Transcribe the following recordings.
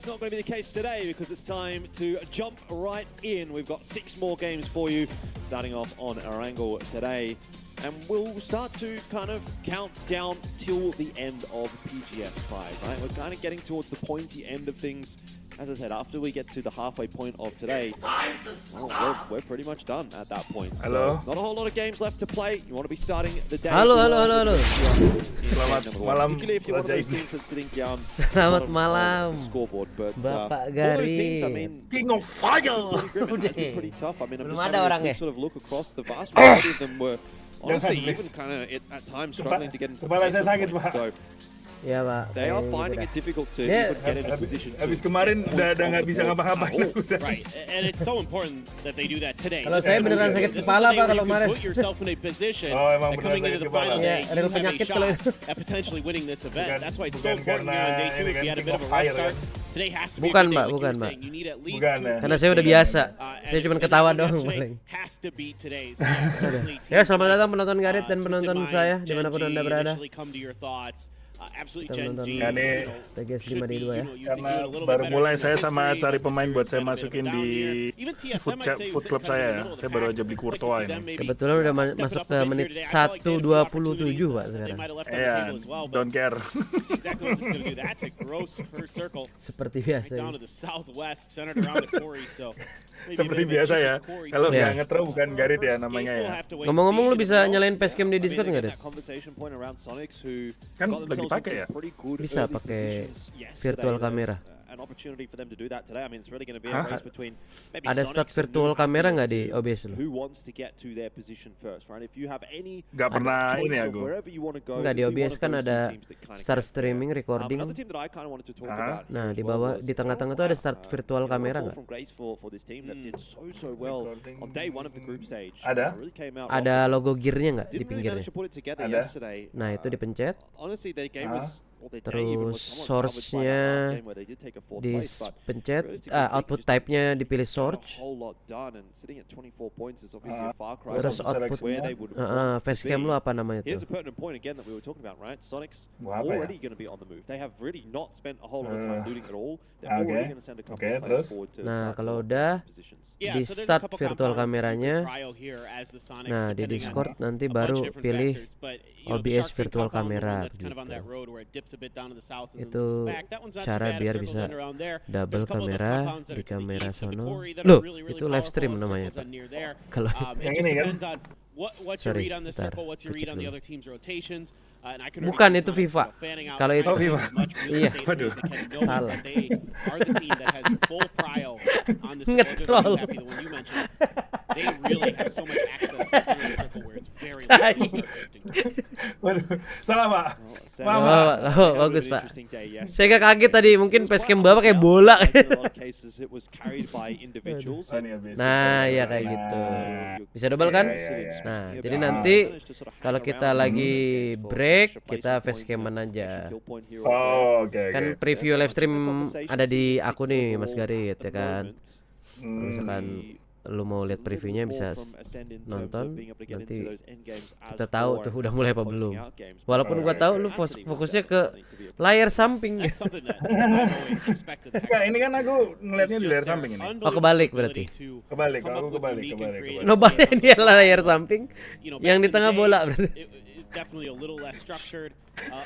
It's not going to be the case today because it's time to jump right in. We've got 6 more games for you, starting off on Erangel today. And we'll start to kind of count down till the end of PGS 5, right? We're kind of getting towards the pointy end of things. As I said, after we get to the halfway point of today, well, we're pretty much done at that point. So, not a whole lot of games left to play. You want to be starting the day. Halo. Selamat malam. Selamat malam. Scoreboard, but Bapak for those teams, I Gari. mean, King of Fire. it's been pretty tough. I mean, I'm Belum just ada having a orangnya. quick sort of look across the vast majority of them were honestly even kind of at times struggling to get into Kepala saya sakit, points. Pak. So Ya Pak. they are finding it difficult to Yeah. even get into position. Habis kemarin udah nggak bisa ngapa-ngapain. Right, and it's so important that they do that today. Kalau saya beneran sakit kepala Pak kalau kemarin. Put yourself in a position Oh, emang that coming beneran into the sakit final kepala. day, Ya, you real have a penyakit kalau shot itu. at potentially winning this event. Bukan- That's why it's so bukan important here on karena day 2. ini If kan you had a King bit of of a rough Fire, start, kan? today has to be Bukan, a good day, Pak, like bukan, you're Pak. saying. You need at least Bukan, 2 ya. Karena saya udah biasa. Saya and cuma winning ketawa one doang yesterday paling. has to beat today. So certainly Ya, selamat teams datang penonton Garit dan Twisted penonton Minds, saya Gen dimanapun G Anda berada. initially come to your thoughts. Absolutely Kita Gen menonton G. Ya, nih, PGS should 5 di 2 be, ya. you think Karena doing a little baru bit better mulai in saya their sama history, cari but this pemain year buat it's saya been a bit of a masukin down di year. Even TSM, food I'd say, was club kind of in the saya. middle of the Saya baru pack. aja beli Like to Courtois see ini. them maybe Kebetulan udah step it masuk up ke a bit menit here today. I feel like they had some 1:27 Pak opportunities that they sekarang. might have left on the Iya, table as well, but don't care. you see exactly what this is going to do. That's a gross first circle Seperti right biasa. down to the southwest, centered around the quarry. So maybe a Seperti bit of a biasa cheeky ya. quarry Kalau here. Iya. nggak ngetro bukan Garit ya First namanya game, ya. we'll have to wait and Ngomong-ngomong see lu in bisa the middle. nyalain facecam di I mean, Discord again, nggak deh? that conversation point around Sonics who Kan got lagi themselves pakai into ya? pretty good Bisa early pakai positions yesterday. virtual There's kamera. an opportunity for them to do that today. I mean, it's really going to be a Hah? race between maybe Ada Sonics start and virtual who kamera happens nggak di to- OBS lu? who wants to get to their position first, right? If you have any Nggak pernah choice ini ya of gue. wherever you want to go, Nggak, di it'll be one OBS of kan those two ada teams that kinda start gets there. streaming, recording. Another team that I kind of wanted to talk Aha. about Nah, here di as well bawah was di tengah-tengah tuh ada start Octoramonth. virtual kamera Fall nggak? from grace for this team that did so well on day 1 of the group stage. Ada? Really came out Ada rocking. logo gearnya nggak di Didn't really pinggirnya? manage to put it together Ada. yesterday. Nah, itu dipencet. Honestly, their game was their day Terus even was somewhat salvaged by that last source-nya game where they did take a 4th place, but dipencet, realistically speaking, output just type-nya dipilih got a source. whole lot done, and sitting at 24 points is obviously a far cry Terus from output where they would want to facecam be. lu apa namanya Here's tuh? a pertinent point again that we were talking about, right? Sonic's Wah, apa ya? already going to be on the move. They have really not spent a whole lot of time looting at all. They're Okay. already going to send a couple Okay, of players terus? forward to Nah, start to kalau lock udah, some positions. Yeah, di so there's a start couple virtual compounds kameranya. with cryo here as the Sonics, Nah, di depending on Discord nanti a bunch baru of different pilih vectors, but, you know, the OBS Shark virtual compound, the one kamera that's kind of on gitu. that road where it dips a bit down to the south and then Itu moves back. That one's not too cara bad. It biar circles bisa in around there. double There's a couple of those kamera compounds that di are to the kamera east of the sono. quarry that Loh, are really, really itu live stream powerful. namanya, Circles Pak. on near there. Kalau It Yang just ini kan? depends on what's your Sorry, read on this bentar, circle, what's your read kecil on the dulu. other team's rotations. And I can Bukan, already itu see Sonics, FIFA. you know, fanning out, Kalau trying itu to FIFA. get as much real Iya, estate waduh. as they can, knowing Salah. that they are the team that has full prio on this Ngetrol. circle. Happy the one you mentioned. They really have so much access to center of the circle where it's very low to start drifting towards. Waduh, salah Pak. Well, Sam, Mama. Oh, they had a bit of bagus, an Pak. interesting day yesterday. Saya gak kaget tadi, mungkin It was facecam quite Bapak kayak up and bola. down. In a lot of cases it was carried by individuals. Oh, ini habis. Nah, ya kayak Nah. gitu. Bisa double kan? Iya, iya, iya. Nah, Yeah, jadi but nanti managed to sort of hang kalau kita around lagi those games for some break, extra kita placement points facecaman and aja. extra kill point here or there. Oh, oke oke. Kan preview live stream ada di aku nih, Mas Garit, ya kan. Kalau misalkan lu mau lihat previewnya bisa nonton, nanti kita tahu tuh udah mulai apa belum. Walaupun gua tahu lu fokusnya ke layar samping. That's something that I've always respected. the Enggak, ini kan Hackers aku ngelihatnya di layar samping ini. Oh, kebalik berarti. Kebalik, come aku up with kebalik, unique and kebalik, creative kebalik. Nobarnya ways. dia layar samping, You know, yang back di in the tengah day, bola berarti. definitely a little less structured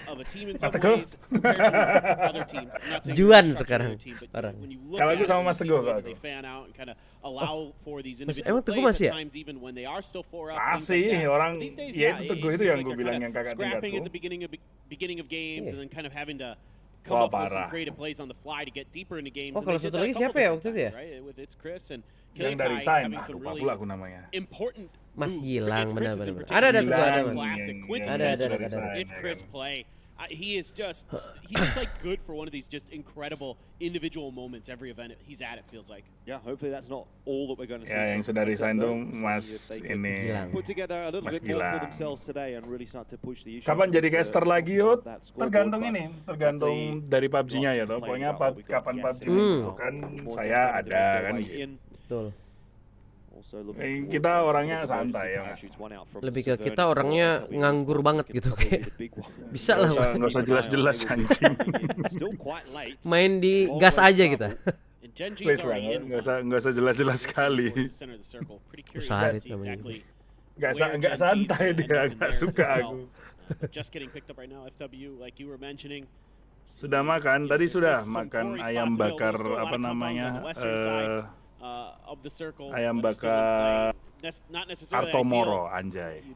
of a team in some Mas Teguh. ways compared to other teams. I'm not saying Juan they're a sekarang, structured team, but orang. when you look Kalau at aku it, sama you Mas see Teguh, the way that kalau they aku. fan out and kind of allow for these Mas, individual emang Teguh plays masih at ya? times even when they are still 4 up. things Masih, like that. orang These days, ya itu Teguh it itu seems yang like gue they're bilang kinda yang kakak scrapping at tingkatku. the beginning of games Iya. and then kind of having to come Wah, up with some parah. creative plays on the fly to get deeper into games. Oh, and kalau they did satu that a lagi couple siapa ya different waktu itu ya? times, right? With it's Chris and Yang dari Kilikai Sign, having some lupa really pula aku namanya. important Mas moves. Gilang, It's Chris's in benar-benar. particular. Ada He's Teguh, a ada, Mas. classic, Yang quintessential. dari Sign, It's ya Chris kan. play. He is he's just like good for one of these just incredible individual moments every event he's at, it feels like. Yeah, hopefully that's not all that we're going to see. Ya, yang from sudah Macleod, resign tuh though. Mas See if they can ini. Gilang. put together a little Mas bit more for Gilang. themselves today and really start to push the issue. Kapan jadi caster lagi, Yot? That scoreboard, Tergantung but ini, tergantung dari PUBG-nya ya toh. Pokoknya kapan PUBG itu kan saya ada kan gitu. Betul. Kita orangnya santai ya. Lebih ke kita orangnya nganggur banget gitu kayak. Bisa lah. Nggak usah jelas-jelas anjing. Main di gas aja kita. Please lah, nggak usah jelas-jelas sekali. Usaha namanya. Nggak santai dia, nggak suka aku. Sudah makan, tadi sudah makan ayam bakar apa namanya? Ayam bakar Artomoro, anjay.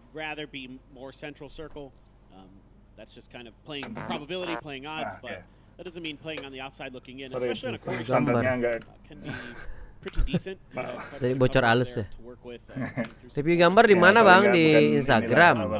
That's just kind of playing probability, playing odds, but that doesn't mean playing on the outside looking in, Sorry, especially on a corner gambar can be pretty decent. Jadi bocor halus ya. Tapi gambar di mana bang? Di Instagram.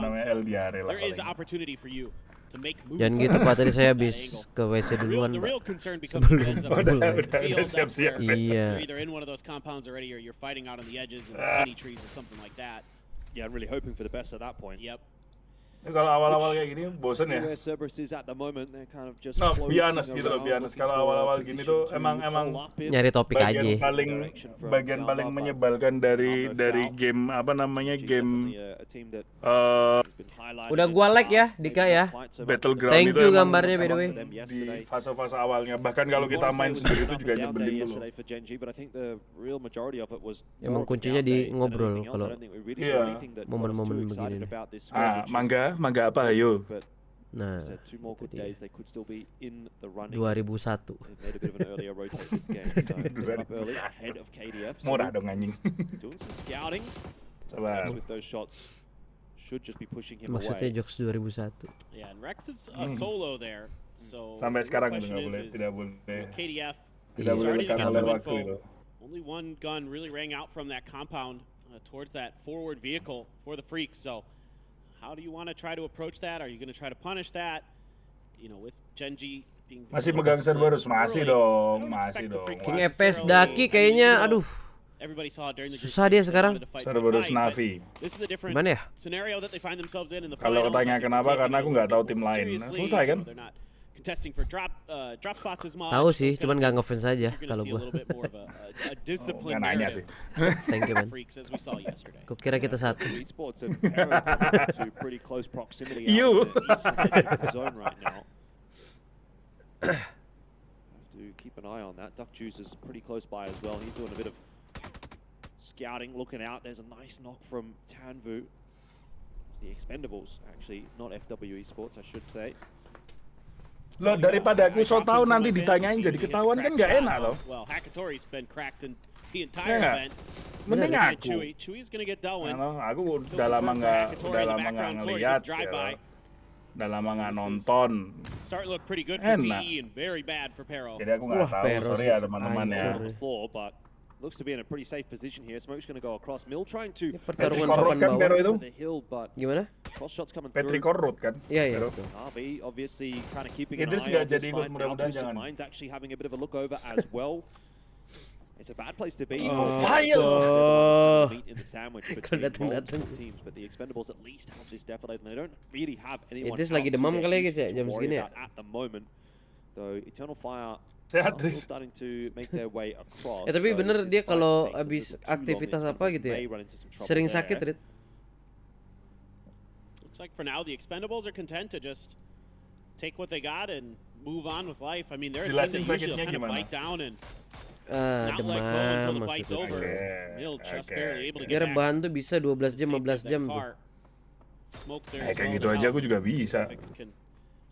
There is opportunity for you to make moves. Jangan gitu Pak, tadi saya habis ke WC duluan The Pak. real concern becomes if it ends up in Udah the field out siap-siap. there. Iya. You're either in one of those compounds already, or you're fighting out on the edges in the skinny trees or something like that. Yeah, really hoping for the best at that point. Yep. Kalau awal-awal kayak gini bosen ya. Be honest gitu loh, be honest. Kalau awal-awal gini tuh emang Nyari topik aja. bagian paling menyebalkan dari game apa namanya game Udah gua like ya Dika ya. Battleground. Thank itu you emang gambarnya by the way. di fase-fase awalnya, bahkan kalau kita main sendiri itu juga nyebelin dulu. Emang kuncinya di ngobrol kalau Iya. momen-momen begini. Mangga apa ayo? Nah, 2001. Murah dong anjing. Coba. Maksudnya jokes 2001. Yeah, and Rex is a solo there. So Sampai the sekarang question tidak boleh KDF tidak boleh starting to lekat get oleh some waktu itu. info. Only one gun really rang out from that compound towards that forward vehicle for the Freaks. So how do you want to try to approach that? Are you going to try to punish that? You know, with Genji being Masih megang Cerberus, masih dong. King Epes Daki kayaknya aduh. Everybody saw during the Susah dia sekarang. Cerberus Navi. This is a different Gimana ya? scenario that they find themselves in the Kalau finals. ketanya kenapa, karena aku nggak tahu tim lain. Susah kan? Contesting for drop spots as much. Tahu sih, cuman nggak ngefans aja kalau gua. Nggak nanya sih. Thank you man. Kok kira kita satu. You. To keep an eye on that. Duck Juice is pretty close by as well. He's doing a bit of scouting, looking out. There's a nice knock from Tanvu. It's the Expendables, actually, not FW Esports, I should say. Loh, daripada aku so tahu nanti ditanyain jadi ketahuan kan nggak enak loh. Well, Hakatori's been cracked in the entire event. Mending aku. Chewy's gonna get dealt with. Aku udah lama nggak ngeliat ya. Udah lama nggak nonton. Start look pretty good for TE and very bad for Pero. Jadi aku nggak tahu, sorry ya teman-teman ya. But looks to be in a pretty safe position here. Smoke's going to go across. Mill trying to pertarungan papan bawah. the hill, but Gimana? cross shots coming through. Petri Korrut kan? Iya. RB obviously kind of keeping an Idris eye nggak on this jadi ikut, fight. mudah-mudahan Now jangan. Mine's actually having a bit of a look over as well. It's a bad place to be. Fire! Meat in the sandwich between multiple teams, but the Expendables at least have this defilade, and they don't really have anyone Idris lagi demam kali ya guys ya, jam segini ya. at the moment. Though Eternal Fire Sehat, still Idris. starting to make their way across. Ya tapi So bener if dia this fight kalau takes a habis little bit too long, aktivitas the apa gitu ya, may run into some trouble sering there. sakit Rit. Looks like for now the Expendables are content to just take what they got and move on with life. I mean, they're a team that usually kind of bite down and not let go until the fight's over. Mill just barely able to Dia get back. rebahan tuh bisa 12 jam, 15 jam tuh. Smoke there as Kayak well gitu to aja help. aku juga bisa.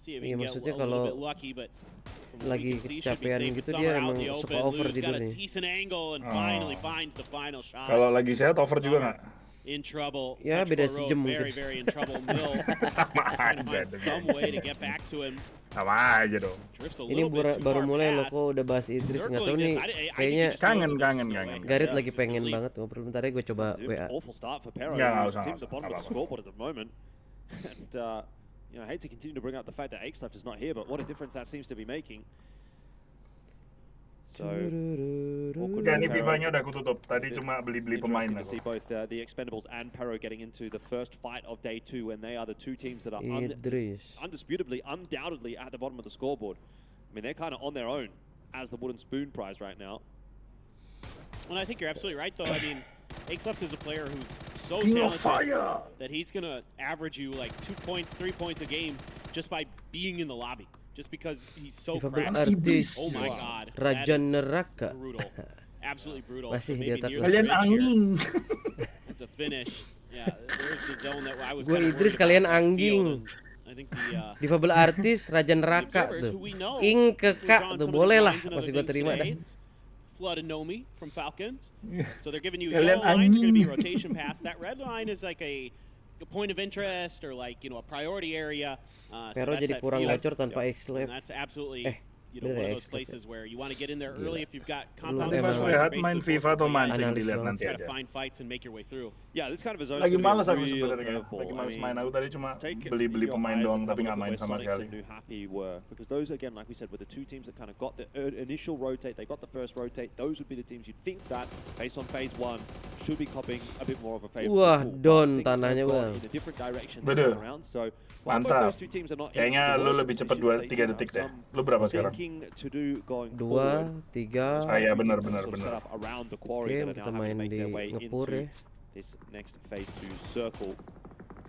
See if Iya, he can get maksudnya a kalau little bit lucky, but from what lagi we can see, should be kecapean safe gitu and dia somewhere out emang in the suka open. over Lou's got tidur a nih. decent angle and finally finds the final shot. Kalau lagi sehat over juga nggak? In trouble. Ya, beda Metro sejam Road mungkin. very in trouble. Mill Sama trying to aja find tuh. some way to get back to him. Sama aja dong. Drifts a Ini little bit too baru far mulai past. Loko udah bahas Idris, nggak tahu Circling nih this, I think kayaknya he just knows that kangen. there's no way. Garit Yeah, lagi he's pengen just banget ngobrol, bentar ya gue coba WA. Awful start for Pero. Yeah, who's usah, team at the bottom of the apa-apa. scoreboard at the moment. And you know, I hate to continue to bring up the fact that X-Left is not here, but what a difference that seems to be making. So, awkward Ya for ini Pero. FIFA-nya udah aku tutup. Tadi cuma beli-beli pemain Interesting to see aku. both the Expendables and Pero getting into the first fight of day 2, and they are the two teams that are Idris. undisputably, undoubtedly at the bottom of the scoreboard. I mean, they're kind of on their own as the Wooden Spoon prize right now. Well, I think you're absolutely right, though. I mean, Akeleft is a player who's so talented that he's gonna average you like 2 points, 3 points a game just by being in the lobby. Just because he's so crafty. Oh my god. Raja neraka. Brutal. Absolutely brutal. Masih di atas. Kalian anjing. It's a finish. Yeah, there's the zone that I was Gue Idris kalian anjing. Difabel artis Raja neraka tuh. Ing kekak tuh boleh lah masih gue terima dah. Flood and Nomi from Falcons. So they're giving you yellow line, it's going to be rotation pass. That red line is like a point of interest or like, you know, a priority area. Pero so jadi kurang gacor tanpa X-Left. That's absolutely you know, one of those places where you want to get in there early if you've got compounds. Main FIFA atau mancing dilihat nanti aja. Find fights and make your way through. Yeah, this kind of a zone. Lagi malas aku sebenarnya. Lagi malas main. Aku tadi cuma beli pemain doang tapi nggak main sama sekali. Because those again, like we said, were the two teams that kind of got the initial rotate. They got the first rotate. Those would be the teams you'd think that, based on phase 1, should be copying a bit more of a favor. Wah, don tanahnya bang. In a different direction Betul. around. So mantap. Kayaknya lu lebih cepat 2-3 detik deh. Lu berapa sekarang? 2, 3. Iya benar. Oke, kita main di ngepur ya. This next phase 2 circle.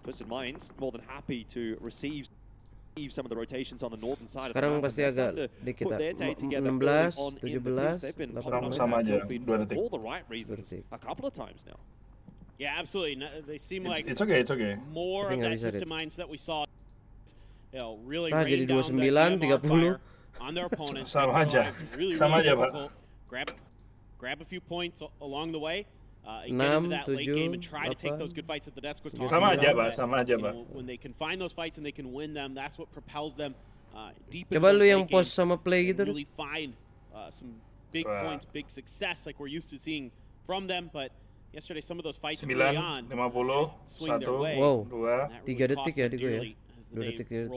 Twisted Minds more than happy to receive some of the rotations on the northern side. Sekarang pasti agak dikit, 16, 17, 18. Sama aja, 2 detik. All the right reasons. A couple of times now. Yeah, absolutely. They seem like it's okay. More of that Twisted Minds that we saw. You know, really jadi rain down 29, 30. On their opponents. Sama aja, Pak. Grab a few points along the way. And get into that late game and try to take those good fights at the desk. Sama aja, Pak. When they can find those fights and they can win them, that's what propels them deep into Coba those lu yang late post games sama play gitu. really find some big points, big success like we're used to seeing from them. But yesterday, some of those fights early on 50, swing their 1, way. Wow, 2. 3 detik ya di gue ya. 2 detik ya.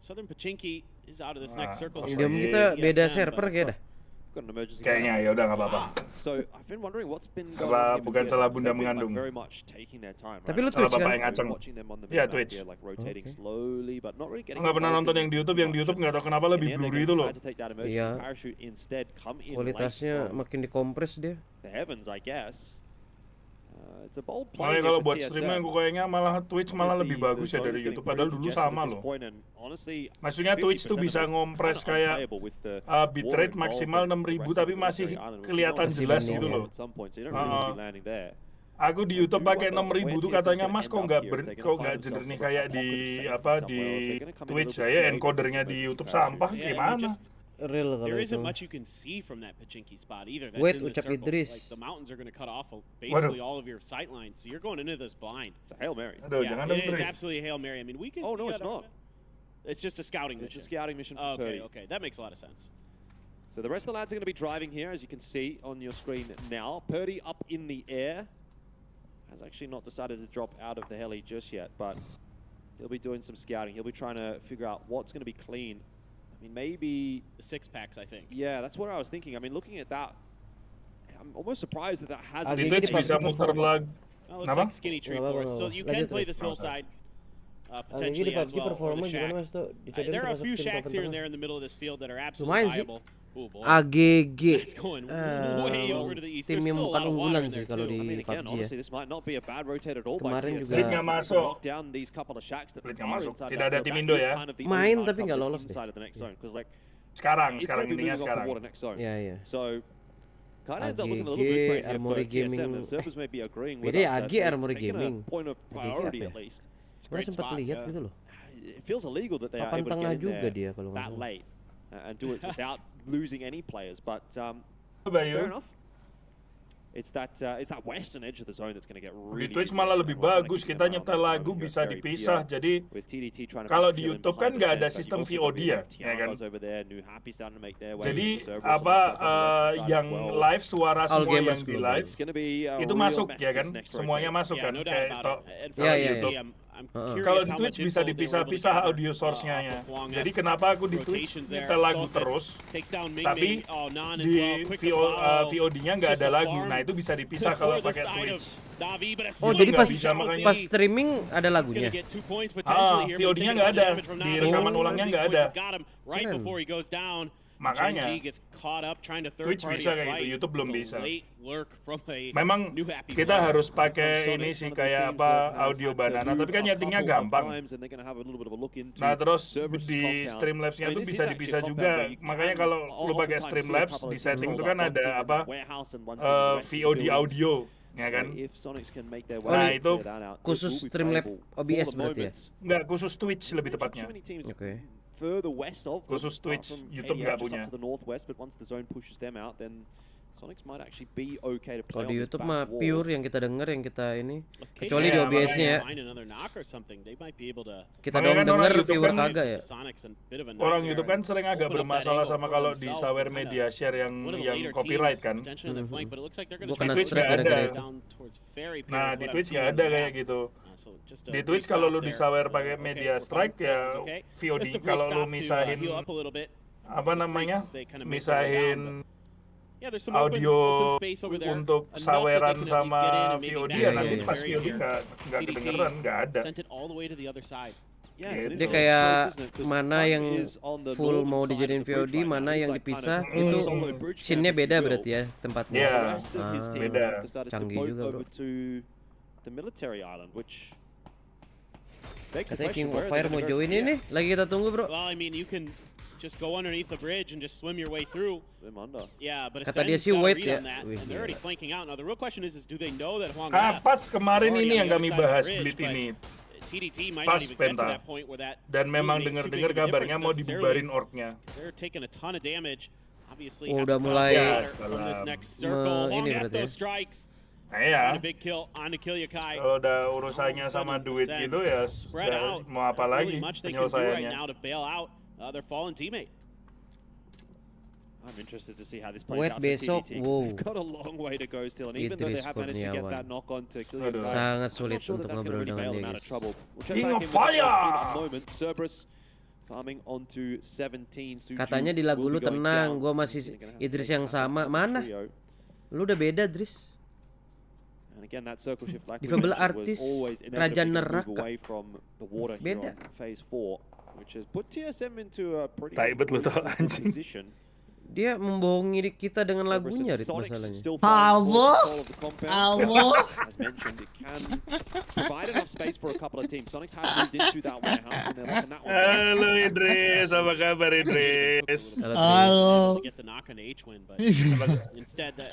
Southern Pachinki is out of this next circle. Diam kita beda server kayak dah. Kayaknya ya udah nggak apa-apa. So I've been wondering what's been going on. Bukan salah bunda mengandung. Tapi lu Twitch kan? Iya Twitch. Nggak pernah nonton yang di YouTube. Yang di YouTube nggak tahu kenapa lebih blurry itu loh. Iya. Kualitasnya makin dikompres dia. The heavens, I guess. It's a bold play. Makanya kalau buat streamnya gue kayaknya malah Twitch malah lebih bagus ya dari YouTube. Padahal dulu sama loh. Maksudnya Twitch tuh bisa ngompres kayak bitrate maksimal 6000 tapi masih kelihatan jelas gitu loh. Aku di YouTube pakai 6000 tuh katanya Mas kok nggak jernih kayak di Twitch. Saya encodernya di YouTube sampah gimana? Real kalau there itu. isn't much you can see from that Pachinki spot either. That's Wait, in the ucap circle. Idris. Like the mountains are going to cut off basically all of your sight lines, so you're going into this blind. It's a Hail Mary. Aduh, Yeah, jangan dong, it is Idris. absolutely a Hail Mary. I mean, we can. Oh see no, it's not. It's just a scouting mission. It's a scouting mission. For Okay, Purdy. okay, that makes a lot of sense. So the rest of the lads are going to be driving here, as you can see on your screen now. Purdy up in the air. Has actually not decided to drop out of the heli just yet, but he'll be doing some scouting. He'll be trying to figure out what's going to be clean. I mean, maybe the 6-packs, I think. Yeah, that's what I was thinking. I mean, looking at that, I'm almost surprised that hasn't. Di Twitch bisa muter lag. Oh, looks like skinny tree forest. So you can play this hillside potentially as well. Or the shack. There are a few shacks here and there in the middle of this field that are absolutely viable. Oh boy. AGG. It's going way over to the east. Tim There's yang still a bukan lot of water unggulan in sih there kalau too. di I mean, again, PUBG honestly, ya. this might not be a bad rotate at all Kemarin by juga. TSM. Split nggak masuk. Lock down these couple of shacks that Split nggak are masuk. inside Tidak that ada field. tim That Indo is ya. kind of the Main only tapi nggak couple lolos inside deh. of the next zone, because like Sekarang it's going to be moving off sekarang. the water next zone. Iya, iya. So kind of ends up looking a little AGG, bit great here for Armory TSM. Gaming. And servers may be agreeing with Beda us that AGG, they've Armory taken Gaming. a point of priority apa at ya? least. Gue sempat lihat gitu loh. It feels illegal that they are Papan able to tengah get in juga there dia kalau nggak that salah. late and do it without losing any players. But Bayu. fair enough. It's that western edge of the zone that's going to get Di really Twitch busy. malah lebih And we're bagus, keeping kita an eye on nyetel that lagu here bisa very dipisah, PR. jadi With TDT trying to kalau backfill di in YouTube kan behind nggak the ada set, but sistem you've also got VOD ya, Tiago's over there, New Happy starting to make their way. jadi Cerberus apa on the left side yang as well. live suara All semua gamers yang di global. live It's going to be a itu real masuk mess ya kan, this next semuanya rotate. masuk Yeah, kan, no doubt kayak about it. And for Yeah, di yeah, YouTube. I'm Heeh. curious Kalau di how Twitch much bisa info they were able to dipisah-pisah gather, audio source-nya off ya. of Wong Jadi F's kenapa aku di Twitch rotations there. nyetel lagu Solstice terus, takes down Ming tapi Ming. Oh, Non as di well. Quick to follow. VOD-nya nggak Just ada a lagu. farm Nah itu bisa dipisah kalau for the pakai side of Twitch. Navi, but a Oh, swing jadi pas nggak bisa makanya. pas streaming ada He's gonna lagunya. get 2 points potentially here. but he's VOD-nya taking nggak a bunch of ada. damage from Di Navi. rekaman Confirmed ulangnya these nggak points ada. has got him right Keren. before he goes down. Makanya Gen G gets caught up trying to third Twitch party bisa a kayak fight. gitu, YouTube belum bisa. Late lurk from a Memang new happy kita player. harus pakai ini sih kayak apa audio banana, tapi kan nyetingnya gampang. Nah terus di Streamlabs-nya tuh bisa dipisah juga. Makanya kalau lu pakai Streamlabs di setting tuh kan ada apa VOD audio, ya kan? Nah itu khusus Streamlabs OBS berarti ya? Nggak, khusus Twitch lebih tepatnya. Oke. Khusus Twitch, YouTube nggak punya. Kalau di YouTube mah pure yang kita denger, yang kita ini, kecuali di OBS-nya ya. Kita dong denger viewer kagak ya. Orang YouTube kan sering agak bermasalah sama kalau di sawer media share yang copyright kan. Gua kena strike gara-gara itu. Nah di Twitch nggak ada kayak gitu. Di Twitch kalau lu disawer pakai media strike ya VOD, kalau lu misahin apa namanya, misahin audio untuk saweran sama VOD ya nanti pas VOD nggak kedengeran, nggak ada. Dia kayak mana yang full mau dijadiin VOD, mana yang dipisah, itu scene-nya beda berarti ya tempatnya. Iya, beda. Canggih juga bro. Katanya King of Fire mau join ini, lagi kita tunggu bro. Just go underneath the bridge and just swim your way through. Swim under. Yeah, but kata dia sih wait ya. They're already flanking out. Now the real question is do they know that Huang pas kemarin ini yang kami bahas Blit ini. TDT might Pas not even get to Penta. that point where that. Dan memang dengar-dengar kabarnya mau dibubarin orknya. They're taking a ton of damage. Obviously. Udah mulai from this next circle. ini Huang berarti ya. strikes. Nah ya, kalau udah urusannya sama duit gitu ya, mau apa lagi penyelesaiannya. Their fallen teammate. I'm interested to see how this plays out for besok, TDT, they've got a long way to go still, and even though they have managed to get that knock on to kill you, sangat sulit untuk ngobrol dengan dia guys. King of Fire! Katanya di lagu lu tenang, gua masih Idris yang sama. Mana? Lu udah beda, Idris. Difabel artis Raja Neraka. Beda. Taibet lu tau anjing. Dia membohongi kita dengan lagunya, Rit, masalahnya. Halo. Halo Idris, apa kabar Idris? Halo.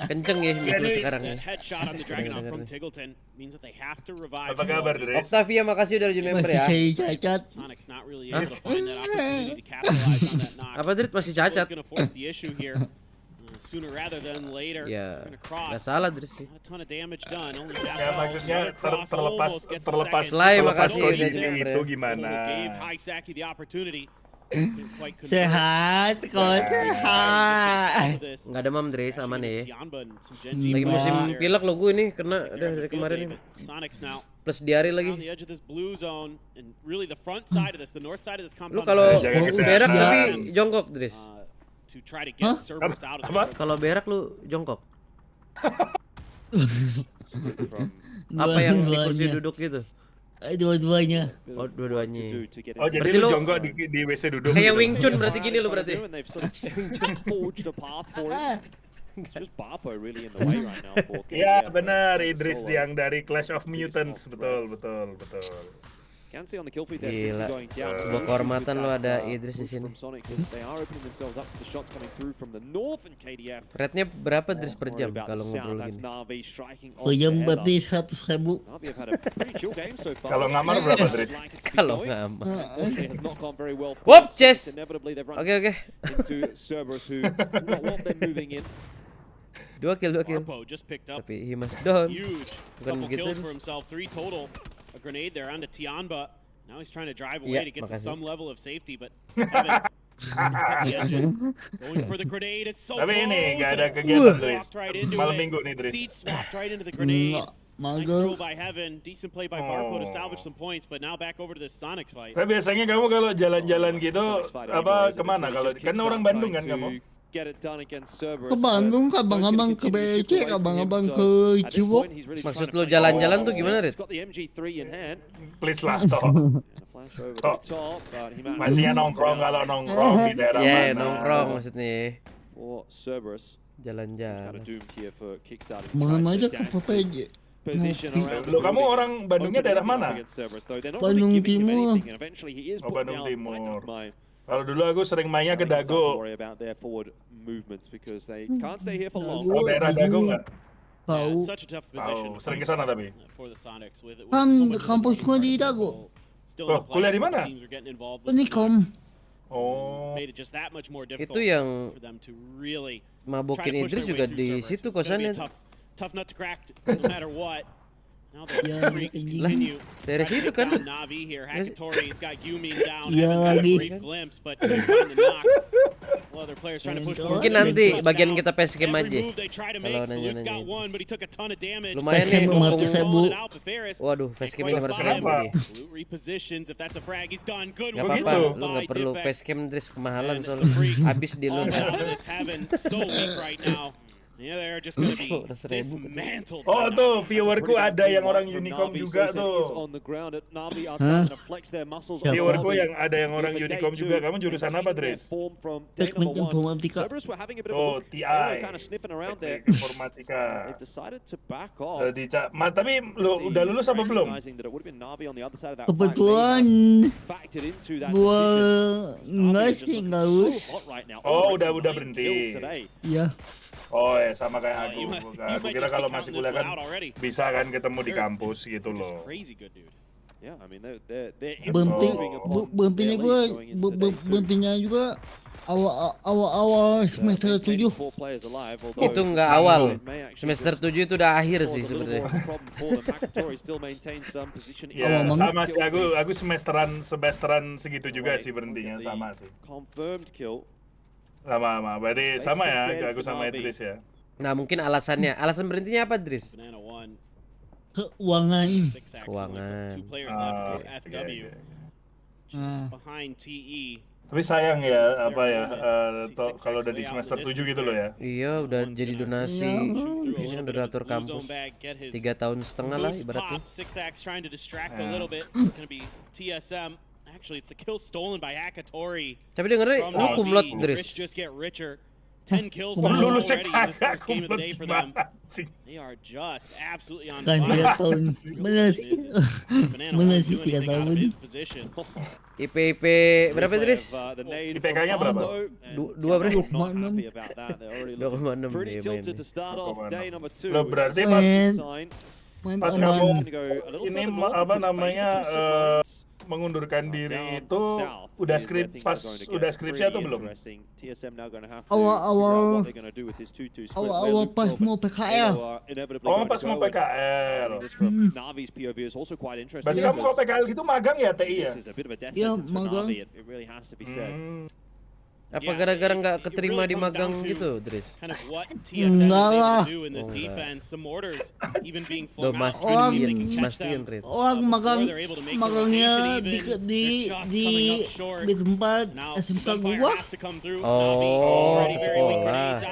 Kenceng ya mikro sekarang ya. Apa kabar Idris? Octavia, makasih udah jadi member ya. Apa Drit masih cacat? Ya, nggak salah Drit sih. Ya maksudnya terlepas makasih kondisi itu gimana? Sehat, kok sehat. Nggak demam Drit, aman ya. Lagi musim pilek lo gue nih, kena dari kemarin nih. Plus diare lagi. Lu kalau berak tapi jongkok Drit. Kalau berak lu jongkok. Apa yang di kursi duduk gitu? Dua-duanya. Oh, dua-duanya. Oh, jadi lu jongkok di WC duduk. Kayak Wing Chun berarti gini lu berarti. Ya benar, Idris yang dari Clash of Mutants, betul. Gila, sebuah kehormatan lo ada Idris di sini. Rate-nya berapa Idris per jam kalau ngobrol gini? Per jam berarti 100.000. Kalau ngamar berapa Idris? Kalau ngamar. Wop, chess. Oke. 2 kill. Tapi he must done. Bukan begitu. A grenade there onto Tianba. Now he's trying to drive away to get to some level of safety, but Evan going for the grenade. It's so close. Tapi ini nggak ada kegiatan Dris. Malam minggu nih Dris. Seat swapped right into the grenade. Nice throw by Heaven, decent play by Barco to salvage some points, but now back over to this Sonics fight. Tapi biasanya kamu kalau jalan-jalan gitu apa kemana? Kalau kan orang Bandung kan kamu? get it done against Cerberus. Ke Bandung, ke abang-abang ke BC, ke abang-abang ke Ciwok. Maksud lu jalan-jalan tuh gimana, Rit? Please lah, toh. Masihnya nongkrong kalau nongkrong di daerah mana. Iya, nongkrong maksudnya. For Cerberus. Jalan-jalan. Mana aja ke PGS. Loh, kamu orang Bandungnya daerah mana? Bandung Timur. Oh, Bandung Timur. Kalau dulu aku sering mainnya ke Dago. Oh, daerah Dago nggak? Tahu. Tahu. Sering ke sana tapi. Kan kampusku di Dago. Oh, kuliah di mana? Unikom. Oh. Itu yang mabokin Idris juga di situ kosannya. Tough nut to crack no matter what. Now the freaks continue. Dari situ kan. Navi here. Hakatori's got Yumin down. Ya lagi. Brief glimpse, but he's on the knock. Well, other players trying to push forward. Mungkin nanti bagian kita face game aja. Kalau nanya-nanya. Lumayan nih mumpung. Waduh, face game 500.000 nih. Repositions if that's a frag, he's done good. Gak apa-apa, lu gak perlu face game Idris kemahalan soalnya. Habis di lu. So weak right now. Yeah, they're just gonna be dismantled. Oh tuh, viewerku ada yang orang Unicom juga tuh. Viewerku yang ada yang orang Unicom juga. Kamu jurusan apa, Dres? Teknik informatika. Oh, TI. Teknik informatika. Tapi lu udah lulus apa belum? Kebetulan gua nggak lulus. Oh, udah berhenti. Iya. Oh ya, sama kayak aku kira kalau masih kuliah kan bisa kan ketemu di kampus gitu loh. Berhentinya juga awal semester 7. Itu nggak awal, semester 7 itu udah akhir sih sebenarnya. Ya sama sih, aku semesteran segitu juga sih berhentinya, sama sih. Lama, berarti sama ya, aku sama Idris ya. Nah mungkin alasan berhentinya apa, Idris? Keuangan. Tapi sayang ya, kalau udah di semester 7 gitu loh ya. Iya, udah jadi donasi. Ini udah donatur kampus 3,5 tahun lah ibaratnya. Actually, it's the kill stolen by Hakatori. Tapi dengerin, lu kumlot, Dris. 10 kills already in this first game of the day for them. They are just absolutely on fire. Bener sih 3 tahun. IP berapa, Dris? IPK-nya berapa? 2 berapa? 2,6. 2,6. Loh, berarti pas kamu ini apa namanya mengundurkan diri itu udah skripsi atau belum? Awal pas mau PKL. Oh, pas mau PKL. Berarti kamu kalau PKL gitu magang ya, TI ya? Iya, magang. Apa gara-gara nggak keterima di magang gitu, Dris? Enggak lah. Mastiin, Rit. Orang magangnya di tempat SMK gua. Oh, di sekolah.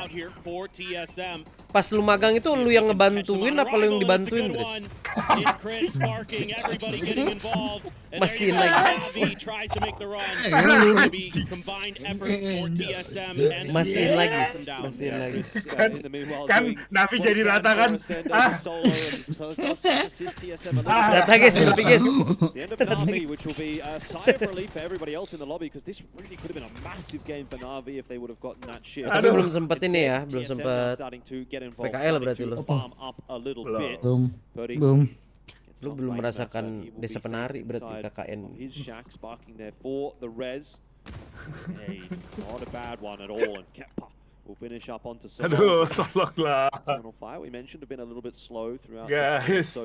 Pas lu magang itu lu yang ngebantuin apa lu yang dibantuin, Dris? Mastiin lagi. Mastiin lagi. Kan Navi jadi rata kan? Rata guys, tapi guys. Tapi belum sempet ini ya, belum sempet PKL berarti lu. Belum. Lu belum merasakan desa penari berarti KKN. Aduh, tolonglah. Guys.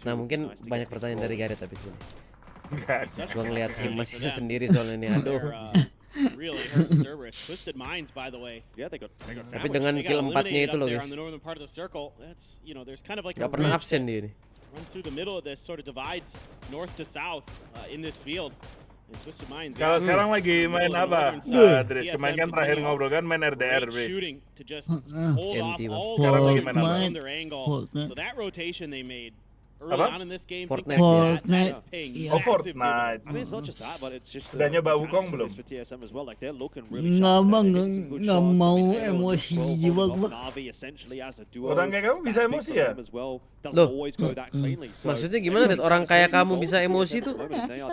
Nah mungkin banyak pertanyaan dari Gareth habis ini. Gua ngeliat masih sendiri soalnya ini, aduh. Tapi dengan kill 4-nya itu loh guys, gak pernah absen dia nih. Runs through the middle of this, sort of divides north to south in this field. Kalau sekarang lagi main apa? Dres, kemarin kan terakhir ngobrol kan main RDR, Bres. Sekarang lagi main apa? So that rotation they made Apa? early on in this game, Fortnite. Fortnite. Oh, Fortnite. I mean, it's not just that, but it's just Udah nyoba Wukong belum? for TSM as well. Like they're looking really Nggak sharp. bang, They're taking some good nggak shots. I mau mean, Elo and emosi Luctwell jiwa holding gua. off Na'Vi essentially as a duo. Orang kayak kamu bisa That's big emosi for ya? them as well. Doesn't Loh. always go that cleanly. So Maksudnya gimana, Red? Orang kayak kamu bisa emosi tuh?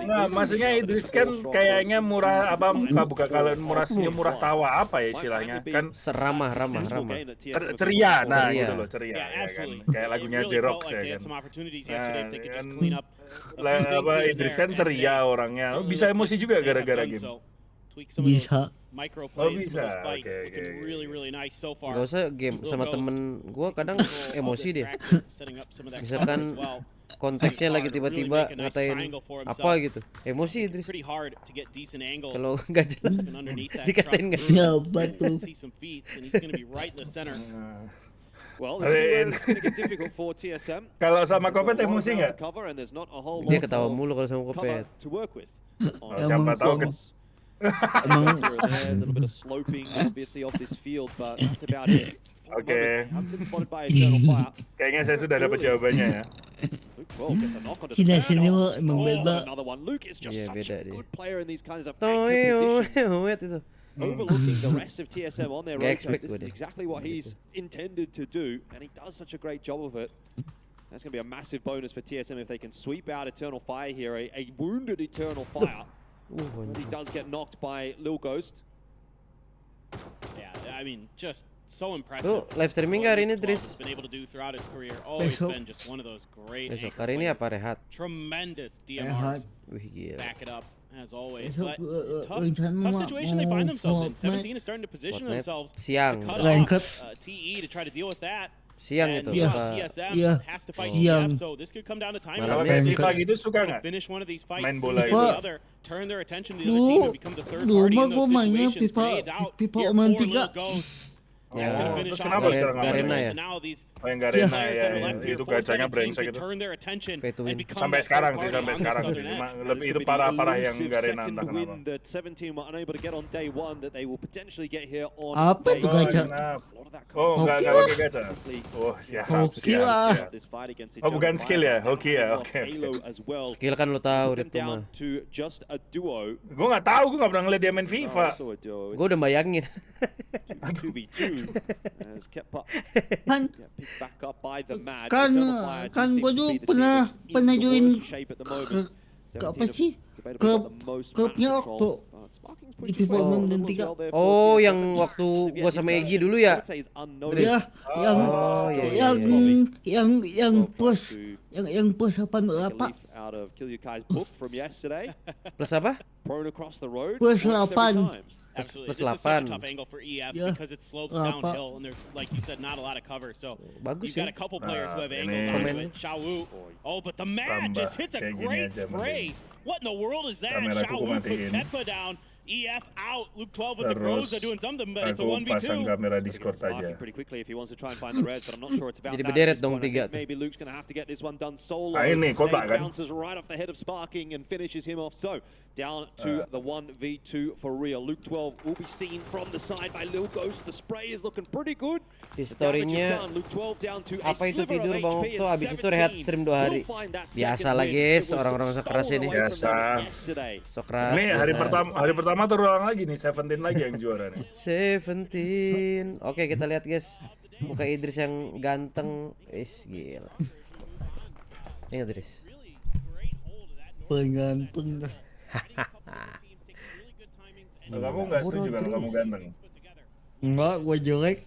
Nah, maksudnya Idris kan kayaknya murah apa buka kalian murah tawa apa ya istilahnya kan Ramah. ceria, nah Ceria. gitu loh ceria Yeah, ya kan absolutely. kayak lagunya It really Xerox felt like ya they kan. had some opportunities yesterday if they could just Kan, clean up a few things apa here and Idris there. kan And ceria today, orangnya, certainly bisa looks emosi like juga they have gara-gara done game. so. Tweak some of those Bisa. micro plays, some of those bisa, fights, oke, looking oke. really nice so far. Gak usah game sama temen gue kadang emosi dia. Setting up some of that Misalkan cover as well. konteksnya lagi tiba-tiba ngatain apa gitu, emosi Idris. Pretty hard to get decent angles. Kalau nggak jelas Even underneath that dikatain nggak truck. jelas. Siapa tuh? See some feet, and he's going to be right in the center. Well, this is going to get difficult for TSM. Kalau sama Kopet emosi nggak? Dia ketawa mulu kalau sama Kopet. To work with. Siapa tahu kan. Emang A little bit of sloping, obviously, of this field, but that's about it. Oke. Haven't been spotted by Eternal Fire. Kayaknya saya sudah dapat jawabannya ya. Luke 12 gets a knock onto Sini Eternal. emang beda. Another one. Luke is just Iya, such beda a dia. good player in these kinds of anchor positions. itu. Overlooking the rest of TSM on their Gak road. expect This gue is deh. exactly what he's intended to do, and he does such a great job of it. That's going to be a massive bonus for TSM if they can sweep out Eternal Fire here, a wounded Eternal Fire. But he does get knocked by Lil Ghost. Yeah, I mean, just so impressive. Tuh, live streaming hari ini, Dris? Has been able to do throughout his career. Always Besok. been just one of those great Besok anchor hari ini players. apa rehat? Tremendous Rehat. DMRs. Wih gila. Back it up as always. Besok, But rencana tough situation they find themselves in. Fortnite. 17 is starting to position Fortnite themselves siang. to cut Ranked. off TE to try to deal with that. Siang And itu. meanwhile, apa? TSM Iya. has to fight Siang. EF, so this could come down to time. Kalau Malamnya kayak FIFA gitu suka Gonna nggak? finish one of these Main fights, bola sooner gitu. or the other, turn their attention to the other team and become the third party in Gua those mainnya situations. FIFA Grenade out, FIFA here Omen for 3. Lil Ghost. Ya, That's gonna finish terus off kenapa those sekarang Garena Garena ya? and now these Oh yang Garena players ya, that are left here, itu full gacanya 17 brengsek could itu. turn their attention Pay to win. and become Sampai that sekarang third sih, party sampai on the sekarang sih. Southern Cuma end. lebih This itu could be the parah-parah yang elusive Garena second entah win kenapa. that 17 were unable to get on day one that they will potentially get here on Apa day itu two. gacha? A lot of that Oh, comes nggak Hoki pakai gacha. Oh, siap. Hoki siap, lah. siap. this fight against Oh, bukan Eternal skill Fire. ya? Hoki ya? Lost Oke. Halo as well. Skill kan lo tahu Put deh them tuh mah. down to just a duo. Gue nggak tahu, gue nggak pernah ngeliat dia main FIFA. Also a duo. Gue udah bayangin. 2v2 has kept up, Kan picked back up by the Mad. Kan- Eternal Fire kan do gua seem to dulu be the team pernah that's in the join worst shape at the moment. ke apa 17 sih? debatable Klub got the most klubnya match Octo. control. Sparking's Di pretty FIFA well Omen dan as 3. well there for Oh, TSM. yang waktu gua sama Egi dulu ya? I would say is unknown. Ya, yang Oh, iya, iya, yang iya. yang Well, plus to yang plus apa take a apa? leaf out of Kilyukai's book from yesterday. Plus apa? Prone across the road. Plus works every 8. time. Absolutely. Plus This is such a 8. tough angle for EF Yeah. because it slopes Apa? downhill and there's, like you said, not a lot of cover. So Bagus you've got ya. a couple players who have Ini- angles onto Komen. it. Xiaowu. Oh, but the Mad Tambah just hits a kayak gini great aja, spray. What in the world is that? Kameraku Xiaowu puts kumatiin. Ketpa down. EF out. Luke 12 with the Terus grows are doing something, but it's a aku pasang 1v2. kamera Gonna Discord get Sparking aja. pretty quickly if he wants to try and find the red, but I'm not sure it's about Jadi that berderet at this dong point. I tiga think tuh. maybe Luke's going to have to get this one done solo. Ah, ini kotak Nate kan? bounces right off the head of Sparking and finishes him off. So down to the 1v2 for real. Luke 12 will be seen from the side by Lil Ghost. The spray is looking pretty good. The damage is Historinya done. Luke 12 down to a apa itu sliver of tidur Bang HP Okto, and abis itu rehat 17 stream 2 hari. will find that Biasa second lah win. guys, It was orang-orang sekeras stolen ini. away from them Biasa. yesterday. Sokras. Ini hari biasa. pertama terulang lagi nih, 17 lagi yang juara nih. 17. Oke, kita lihat guys. Muka Idris yang ganteng. Gila. Ini Idris. Pengantung dah. Kalau kamu nggak setuju kalau kamu ganteng. Enggak, gua jelek.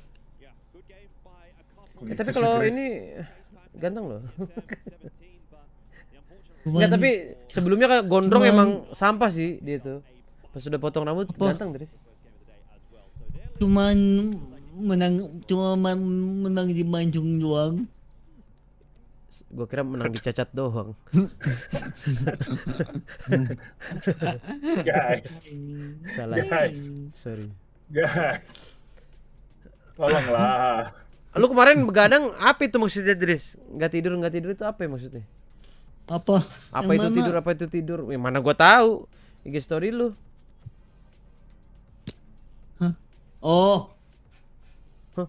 Tapi Itu kalau sih, Chris. ini ganteng loh. Cuman, Enggak, tapi sebelumnya kayak gondrong emang sampah sih dia tuh. Pas sudah potong rambut ganteng Idris. cuman menang di mancung doang. Gue kira menang dicacat doang. Guys, Salah. Guys. Sorry. guys. Tolonglah. Lu kemarin begadang apa itu maksudnya Idris? Nggak tidur itu apa ya maksudnya? Apa? Apa Yang itu mana? tidur? Apa itu tidur? Yang mana gua tahu? IG story lu. Hah? Oh. Hah?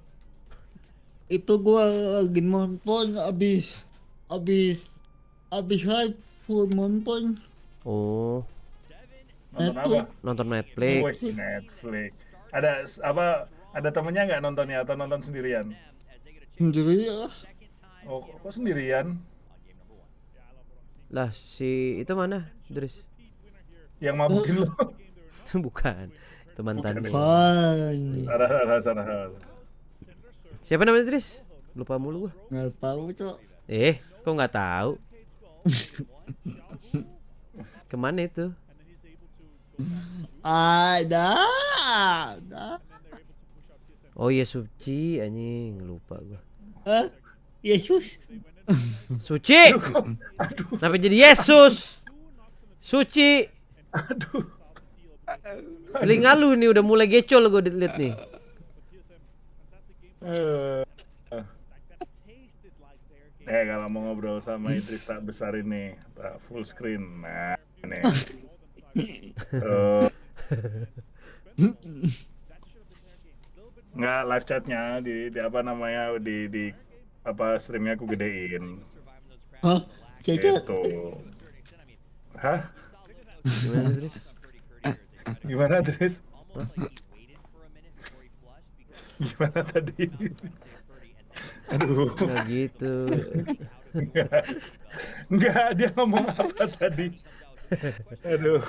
Itu gua lagi nonton abis live full nonton. Oh, Nonton apa? Netflix. nonton Netflix. Wih, Netflix. Ada apa? Ada temennya nggak nontonnya atau nonton sendirian? Sendiri ya. Oh, kok sendirian? Lah si itu mana, Dris? Yang mabukin lo? Bukan. Itu mantannya. Fine. Sarah. Siapa namanya, Dris? Lupa mulu gua. Nggak tahu Cok. Kok nggak tahu? Kemana itu? Ada. Oh iya Suci, anjing lupa gua. Hah? Yesus. Suci. Kenapa jadi Yesus? Suci. Aduh. Telinga lu nih udah mulai gecol gua liat nih. Kalau mau ngobrol sama Idris tak besar ini, tak full screen. Nah, ini. Nggak live chatnya di apa namanya di apa streamnya aku gedein. Hah? Cacat? Gitu. Hah? Gimana, Dris? Gimana, Dris? Gimana tadi? Aduh. Nggak gitu. Enggak, dia ngomong apa tadi? Aduh.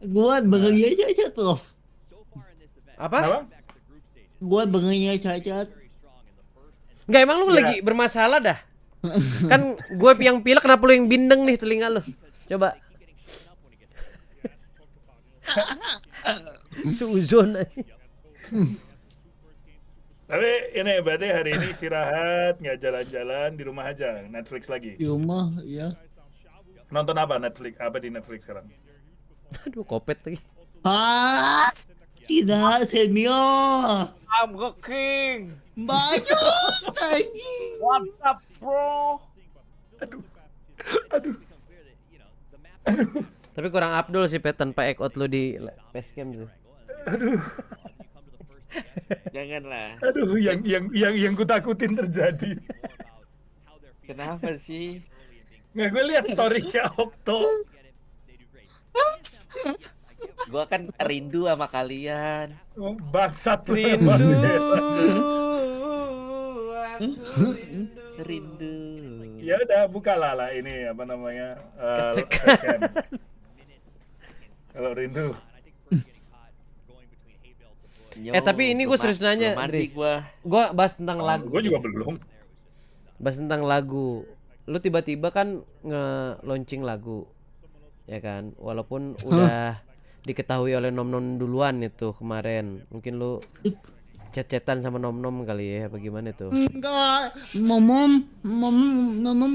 Gua bengengnya Cacat loh. Apa? Gua bengengnya Cacat. Enggak, emang lu lagi bermasalah dah. Kan gue yang pilek, kenapa lu yang bindeng nih telinga lu? Coba. Suzon. Tapi ini berarti hari ini istirahat, nggak jalan-jalan, di rumah aja, Netflix lagi. Di rumah, ya. Nonton apa Netflix? Apa di Netflix sekarang? Aduh, kopet lagi. Ah, tidak senior. I'm the king. Baju anjing. What's up, bro? Aduh. Tapi kurang Abdul sih Pet, tanpa ekot lu di facecam sih. Janganlah. Aduh, yang ku takutin terjadi. Kenapa sih? Nggak, gue lihat story-nya Octo. Gua kan rindu sama kalian. Bangsat lu. Rindu. Ya udah, bukalah lah ini apa namanya? Ketekan. Kalau rindu. Tapi ini gue serius nanya, Dris. Gue bahas tentang lagu. Gue juga belum. Bahas tentang lagu. Lu tiba-tiba kan nge-launching lagu, ya kan? Walaupun udah diketahui oleh Nom-Nom duluan itu kemarin. Mungkin lu chat-chatan sama Nom-Nom kali ya, apa gimana tuh? Enggak, Momom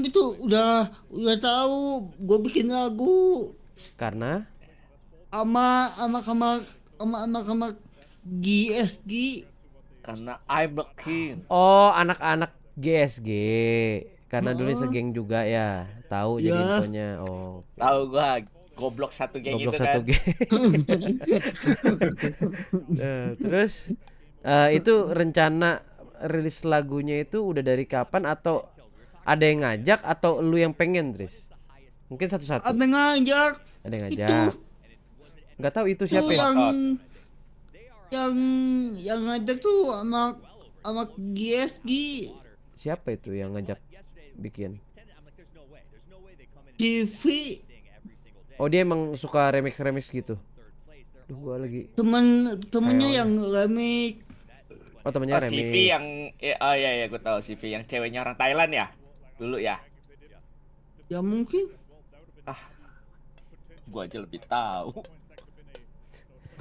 itu udah tahu gue bikin lagu Karena sama GSG. Karena I'm the king. oh, anak-anak GSG. Karena dulu segeng juga ya. Tahu jadi infonya. Oh. Tahu gua goblok satu geng Goblok itu satu kan. geng. Terus itu rencana rilis lagunya itu udah dari kapan, atau ada yang ngajak atau lu yang pengen, Tris? Mungkin satu-satu. Ada ngajak. Ada yang ngajak. Nggak tahu itu siapa ya? Yang ngajak tuh sama GSG. Siapa itu yang ngajak bikin? TV. Oh, dia emang suka remix gitu. Duh, gua lagi Temennya yang remix. Oh, temennya remix. CV yang iya gua tahu CV yang ceweknya orang Thailand ya. Dulu ya. Ya mungkin. Gua aja lebih tahu.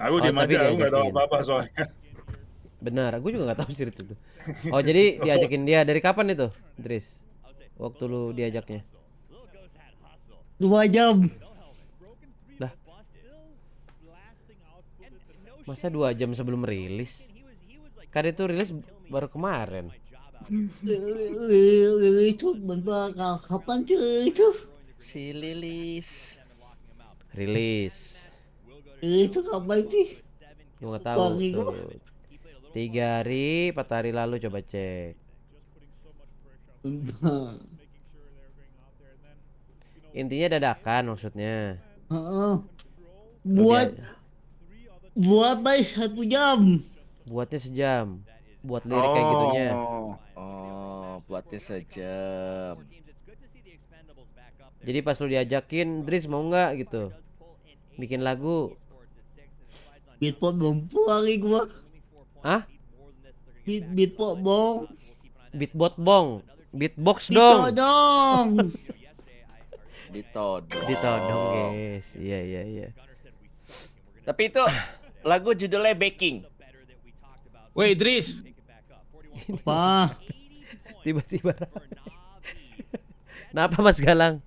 Aku diem aja, aku nggak tahu apa-apa soalnya. Benar, aku juga nggak tahu sih itu. Oh, jadi diajakin dia dari kapan itu, Dris? Waktu lu diajaknya? 2 jam. Lah. Masa 2 jam sebelum rilis? Kan itu rilis baru kemarin. Itu bentar kapan tuh itu? Si Lilis. Rilis. Itu kapan sih? Gue nggak tahu tuh. 3 hari, 4 hari lalu coba cek. Intinya dadakan maksudnya. Buat baik 1 jam. Buatnya sejam. Buat lirik kayak gitunya. Oh, buatnya sejam. Jadi pas lu diajakin, Dris mau nggak gitu bikin lagu? Beatport belum lagi gua. Ah? Beatport bong. Beatbot bong. Beatbox Beatport dong. dong. Ditodong guys. Iya. Tapi itu lagu judulnya Baking. Woi Dris. Apa? Tiba-tiba. Kenapa Mas Galang?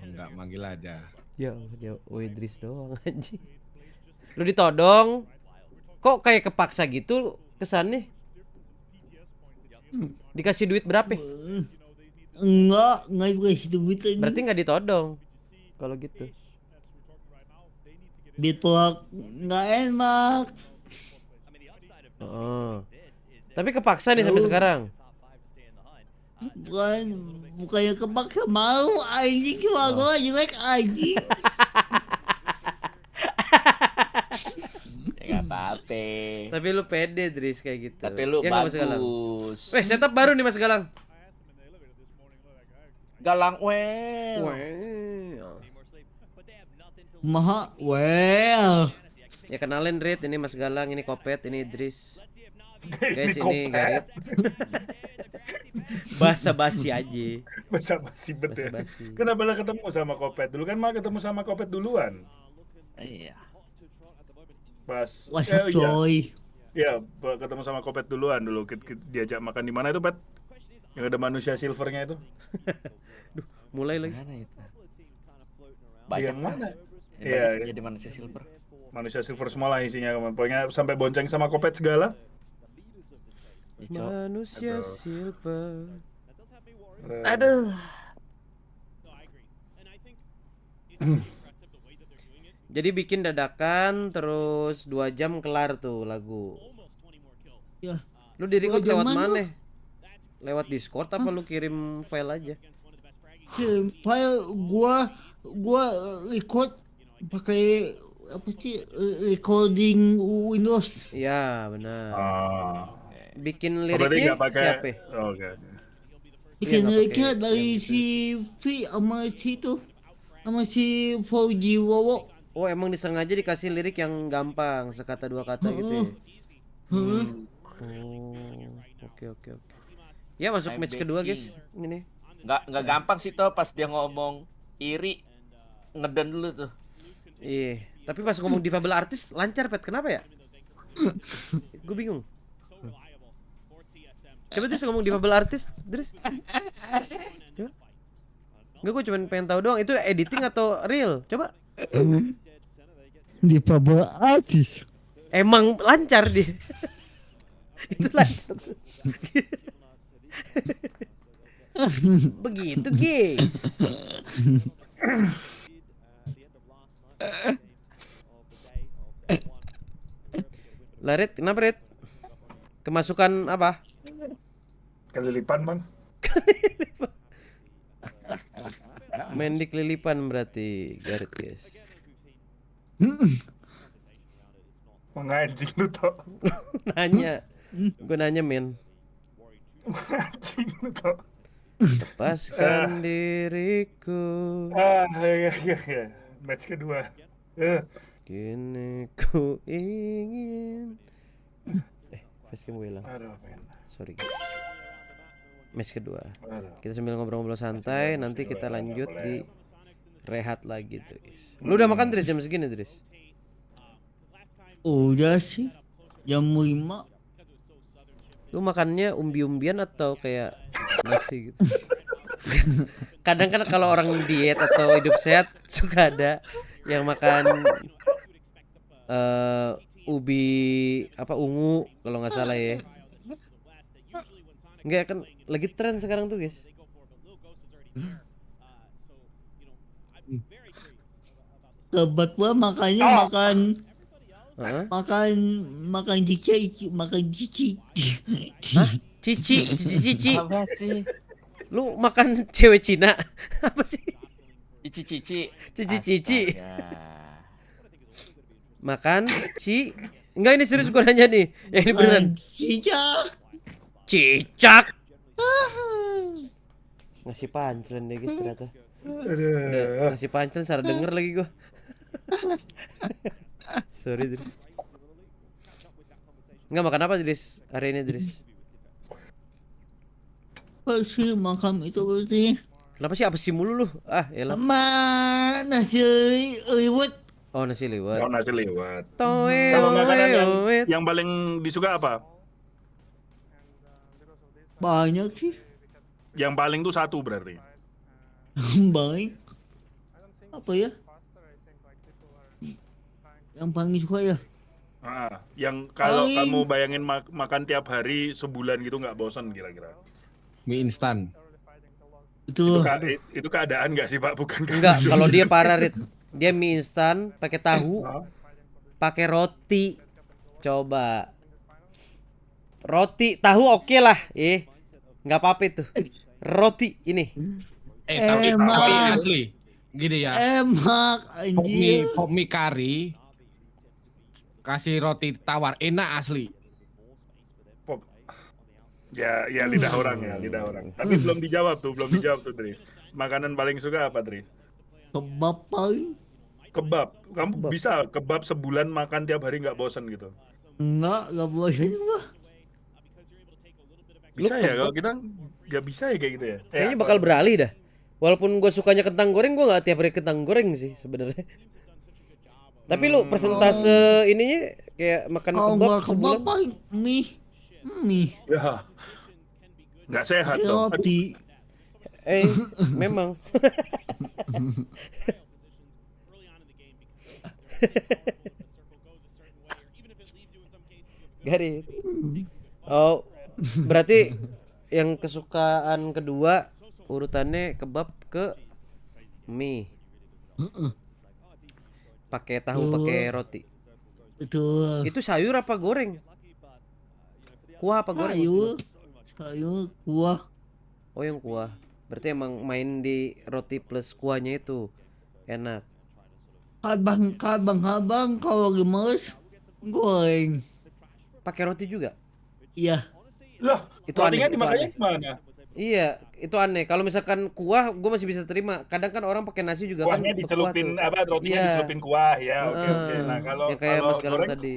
Enggak, manggil aja. Ya, woi Dris doang anjing. Lu ditodong. Kok kayak kepaksa gitu kesannya? Dikasih duit berapa? Enggak dikasih duit ini. Berarti nggak ditodong. Kalau gitu. Beatport nggak enak. Oh. Tapi kepaksa nih sampai sekarang. Bukannya kepaksa, mau anjing, cuma gua jelek anjing. Ya nggak apa-apa. Tapi lu pede Dris kayak gitu. Tapi lu ya, bagus. Setup baru nih Mas Galang. Galang Maha, well. Ya kenalin Rit, ini Mas Galang, ini Kopet, ini Idris. Guys, ini Garit. Basa-basi aja. Basa-basi betul. Kenapa lah ketemu sama Kopet? Dulu kan mah ketemu sama Kopet duluan. Iya. Pas. What's up, coy? Iya, ketemu sama Kopet duluan dulu. Kita diajak makan di mana itu, Pet? Yang ada manusia silvernya itu. Duh, mulai lagi. Mana itu? Banyak yang mana? Iya, jadi manusia silver. Manusia silver semua lah isinya. Pokoknya sampai bonceng sama Kopet segala. Manusia silver. Aduh. Jadi bikin dadakan terus 2 jam kelar tuh lagu. Ya. Lu di-record lewat mana? Lewat Discord apa lu kirim file aja? Kirim file, gua record pakai apa sih, recording Windows. Iya, benar. Bikin Berarti liriknya nggak pakai. siapa? Oke. Bikin Iya, nggak liriknya pakai dari si V sama si itu, sama si Fauji Wowo. Oh, emang disengaja dikasih lirik yang gampang, sekata 2 kata gitu ya? Oh, oke. Ya masuk match kedua guys, ini. Nggak gampang sih tuh pas dia ngomong iri, ngeden dulu tuh. Iya, tapi pas ngomong difabel artis lancar Pet, kenapa ya? Gue bingung. Coba Dris ngomong difabel artis, Dris. Enggak, gue cuma pengen tahu doang, itu editing atau real? Coba. Difabel artis. Emang lancar dia. Itu lancar. Begitu guys. Larit, kenapa Rit? Kemasukan apa? Kelilipan, Bang. Main di kelilipan berarti Garit guys. Menganjing lu toh. Nanya. Gue nanya men. Menganjing lu toh. Lepaskan diriku. Iya. Match kedua. Kini ku ingin. Facecam gue hilang. Sorry. Match kedua. Kita sambil ngobrol-ngobrol santai. Nanti kita lanjut di rehat lagi tuh guys. Lu udah makan Dris jam segini Dris? Udah sih, jam 5. Lu makannya umbi-umbian atau kayak nasi gitu? Kadang kan kalau orang diet atau hidup sehat suka ada yang makan ubi apa ungu kalau nggak salah ya. Enggak kan lagi tren sekarang tuh guys. Kebat gua makanya makan cici. Hah? Cici. Apa sih? Lu makan cewek Cina? Apa sih? Cici. Cici. Astaga. Makan Enggak, ini serius gua nanya nih. Yang ini beneran. Cicak. Ngasih punchline deh guys ternyata. Udah ngasih punchline salah denger lagi gua. Sorry Dris. Enggak makan apa Dris? Hari ini Dris. Pasti makan itu berarti. Kenapa sih apa sih mulu lu? Ah, elah. Nasi liwet. Oh, nasi liwet. Oh, nasi liwet. Toe. Kalau makanan yang paling disuka apa? Banyak sih. Yang paling tuh satu berarti. Baik. Apa ya? Yang paling suka ya? Yang kalau kamu bayangin makan tiap hari sebulan gitu nggak bosan kira-kira? Mie instan. Itu keadaan nggak sih Pak? Bukan. Enggak, kalau dia parah Rit. Dia mie instan pakai tahu, pakai roti. Coba. Roti, tahu oke lah, nggak apa-apa itu. Roti ini. Tapi asli. Gini ya. Emak anjir. Pop mie kari. Kasih roti tawar, enak asli. Ya lidah orang. Tapi belum dijawab tuh Tris. Makanan paling suka apa Tris? Kebab paling. Kebab. Kamu bisa kebab sebulan makan tiap hari nggak bosan gitu? Enggak bosan mah. Bisa ya kalau kita nggak bisa ya kayak gitu ya? Kayaknya bakal beralih dah. Walaupun gue sukanya kentang goreng, gue nggak tiap hari kentang goreng sih sebenarnya. Tapi lu persentase ininya kayak makan kebab sebulan. Kebab mie. Ya. Nggak sehat dong. Roti. Memang. Garit. Oh, berarti yang kesukaan kedua urutannya kebab ke mie. Pakai tahu, pakai roti. Itu sayur apa goreng? Kuah apa goreng? Sayur kuah. Oh, yang kuah. Berarti emang main di roti plus kuahnya itu enak. Abang kalau gemes goreng. Pakai roti juga? Iya. Loh, itu rotinya aneh. dimakannya gimana? Iya, itu aneh. Kalau misalkan kuah, gue masih bisa terima. Kadang kan orang pakai nasi juga kuahnya kan. Dicelupin rotinya dicelupin kuah ya. Oke. Nah, kalau kayak Mas Galang goreng tadi.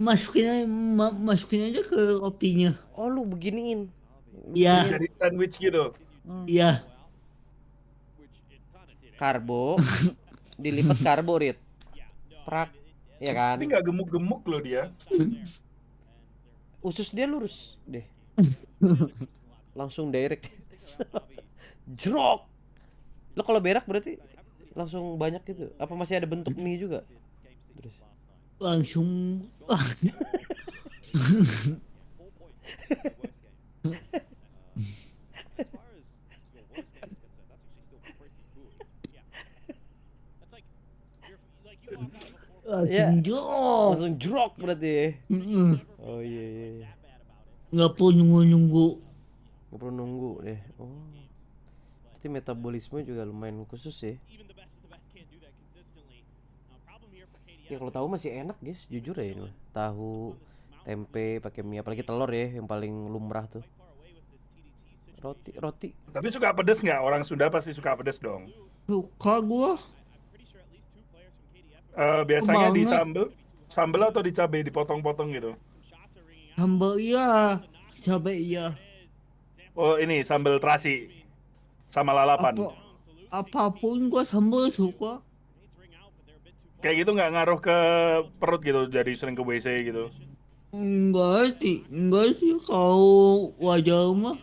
Masukin aja ke rotinya. Oh, lu beginiin. Iya. Jadi sandwich gitu. Iya. Karbo dilipat karbo, Rit. Prak, ya kan? Tapi nggak gemuk-gemuk loh dia. Usus dia lurus deh. Langsung direct. Jrok. Lo kalau berak berarti langsung banyak gitu. Apa masih ada bentuk mie juga? Terus. Langsung. Langsung jrok berarti. Oh iya. Nggak perlu nunggu. Nggak perlu nunggu deh. Oh. Berarti metabolisme juga lumayan khusus ya. Ya kalau tahu masih enak guys, jujur ya ini. Tahu, tempe pakai mie, apalagi telur ya yang paling lumrah tuh. Roti. Tapi suka pedes nggak? Orang Sunda pasti suka pedes dong. Suka gua. Biasanya di sambel atau di cabai dipotong-potong gitu. Sambal iya, cabai iya. Oh ini sambal terasi sama lalapan. Apapun gua sambal suka. Kayak gitu nggak ngaruh ke perut gitu, jadi sering ke WC gitu? Enggak sih kalau wajar mah.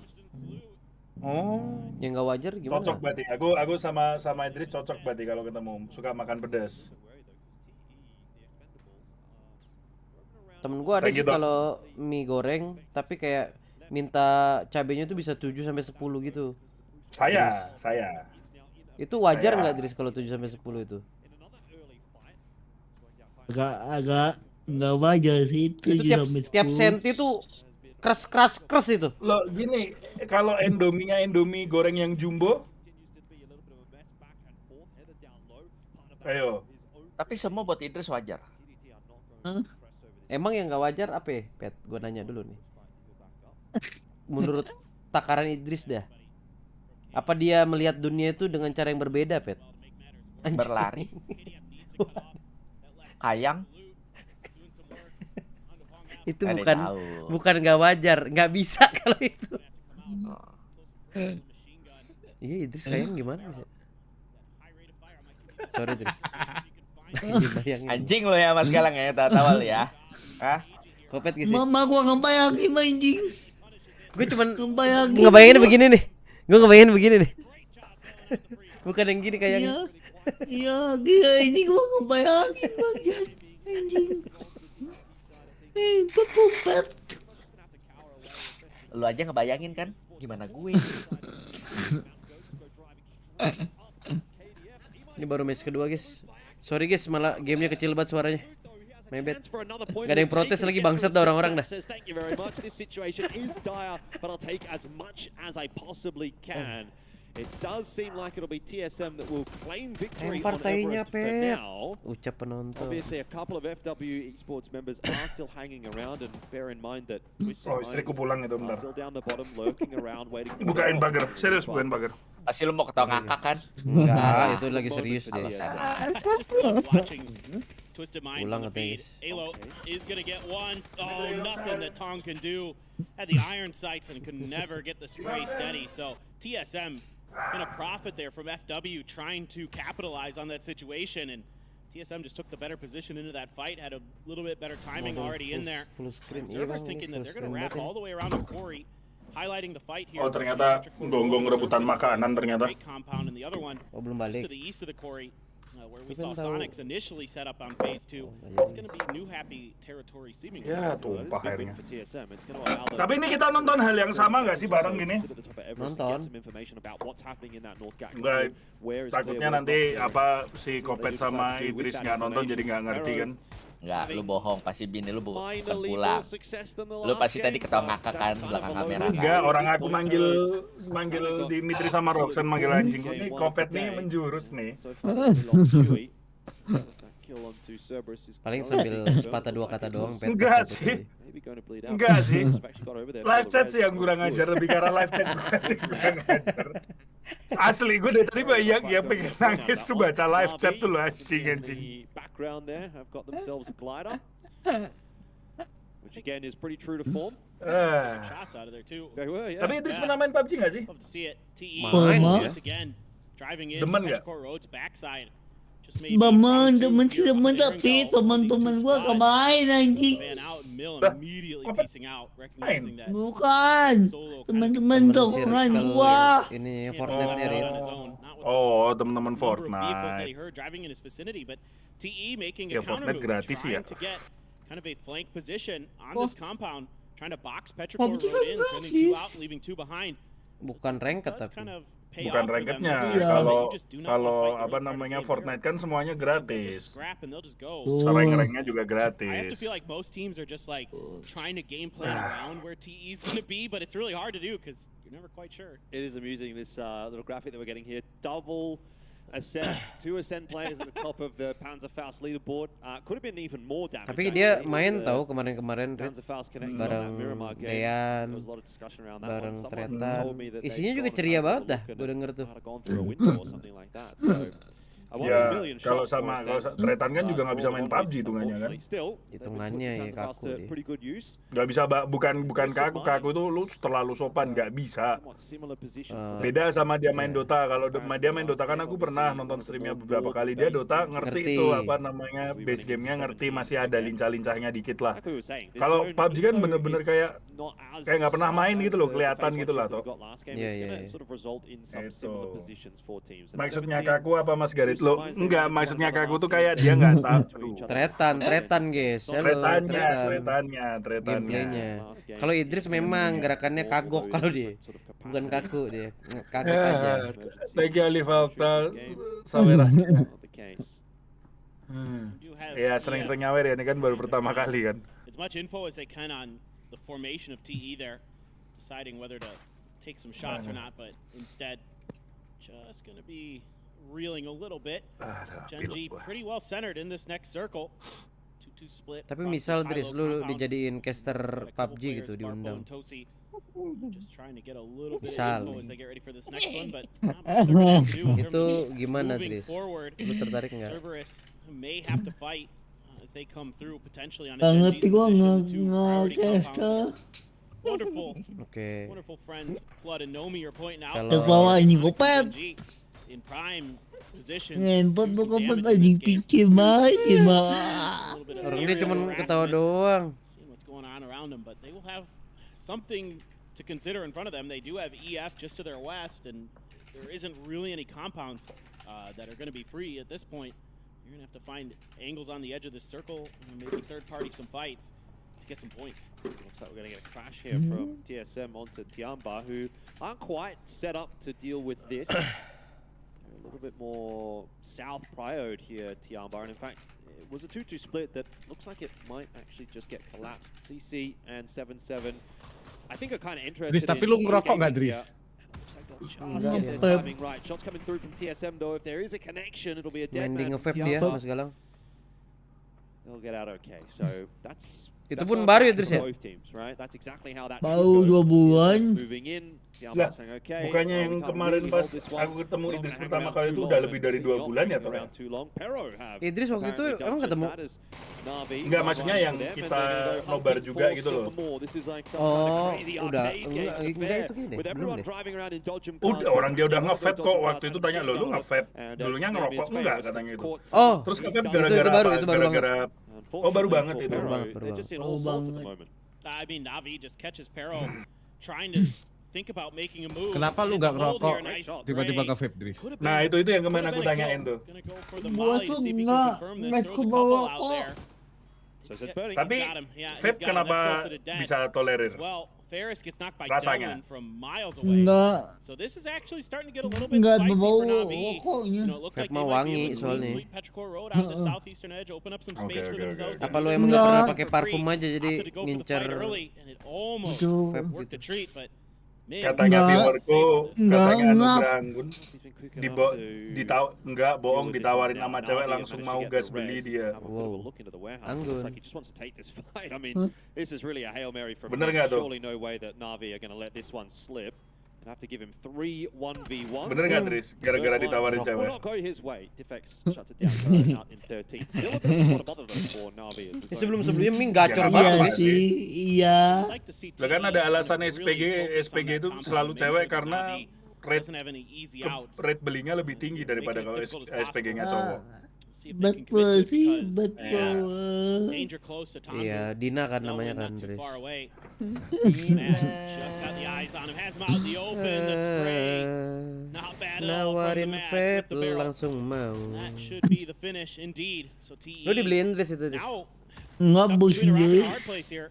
Oh, yang nggak wajar gimana? Cocok berarti. Aku sama Idris cocok berarti kalau ketemu, suka makan pedas. Temen gua ada sih kalau mie goreng tapi kayak minta cabenya tuh bisa 7 sampai 10 gitu. Saya. Itu wajar nggak Idris kalau 7 sampai 10 itu? agak nggak wajar sih itu tiap senti tuh keras itu. Loh gini, kalau Indomie goreng yang jumbo, ayo. Tapi semua buat Idris wajar. Emang yang nggak wajar apa ya, Pet? Gue nanya dulu nih. Menurut takaran Idris dah, apa dia melihat dunia itu dengan cara yang berbeda, Pet? Berlari, kayang. Itu bukan nggak wajar, nggak bisa kalau itu. Iya, Idris kayang gimana sih? Sorry, Idris. Anjing lo ya Mas Galang ya, tahu ya. Hah? Kopet gitu. Mama gua ngebayangin anjing. Gue cuman ngebayangin begini nih. Gue ngebayangin begini nih. Bukan yang gini kayak Iya, gila ini gua ngebayangin banget anjing. Kopet. Lu aja ngebayangin kan? Gimana gue? Ini baru match kedua, guys. Sorry guys, malah gamenya kecil banget suaranya. My bad. Gak ada yang protes lagi, bangsat dah orang-orang dah. It does seem like it'll be TSM that will claim victory on Partainya, Everest for Pep. now. Ucap penonton. Obviously, a couple of FW esports members are still hanging around, and bear in mind that Istriku pulang itu bentar. still down the bottom, lurking around, waiting for Bukain pagar, serius bukain pagar. Pasti lu mau ketawa ngakak kan? Enggak, itu lagi serius dia. Twisted Mind on the feed. Alo is gonna get one. Oh, nothing that Tong can do. Had the iron sights and could never get the spray steady. So TSM gonna profit there from FW trying to capitalize on that situation, and TSM just took the better position into that fight. Had a little bit better timing already in there. Observers thinking that they're gonna wrap all the way around the quarry, highlighting the fight here. Oh ternyata gonggong rebutan makanan ternyata. Compound and the other one belum just balik. to the east of the quarry. Where we saw Sonics initially set up on phase 2. It's going to be new happy territory seemingly. Ya tumpah airnya. Tapi Tapi ini kita nonton hal yang sama nggak sih bareng gini? Nonton. Enggak, takutnya nanti apa si Kopet sama Idris nggak nonton jadi nggak ngerti kan? Enggak, lu bohong. Pasti bini lu bukan pulang. Lu pasti tadi ketawa ngakak kan belakang kamera kan? Enggak, orang aku manggil Dimitri sama Roxanne manggil anjing. Ini Kopet nih menjurus nih. Paling sambil sepatah dua kata doang, Pet. Enggak sih. Enggak sih. Live chat sih yang kurang ajar, lebih karena live chat gue sih kurang ajar. Asli gue dari tadi bayang ya pengen nangis tuh baca live chat tuh lo anjing. Which again is pretty true to form. Shots out of there too. Tapi Idris pernah main PUBG nggak sih? Love to see it. TE Main once again driving in Demen nggak? Core Road's backside. Just made Temen tapi teman-teman gua kemain anjing. Man out and Mill immediately piecing out, recognizing that Bukan. Teman-teman tongkrongan gua. Ini Fortnite-nya Rit. Oh, teman-teman Fortnite. Fortnite. Driving in his vicinity, but TE making Ya, a counter Fortnite move, gratis ya. trying to get kind of a flank position on this compound, trying to box Petrichor Road in, sending 2 out, leaving 2 behind. Bukan ranked tapi. Bukan rankednya, kalau apa namanya Fortnite kan semuanya gratis. Rank-ranknya juga gratis. I have to feel like most teams are just like trying to game plan around where TE is going to be, but it's really hard to do because you're never quite sure. It is amusing, this little graphic that we're getting here. Double Ascent, 2 Ascent players at the top of the Panzerfaust leaderboard. Could have been even more damage. Tapi dia main tahu kemarin-kemarin bareng Dean, bareng Tretan. Isinya juga ceria banget dah, gue denger tuh. Ya, kalau Tretan kan juga nggak bisa main PUBG hitungannya kan? Hitungannya ya kaku deh. Nggak bisa, bukan kaku tuh lu terlalu sopan, nggak bisa. Beda sama dia main Dota. Kalau dia main Dota kan aku pernah nonton streamnya beberapa kali. Dia Dota ngerti itu apa namanya base gamenya, ngerti masih ada lincah-lincahnya dikit lah. Kalau PUBG kan bener-bener kayak nggak pernah main gitu loh, kelihatan gitu lah toh. Iya. Maksudnya kaku apa Mas Garit? Lo enggak, maksudnya kaku tuh kayak dia nggak tahu. Tretan guys. Tretannya. Gameplaynya. Kalau Idris memang gerakannya kagok kalau dia. Bukan kaku dia. Kagok aja. Lagi alih fakta saweranya. Ya sering-sering nyawer ya, ini kan baru pertama kali kan. As much info as they can on the formation of TE there, deciding whether to take some shots or not, but instead just gonna be reeling a little bit. Genji pretty well centered in this next circle. 2-2 split. Tapi misal Dris lu dijadiin caster PUBG gitu diundang. Just trying to get a little bit Misal. of info as they get ready for this next one, but Itu gimana Dris? Lu tertarik nggak? Cerberus may have to fight as they come through potentially on a Banget Genji's gua position to nggak priority compounds. caster. Wonderful. Oke. Wonderful friends Flood and Nomi are pointing out. Kalau- Bawa anjing kopet. In prime position. Ngenpot lu kopet anjing pikir main mah. Orang dia cuma ketawa doang. Seeing what's going on around them, but they will have something to consider in front of them. They do have EF just to their west, and there isn't really any compounds that are going to be free at this point. You're going to have to find angles on the edge of this circle, and maybe third party some fights to get some points. Looks like we're going to get a crash here from TSM onto Tiamba, who aren't quite set up to deal with this. They're a little bit more south prioed here, Tiamba, and in fact, it was a 2-2 split that looks like it might actually just get collapsed. CC and 7-7, I think are kind of interested. Dris, tapi lu ngerokok nggak, Dris? Looks like they'll just get their timing right. Shots coming through from TSM though. If there is a connection, it'll be a dead Mending man from nge-vape dia Tiamba. Mas Galang. They'll get out okay. So that's Itu that's pun not baru ya bad Dris for ya? both teams, right? That's exactly how that Baru should go. 2 bulan. Moving in, Lah, Tiamba saying okay. bukannya well, yang we can't kemarin really pas hold this one. aku ketemu We're not Idris gonna hang pertama around kali too itu long, udah and lebih dari speaking 2 of bulan ya hanging toh ya? around too long, Pero have Idris waktu itu apparently done emang just ketemu? that as Navi Enggak, run maksudnya right yang into them, and kita they're gonna go nobar hunting juga for gitu loh. some more. This is like some Oh, kind of crazy udah. arcade game Enggak affair, itu gini deh. with Belum everyone deh. driving around in dodgem Udah, cars, orang dia udah but nge-vape kok. dodgem Waktu cars itu have tanya shut lo, lu down nge-vape and dulunya ngerokok enggak katanya gitu. Oh, Terus He's nge-vape done gara-gara baru, apa? itu baru Gara-gara Unfortunately banget for itu. Pero, Baru they're just in banget. all sorts at the moment. I mean, Navi just catches Pero trying to think about making a move. Kenapa lu It's a nggak hold ngerokok here, nice tiba-tiba break. ke vape, Dris? Could have Nah, been- itu yang could kemarin have aku been a tanyain kill. tuh. Gonna go for the Gua molly to tuh see if he nggak can confirm this. nggak Throws a suka couple bawa out rokok. there. So it's Yep, burning. Tapi he's got him. Yeah, he's vape got him. kenapa That's also the dead. bisa tolerir? As well, Ferris gets knocked by Rasanya. Delman from miles away. Enggak. So this is actually starting to get a little bit Enggak spicy berbau for Navi. rokoknya. You know, it looked Vape like they mah might be wangi able to clean soalnya. sweep Petrichor Road out to southeastern edge, open up some space for okay, themselves. okay. Apa lu emang nggak pernah Enggak. pakai parfum aja jadi Opted to go for the ngincer fight early, and it almost Itu. worked the treat, but man, Katanya Enggak. viewerku, Enggak, katanya enggak. Anugrah Anggun He's been quick enough to enggak bohong deal with this ditawarin one sama now. cewek Navi langsung managed mau to get gas the beli res. He's dia. gonna have a bit of a Wow. look into the warehouse. It Anggun. looks like he just wants to take this fight. I mean, this is really a Hail Mary from Bener him. nggak tuh? Surely no way that Navi are going to let this one slip. Gonna have to give him 3 1v1s. Bener nggak, Dris? Gara-gara ditawarin will cewek. not go his way. Defex shuts it down. Going out in 13th. Still a bit of a spot above them for Navi. at the zone. Sebelum-sebelumnya Ming gacor Iya banget Iya Dris. sih, iya. I'd like to see Lah kan TE ada alasan really SPG focus on that itu compound selalu and make cewek sure that karena Navi rate doesn't have any easy outs. rate belinya lebih tinggi daripada kalau SPG-nya cowok. See if they can Betul commit to it sih, because betul. danger close to Tom. Iya, Dina kan namanya Delman kan not too Dris. far away. Man, just got the eyes on him, has him out in the open, the spray. Not bad at all from the Nawarin mat vape with the barrel. langsung mau. That should be the finish indeed. So TE Lu dibeliin Dris itu Dris. now Enggak stuck bos between a rock and a dia. hard place here.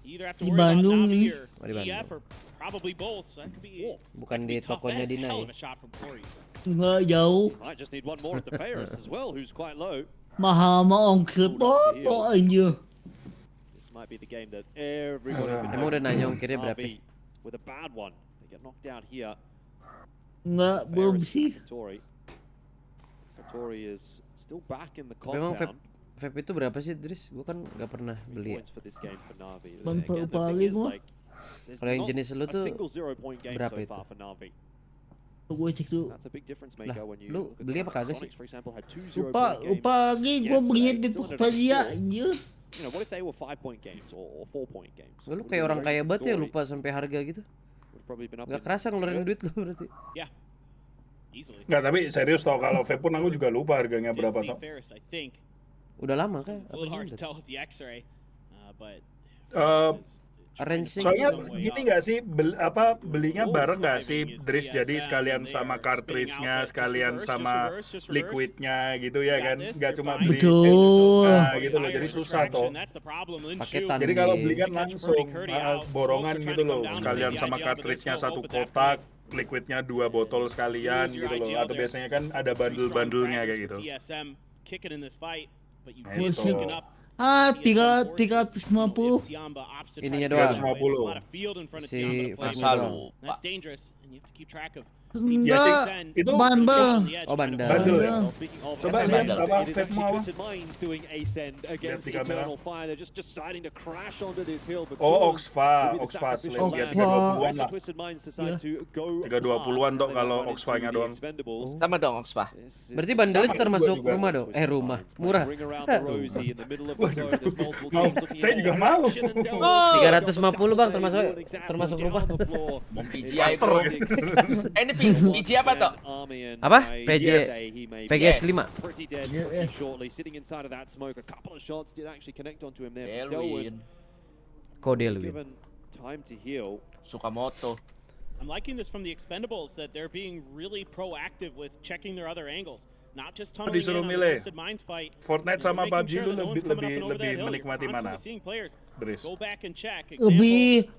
You either have to Di worry about Bandung Navi ini. or Oh, di Bandung. EF or probably both. So that could be, Bukan that could be di tough. tokonya That's a Dina hell ya. of a shot from Corey's. Enggak jauh. Might just need one more at the Ferris as well, who's quite low. Mahal mah ongkir foto aja. This might be the game that everybody's been Emang udah hoping nanya for. ongkirnya berapa? Navi with a bad one. They get knocked out here. Enggak, belum Ferris sih. Katori. Katori is still back in the Tapi emang compound. vape itu berapa sih Dris? Gua kan nggak pernah 3 beli ya. points for this game for Navi. Bang, Again, the thing paling is, mah. like, there's Kalau yang not jenis lu a tuh single 0-point game berapa so itu? far for Navi. Gue cek dulu. That's a big difference Lah, maker when you lu look at beli some apa kagak Sonics, sih? for example, had 2 Lupa, 0-point games. lupa lagi gue belinya di Still ended up Pokvalia fourth. aja. You know, what if they were 5-point games or 4-point games? Lu Would kayak be a orang very kaya different banget ya story. lupa sampai harga gitu. Would probably been up Gak in kerasa ngeluarin 100. duit lu berarti. Yeah, easily. Enggak, tapi serius tau kalau vape pun aku juga lupa harganya Did berapa see tau. Ferris, I think. Udah lama kan? It's a little hard to tell with the X-ray, but Arrange-nya Soalnya some way gini up. nggak sih, belinya bareng nggak sih, Dris? Jadi sekalian sama cartridge-nya, sekalian sama liquidnya gitu ya kan? Nggak cuma beli Betul. nah, gitu loh, jadi susah toh. Paketan. Jadi kalau beli kan Catch langsung pretty out. borongan Smokes are gitu trying to loh, come down sekalian to the sama idea, but cartridge-nya there's no satu hope at that kotak, liquidnya 2 botol sekalian gitu loh. Atau biasanya kan ada bundle-bundlenya kayak gitu. TSM kicking in this fight, but you Itu. did pick up. 350. Ininya doang. Si Masa doang. That's dangerous, and you have to keep track of. Enggak, Itu bandel. Oh, bandel. Bandel ya? Well, speaking of Coba Ascend, lihat apa it is Fed actually mau apa? Twisted Minds doing Ascend against Lihat di kamera. Eternal Fire. They're just deciding to crash onto this hill. But Oh, Dawn Oxfa, will be the Oxfa sacrificial selain lamb. 320-an As the lah. Twisted Minds decide to go 320-an dok fast, kalau and they Oxfa-nya run into doang. the Expendables. Sama dong, Oxfa. This is Berarti the bandelnya Sama termasuk juga. rumah dong? Rumah. Murah. Ring around the Rosie in the middle of the zone. There's multiple Mau, teams looking saya at juga all mau. action and Delaware 350 bang, termasuk exactly termasuk down rumah. the floor. Mau PGI It's bro. Tactics. Ini PG apa toh? Apa? PGS 5. Pretty dead pretty shortly, sitting inside of that smoke. A couple of shots did actually connect onto him there. Delwin. Kok Delwin? Given time to heal. Sukamoto. I'm liking this from the Expendables that they're being really proactive with checking their other angles. Not just tunneling in Disuruh on the milih. Twisted Minds fight. Fortnite You're sama making PUBG sure lu that no one's coming up and over that hill. You're menikmati constantly mana? seeing players Dris. go back and check. Lebih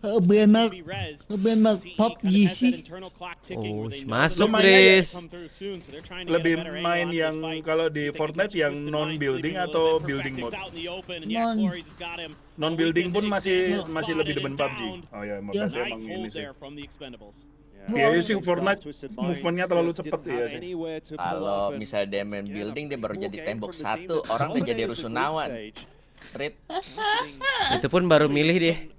enak, TB Rez, lebih enak TE PUBG kind of has that sih. internal clock ticking Oh, where they know masuk, that Chris. they're gonna come through soon, so they're trying to get a Lebih better angle main onto this yang fight. kalau See di if they can Fortnite catch yang Twisted non-building Minds sleeping a atau little bit. building Perfect, mode? it's out in the open, and yeah, Non. Corey's has got him. Non-building pun Open, masih example, lebih demen spotted PUBG. and Oh ya, Ya. berarti Nice emang ini hold sih. there from the Expendables. Iya sih Fortnite movementnya terlalu cepat ya sih. Kalau misalnya dia main building, dia baru jadi tembok satu, orang udah jadi rusunawan. Street. Itu pun baru milih dia.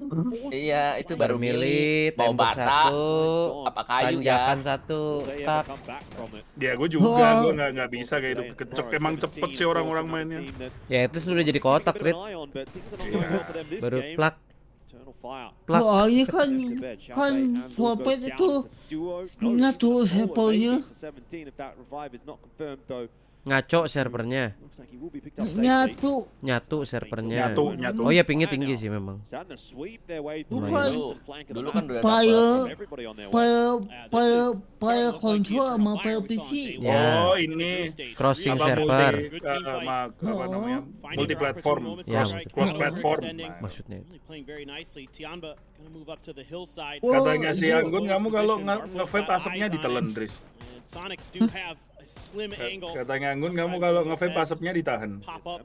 Iya, itu baru milih bawa tembok bata, satu, apa kayu tanjakan ya. satu, tak. Ya gue juga, gue nggak bisa kayak itu. Emang cepet sih orang-orang mainnya. Ya itu sudah jadi kotak, Rit. Baru plak. Plak. Soalnya kan Fortnite itu nyatu sampelnya. Ngaco servernya. Nyatu. Servernya. Nyatu. Oh ya pingnya tinggi sih memang. Bukan Dulu kan udah Fire control sama Fire PC. Ya. Oh ini Crossing apa server. apa namanya multi-platform, Ya, cross-platform. Maksudnya. Katanya si Anggun, kamu kalau nge-vape asapnya ditelan, Dris. Sonics do have a slim angle. Katanya Anggun, kamu kalau nge-vape asapnya ditahan. Pop up.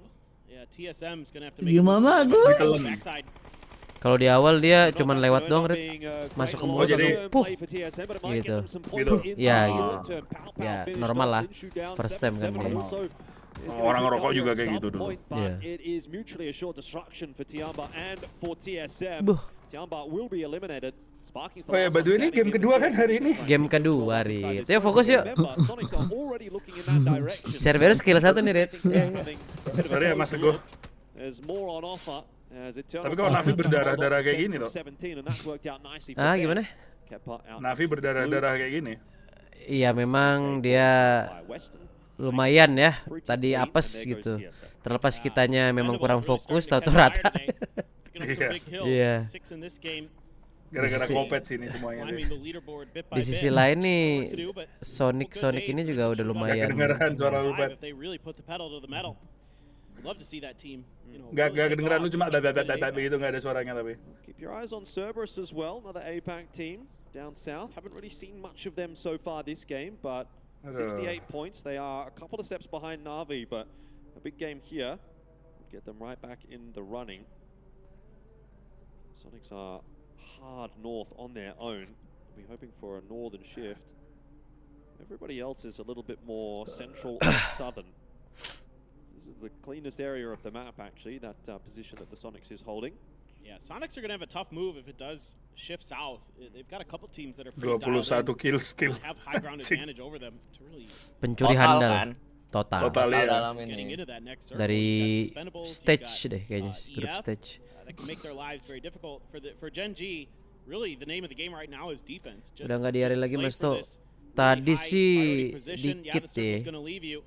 Yeah, TSM's gonna have to make Gimana tuh? Ditelan. backside. Kalau di awal dia cuman lewat doang, Rit. Masuk ke mulut jadi- langsung puh. Gitu. Gitu. Ya, gitu. Ya, normal lah. First time kan dia. Orang ngerokok juga kayak gitu dulu. Iya. Buh. Oh ya, by the way, ini game kedua kan hari ini? Game kedua, Rit. Ayo fokus yuk. Server skill 1 nih, Rit. Sorry ya Mas Teguh. Tapi kalau Navi berdarah-darah kayak gini loh. Ah, gimana? Navi berdarah-darah kayak gini. Iya, memang dia lumayan ya. Tadi apes gitu. Terlepas kitanya memang kurang fokus, tahu-tahu rata. Iya. Gara-gara kopet sih ini semuanya. Di sisi lain nih, Sonic ini juga udah lumayan. Kedengeran suara lu, Pat. Gak kedengeran lu, cuma begitu, gak ada suaranya tapi. Keep your eyes on Cerberus as well, another APAC team down south. Haven't really seen much of them so far this game, but 68 points. They are a couple of steps behind Na'Vi, but a big game here would get them right back in the running. Sonics are hard north on their own. We'll be hoping for a northern shift. Everybody else is a little bit more central or southern. This is the cleanest area of the map, actually, that position that the Sonics is holding. Yeah, Sonics are going to have a tough move if it does shift south. They've got a couple teams that are pretty dialed 21 kill still. in, have high ground advantage over them to really Pencuri Total handal. kan? Total. Total ya. dalam getting ini. into that next circle. Dari You've got Expendables, you've stage got, deh kayaknya, grup EF, stage. that can make their lives very difficult for Gen G. Really, the name of the game right now is defense. Udah nggak diari lagi, play Mas for To. this Tadi really high sih priority position. Yeah, dikit the circle's deh. gonna leave you.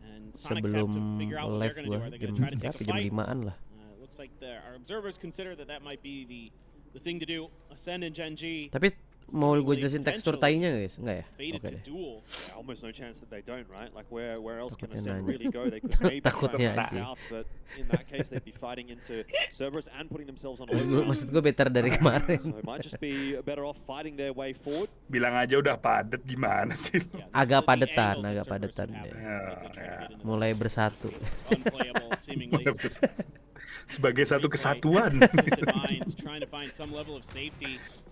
And Sonics Sebelum have to figure out what live they're gonna do. gua Are they jam gonna try to take berapa? a Jam fight? 5-an lah. It looks like our observers consider that might be the thing to do. Ascend and Gen G. Tapi mau gue jelasin tekstur tainya guys? Enggak ya? Oke deh. Almost no chance that they don't, right? Like where else can Takutnya Ascend nanya. really go? They could maybe Takutnya try to aja. south, but in that case they'd be fighting into Cerberus and putting themselves on a Maksud gue better dari kemarin. So it might just be better off fighting their way forward. Bilang aja udah padet gimana sih lu? Agak padetan deh. Mulai bersatu. Sebagai satu kesatuan.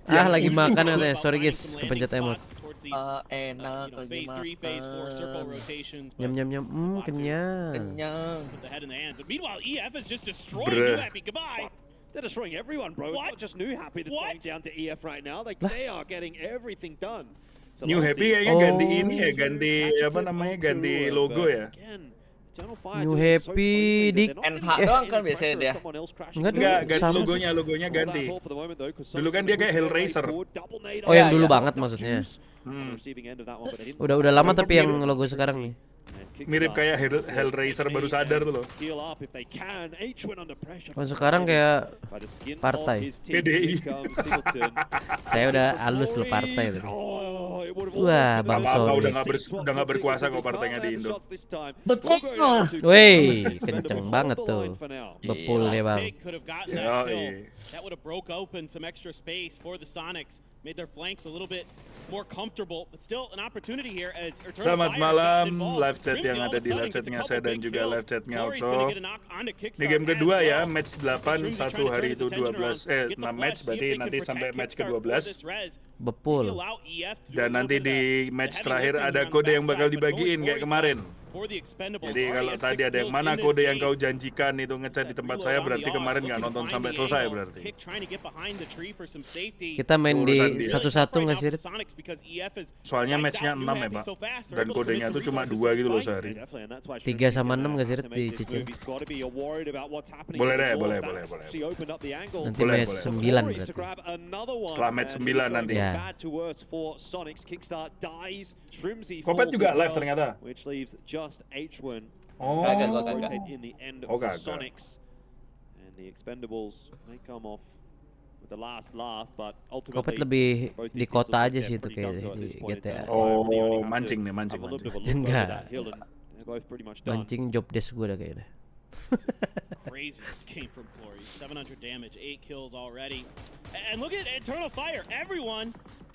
Lagi makan katanya. Sorry guys, kepencet emot. Enak Nyam nyam nyam. Kenyang. Meanwhile, EF is just destroying Bruh. New Happy. Goodbye. They're destroying everyone, bro. What? It's not just New Happy that's What? going down to EF right now. Like they are getting everything done. So New let's Happy see. kayaknya ganti ini ya, ganti Catch apa it namanya, up ganti to, logo but ya. again, Eternal Fire New doing it so Happy, quickly that Dik. they're not NH getting doang any kan pressure biasanya of dia. someone else crashing Enggak, through. Enggak, ganti sama. logonya All ganti. that for the moment, though, 'cause Dulu kan Sonics dia gonna kayak push their way Hellraiser. forward, double nade Oh, yang on dulu Duck banget Juice. maksudnya. On the receiving end of that one, but they didn't Udah lama tapi yang logo sekarang nih. Mirip kayak Hellraiser baru sadar tuh loh. Heal up if they can. H-Win under pressure. Kalau sekarang kayak By the skin partai. of his team, PDI. here comes Singleton. saya udah halus lo partai tadi. Oh, it would have Wah, almost Bang been Apa-apa Sony. udah nggak berkuasa kok partainya di Indo. Betul. Wey, kenceng banget tuh. Bepulnya bang. Jake could have gotten Yeah, that kill. yeah. That would have broke open some extra space for the Sonics, made their flanks a little bit more comfortable, but still an opportunity here as Eternal Selamat Fire's malam, gotten involved. live chat Trimsy yang all ada of a di sudden live gets a chatnya couple saya dan big juga kills. live chatnya Glory's Octo. gonna get a knock onto Di Kickstart game kedua as ya, well. match 8, satu hari itu 12, 6 match, berarti nanti sampai match ke-12. Bepul. Dan nanti di match terakhir ada kode yang bakal dibagiin kayak kemarin. Jadi kalau tadi ada yang mana kode yang kau janjikan itu ngechat di tempat saya, berarti kemarin nggak nonton sampai selesai berarti. Kita main di satu-satu nggak sih, Rit? Soalnya matchnya 6 ya Pak, dan kodenya itu cuma 2 gitu loh sehari. 3 sama 6 nggak sih, Rit, di cicil? Boleh deh, boleh. Nanti Boleh, match boleh. 9 berarti. Setelah match 9 nanti. Ya. Kopet juga live ternyata. Which leaves just H1 Oh, Kagak, gua kagak. rotate in the end Oh, for kagak. Sonics. And the Expendables may come off with the last laugh, but ultimately Kopet lebih both di these teams kota look aja like sih they're itu pretty kayak done to at di this point in GTA. time. Oh, Really only have to mancing nih, have mancing. a little bit of a look Enggak. over that hill and they're both pretty much done. Mancing job desk gue dah kayaknya. Crazy game from Glory. 700 damage, 8 kills already. And look at Eternal Fire. Everyone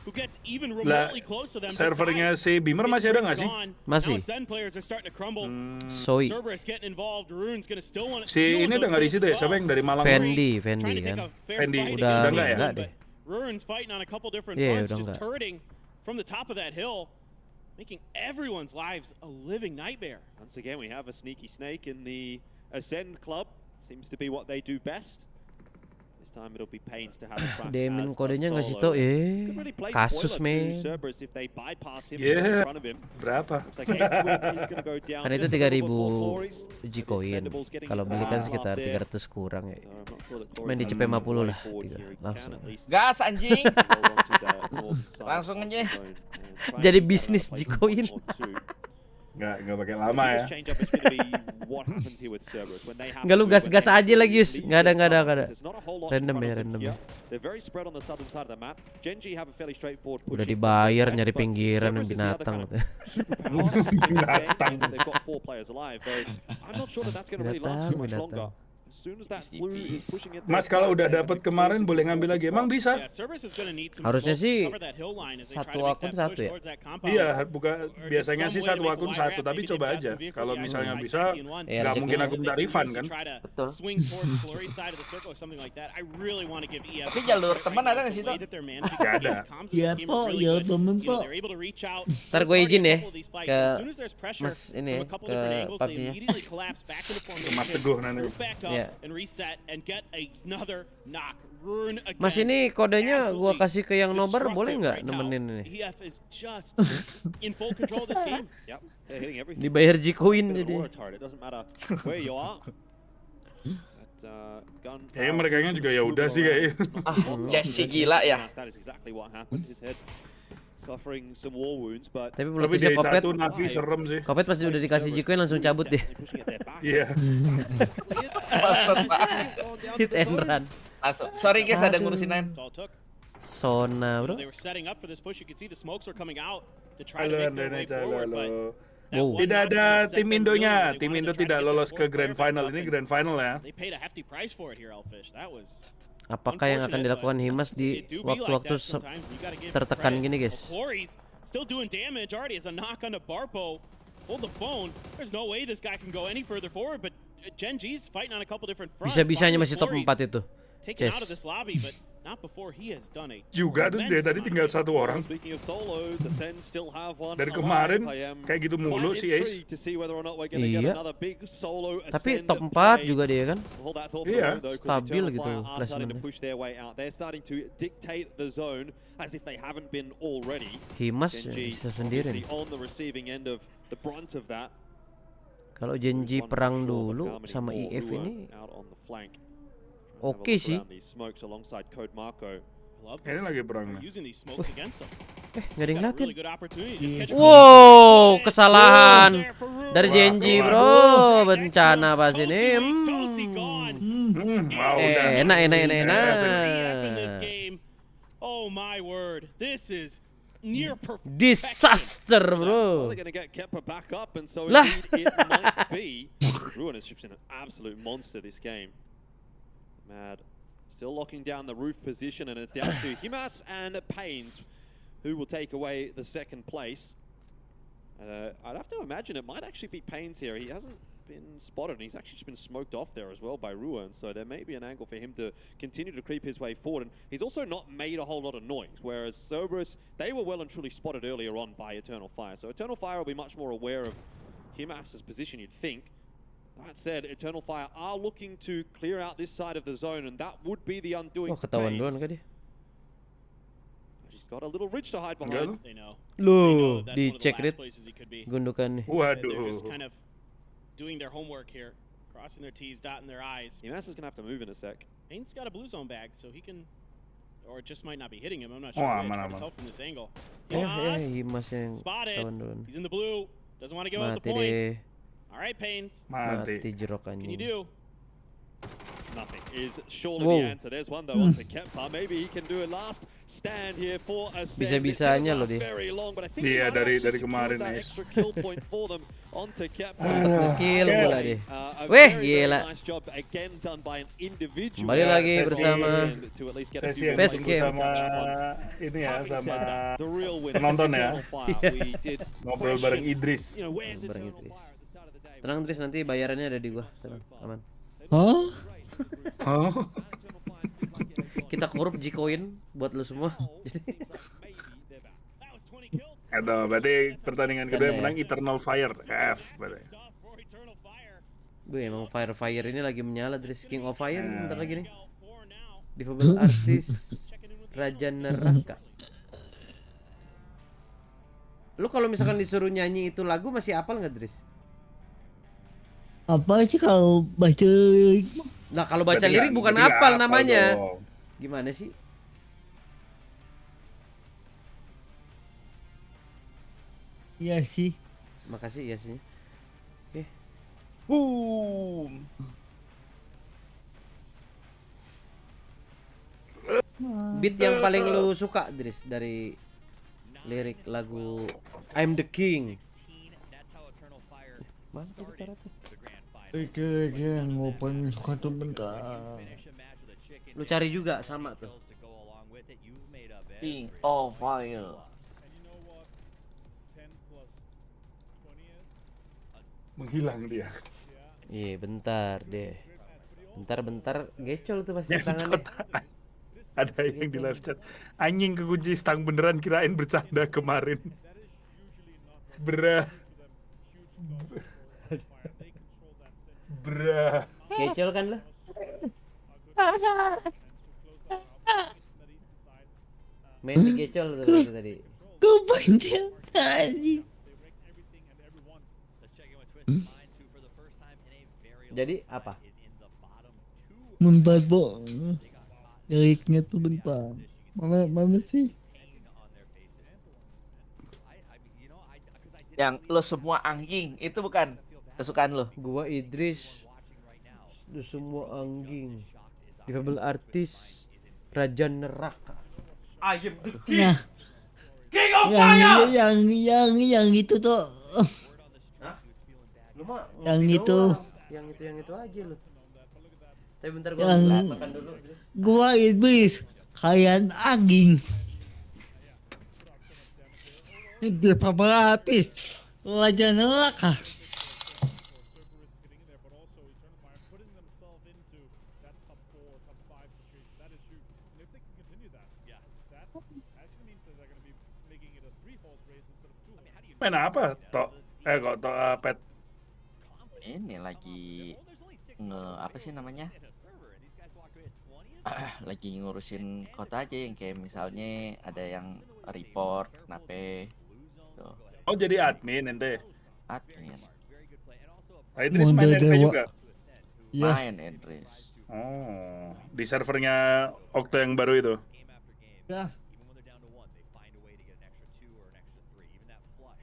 who gets even remotely close to them. just Servernya dies. si Beamer masih ada nggak sih? Gone. Masih. Now Ascend players are starting to crumble. Soi. Cerberus getting involved. Rune's gonna still want to Si steal ini those udah nggak di situ ya? kills Siapa yang as dari Malang? Fendi Trying to take kan. a fair Fendi. fight Udah against enggak ya? H1, Enggak but Rune's fighting on a couple different Iya, fronts, udah just enggak. turreting from the top of that hill, making everyone's lives a living nightmare. Once again, we have a sneaky snake in the Ascend club. Seems to be what they do best. This time it'll be Pains to have a crack Demin as a kodenya nggak sih solo. tau? Could really play Kasus spoiler to men. Cerberus if they bypass him Yeah. in front of him. Berapa? Looks like H1 is gonna go down Kan itu just a little 3.000 before Glory's. G-coin. Expendables getting Kalau beli kan the sekitar last laugh 300 kurang ya. there. So I'm not sure that Glory's Main di has CP a 50 way lah, forward tiga, here. He langsung. can at least Gas anjing. roll onto the north side Langsung of aja. the zone and try and Jadi get bisnis another placement G-coin. or two. Nggak pakai The lama ya. biggest change up is going to be what happens here with Cerberus when they have Nggak, lu to move, gas-gas when they aja have to lagi, Yus. lead Nggak ada, the nggak ada, cover, nggak ada. because there's not a whole lot in Random front ya, of them random. here. They're very spread on the southern side of the map. Genji have a fairly straightforward push Udah in from dibayar the west, nyari but pinggiran Cerberus is the other binatang. kind of superpower in this game, being that they've got 4 players alive, though I'm not sure that that's going to really last too much Binatang. longer. As soon as that blue is pushing it, Mas kalau udah dapat kemarin boleh ngambil lagi. Emang bisa? Yeah, Cerberus is gonna need some Harusnya smokes to sih cover that hill line as they try satu to make akun that satu push ya? towards that compound. Iya, biasanya sih satu akun satu, tapi coba aja. Kalau misalnya bisa, Iya, nggak rezeki. mungkin aku minta refund kan? Betul. Swing towards Glory side of the circle or something like that. I really want to give EF. Tapi jalur teman ada nggak sih, Tok? Nggak ada. Ya, Pok, ya, temen, Pok. Ntar gue izin ya ke Mas ini ya, ke PUBG-nya. Ke Mas Teguh nanti. Ya. And reset and get another knock. Rune again. Mas ini kodenya gua Absolutely kasih ke yang nobar boleh nggak destructive right nemenin now. ini? EF is just in full control of this game. Yep, they're hitting everything. Dibayar G-coin Bit of an jadi. aura turret. It doesn't matter where you are. That, gun Kayaknya power mereka is juga gonna ya swoop udah sih around. kayaknya. Jesse gila ya. That is exactly what happened. His head suffering some war wounds, but Tapi Tapi pelutusnya dari Kopet, satu Navi serem sih. Kopet pasti udah dikasih G-coin langsung cabut deh. Iya. Hit and run. Langsung. Sorry guys, ada ngurusin lain. That's all it took. Sona, bro. They were setting up for this push. You could see the smokes were coming out to try to make their way forward, but tidak ada tim Indonya. Tim Indo tidak lolos ke Grand Final. Ini Grand Final ya. They paid a hefty price for it here, Elfish. That was Apakah yang akan dilakukan Himas di waktu-waktu tertekan gini, guys? Still doing damage already as a knock on the Barpo. Hold the phone. There's no way this guy can go any further forward, but Gen G's fighting on a couple different fronts. Bisa-bisanya masih top 4 itu. Taken out of this lobby, but not before he has done a juga tuh dia tadi tinggal satu orang. Dari kemarin kayak gitu mulu si Ace. Iya. Tapi top 4 juga dia kan. Iya. Stabil gitu placementnya. Himas bisa sendiri. Kalau Genji perang dulu sama IF ini oke sih. Ini lagi perang. Nggak ada yang ngeliatin. Wow, kesalahan dari Genji, bro. Bencana pas ini. Enak. Oh my word, this is near perfection. Disaster, bro. Lah. Ruin is an absolute monster this game. Mad still locking down the roof position, and it's down to Himas and Pains who will take away the second place. I'd have to imagine it might actually be Pains here. He hasn't been spotted, and he's actually just been smoked off there as well by Ruin, so there may be an angle for him to continue to creep his way forward, and he's also not made a whole lot of noise, whereas Cerberus, they were well and truly spotted earlier on by Eternal Fire, so Eternal Fire will be much more aware of Himas's position, you'd think. That said, Eternal Fire are looking to clear out this side of the zone, and that would be the undoing. Oh, ketahuan duluan kan dia. He's got a little ridge to hide behind. Loh, dicek Rit gundukan nih. Waduh. They're just kind of doing their homework here, crossing their T's, dotting their I's. Himas is gonna have to move in a sec. Pain's got a blue zone bag, so he can, or it just might not be hitting him. I'm not sure. Hard to tell from this angle. Himas yang spotted. ketahuan duluan. He's in the blue. Doesn't want to give out the Mati points. deh. All right, Pains. Mati jerokannya. Can you do? Nothing is surely the answer. There's one though onto Keppa. Maybe he can do a last stand here for a set. Bisa-bisanya loh dia. Iya dari kemarin nih. Kill pula dia. Weh, gila. Kembali lagi bersama sesi yang bersama ini ya, sama penonton ya. Ngobrol bareng Idris. Tenang Idris, nanti bayarannya ada di gua. Tenang, aman. Kita korup G-Coin buat lu semua. Atau berarti pertandingan kedua yang menang Eternal Fire F berarti. Bu, emang Fire ini lagi menyala dari King of Fire bentar lagi nih. Difabel artis Raja Neraka. Lu kalau misalkan disuruh nyanyi itu lagu masih hafal nggak, Dris? Apa sih kalau baca lirik? Nah, kalau baca lirik bukan hafal namanya. Gimana sih? Iya sih. Makasih ya sih. Oke. Boom. Beat yang paling lu suka, Dris, dari lirik lagu I'm the King. Mana tuh para tuh? Kira-kira ngopen suka tuh bentar. Lu cari juga sama tuh. King of Fire. Menghilang dia. Iya, bentar deh. Bentar gecol tuh pasti tangannya. Ada yang di live chat. Anjing kekunci stang beneran, kirain bercanda kemarin. Brah. Gecol kan lo? Main di gecol tuh tadi. Kepanjang tadi. Jadi apa? Bentar, Bo. Liriknya tuh bentar. Mana sih? Yang lo semua anjing itu bukan kesukaan lo. Gua Idris. Lu semua anjing. Difabel artis Raja Neraka. I am the Nah, king of fire. yang itu tuh. Hah? Lu mah Yang ngopi itu. doang. Yang itu aja lu. Tapi bentar gua Yang makan dulu. gua iblis, kalian anjing. Ini berapa berlapis? Raja neraka. Main apa? Pet. Ini lagi apa sih namanya? Lagi ngurusin kota aja yang kayak misalnya ada yang report kenapa tuh. Oh, jadi admin ente. Admin. Idris main RP juga? Ya. Main Idris. Oh, di servernya Octo yang baru itu? Ya.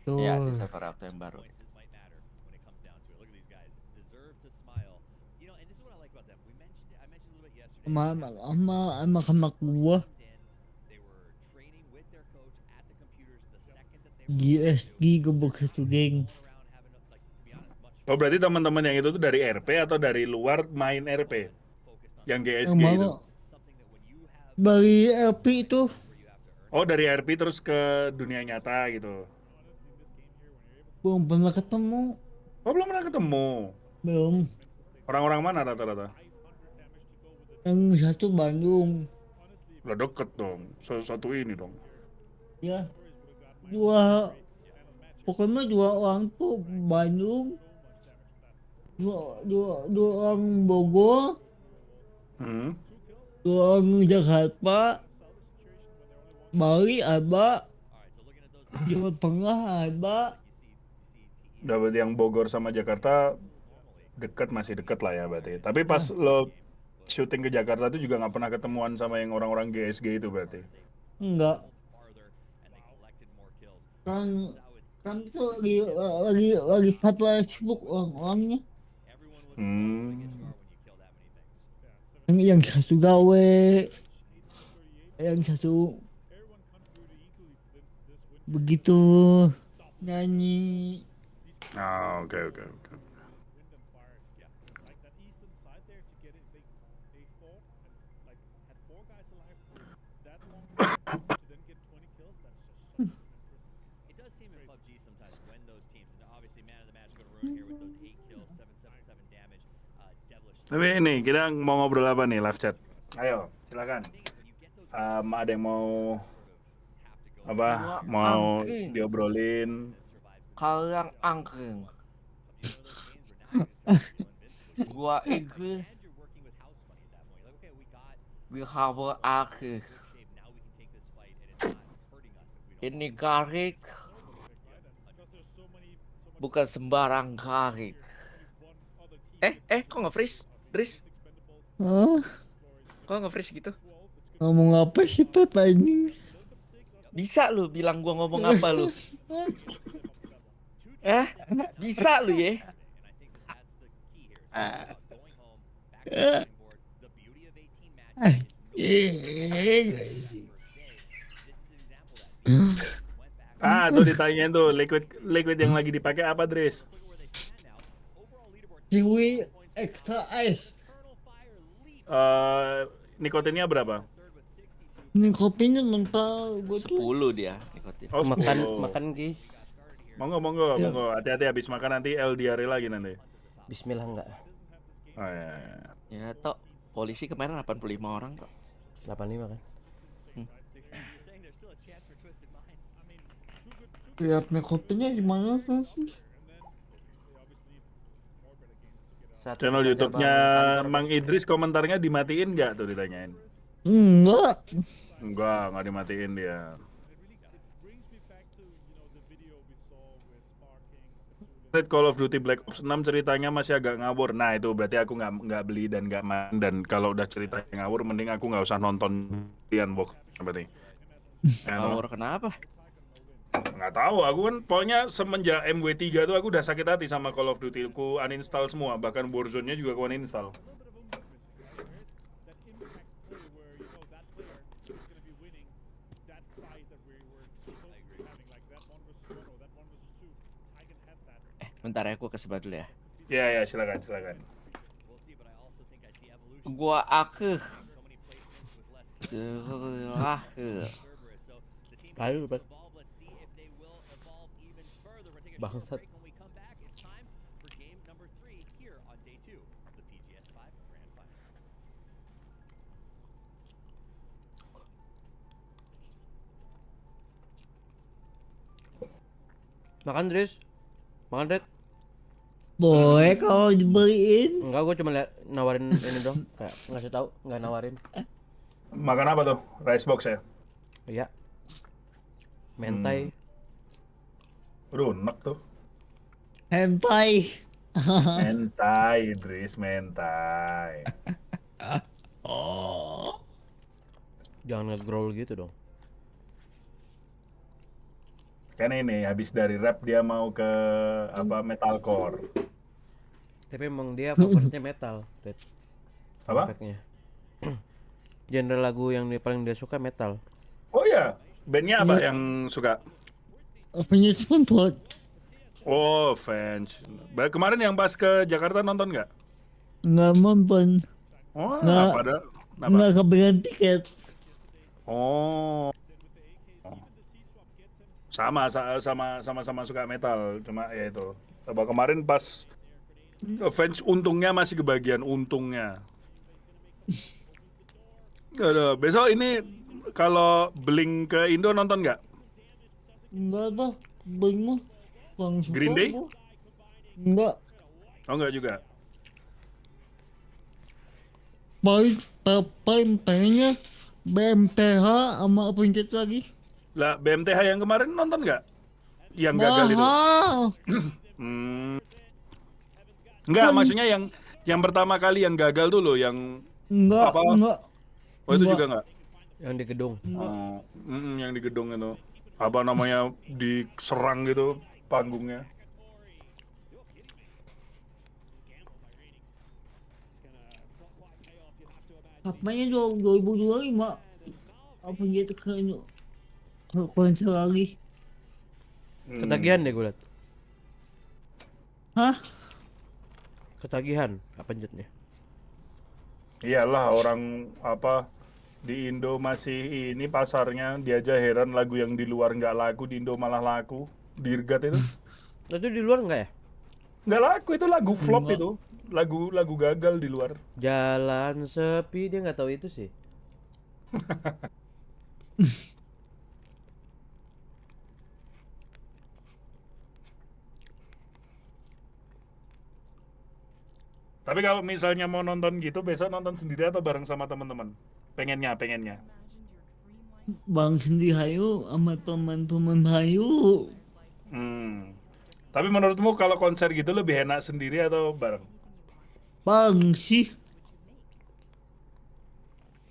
Ya, di server Octo yang baru. Sama gua GSG gebuk satu geng. Oh, berarti teman-teman yang itu tuh dari RP atau dari luar main RP? Yang GSG itu? Dari RP itu. Oh, dari RP terus ke dunia nyata gitu? Belum pernah ketemu. Oh, belum pernah ketemu? Belum. Orang-orang mana rata-rata? Yang satu Bandung. Udah deket dong, satu ini dong. Ya. Pokoknya dua orang tuh Bandung. Dua orang Bogor. Dua orang Jakarta. Bali ada. Jawa Tengah ada. Dapat yang Bogor sama Jakarta masih deket lah ya berarti. Tapi pas lo syuting ke Jakarta tuh juga nggak pernah ketemuan sama yang orang-orang GSG itu berarti? Enggak. Kan itu lagi fatwa sibuk orang-orangnya. Yang satu gawe, yang satu begitu nyanyi. Oke. Tapi ini kita mau ngobrol apa nih live chat? Ayo, silakan. Ada yang mau apa? Mau diobrolin? Kalian angking. Gua Inggris. Dihawa akhir. Ini garik. Bukan sembarang garik. Kok nge-freeze? Dris? Kok nge-freeze gitu? Ngomong apa sih Pep ini? Bisa lu bilang gua ngomong apa lu? Bisa lu ya? Tuh ditanyain tuh liquid yang lagi dipakai apa, Dris? Kiwi extra ice. Nikotinnya berapa? Nikotinnya mental 10 dia nikotin. Oh, 10. Makan guys. Monggo. Hati-hati habis makan nanti diare lagi nanti. Bismillah enggak. Oh ya. Ya toh, polisi kemarin 85 orang kok. 85 kan. Lihat nikotinnya gimana sih? Channel YouTube-nya Mang Idris komentarnya dimatiin nggak tuh ditanyain? Enggak dimatiin dia. Call of Duty Black Ops 6 ceritanya masih agak ngawur. Nah itu berarti aku nggak beli dan nggak main. Dan kalau udah ceritanya ngawur, mending aku nggak usah nonton Ian box berarti. Ngawur kenapa? Nggak tahu, aku kan pokoknya semenjak MW3 tuh aku udah sakit hati sama Call of Duty. Aku uninstall semua, bahkan Warzone-nya juga aku uninstall. Bentar ya, aku ke sebelah dulu ya. Ya, silakan. Gua akeh. Ayo, bangsat. Makan, Dris. Makan, Red. Boleh kalau dibeliin. Enggak, gue cuma nawarin ini dong, kayak ngasih tahu, nggak nawarin. Makan apa tuh? Rice box ya? Iya. Mentai. Aduh, enak tuh. Hentai. Mentai, Idris, mentai. Jangan nge-growl gitu dong. Kan ini habis dari rap dia mau ke metalcore. Tapi emang dia favoritnya metal, Red. Apa? Efeknya. Genre lagu yang paling dia suka metal. Oh iya, bandnya apa yang suka? Punya SpongeBob. Oh, fans. Kemarin yang pas ke Jakarta nonton nggak? Nggak nonton. Oh, Nggak. apa ada? Nggak kepengen tiket. Oh. Sama suka metal, cuma ya itu. Kemarin pas fans untungnya masih kebagian untungnya. Aduh, besok ini kalau Blink ke Indo nonton nggak? Enggak apa, Blink mah kurang suka. Green Day? Gua. Enggak. Oh nggak juga. Paling pengennya BMTH sama Fanpage lagi. Lah BMTH yang kemarin nonton nggak? Yang gagal itu? Enggak, maksudnya yang pertama kali yang gagal dulu, yang Enggak. Oh itu juga enggak? Yang di gedung. Oh, yang di gedung itu. Apa namanya, diserang gitu panggungnya. Apanya 2025? Apa gitu kayaknya konser lagi? Ketagihan deh gue liat. Hah? Ketagihan apa jetnya? Iyalah, orang di Indo masih ini pasarnya, dia aja heran lagu yang di luar nggak laku, di Indo malah laku. Dirgat itu. Itu di luar nggak ya? Nggak laku, itu lagu flop itu. Lagu gagal di luar. Jalan sepi, dia nggak tahu itu sih. Tapi kalau misalnya mau nonton gitu, besok nonton sendiri atau bareng sama teman-teman? Pengennya. Bang sendiri hayu sama teman-teman hayu. Tapi menurutmu kalau konser gitu lebih enak sendiri atau bareng? Bang sih.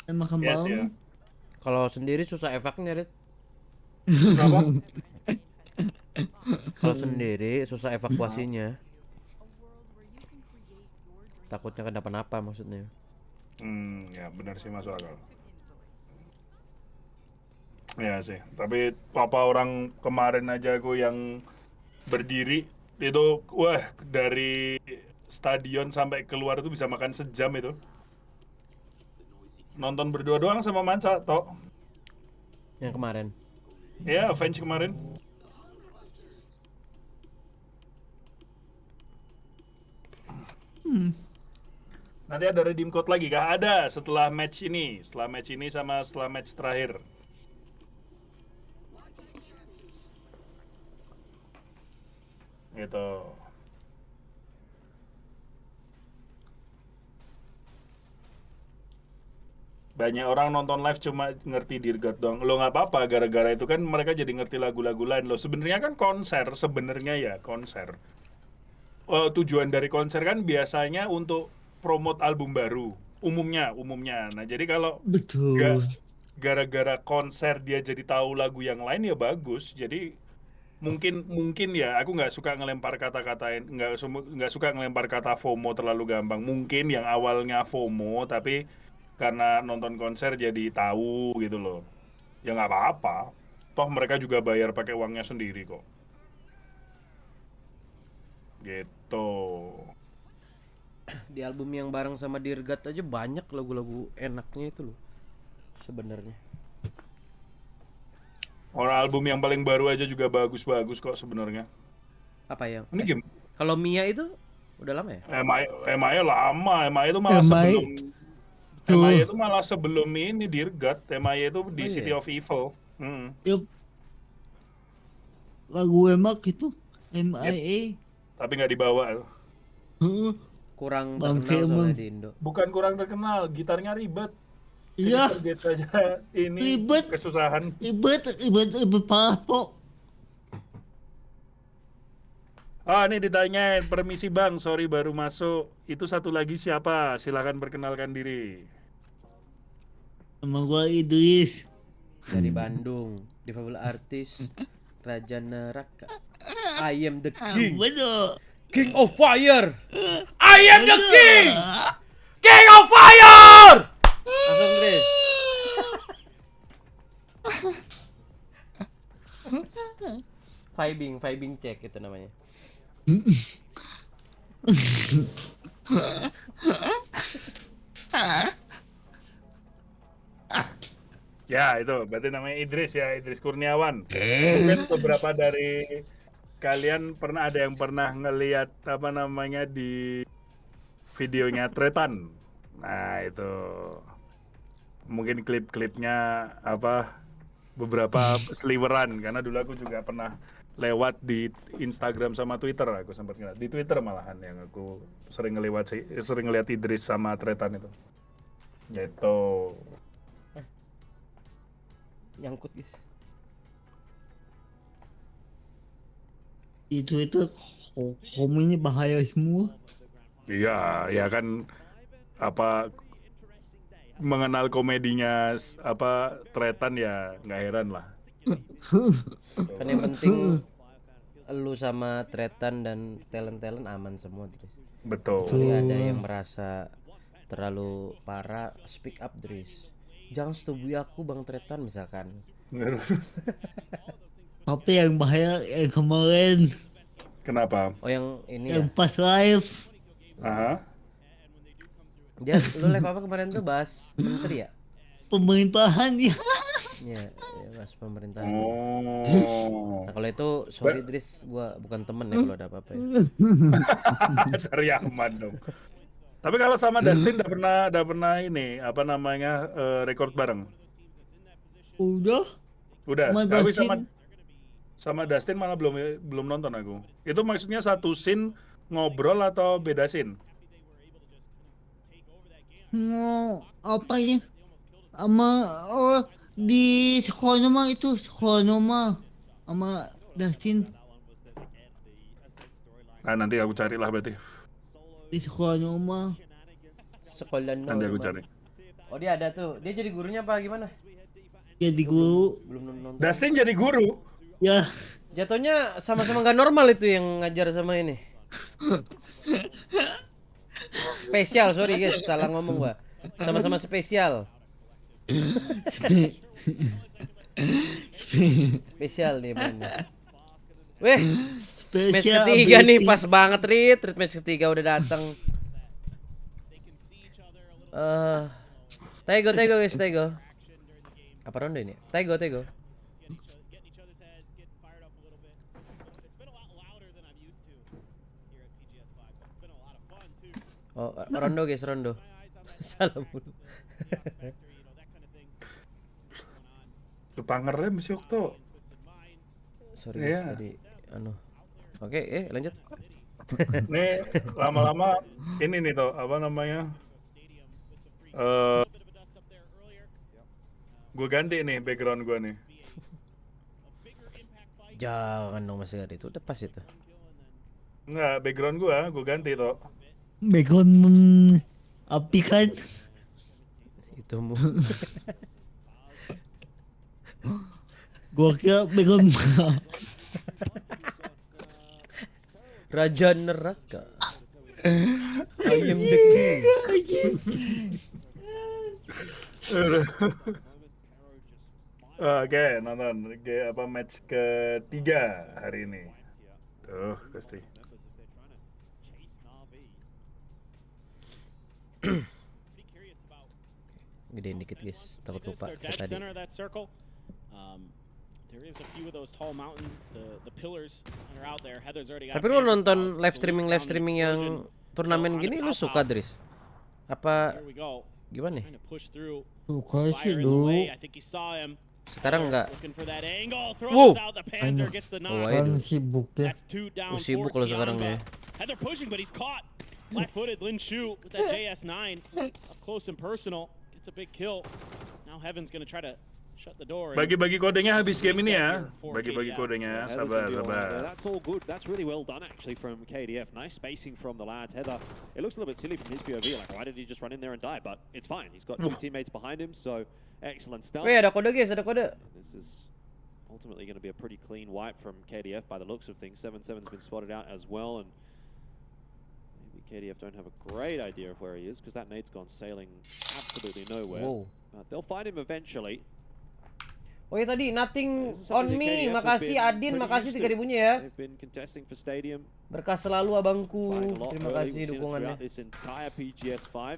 Makan Yes, bareng. ya. Kalau sendiri susah efeknya, Rit. Kenapa? Kalau sendiri susah evakuasinya. Takutnya kenapa-napa maksudnya. Ya benar sih, masuk akal. Ya sih, tapi orang kemarin aja aku yang berdiri itu, wah, dari stadion sampai keluar itu bisa makan sejam itu. Nonton berdua doang sama Manca, toh. Yang kemarin. Ya, Fanpage kemarin. Nanti ada redeem code lagi kah? Ada setelah match ini sama setelah match terakhir. Gitu. Banyak orang nonton live cuma ngerti Dirgat doang. Lo nggak apa-apa, gara-gara itu kan mereka jadi ngerti lagu-lagu lain. Lo sebenarnya kan konser, konser. Tujuan dari konser kan biasanya untuk promote album baru. Umumnya. Nah, jadi kalau gara-gara konser dia jadi tahu lagu yang lain, ya bagus. Jadi mungkin ya, aku nggak suka ngelempar nggak suka ngelempar kata FOMO terlalu gampang. Mungkin yang awalnya FOMO tapi karena nonton konser jadi tahu gitu loh. Ya nggak apa-apa. Toh mereka juga bayar pakai uangnya sendiri kok. Gitu. Di album yang bareng sama Dirgat aja banyak lagu-lagu enaknya itu loh sebenarnya. Orang album yang paling baru aja juga bagus-bagus kok sebenarnya. Apa yang? Ini game. Kalau Mia itu udah lama ya? MI lama. MI itu malah sebelum MI itu malah sebelum ini Dirgat. MI itu di City of Evil. Yup. Lagu emak itu MIA. Tapi nggak dibawa. Kurang terkenal soalnya di Indo. Bukan kurang terkenal, gitarnya ribet. Iya. Target aja ini Ribet. kesusahan. Ribet parah po. Ini ditanyain, permisi bang, sorry baru masuk. Itu satu lagi siapa? Silakan perkenalkan diri. Nama gua Idris. Dari Bandung, difabel artis Raja Neraka. I am the king. Betul. King of fire. I am the king. King of fire. Langsung Dris. Vibing check itu namanya. Ya itu berarti namanya Idris ya, Idris Kurniawan. Mungkin beberapa dari kalian ada yang pernah ngelihat apa namanya di videonya Tretan. Nah itu mungkin klip-klipnya apa beberapa sliweran, karena dulu aku juga pernah lewat di Instagram sama Twitter. Aku sempat ngeliat di Twitter malahan yang aku sering ngeliat Idris sama Tretan itu. Gitu. Nyangkut guys. Itu komennya bahaya semua. Iya, ya kan apa mengenal komedinya apa Tretan ya nggak heran lah. Kan yang penting lu sama Tretan dan talent aman semua Dris. Betul. Jadi ada yang merasa terlalu parah, speak up Dris. Jangan setubui aku Bang Tretan misalkan. Tapi yang bahaya yang kemarin. Kenapa? Oh yang ini yang ya? pas live. Dia lu live apa kemarin tuh bahas menteri ya? Pemerintahan ya. Ya bahas pemerintahan. Oh. Nah kalau itu sorry Dris, gua bukan temen ya kalau ada apa-apa ya. Cari aman dong. Tapi kalau sama Dustin udah pernah ini apa namanya record bareng? Udah. Tapi sama Dustin malah belum nonton aku. Itu maksudnya satu scene ngobrol atau beda scene? Apa ya? Di Sekonoma sama Dustin. Nah nanti aku carilah berarti. Di Sekolah Nanti aku cari. Oh dia ada tuh. Dia jadi gurunya apa gimana? Jadi guru. Belum nonton. Dustin jadi guru? Ya. Jatuhnya sama-sama nggak normal itu yang ngajar sama ini. Spesial, sorry guys, salah ngomong gua. Sama-sama spesial. Spesial nih mainnya. Weh, match ketiga nih pas banget Rit match ketiga udah datang. Tego guys, Tego. Apa ronde ini? Tego. Oh, rondo guys, rondo. Salah mulu. Lupa ngerem si Okto. Sorry guys, tadi Oke, lanjut. Nih lama-lama ini nih toh apa namanya? Gue ganti nih background gue nih. Jangan dong Mas Gadi, itu udah pas itu. Enggak, background gue ganti toh. Background api kan? Itu mu. Gua kira background Raja Neraka. Ayam deki. Oke, nonton match ketiga hari ini. Tuh, pasti. Gedein dikit guys, takut lupa kayak tadi. Tapi lu nonton live streaming yang turnamen gini lu suka, Dris? Apa gimana nih? Suka sih lu. Sekarang enggak. Wow. Kan sibuk ya. Sibuk kalau sekarang ya. Flat-footed Lin Shu with that JS9 up close and personal gets a big kill. Now Heaven's gonna try to shut the door. Bagi-bagi kodenya habis game ini ya. Bagi-bagi kodenya, sabar. That's all good. That's really well done actually from KDF. Nice spacing from the lads. Heather, it looks a little bit silly from his POV. Like, why did he just run in there and die? But it's fine. He's got two teammates behind him, so excellent stuff. Weh, ada kode guys, ada kode. This is ultimately going to be a pretty clean wipe from KDF by the looks of things. 7-7's been spotted out as well, and KDF don't have a great idea of where he is because that nade's gone sailing absolutely nowhere. But they'll find him eventually. Oh ya tadi nothing on me. Makasih Adin, makasih 3.000-nya ya. They've been contesting for stadium. Berkah selalu abangku. Terima kasih dukungannya. This entire PGS 5.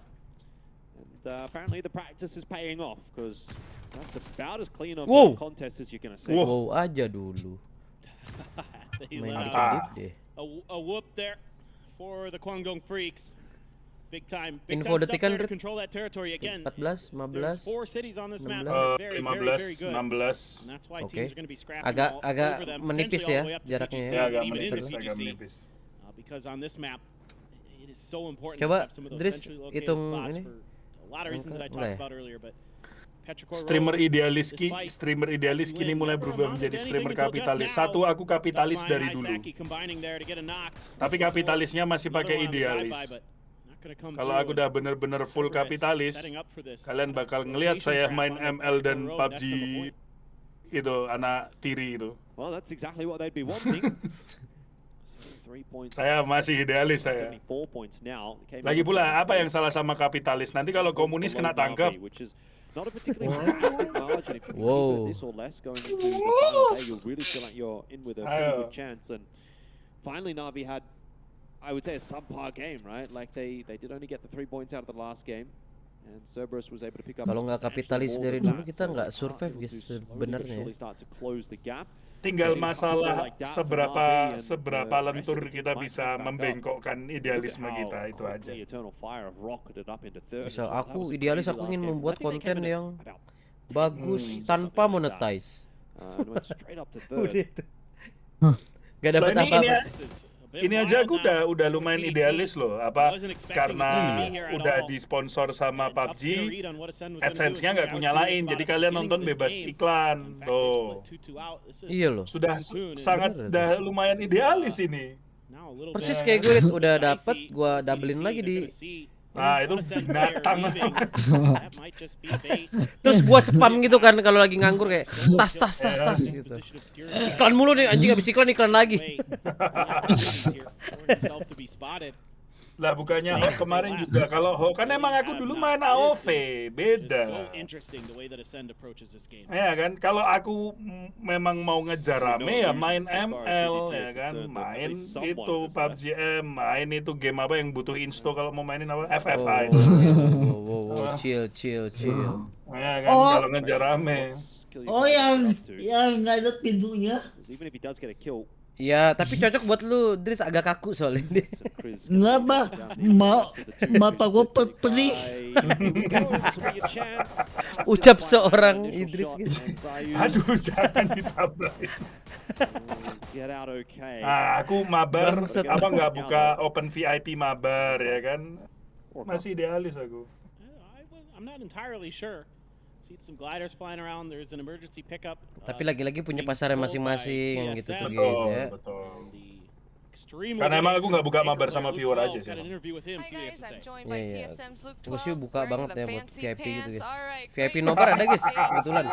And apparently the practice is paying off because that's about as clean of a contest as you're going to see. Wow aja dulu. Main dikit deh. A whoop there for the Kwangdong Freaks. Big time. Info detikan to control that territory again. 14, 15. 4 cities on this map. 15, 16. And that's why teams are going to be scrapping agak menipis ya jaraknya ya. Agak menipis. Because on this map it is so important to have some of those Dris, centrally located hitung spots ini. for a lot of reasons that I talked about earlier, but Streamer idealis kini mulai berubah menjadi streamer kapitalis. Satu, aku kapitalis dari dulu. Tapi kapitalisnya masih pakai idealis. Kalau aku udah bener-bener full kapitalis, kalian bakal ngelihat saya main ML dan PUBG itu anak tiri itu. Well, that's exactly what they'd be wanting. Saya masih idealis saya. Lagi pula apa yang salah sama kapitalis? Nanti kalau komunis kena tangkap. Not a particularly fantastic margin. If you can keep it this or less going into the final day, you'll really feel like you're in with a pretty good chance. And finally, Na'Vi had, I would say, a subpar game, right? Like they did only get the 3 points out of the last game, and Cerberus was able to pick up. Kalau nggak kapitalis dari dulu kita nggak survive guys sebenarnya. Tinggal masalah seberapa lentur kita bisa membengkokkan idealisme kita, itu aja. Misal aku idealis, aku ingin membuat konten yang bagus tanpa monetize. Udah itu. Gak dapat apa-apa. Ini aja aku udah lumayan idealis loh, karena udah disponsor sama PUBG, AdSense-nya nggak aku nyalain, jadi kalian nonton bebas iklan, tuh. Iya loh. Sudah sangat lumayan idealis ini. Persis kayak gue udah dapet, gue doublein lagi di. Nah itu binatang. Terus gua spam gitu kan kalau lagi nganggur kayak tas gitu. Iklan mulu nih anjing, habis iklan lagi. Lah bukannya Ho kemarin juga, kalau Ho kan emang aku dulu main AOV, beda. Ya kan, kalau aku memang mau ngejar rame ya main ML ya kan, main itu PUBG main itu game apa yang butuh insto kalau mau mainin apa FFI. Chill. Ya kan, kalau ngejar rame. Oh yang nggak ada pintunya. Ya, tapi cocok buat lu, Dris, agak kaku soalnya ini. Nggak, bah. Mata gue perih. Ucap seorang Idris gitu. Aduh, jangan ditambahin. Aku mabar, nggak buka open VIP mabar, ya kan? Masih idealis aku. I'm not entirely sure. See some gliders flying around. There's an emergency pickup. Tapi lagi-lagi punya pasarnya masing-masing gitu tuh guys ya. Betul. Karena emang aku nggak buka mabar sama viewer aja sih. Iya. Gue sih buka banget ya buat VIP gitu guys. VIP NOBAR ada guys kebetulan.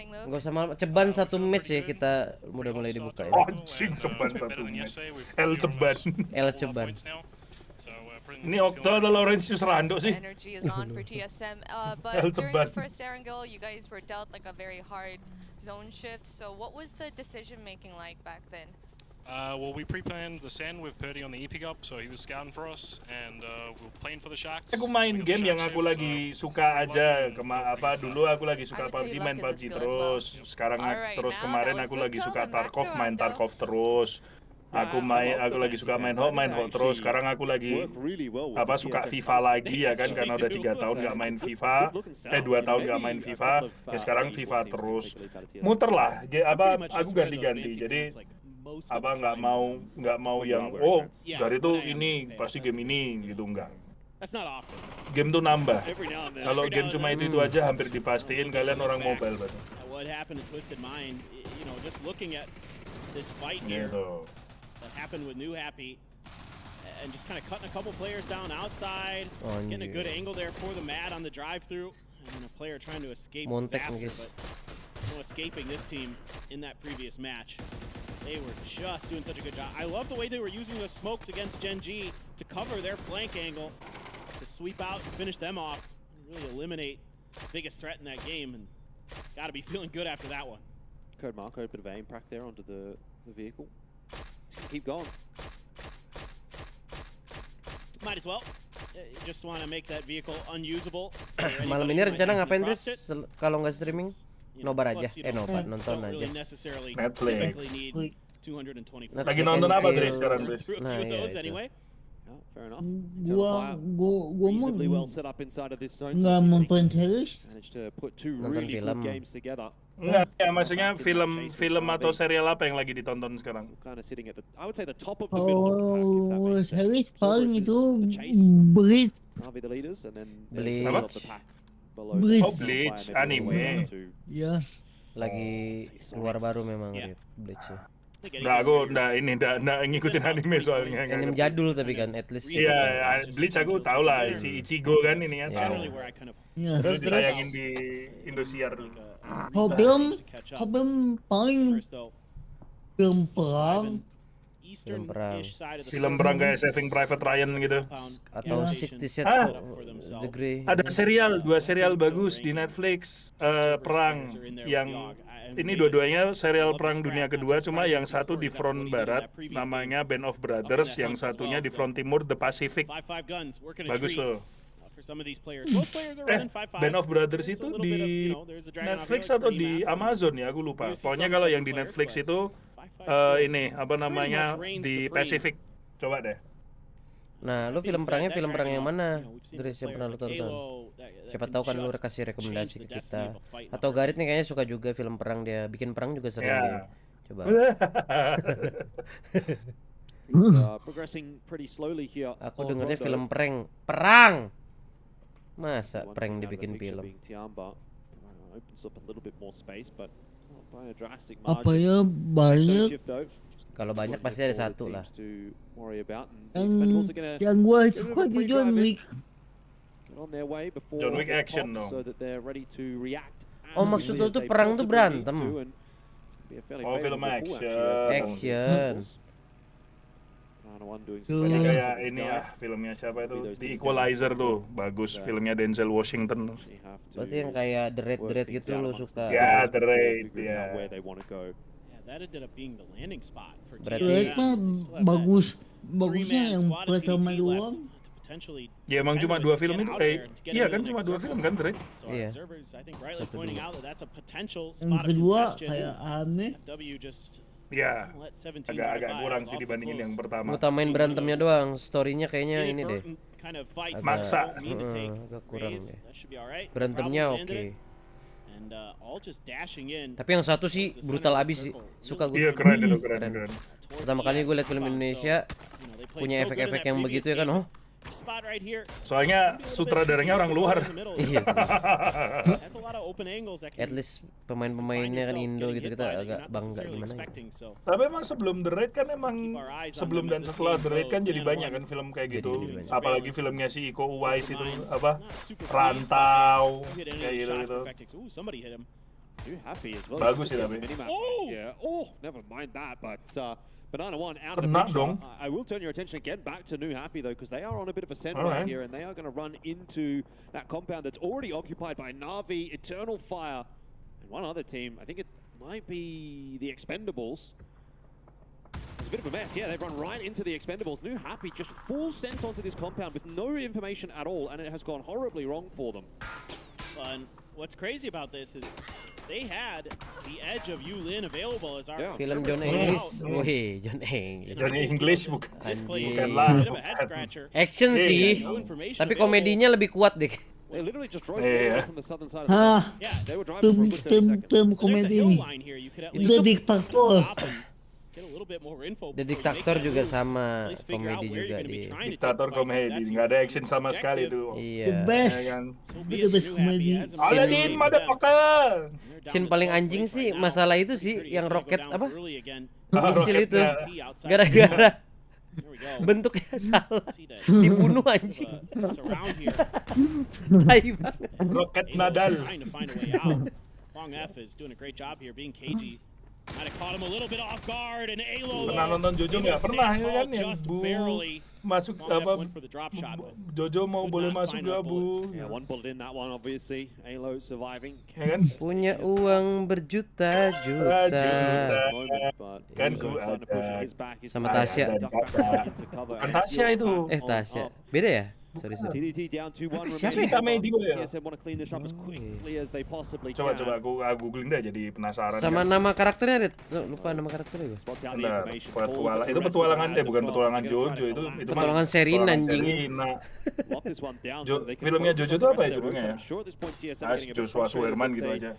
Gak usah malam, ceban 1 match ya kita udah mulai dibuka ya. Anjing ceban 1 match. L ceban. Ini Octo adalah Orange Juice Rando sih. Energy is on for TSM, but during the first angle, you guys were dealt like a very hard zone shift. So what was the decision making like back then? Well, we pre-planned the send with Purdy on the EP up, so he was scouting for us, and we were playing for the Sharks. Aku main game yang aku lagi suka aja. Dulu aku lagi suka PUBG, main PUBG terus. Sekarang terus kemarin aku lagi suka Tarkov, main Tarkov terus. Aku lagi suka main Hawk terus. Sekarang aku lagi suka FIFA lagi ya kan, karena udah 3 tahun nggak main FIFA. 2 tahun nggak main FIFA. Ya sekarang FIFA terus. Muter lah. Aku ganti-ganti. Jadi nggak mau yang dari itu ini pasti game ini gitu, enggak. Game tuh nambah. Kalau game cuma itu aja hampir dipastiin kalian orang mobile banget. That happened with New Happy, and just kind of cutting a couple players down outside, getting a good angle there for the Mad on the drive-through, and a player trying to escape disaster, but no escaping this team in that previous match. They were just doing such a good job. I love the way they were using the smokes against Gen G to cover their flank angle, to sweep out and finish them off, and really eliminate the biggest threat in that game, and gotta be feeling good after that one. Code Marco, a bit of aim prac there onto the vehicle. Keep going. Might as well. Just want to make that vehicle unusable. Malam ini rencana ngapain Tris? Kalau nggak streaming? Nobar aja. Nobar nonton aja. Netflix. 224. Lagi nonton apa sih sekarang, Tris? Nah, iya, fair enough. Gua reasonably well set up inside of this zone. nggak nonton series. Managed to put two really good games together. Enggak, ya maksudnya film atau serial apa yang lagi ditonton sekarang? Kind of sitting at the, I would say the top of the middle of the pack, if that makes sense. Series paling itu Bleach. Bleach. The leaders, and then Bleach. of the pack below. Bleach. Oh, Bleach, anime. Ya. Lagi keluar baru memang Bleach ya. Aku nggak ngikutin anime soalnya. Anime jadul tapi kan at least. Iya, Bleach aku tahu lah, si Ichigo kan ini kan. Terus ditayangin di Indosiar. Problem paling film perang. Film perang kayak Saving Private Ryan gitu. Atau 60 Degree. Ada dua serial bagus di Netflix perang yang ini dua-duanya serial perang dunia kedua, cuma yang satu di front barat namanya Band of Brothers, yang satunya di front timur The Pacific. Bagus loh. Band of Brothers itu di Netflix atau di Amazon ya, aku lupa. Pokoknya kalau yang di Netflix itu ini apa namanya di Pacific. Coba deh. Nah, lu film perang yang mana? Dres yang pernah lu tonton? Siapa tahu kan lu kasih rekomendasi ke kita. Atau Garit nih kayaknya suka juga film perang, dia bikin perang juga sering dia. Coba. Aku dengernya film perang. Masa prank dibikin film? Apa ya, banyak. Kalau banyak pasti ada satu lah. Yang gua suka di John Wick. John Wick action dong. Oh, maksud lu tuh perang tuh berantem? Oh, film action. Action. Tadi kayak ini ya, filmnya siapa itu? The Equalizer tuh, bagus. Filmnya Denzel Washington. Berarti yang kayak The Raid gitu lu suka? Ya, The Raid, ya. Berarti bagusnya yang pertama doang. Ya emang cuma 2 film itu, iya kan cuma 2 film kan, Dre? Iya. Yang kedua kayak aneh. Ya, agak kurang sih dibandingin yang pertama. Utamain berantemnya doang, story-nya kayaknya ini deh. Maksa. Agak kurang deh. Berantemnya oke. Tapi yang satu sih brutal abis sih, suka gue. Iya, keren itu, keren. Pertama kali gue liat film Indonesia punya efek-efek yang begitu ya kan, oh. Soalnya sutradaranya orang luar. Iya. At least pemain-pemainnya kan Indo gitu, kita agak bangga gimana ya. Tapi emang sebelum The Raid kan sebelum dan setelah The Raid kan jadi banyak kan film kayak gitu. Apalagi filmnya si Iko Uwais itu apa? Rantau kayak gitu. Happy as well. Bagus sih tapi. Oh! Yeah. Oh, never mind that, but Banana One out of the picture. I will turn your attention again back to New Happy though, because they are on a bit of a send right here, and they are going to run into that compound that's already occupied by Na'Vi, Eternal Fire, and one other team. I think it might be the Expendables. It's a bit of a mess. Yeah, they've run right into the Expendables. New Happy just full sent onto this compound with no information at all, and it has gone horribly wrong for them. And what's crazy about this is they had the edge of Yulin available as our film John English. Wih, John English. John English bukan lah. Action sih, tapi komedinya lebih kuat deh. They literally just drove from the southern side of the they were driving for a good 30 seconds. Komedi ini. Itu diktator. The Diktator juga sama komedi juga di Diktator komedi, nggak ada action sama sekali tuh. Iya. The best. The best komedi. Aladdin, motherfucker. Scene paling anjing sih masalah itu sih yang roket apa? Misil itu. Gara-gara bentuknya salah. Dibunuh anjing. Tai banget. Roket Nadal. Long F is doing a great job here being cagey. Might have caught him a little bit off guard, and Alo pernah nonton Jojo nggak? Pernah ya kan yang Bu masuk apa? Jojo mau boleh masuk gak Bu? Yeah, one bullet in that one obviously. Alo surviving. Ya kan? Punya uang berjuta-juta. Kan ku sama Tasya. Tasya itu. Tasya. Beda ya? Sorry. TDT down 2-1. Siapa ya? TSM want to clean this up as quickly as they possibly can. Coba aku googling deh jadi penasaran. Sama nama karakternya, lupa nama karakternya. Itu petualangan deh, bukan petualangan Jojo itu petualangan Serina anjing. Filmnya Jojo itu apa ya judulnya ya? Joshua Suherman gitu aja.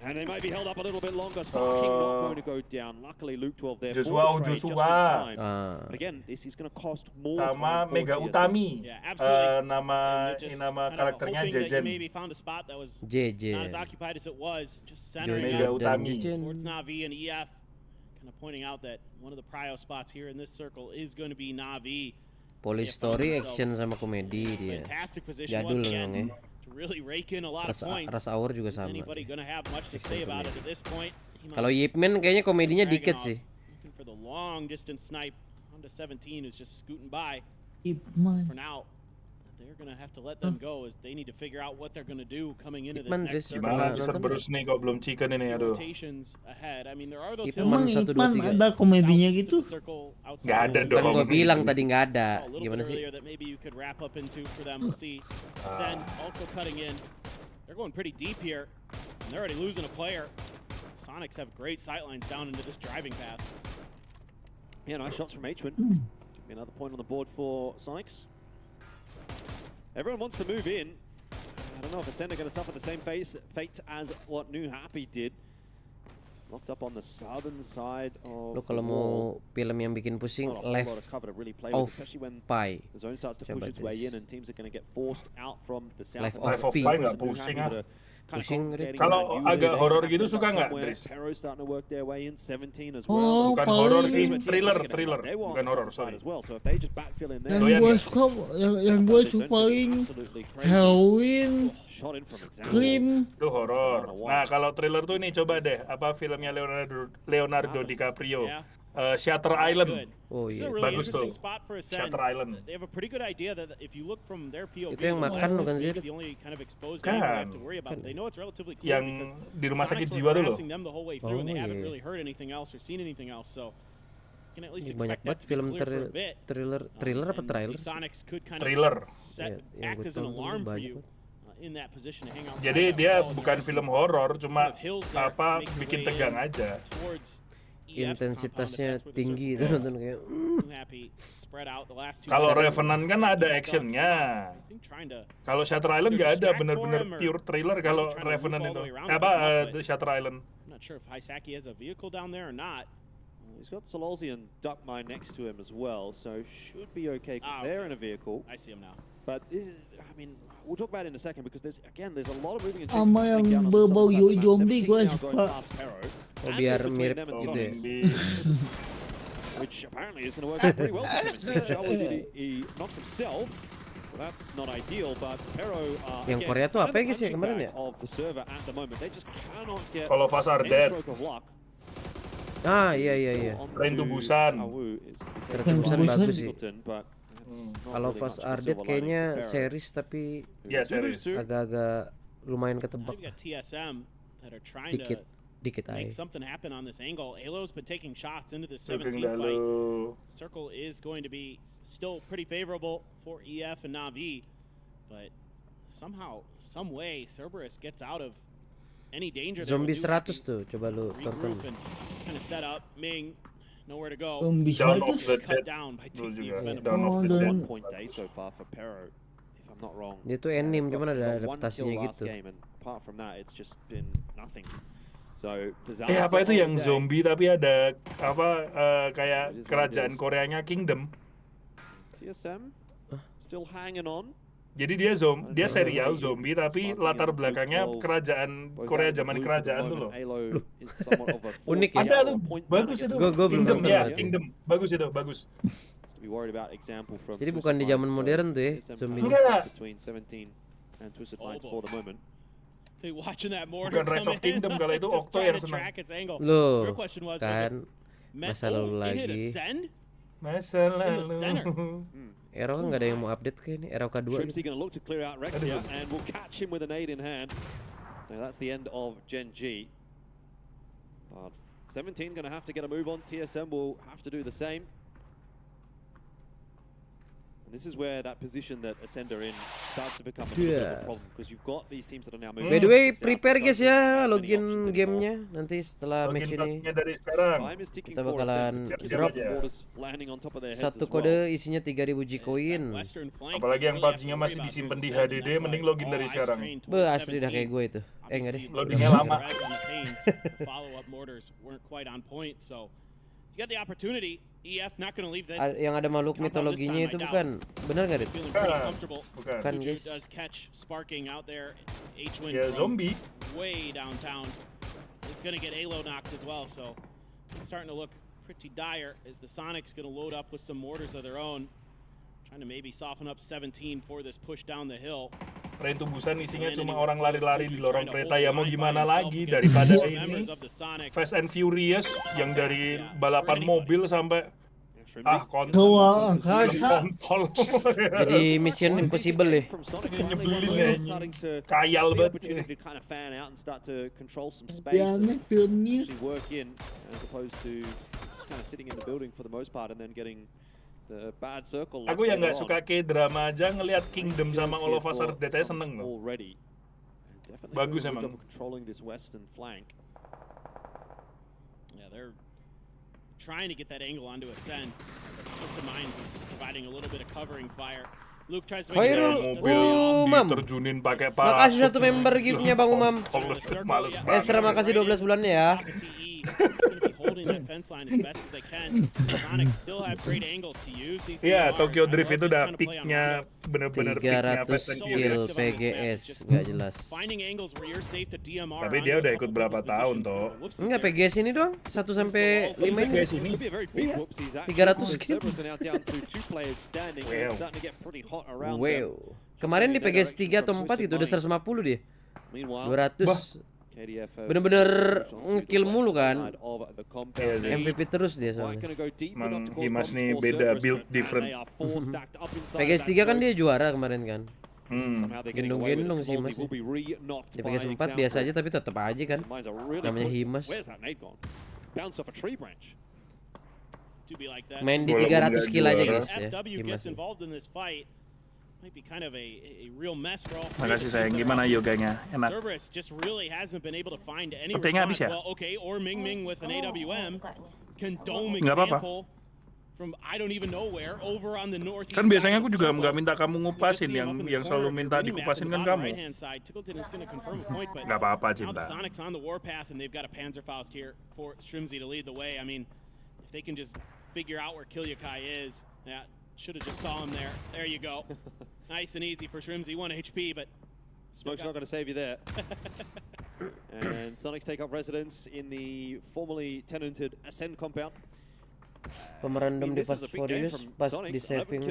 And they might be held up a little bit longer. Sparking not going to go down. Luckily, Luke 12 there. Joshua. Just in time. But again, this is going to cost more sama time Mega for Utami. Yeah, absolutely. Nama karakternya Jejen. Maybe found a spot that was not as occupied as it was. Just centering Mega Utami towards Na'Vi and EF. Kind of pointing out that one of the prio spots here in this circle is going to be Na'Vi. Police story, action sama komedi dia. Jadul memang ya. Really rake in a lot of points. Rush Hour juga sama. Anybody gonna have much to say about it at this point? Kalau Yip Man kayaknya komedinya dikit sih. Looking for the long distance snipe. Honda 17 is just scooting by. Yip Man. For now, they're gonna have to let them go as they need to figure out what they're gonna do coming into this next circle. Gimana Cerberus nih kok belum chicken ini aduh. I mean there are those Emang Yip Man ada komedinya gitu? Gak ada dong. Kan gua bilang tadi nggak ada. Gimana sih? Maybe you could wrap up into for them. We'll see. Sen also cutting in. They're going pretty deep here. And they're already losing a player. Sonics have great sightlines down into this driving path. Yeah, nice shots from H-Win. Another point on the board for Sonics. Everyone wants to move in. I don't know if Ascend are going to suffer the same fate as what New Happy did. Locked up on the southern side of. Lo kalau mau film yang bikin pusing, Life of Pi. The zone starts to push its way in, and teams are going to get forced out from the south. Life of Pi nggak pusing ah. Kalau agak horor gitu suka nggak, Tris? Bukan horor sih, thriller, bukan horor, sorry. Yang gue sukain Halloween, Scream. Itu horor. Nah kalau thriller tuh ini coba deh, apa filmnya Leonardo DiCaprio. Shutter Island. Oh iya. Bagus tuh. Shutter Island. Itu yang makan bukan sih? Kan. Yang di rumah sakit jiwa dulu. Oh iya. Banyak banget film thriller apa trailer? Thriller. Yang gue tonton banyak. Jadi dia bukan film horor, cuma apa bikin tegang aja. Intensitasnya tinggi itu nonton kayak. Kalau Revenant kan ada actionnya. Kalau Shutter Island nggak ada, bener-bener pure thriller kalau Revenant itu. Shutter Island. He's got Sololzi and Duck Mine next to him as well, so should be okay because they're in a vehicle. I see him now. But this is, I mean, we'll talk about it in a second because there's a lot of moving. Sama yang berbau zombie gue suka. Oh biar mirip gitu ya. Which apparently is going to work out pretty well for him. He knocks himself. That's not ideal, but Pero yang Korea tuh apa ya guys ya kemarin ya? All of us are dead. Ah iya. Train to Busan. Train to Busan bagus sih. All of us are dead kayaknya series tapi series. Agak-agak lumayan ketebak. TSM that are trying dikit make aja. something happen on this angle. Alo's been taking shots into the 17 fight. Circle is going to be still pretty favorable for EF and Na'Vi, but somehow, some way, Cerberus gets out of any danger. Zombie 100 tuh, coba lu tonton. Kind of set up, Ming, nowhere to go. Down of the cut dead. down by Down of the dead. 1 point day so far for Pero, if I'm not wrong. Dia tuh anim, cuman ada adaptasinya gitu. Apart from that, it's just been nothing. So, apa itu yang zombie tapi ada kayak kerajaan Koreanya Kingdom. TSM still hanging on. Jadi dia serial zombie tapi latar belakangnya kerajaan Korea zaman kerajaan tuh loh. Unik ya. Ada tuh bagus itu. Kingdom ya, Kingdom. Bagus itu, bagus. Jadi bukan di zaman modern tuh ya zombie. Enggak. Bukan Rise of Kingdom kalau itu Octo yang senang. Loh, kan masa lalu lagi. Masa lalu. Ero kan nggak ada yang mau update kayak ini. Ero K2. Shrimzy gonna look to clear out Rexia and will catch him with an 8 in hand. So that's the end of Gen G. But 17 gonna have to get a move on. TSM will have to do the same. This is where that position that Ascender in starts to become a little bit of a problem because you've got these teams that are now moving. By the way, prepare guys ya login gamenya nanti setelah match ini. Kita bakalan drop satu kode isinya 3000 G-coin. Apalagi yang PUBG-nya masih disimpan di HDD, mending login dari sekarang. Asli dah kayak gue itu. Enggak deh. Loadingnya lama. You got the opportunity. EF not going to leave this. Yang ada makhluk mitologinya itu bukan, benar nggak, Dit? Bukan. Does catch sparking out there. H-Win zombie. Way downtown. Is going to get Alo knocked as well, so it's starting to look pretty dire as the Sonic's going to load up with some mortars of their own. Trying to maybe soften up 17 for this push down the hill. Train to Busan isinya cuma orang lari-lari di lorong kereta, ya mau gimana lagi daripada ini Fast and Furious yang dari balapan mobil sampai kontol. Jadi Mission Impossible deh. Nyebelin ya, kayal banget. Aku yang nggak suka K-drama aja ngelihat Kingdom sama All of Us Are Dead aja seneng loh. Bagus emang. Yeah, they're trying to get that angle onto Ascend. Twisted Minds is providing a little bit of covering fire. Luke tries to make mobil diterjunin pakai parasut. Makasih satu member gift-nya Bang Umam. Ezra makasih 12 bulan ya. Iya, Tokyo Drift itu udah peak-nya bener-bener peak-nya 300 kill PGS, nggak jelas. Tapi dia udah ikut berapa tahun toh? Enggak, PGS ini doang 1 sampai 5 ini. PGS ini. 300 kill. Wow. Kemarin di PGS 3 atau 4 itu udah 150 dia. 200. Bener-bener nge-kill mulu kan. MVP terus dia soalnya. Emang Himas nih beda, build different. PGS 3 kan dia juara kemarin kan. Gendong-gendong sih Himas. Di PGS 4 biasa aja tapi tetep aja kan. Namanya Himas. Main di 300 kill aja guys ya Himas. Might be kind of a real mess for all. Makasih sayang, gimana yoganya? Enak. Cerberus just really hasn't been able to find any response. Well, okay, or Ming with an AWM can dome example from I don't even know where over on the northeast. Kan biasanya aku juga nggak minta kamu ngupasin, yang selalu minta dikupasin kan kamu. Nggak apa-apa cinta. Sonic's on the warpath and they've got a Panzerfaust here for Shrimzy to lead the way. I mean, if they can just figure out where Kilyakai is, yeah. Should have just saw him there. There you go. Nice and easy for Shrimzy, 1 HP, but Smoke's not going to save you there. And Sonics take up residence in the formerly tenanted Ascend compound. Pemerandom di Fast Furious pas di saving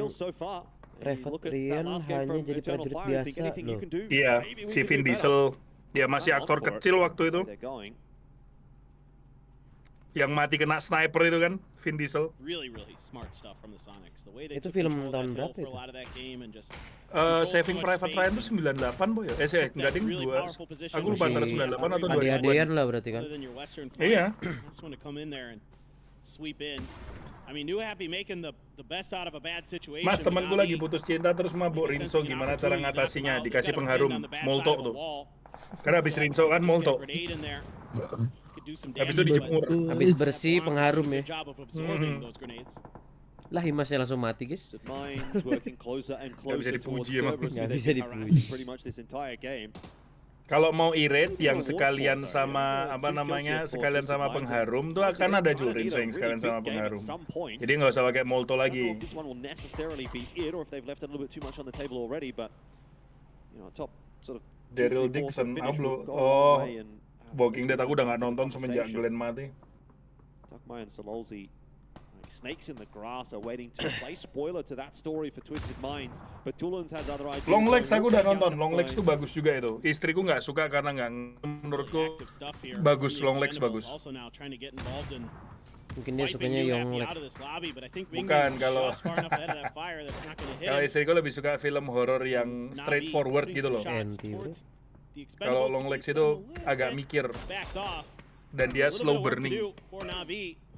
Private Ryan hanya jadi prajurit biasa loh. Iya, si Vin Diesel. Dia masih aktor kecil waktu itu. Yang mati kena sniper itu kan, Vin Diesel. Itu film tahun berapa itu? Saving Private Ryan itu 98 boy ya? Enggak ding, aku lupa antara 98 atau 2000. Ade-adean lah berarti kan? Iya. Mas, temanku lagi putus cinta terus mabuk Rinso, gimana cara ngatasinya? Dikasih pengharum molto tuh. Karena habis Rinso kan molto. Habis itu dijemur. Habis bersih pengharum ya. Lah Himasnya langsung mati guys. Gak bisa dipuji emang. Gak bisa dipuji. Kalau mau irit yang sekalian sama sekalian sama pengharum tuh akan ada Jurin yang sekalian sama pengharum. Jadi nggak usah pakai molto lagi. Daryl Dixon, oh, Walking Dead aku udah nggak nonton semenjak Glenn mati. Snakes in the grass are waiting to play spoiler to that story for Twisted Minds, but Tulans has other ideas. Long Legs aku udah nonton, Long Legs tuh bagus juga itu. Istriku nggak suka karena nggak, menurutku bagus, Long Legs bagus. Mungkin dia sukanya Young Legs. Bukan, kalau istriku lebih suka film horor yang straightforward gitu loh. Kalau Long Legs itu agak mikir dan dia slow burning.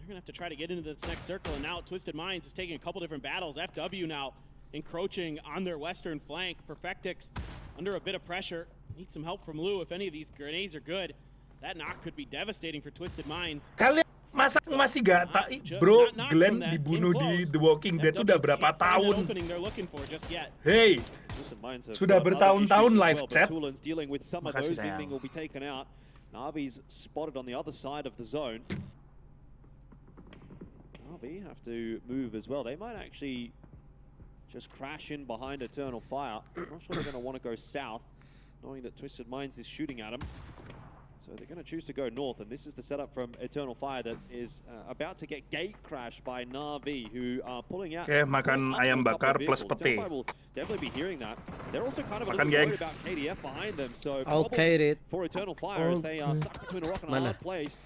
They're going to have to try to get into this next circle, and now Twisted Minds is taking a couple different battles. FW now encroaching on their western flank. Perfectix under a bit of pressure. Needs some help from Lou. If any of these grenades are good, that knock could be devastating for Twisted Minds. Kalian masih gak bro, Glenn dibunuh di The Walking Dead itu udah berapa tahun? Hey, sudah bertahun-tahun live chat. Makasih sayang. Navi's spotted on the other side of the zone. Navi have to move as well. They might actually just crash in behind Eternal Fire. I'm not sure they're going to want to go south, knowing that Twisted Minds is shooting at them. So they're going to choose to go north, and this is the setup from Eternal Fire that is about to get gate crashed by Navi, who are pulling out. Makan ayam bakar plus pete. Will definitely be hearing that. They're also kind of a little worried about KDF behind them, so for Eternal Fire as they are stuck between a rock and a hard place.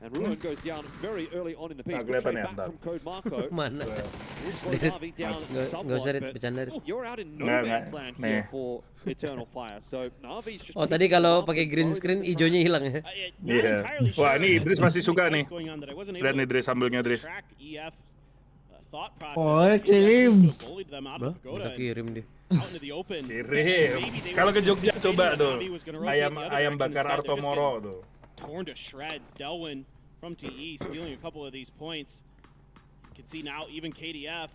And Ruin goes down very early on in the piece. Good trade back from Code Marco. Mana? Navi down somewhat, but you're out in no man's land here for Eternal Fire. So Navi's just. Oh tadi kalau pakai green screen hijaunya hilang ya? Iya. Wah ini Idris masih suka nih. Lihat nih Idris sambilnya Idris. Oh kirim. Bah, kita kirim deh. Kirim. Kalau ke Jogja coba tuh. Ayam bakar Artomoro tuh. Torn to shreds. Delwyn from TE stealing a couple of these points. You can see now even KDF,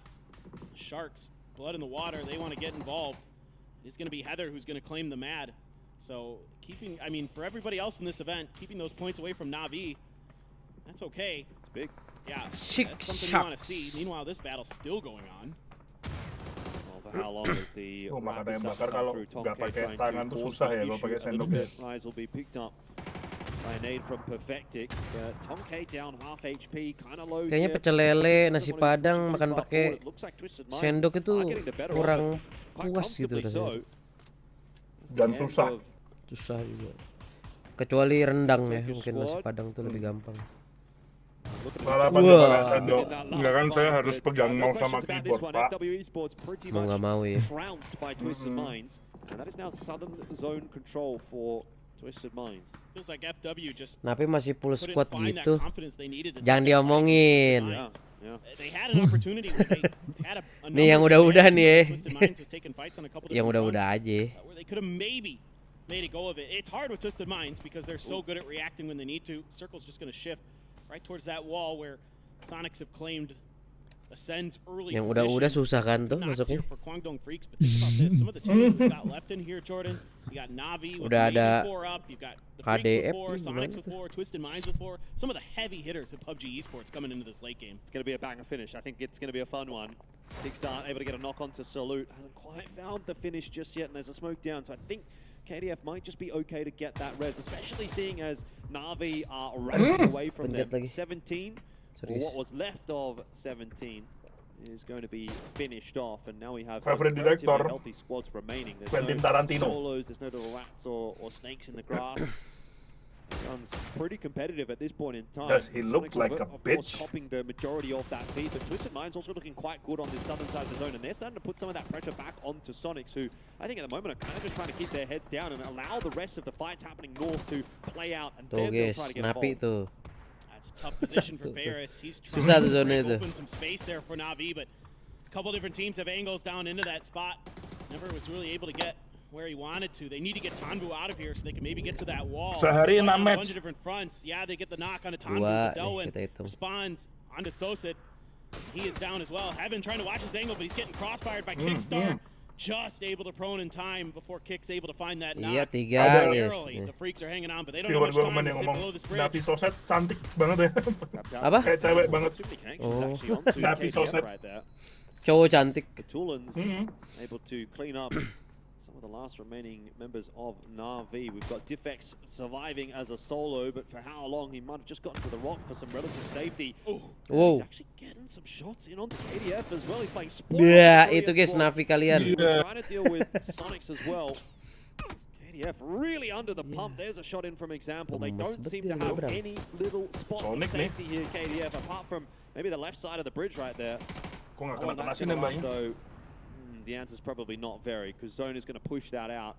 Sharks, blood in the water, they want to get involved. It's going to be Heather who's going to claim the MAD. So keeping, I mean, for everybody else in this event, keeping those points away from Navi, that's okay. It's big. Yeah, that's something you want to see. Meanwhile, this battle's still going on. Well, for how long is the makan ayam bakar kalau nggak pakai tangan tuh susah ya kalau pakai sendok ya. Rise will be picked up. From Perfectix, but Tom K down half HP, kind of low. Kayaknya pecel lele, nasi padang makan pakai sendok itu kurang puas gitu rasanya. Dan susah. Susah juga. Kecuali rendang ya, mungkin nasi padang tuh lebih gampang. Balapan pakai sendok. Enggak kan saya harus pegang mouse sama keyboard, Pak. Mau nggak mau ya. And that is now southern zone control for Twisted Minds. Feels like FW just Napi masih full squad gitu. Jangan diomongin. Nih yang udah-udah nih ya. Yang udah-udah aja. Made a go of it. It's hard with Twisted Minds because they're so good at reacting when they need to. Circle's just going to shift right towards that wall where Sonics have claimed Ascend's early yang udah susah kan tuh masuknya. Udah ada KDF Twisted Minds before. Some of the heavy hitters of PUBG Esports coming into this late game. It's going to be a banger finish. I think it's going to be a fun one. Kickstart able to get a knock on to Salute. Hasn't quite found the finish just yet, and there's a smoke down. So I think KDF might just be okay to get that res, especially seeing as Navi are running away from them. 17. Or what was left of 17. is going to be finished off, and now we have some Favorite relatively director, healthy squads remaining. There's Quentin no Tarantino. solos, there's no little rats or snakes in the grass. Gun's pretty competitive at this point in time. Does he look like a of bitch? course, copying the majority of that feed, but Twisted Mind's also looking quite good on this southern side of the zone, and they're starting to put some of that pressure back onto Sonics, who I think at the moment are kind of just trying to keep their heads down and allow the rest of the fights happening north to play out, and then they'll try to get involved. That's a tough position for Ferris. He's trying to open some space there for Na'Vi, but a couple different teams have angles down into that spot. Never was really able to get where he wanted to. They need to get Tanbu out of here so they can maybe get to that wall. Sehari on a match. bunch of different fronts. Yeah, they get the knock onto Tanbu, but Delwyn responds onto Sosit. He is down as well. Heaven trying to watch his angle, but he's getting crossfired by Kickstart. Just able to prone in time before Kick's able to find that knock. Barely, the freaks are hanging on, but they don't have much time to sit below this bridge. Navi Soset cantik banget ya. Apa? Kayak cewek banget. Oh. Navi Soset. Cowok cantik. Tulans able to clean up some of the last remaining members of Na'Vi. We've got Diffex surviving as a solo, but for how long? He might have just gotten to the rock for some relative safety. He's actually getting some shots in onto KDF as well. He's playing sport. Yeah, itu guys Na'Vi kalian. Trying to deal with Sonics as well. KDF really under the pump. There's a shot in from Example. They don't seem to have any little spot of safety here, KDF, apart from maybe the left side of the bridge right there. Though, the answer's probably not very, because Zone is going to push that out.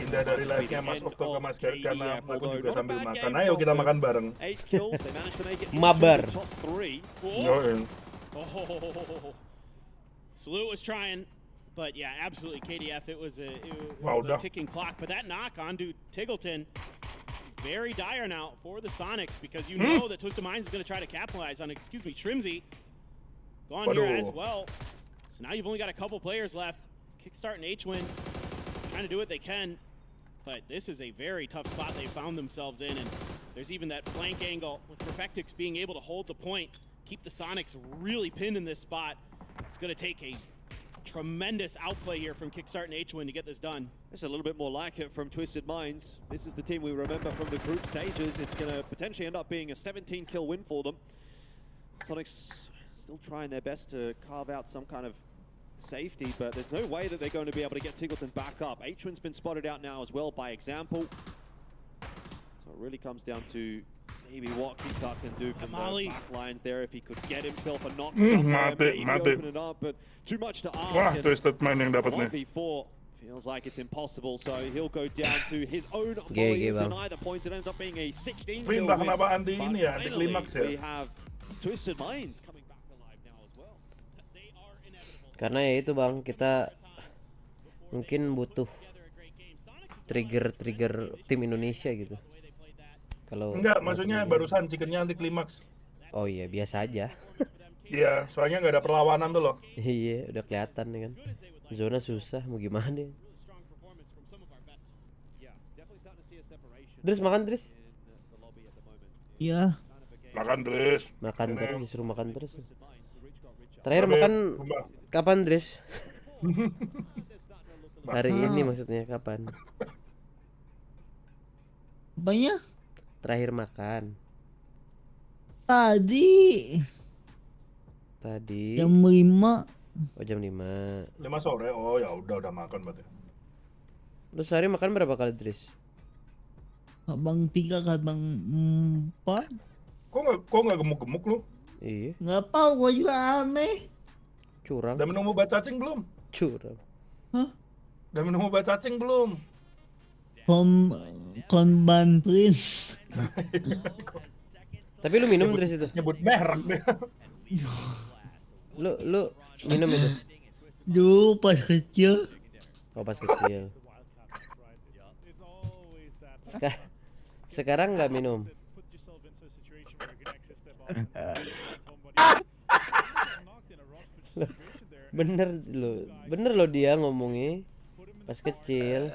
Indah dari live-nya Mas Okto ke Mas Gary, karena aku juga sambil makan. Ayo kita makan bareng. 8 kills, they managed to make it Mabar. into the top 3. Salute was trying, but yeah, absolutely KDF. It was a ticking clock. But that knock onto Tiggleton, very dire now for the Sonics, because you know that Twisted Minds is going to try to capitalize on, Trimsy. Gone here as well. So now you've only got a couple players left. Kickstart and H-Win trying to do what they can, but this is a very tough spot they found themselves in, and there's even that flank angle with Perfectix being able to hold the point, keep the Sonics really pinned in this spot. It's going to take a tremendous outplay here from Kickstart and H-Win to get this done. It's a little bit more like it from Twisted Minds. This is the team we remember from the group stages. It's going to potentially end up being a 17-kill win for them. Sonics still trying their best to carve out some kind of safety, but there's no way that they're going to be able to get Tiggleton back up. H-Win's been spotted out now as well by Example. So it really comes down to maybe what Kickstart can do from the back lines there. If he could get himself a knock somewhere, maybe open it up, but too much to ask. Wah, Twisted Mind yang dapat nih. 1v4 feels like it's impossible, so he'll go down to his own volumes in either point. It ends up being a 16 kill win. Kenapa Andi ini ya, di klimaks ya? We have Twisted Minds coming back alive now as well. Karena ya itu bang, kita mungkin butuh trigger tim Indonesia gitu. Kalau enggak, maksudnya barusan chickennya anti klimaks. Oh iya, biasa aja. Iya, soalnya nggak ada perlawanan tuh loh. Iya, udah kelihatan nih kan. Zona susah, mau gimana? Dres makan Dres. Iya. Makan Dres. Makan terus, disuruh makan terus. Terakhir makan kapan Dres? Hari ini maksudnya kapan? Apanya? Terakhir makan. Tadi. Jam 5. Oh jam 5. 5 sore. Oh ya udah makan berarti. Lu sehari makan berapa kali Dres? Abang 3 ke abang 4. Kok nggak gemuk-gemuk lu? Iya. Nggak tahu, gua juga aneh. Curang. Udah minum obat cacing belum? Curang. Hah? Udah minum obat cacing belum? Kon bantuin. Tapi lu minum Dres itu? Nyebut merek deh. Lu minum itu? Dulu pas kecil. Oh pas kecil. Sekarang nggak minum. Bener lo dia ngomongnya pas kecil.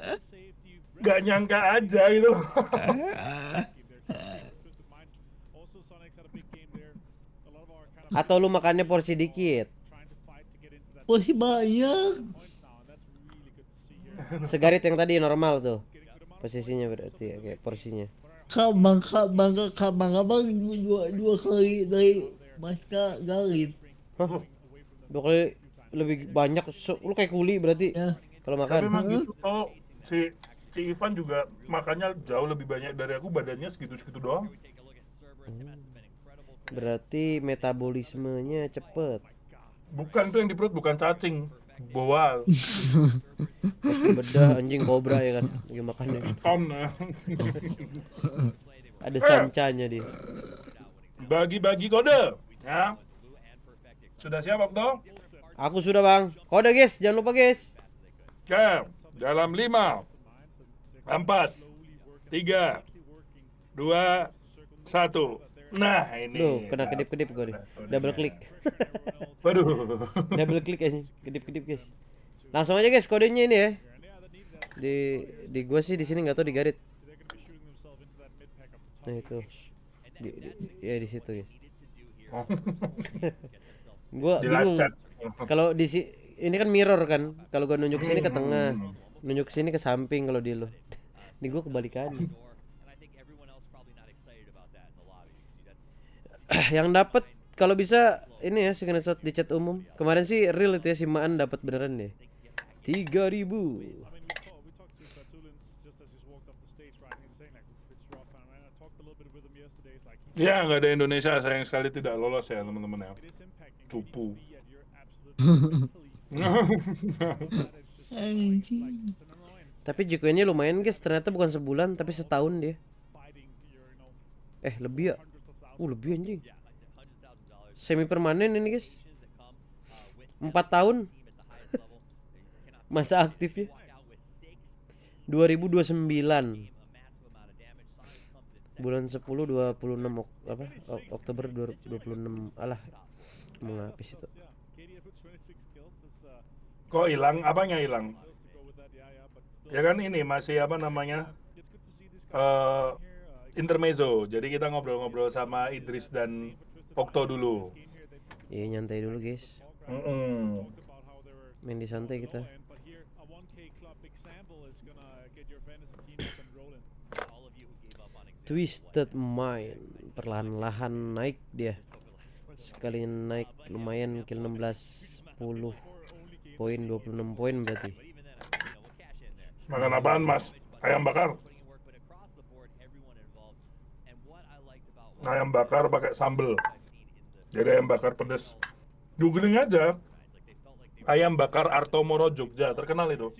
Gak nyangka aja itu. Atau lu makannya porsi dikit? Porsi banyak. Segarit yang tadi normal tuh. Posisinya berarti kayak porsinya. Abang dua kali dari Mas Garit. Hah? 2 kali lebih banyak. Lu kayak kuli berarti kalau makan. Tapi emang gitu toh, si Ivan juga makannya jauh lebih banyak dari aku, badannya segitu-segitu doang. Berarti metabolismenya cepet. Bukan tuh yang di perut, bukan cacing, boal. Pas bedah anjing kobra ya kan, lagi makannya. Ada sancanya dia. Bagi-bagi kode, ya. Sudah siap, Okto? Aku sudah bang. Kode guys, jangan lupa guys. Oke, dalam 5, 4, 3, 2, 1. Nah ini. Duh, kena kedip-kedip gue nih. Double klik. Waduh. Double klik aja, kedip-kedip guys. Langsung aja guys kodenya ini ya. Di gua sih di sini nggak tahu di Garit. Nah itu. Ya di situ guys. Gua bingung. Kalau di ini kan mirror kan. Kalau gua nunjuk sini ke tengah, nunjuk sini ke samping kalau di lo. Di gua kebalikannya. Yang dapat kalau bisa ini ya screenshot di chat umum. Kemarin sih real itu ya si Maan dapat beneran deh. 3.000. Ya nggak ada Indonesia, sayang sekali tidak lolos ya teman-teman ya. Cupu. Tapi JQ-nya lumayan guys, ternyata bukan sebulan tapi setahun dia. Lebih ya. Lebih anjing. Semi permanen ini guys. 4 tahun. Masa aktifnya 2029. Bulan 10 26 Oktober 2026. Alah. Mau ngapis itu. Kok hilang? Apanya hilang? Ya kan ini masih apa namanya? Intermezzo. Jadi kita ngobrol-ngobrol sama Idris dan Okto dulu. Iya nyantai dulu guys. Main di santai kita. Twisted Mind perlahan-lahan naik dia. Sekali naik lumayan kill 16 10 poin 26 poin berarti. Makan apaan mas? Ayam bakar? Ayam bakar pakai sambel. Jadi ayam bakar pedas. Googling aja. Ayam bakar Artomoro Jogja, terkenal itu.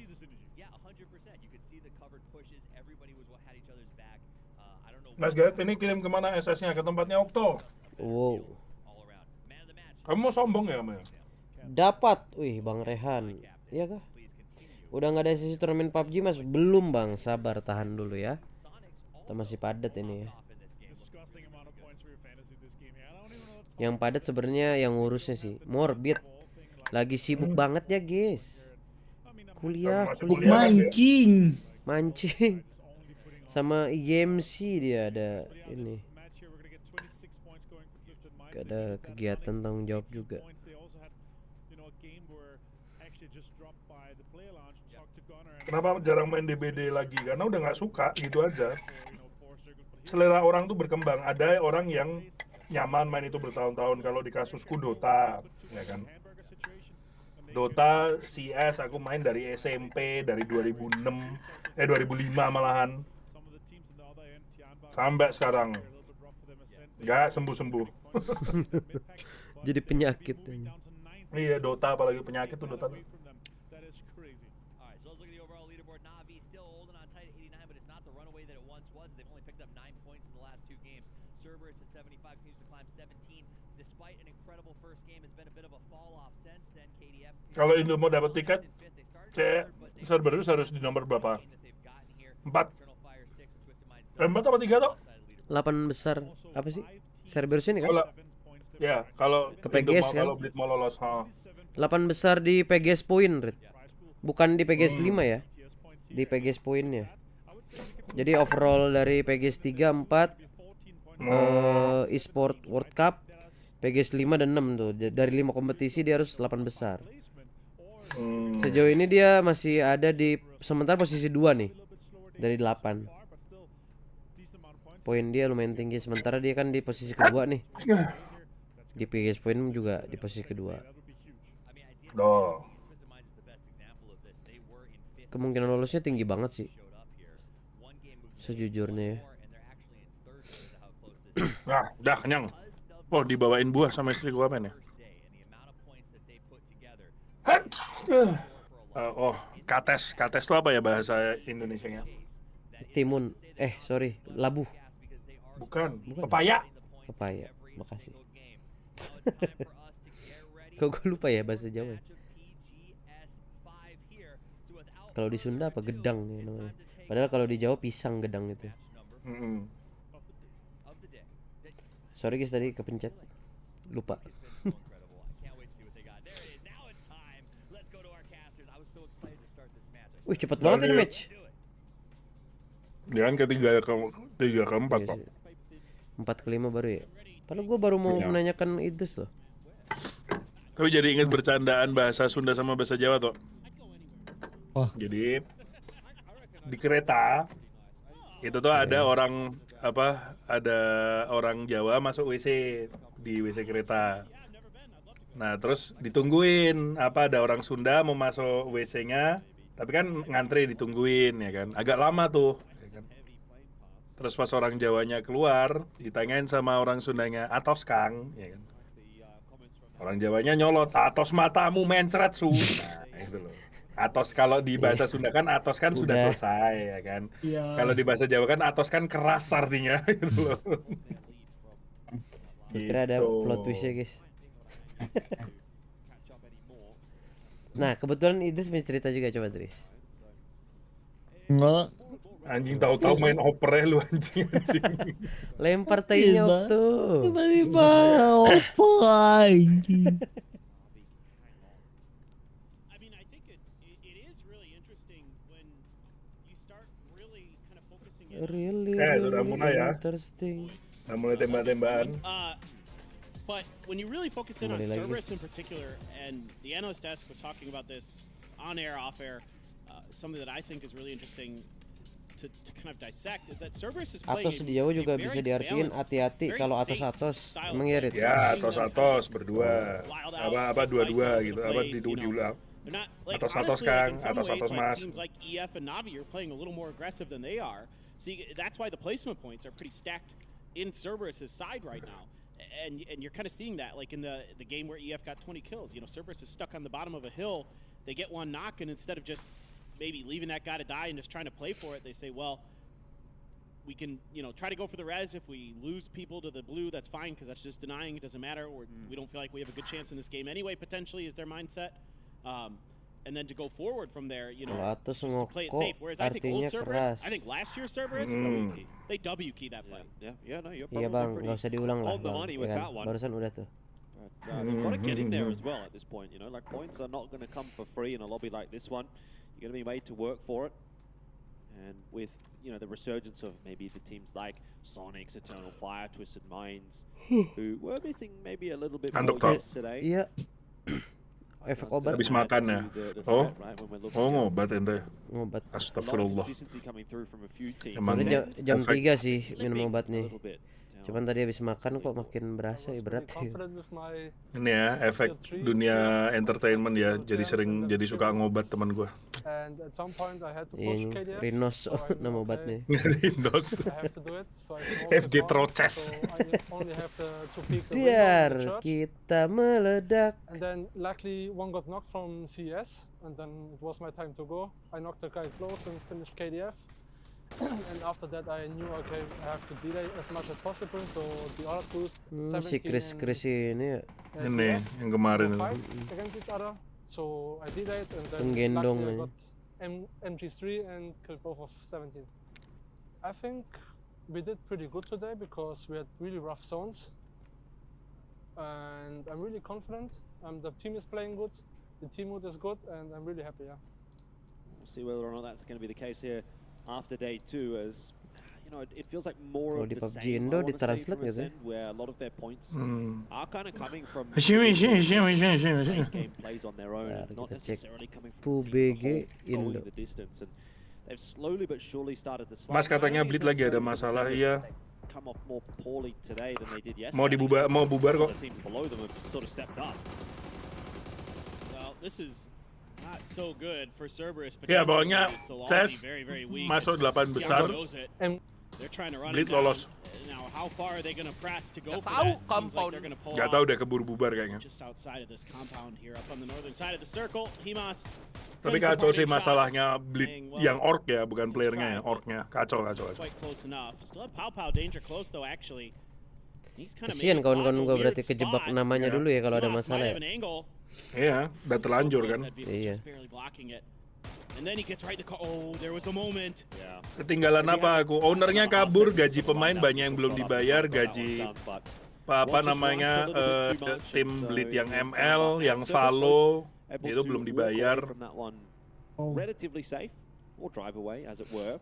Mas Gaet, ini kirim kemana SS-nya? Ke tempatnya Okto. Wow. Kamu mau sombong ya kamu? Dapat, Bang Rehan. Iya kah? Udah nggak ada sesi turnamen PUBG mas? Belum bang, sabar tahan dulu ya. Kita masih padat ini ya. Yang padat sebenarnya yang ngurusnya sih Morbid. Lagi sibuk banget ya guys. Kuliah. Mancing. Sama IGMC dia ada ini. Ada kegiatan tanggung jawab juga. Kenapa jarang main DBD lagi? Karena udah nggak suka gitu aja. Selera orang tuh berkembang. Ada orang yang nyaman main itu bertahun-tahun. Kalau di kasusku Dota, ya kan. Dota, CS aku main dari SMP, dari 2005 malahan. Sampai sekarang. Nggak sembuh-sembuh. Jadi penyakit. Iya, Dota apalagi penyakit tuh Dota. Kalau Indo mau dapat tiket, server harus di nomor berapa? 4. 4 apa 3 toh? 8 besar apa sih? Server sini kan? Kalau ke PGS kan? Kalau Blit mau lolos, 8 besar di PGS point, Red. Bukan di PGS 5 ya. Di PGS poinnya. Jadi overall dari PGS 3 4 e-sport World Cup, PGS 5 dan 6 tuh. Dari 5 kompetisi dia harus 8 besar. Sejauh ini dia masih ada di sementara posisi 2 nih. Dari 8. Poin dia lumayan tinggi, sementara dia kan di posisi kedua nih. Di PGS point juga di posisi kedua. Oh. Kemungkinan lolosnya tinggi banget sih. Sejujurnya ya. Nah, udah kenyang. Oh, dibawain buah sama istri gua apa nih? Oh, kates. Kates itu apa ya bahasa Indonesianya? Timun. Sorry, labu. Bukan. Pepaya. Pepaya. Makasih. Kok gue lupa ya bahasa Jawa. Kalau di Sunda apa gedang ya namanya. Padahal kalau di Jawa pisang gedang itu. Sorry guys tadi kepencet. Lupa. Wih cepet banget ini match. Dia kan ketiga keempat kok. 4 ke 5 baru ya. Padahal gue baru mau menanyakan Idris loh. Tapi jadi ingat bercandaan bahasa Sunda sama bahasa Jawa toh. Oh. Jadi di kereta itu tuh ada orang Jawa masuk WC di WC kereta. Nah terus ditungguin ada orang Sunda mau masuk WC-nya, tapi kan ngantri ditungguin ya kan, agak lama tuh. Ya kan? Terus pas orang Jawanya keluar, ditanyain sama orang Sundanya, "Atos Kang," ya kan. Orang Jawanya nyolot, "Atos matamu mencret su." Nah itu loh. Atos kalau di bahasa Sunda kan atos kan sudah selesai ya kan. Iya. Kalau di bahasa Jawa kan atos kan keras artinya gitu loh. Kira ada plot twist-nya guys. Nah kebetulan Idris punya cerita juga, coba Idris. Enggak. Anjing tahu-tahu main opera lu anjing. Lempar tainya Okto. Tiba-tiba apa anjing. Really sudah mulai ya. Interesting. Udah mulai tembak-tembakan. But when you really focus in on Cerberus in particular, and the analyst desk was talking about this on air, off air, something that I think is really interesting to kind of dissect is that Cerberus is playing Atos di Jawa juga bisa diartiin hati-hati kalau atos-atos. Emang ya Rit? Ya, atos-atos berdua. Apa dua-dua gitu. Apa diulang. Atos-atos Kang, atos-atos Mas. Teams like EF and Navi are playing a little more aggressive than they are. See, that's why the placement points are pretty stacked in Cerberus's side right now. And you're kind of seeing that, like in the game where EF got 20 kills. You know, Cerberus is stuck on the bottom of a hill. They get one knock, and instead of just maybe leaving that guy to die and just trying to play for it, they say, well, we can, try to go for the res. If we lose people to the blue, that's fine, because that's just denying. It doesn't matter. Or we don't feel like we have a good chance in this game anyway, potentially, is their mindset. And then to go forward from there, just to play it safe. Whereas I think old Cerberus, I think last year's Cerberus, they W key that fight. Yeah, no, you're Iya bang, nggak usah diulang lah. on the money with that one. Barusan udah tuh. But they've got to get in there as well at this point. Like points are not going to come for free in a lobby like this one. You're going to be made to work for it. And with the resurgence of maybe the teams like Sonics, Eternal Fire, Twisted Minds, who were missing maybe a little bit more yesterday. Iya. Efek obat. Habis makan ya. Ngobat ente. Ngobat. Astagfirullah. Soalnya jam 3 sih minum obat nih. Cuman tadi habis makan kok makin berasa ya, berat ya. Ini ya efek dunia entertainment ya. Jadi suka ngobat teman gue. Iya, Rinos nama obatnya. Rinos. FG Troces. Biar kita meledak. And then luckily one got knocked from CS, and then it was my time to go. I knocked the guy close and finished KDF. And after that I knew I have to delay as much as possible, so the other two 17 si Chris ini ya. Ini yang kemarin against each other. So I delayed and then penggendong I got MG3 and killed both of 17. I think we did pretty good today because we had really rough zones. And I'm really confident. The team is playing good, the team mood is good, and I'm really happy, yeah. We'll see whether or not that's going to be the case here after day 2, as it feels like more of the same. I want to say from Ascend, where a lot of their points are kind of coming from game plays on their own, not necessarily coming from teams going the distance. And they've slowly but surely started to slide. Mas katanya Bleed lagi ada masalah, iya. Come off more poorly today than they did yesterday. Mau bubar kok. The teams below them have sort of stepped up. this is not so good for Cerberus. Ya, pokoknya Ces masuk 8 besar. They're trying to run Bleed lolos. Now, how far are they going to press to go for tahu that? Seems like they're going to pull Gak tahu deh, keburu bubar kayaknya. just outside of this compound here, up on the northern side of the circle. Himas. Tapi kacau sih masalahnya Bleed yang orc ya, bukan playernya ya, orcnya. Kacau. Quite close enough. Still have Pow danger close though actually. Kasian kawan-kawan gue berarti kejebak namanya dulu ya kalau ada masalah ya. Iya, udah terlanjur kan. Iya. And then he gets right to there was a moment. Ketinggalan apa aku? Ownernya kabur, gaji pemain banyak yang belum dibayar, gaji apa namanya tim Bleed yang ML, yang Valo itu belum dibayar. Relatively safe or drive away as it were.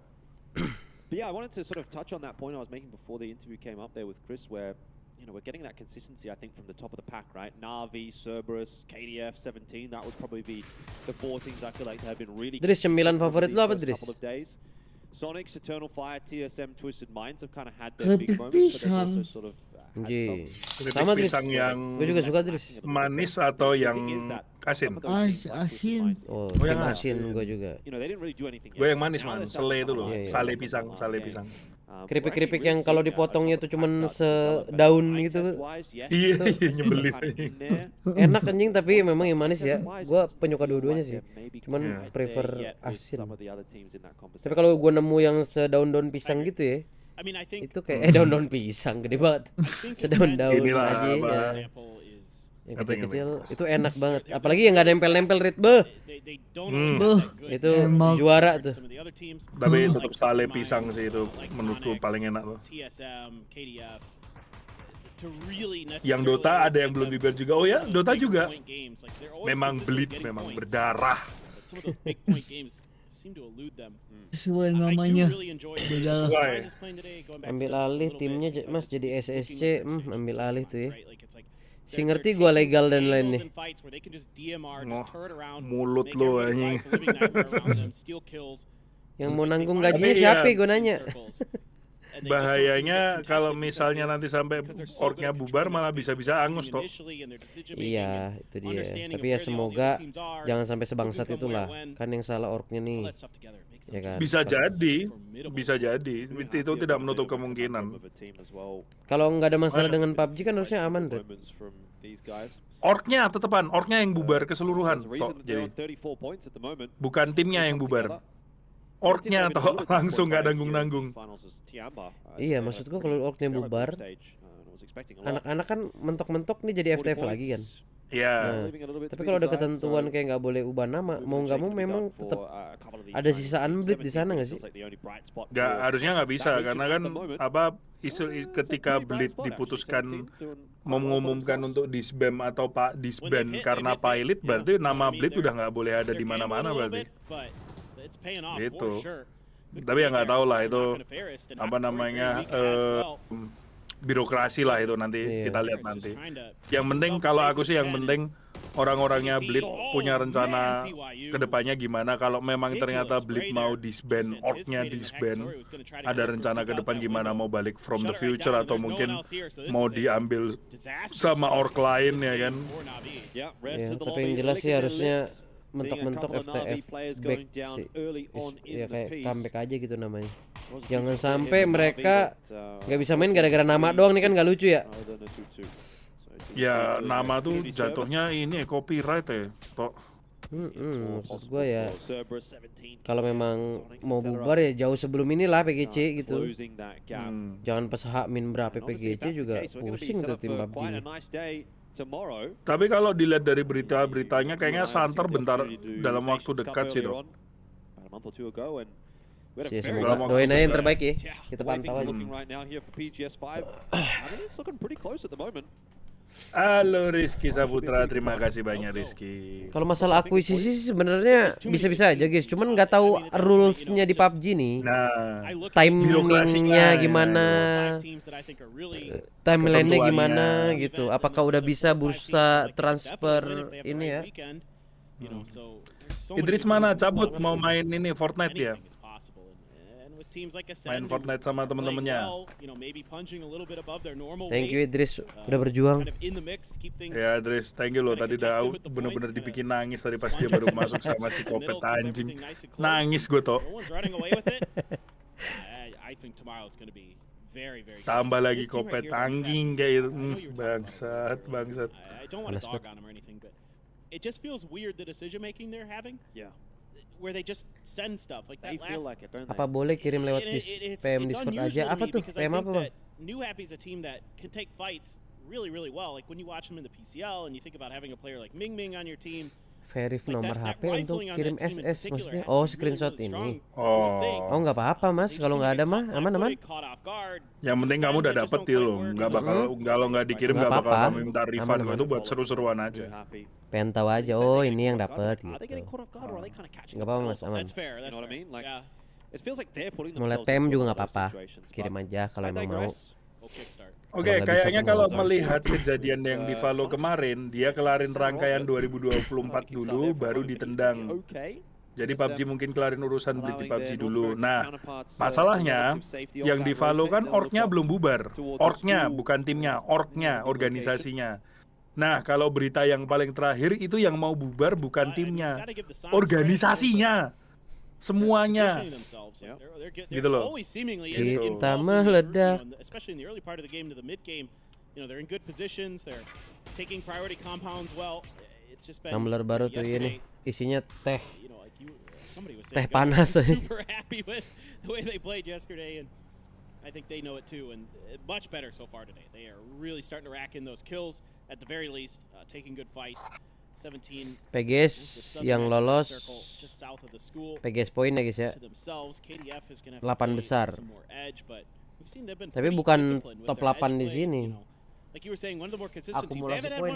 But yeah, I wanted to sort of touch on that point I was making before the interview came up there with Chris, where we're getting that consistency, I think, from the top of the pack, right? Na'Vi, Cerberus, KDF, 17, that would probably be the 4 teams I feel like have been really Dris, 9 favorit lo apa, Dris? couple of days. Sonic's, Eternal Fire, TSM, Twisted Minds have kind of had their big moments, but they've also sort of sama Dris, yang gue juga suka Dris. Manis atau yang asin? Asin. Oh, yang asin gue juga. Gue yang manis man, sele itu loh, sale pisang. Keripik-keripik yang kalau dipotongnya itu cuman sedaun gitu. Iya, nyebelin. Enak anjing, tapi memang yang manis ya. Gue penyuka dua-duanya sih. Cuman prefer asin. Tapi kalau gue nemu yang sedaun-daun pisang gitu ya, itu kayak daun-daun pisang gede banget. Sedaun-daun aja ya. Yang kecil-kecil itu enak banget. Apalagi yang nggak nempel-nempel Rit, itu juara tuh. Tapi tetap sale pisang sih itu menurutku paling enak loh. Yang Dota ada yang belum dibayar juga. Oh ya, Dota juga. Memang Bleed, memang berdarah. Sesuai namanya. Ambil alih timnya Mas jadi SSC, ambil alih tuh ya. Si ngerti gua legal dan lain nih. Mulut lo anjing. Yang mau nanggung gajinya siapa gue nanya. Bahayanya kalau misalnya nanti sampai orknya bubar malah bisa-bisa angus toh. Iya, itu dia. Tapi ya semoga jangan sampai sebangsat itulah. Kan yang salah orknya nih. Ya kan? Bisa jadi. Itu tidak menutup kemungkinan. Kalau nggak ada masalah dengan PUBG kan harusnya aman, Red. Orknya yang bubar keseluruhan toh. Jadi bukan timnya yang bubar. Orknya atau langsung nggak nanggung-nanggung. Iya, maksud gua kalau orknya bubar, anak-anak kan mentok-mentok nih jadi FTF lagi kan. Iya. Tapi kalau ada ketentuan kayak nggak boleh ubah nama, mau nggak mau memang tetap ada sisaan Bleed di sana nggak sih? Nggak, harusnya nggak bisa karena kan ketika Bleed diputuskan mengumumkan untuk disband atau disband karena pilot, berarti nama Bleed udah nggak boleh ada di mana-mana berarti. Gitu. Tapi ya nggak tahu lah itu apa namanya birokrasi lah itu nanti kita lihat nanti. Yang penting kalau aku sih yang penting orang-orangnya Bleed punya rencana kedepannya gimana. Kalau memang ternyata Bleed mau disband, orknya disband, ada rencana ke depan gimana, mau balik from the future atau mungkin mau diambil sama ork lain ya kan. Ya, tapi yang jelas sih harusnya mentok-mentok FTF back sih. Ya kayak comeback aja gitu namanya. Jangan sampai mereka nggak bisa main gara-gara nama doang, nih kan nggak lucu ya. Ya nama tuh jatuhnya ini copyright ya toh. Maksud gue ya kalau memang mau bubar ya jauh sebelum inilah PGC gitu. Jangan pas H-min berapa PGC juga pusing tuh tim PUBG. Tapi kalau dilihat dari berita-beritanya kayaknya santer bentar dalam waktu dekat sih dong. Ya, semoga doain aja yang terbaik ya. Kita pantau aja. Halo Rizky Saputra, terima kasih banyak Rizky. Kalau masalah akuisisi sebenarnya bisa-bisa aja guys, cuman nggak tahu rules-nya di PUBG nih. Nah, timing-nya gimana, timeline-nya gimana gitu. Apakah udah bisa bursa transfer ini ya? Idris mana cabut mau main ini Fortnite ya? teams like main Fortnite sama temen-temennya. Thank you Idris, udah berjuang. Ya Idris, thank you loh. Tadi udah bener-bener dibikin nangis tadi pas dia baru masuk sama si Kopet anjing. Nangis gue toh. Tambah lagi Kopet anjing kayak bangsat. It just feels weird the decision making they're having. Yeah. Where they just send stuff like that last. Like it, don't they? Apa boleh kirim lewat PM Discord aja? Apa tuh? PM apa bang? New Happy's a team that can take fights really well. Like when you watch them in the PCL and you think about having a player like Ming Ming on your team. Verif nomor HP untuk kirim SS maksudnya. Oh, screenshot ini. Oh, nggak apa-apa mas, kalau nggak ada mah aman. Yang penting kamu udah dapet loh, nggak bakal kalau nggak dikirim nggak bakal kami minta refund. Itu buat seru-seruan aja. Pengen tahu aja, oh ini yang dapet gitu. Nggak apa-apa mas, aman. Mau liat PM juga nggak apa-apa, kirim aja kalau emang mau. Oke, kayaknya kalau melihat kejadian yang di Valo kemarin, dia kelarin rangkaian 2024 dulu, baru ditendang. Jadi PUBG mungkin kelarin urusan di PUBG dulu. Nah, masalahnya yang di Valo kan orgnya belum bubar. Orgnya, bukan timnya, orgnya, organisasinya. Nah, kalau berita yang paling terakhir itu yang mau bubar bukan timnya, organisasinya. Semuanya gitu loh. Kita meledak. Especially in the early part of the game to the mid game, you know, they're in good positions, they're taking priority compounds well. It's just been tumbler baru tuh ini isinya teh. Teh panas. Super happy with the way they played yesterday, and I think they know it too, and much better so far today. They are really starting to rack in those kills at the very least, taking good fights. PGS yang lolos PGS poin ya guys ya 8 besar, tapi bukan top 8 di sini. Akumulasi poin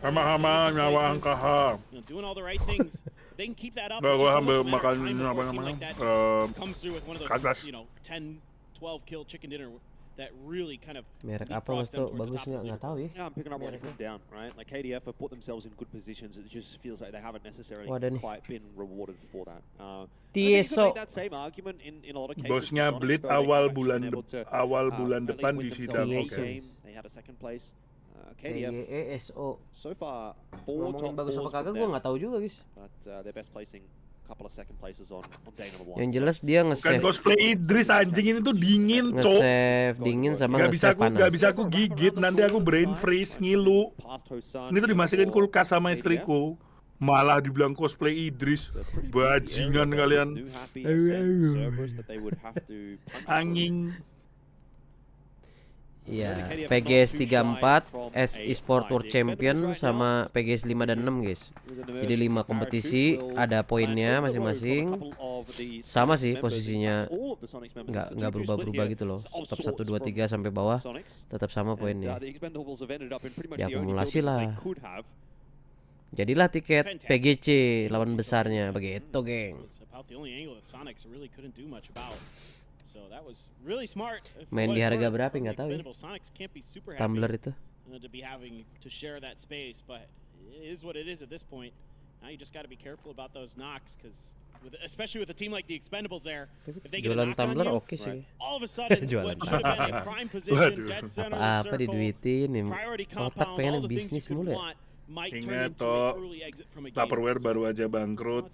sama nyawa angka gua ambil makan apa namanya that really kind of merek apa mas tuh bagus nggak tahu ya. Yeah, I'm picking up what they've down, right? Like KDF have put themselves in good positions. It just feels like they haven't necessarily quite been rewarded for that. Tieso. Bosnya Blitz awal bulan depan di sidang. Okay. They had a second place. KDF so far 4 top bagus apa kagak gua nggak tahu juga guys. But their best placing couple of second places on day number 1. Yang jelas dia nge-save. Kan cosplay Idris anjing ini tuh dingin, cok. Nge-save dingin sama nge-save panas. Gak bisa aku gigit, nanti aku brain freeze, ngilu. Ini tuh dimasukin kulkas sama istriku. Malah dibilang cosplay Idris. Bajingan kalian. Angin. Iya, PGS 34 S Esport World Champion sama PGS 5 dan 6 guys. Jadi 5 kompetisi, ada poinnya masing-masing. Sama sih posisinya, nggak berubah-berubah gitu loh. Top 1, 2, 3 sampai bawah tetap sama poinnya. Ya akumulasi lah. Jadilah tiket PGC lawan besarnya begitu, geng. Main di harga berapa nggak tahu ya. Tumbler itu. Jualan tumbler oke sih. Jualan. Apa diduitin nih? Otak pengen bisnis mulu ya. Ingat toh, Tupperware baru aja bangkrut.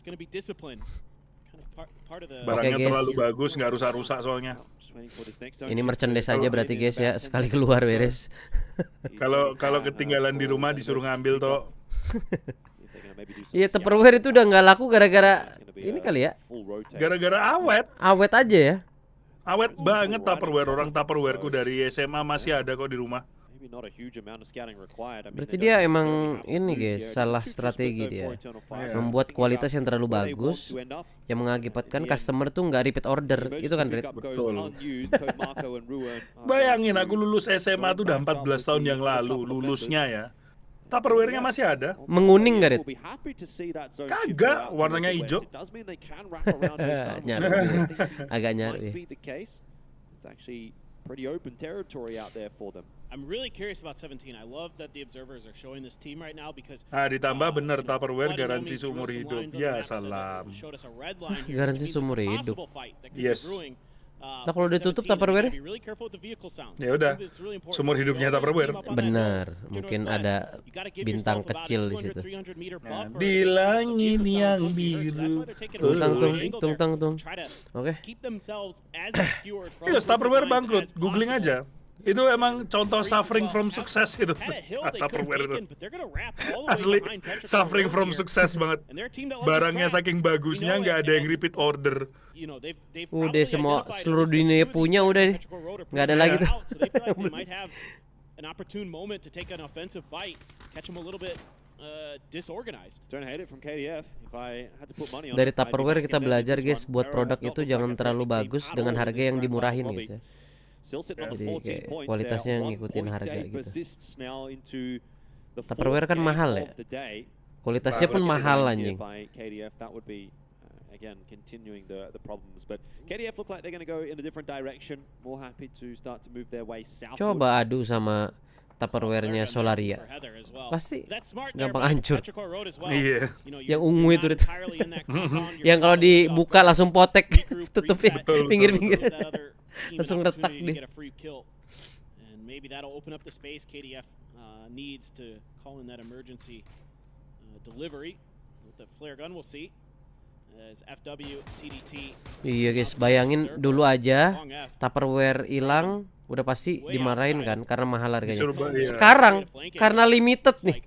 Barangnya terlalu bagus, nggak rusak-rusak soalnya. Ini merchandise aja berarti guys ya, sekali keluar beres. Kalau ketinggalan di rumah disuruh ngambil toh. Iya, Tupperware itu udah nggak laku gara-gara ini kali ya. Gara-gara awet. Awet aja ya. Awet banget Tupperware. Orang Tupperwareku dari SMA masih ada kok di rumah. Berarti dia emang ini guys, salah strategi dia. Membuat kualitas yang terlalu bagus yang mengakibatkan customer tuh nggak repeat order. Itu kan Red? Betul. Bayangin aku lulus SMA tuh udah 14 tahun yang lalu lulusnya ya. Tupperware-nya masih ada. Menguning nggak Red? Kagak, warnanya hijau. Nyaru. Agak nyaru ya. I'm really curious about 17. I love that the observers are showing this team right now because ditambah bener Tupperware garansi seumur hidup. Ya salam. Garansi seumur hidup. Yes. Nah kalau udah tutup Tupperware? Ya udah. Seumur hidupnya Tupperware. Benar. Mungkin ada bintang kecil di situ. Di langit yang biru. Tung. Oke. Tupperware bangkrut. Googling aja. Itu emang contoh suffering from success itu. Tupperware itu. Asli suffering from success banget. Barangnya saking bagusnya nggak ada yang repeat order. Udah seluruh dunia punya udah nih. Nggak ada lagi tuh. Dari Tupperware kita belajar guys, buat produk itu jangan terlalu bagus dengan harga yang dimurahin guys ya. Jadi kayak kualitasnya ngikutin harga gitu. Tupperware kan mahal ya. Kualitasnya pun mahal anjing. Coba adu sama Tupperware-nya Solaria. Pasti gampang hancur. Iya. Yang ungu itu. Yang kalau dibuka langsung potek, tutupin pinggir-pinggir. Langsung retak deh. And maybe that'll open up the space KDF needs to call in that emergency delivery with the flare gun. We'll see as FW TDT. Iya guys, bayangin dulu aja Tupperware hilang udah pasti dimarahin kan karena mahal harganya. Sekarang karena limited nih,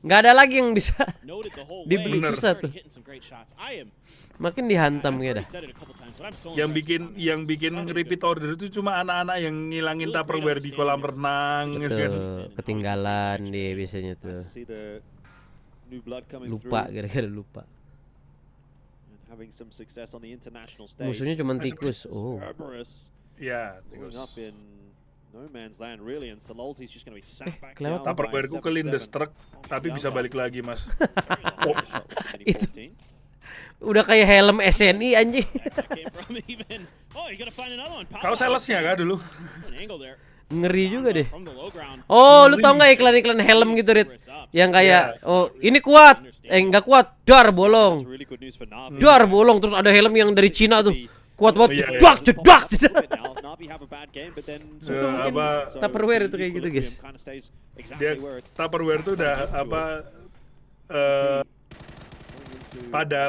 nggak ada lagi yang bisa dibeli, susah tuh. Makin dihantam ya dah. Yang bikin repeat order itu cuma anak-anak yang ngilangin Tupperware di kolam renang. Betul, ketinggalan dia biasanya tuh. Lupa, gara-gara lupa. Musuhnya cuma tikus. Oh. Ya, tikus. Kelewat. Tupperware ku kelindestruk tapi bisa balik lagi mas. Itu udah kayak helm SNI anjing. Kau salesnya kah dulu? Ngeri juga deh. Oh, lu tau nggak iklan-iklan helm gitu, Rit? Yang kayak, oh ini kuat, nggak kuat, dar bolong. Dar bolong, terus ada helm yang dari Cina tuh. Kuat banget, jedak. Tupperware itu kayak gitu, guys. Tupperware tuh udah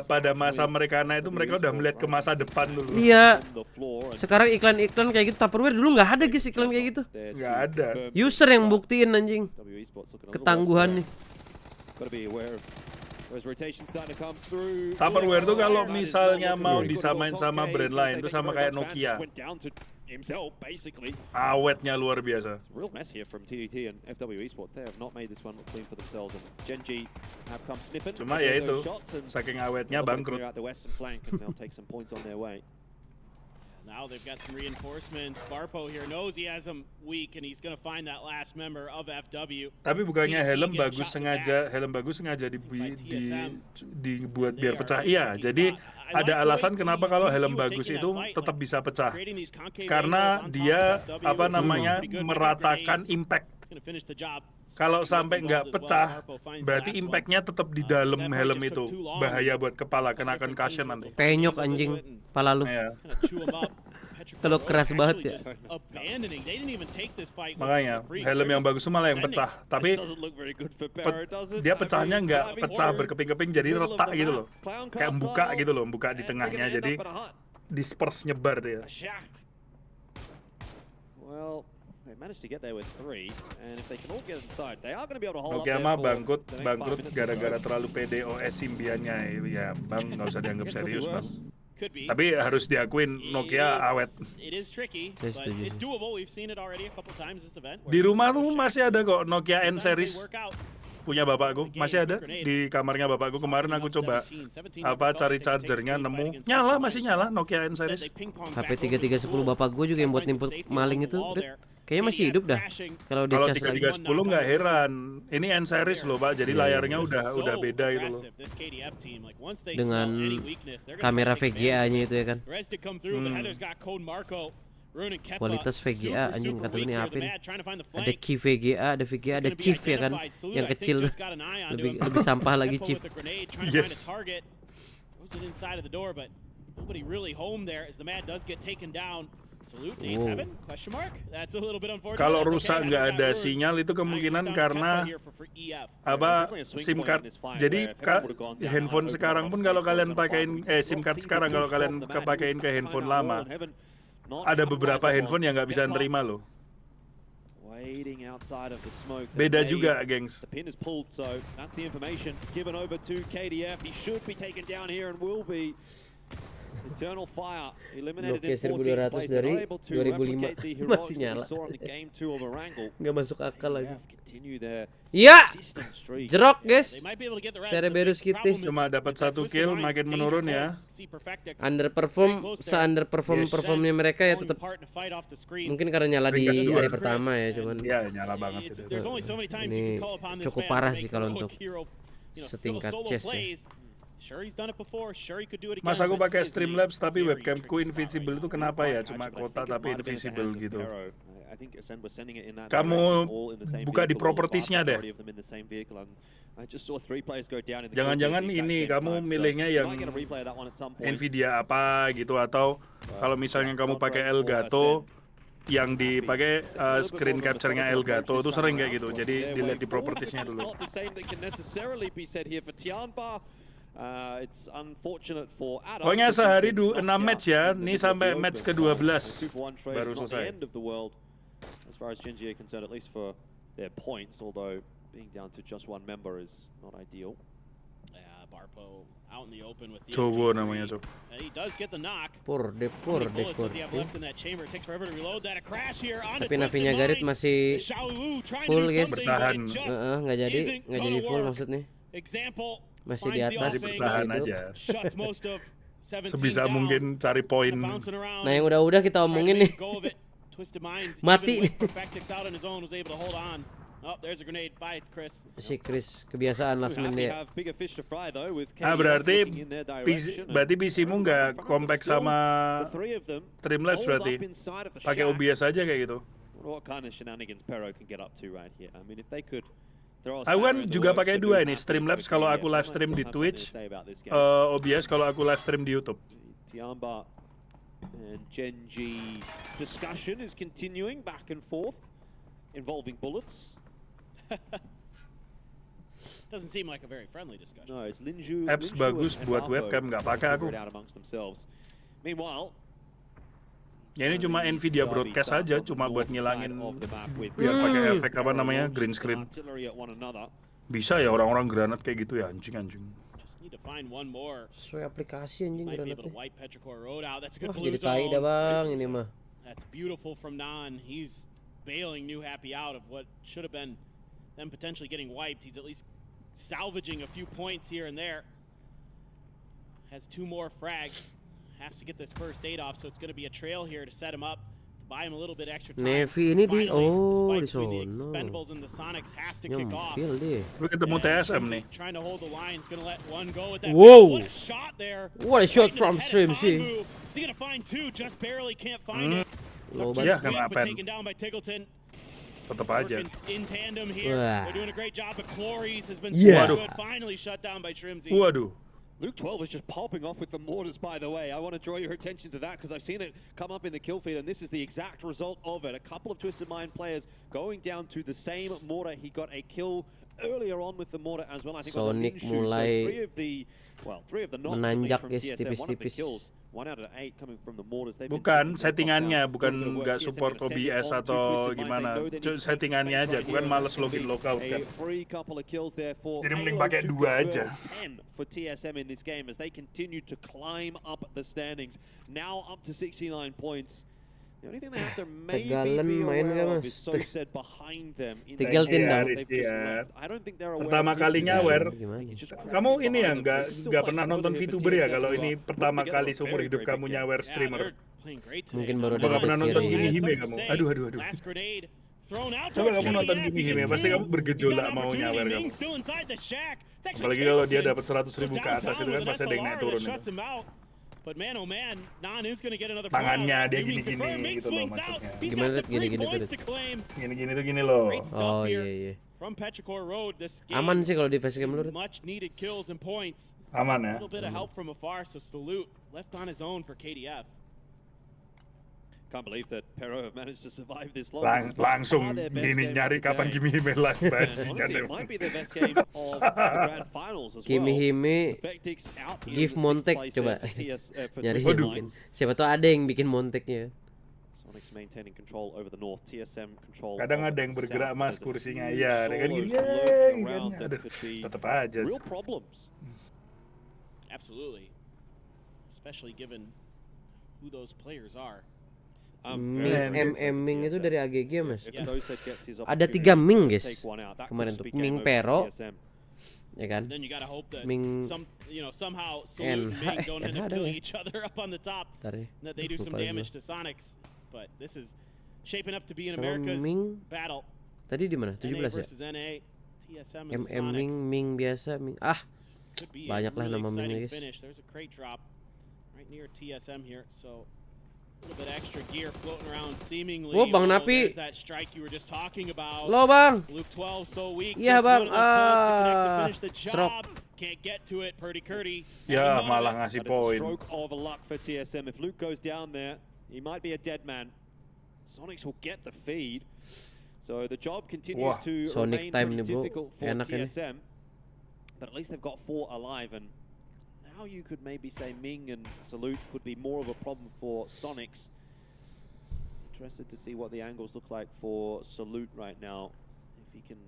pada masa mereka itu mereka udah melihat ke masa depan dulu. Iya. Sekarang iklan-iklan kayak gitu Tupperware dulu nggak ada guys, iklan kayak gitu. Nggak ada. User yang buktiin anjing. Ketangguhan nih. Tupperware tuh kalau misalnya mau disamain sama brand lain tuh sama kayak Nokia. Awetnya luar biasa. Cuma ya itu, saking awetnya bangkrut. Now they've got some reinforcements. Barpo here knows he has him weak and he's going to find that last member of FW. Tapi bukannya helm bagus sengaja dibuat biar pecah. Iya, jadi ada alasan kenapa kalau helm bagus itu tetap bisa pecah. Karena dia meratakan impact. Kalau sampai nggak pecah, berarti impactnya tetap di dalam helm itu. Bahaya buat kepala, kena concussion nanti. Penyok anjing, pala lu. Kalau keras banget ya. Makanya, helm yang bagus itu malah yang pecah. Tapi dia pecahnya nggak pecah berkeping-keping, jadi retak gitu loh. Kayak buka di tengahnya, jadi disperse nyebar dia. Oke, mah bangkrut gara-gara terlalu pede OS simbiannya. Ya, Bang, nggak usah dianggap serius, Bang. Tapi harus diakuin Nokia awet. Di rumah tuh masih ada kok Nokia N series. Punya bapakku, masih ada di kamarnya bapakku. Kemarin aku coba cari chargernya, nemu masih nyala Nokia N series. HP 3310 bapak gue juga yang buat nimput maling itu, kayaknya masih hidup dah. Kalau 3310 nggak heran. Ini N series loh Pak, jadi layarnya udah beda gitu loh. Dengan kamera VGA-nya itu ya kan. kualitas VGA anjing kata ini apin. Ada key VGA, ada VGA, ada chief ya kan, yang kecil lebih sampah lagi chief. Yes. Kalau rusak nggak ada sinyal itu kemungkinan karena SIM card. Jadi handphone sekarang pun kalau kalian pakein SIM card sekarang kalau kalian kepakein ke handphone lama, ada beberapa handphone yang nggak bisa nerima loh. Beda juga, gengs. Nokia 1200 dari 2005 masih nyala. Nggak masuk akal lagi. Ya, jerok guys. Cerberus kita cuma dapat 1 kill, makin menurun ya. Underperform, se-underperformnya mereka ya tetap. Mungkin karena nyala di hari pertama ya, cuman. Ya nyala banget sih. Ini cukup parah sih kalau untuk setingkat chess ya. Mas aku pakai Streamlabs tapi webcamku invisible itu kenapa ya? Cuma kota tapi invisible gitu. Kamu buka di propertiesnya deh. Jangan-jangan ini kamu milihnya yang Nvidia apa gitu, atau kalau misalnya kamu pakai Elgato yang dipakai screen capture-nya Elgato itu sering kayak gitu. Jadi dilihat di propertiesnya dulu. Pokoknya sehari 6 match ya, ini sampai match ke-12 baru selesai. As far as Genji are concerned, at least for their points, although being down to just one member is not ideal. Yeah, Barpo out in the open with the Cowo namanya tuh. He does get the knock. Tapi nafinya Garit masih full guys. Bertahan. Nggak jadi full maksudnya. Masih di atas. Masih bertahan aja. Sebisa mungkin cari poin. Nah yang udah kita omongin nih. Mati nih. Si Chris kebiasaan last minute ya. Nah berarti PC-mu nggak compact sama Streamlabs berarti? Pakai OBS aja kayak gitu? Aku kan juga pakai dua ini, Streamlabs kalau aku live stream di Twitch, OBS kalau aku live stream di YouTube. And Genji discussion is continuing back and forth, involving bullets. Doesn't seem like a very friendly discussion. No, it's Linju. Apps bagus buat webcam, nggak pakai aku. Meanwhile, ya ini cuma Nvidia broadcast aja, cuma buat ngilangin biar pakai efek apa namanya green screen. Bisa ya orang-orang granat kayak gitu ya, anjing. Sesuai aplikasi anjing granatnya. Wah jadi tai dah bang ini mah. That's beautiful from Non. He's bailing New Happy out of what should have been them potentially getting wiped. He's at least salvaging a few points here and there. Has 2 more frags. Has to get this first 8 off, so it's going to be a trail here to set him up. Buy him a little bit extra time. Nevi ini di di sono. Nyempil deh. Gue ketemu TSM nih. Wow. What a shot from Stream sih. Ya kena pen. Tetap aja. Waduh. Luke 12 is just popping off with the mortars, by the way. I want to draw your attention to that because I've seen it come up in the kill feed, and this is the exact result of it. A couple of Twisted Mind players going down to the same mortar. He got a kill earlier on with the mortar as well. I think Sonic mulai menanjak guys tipis-tipis. Bukan settingannya, bukan nggak support OBS atau gimana. Settingannya aja, bukan males login logout kan. Jadi mending pakai 2 aja. For TSM in this game as they continue to climb up the standings, now up to 69 points. The only thing they have to maybe be aware of is so said behind them. Tinggal tindang. Pertama kali nyawer. Kamu ini ya nggak pernah nonton VTuber ya kalau ini pertama kali seumur hidup kamu nyawer streamer. Mungkin baru nggak pernah nonton Gimi Hime kamu. Aduh. Coba kamu nonton Gimi Hime, pasti kamu bergejolak mau nyawer kamu. Apalagi kalau dia dapat 100.000 ke atas itu kan pasti ada yang naik turun itu. But man, oh man, Nan is going to get another Tangannya point. dia gini-gini gitu loh maksudnya. Gimana gini-gini tuh? Gini-gini tuh gini loh. Oh iya. From Petrichor Road, this game, aman sih kalau di facecam lu. much needed kills and points. Aman ya. A little bit of help from afar, so Salute left on his own for KDF. Can't believe that Pero have managed to survive this long. Langsung gini nyari kapan Kimi Hime live bajingan. It might be their best game of the grand finals as well. Kimi Hime give Montek coba nyari mungkin. Siapa tahu ada yang bikin Monteknya. Sonics maintaining control over the north, TSM control. Kadang ada yang bergerak mas kursinya ya, kan gini tetap aja. Real problems. Absolutely, especially given who those players are. Ming itu dari AGG mas. Ada 3 Ming guys kemarin tuh. Ming Pero, ya kan? Ming somehow Salute and Ming don't end up killing each other up on the top. That they do some damage to Sonics, but this is shaping up to be an America's battle. Tadi di mana? 17 ya? Ming biasa Ming. Banyak lah nama Ming guys. There's a crate drop right near TSM here, so a little bit extra gear floating around seemingly. Oh, Bang Napi. There's that strike you were just talking about. Lo Bang. Luke 12 so weak. Iya Bang. Finish the job. Can't get to it. Purdy Curdy. Ya malah ngasih poin. Stroke of luck for TSM. If Luke goes down there, he might be a dead man. Sonics will get the feed. So the job continues to remain pretty difficult for TSM. But at least they've got 4 alive, and now you could maybe say Ming and Salute could be more of a problem for Sonics. Interested to see what the angles look like for Salute right now. If he can.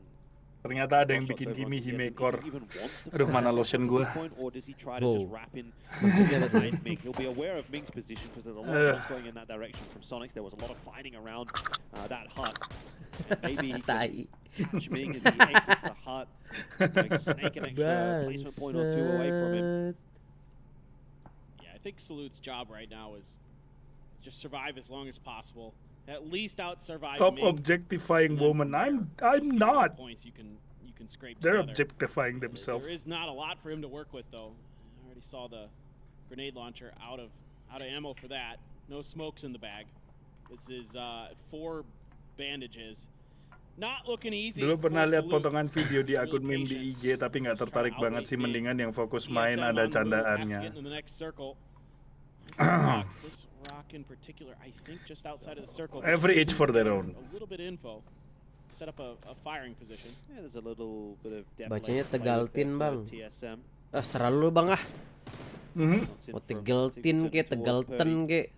Ternyata ada yang bikin Kimi Hime core. Aduh, mana lotion gue. Or does he try to just wrap in Ming? He'll be aware of Ming's position because there's a lot of shots going in that direction from Sonics. There was a lot of fighting around that hut. And maybe he can catch Ming as he exits the hut. Snake an extra placement point or 2 away from him. Yeah, I think Salute's job right now is just survive as long as possible. At least out-survive Top Ming. objectifying woman. I'm not. Points you can scrape They're together. objectifying themselves. There is not a lot for him to work with, though. I already saw the grenade launcher out of ammo for that. No smokes in the bag. This is 4 bandages. Not looking easy. Dulu pernah lihat potongan video di akun meme di IG, tapi nggak tertarik banget sih. Mendingan yang fokus main ada candaannya. This rock in particular, I think just outside of the circle. Every each for their own. A little bit of info. Set up a firing position. Yeah, there's a little bit of bacanya Tegaltin Bang. Seralu Bang ah. Mau Tegaltin ke, Tegalten ke,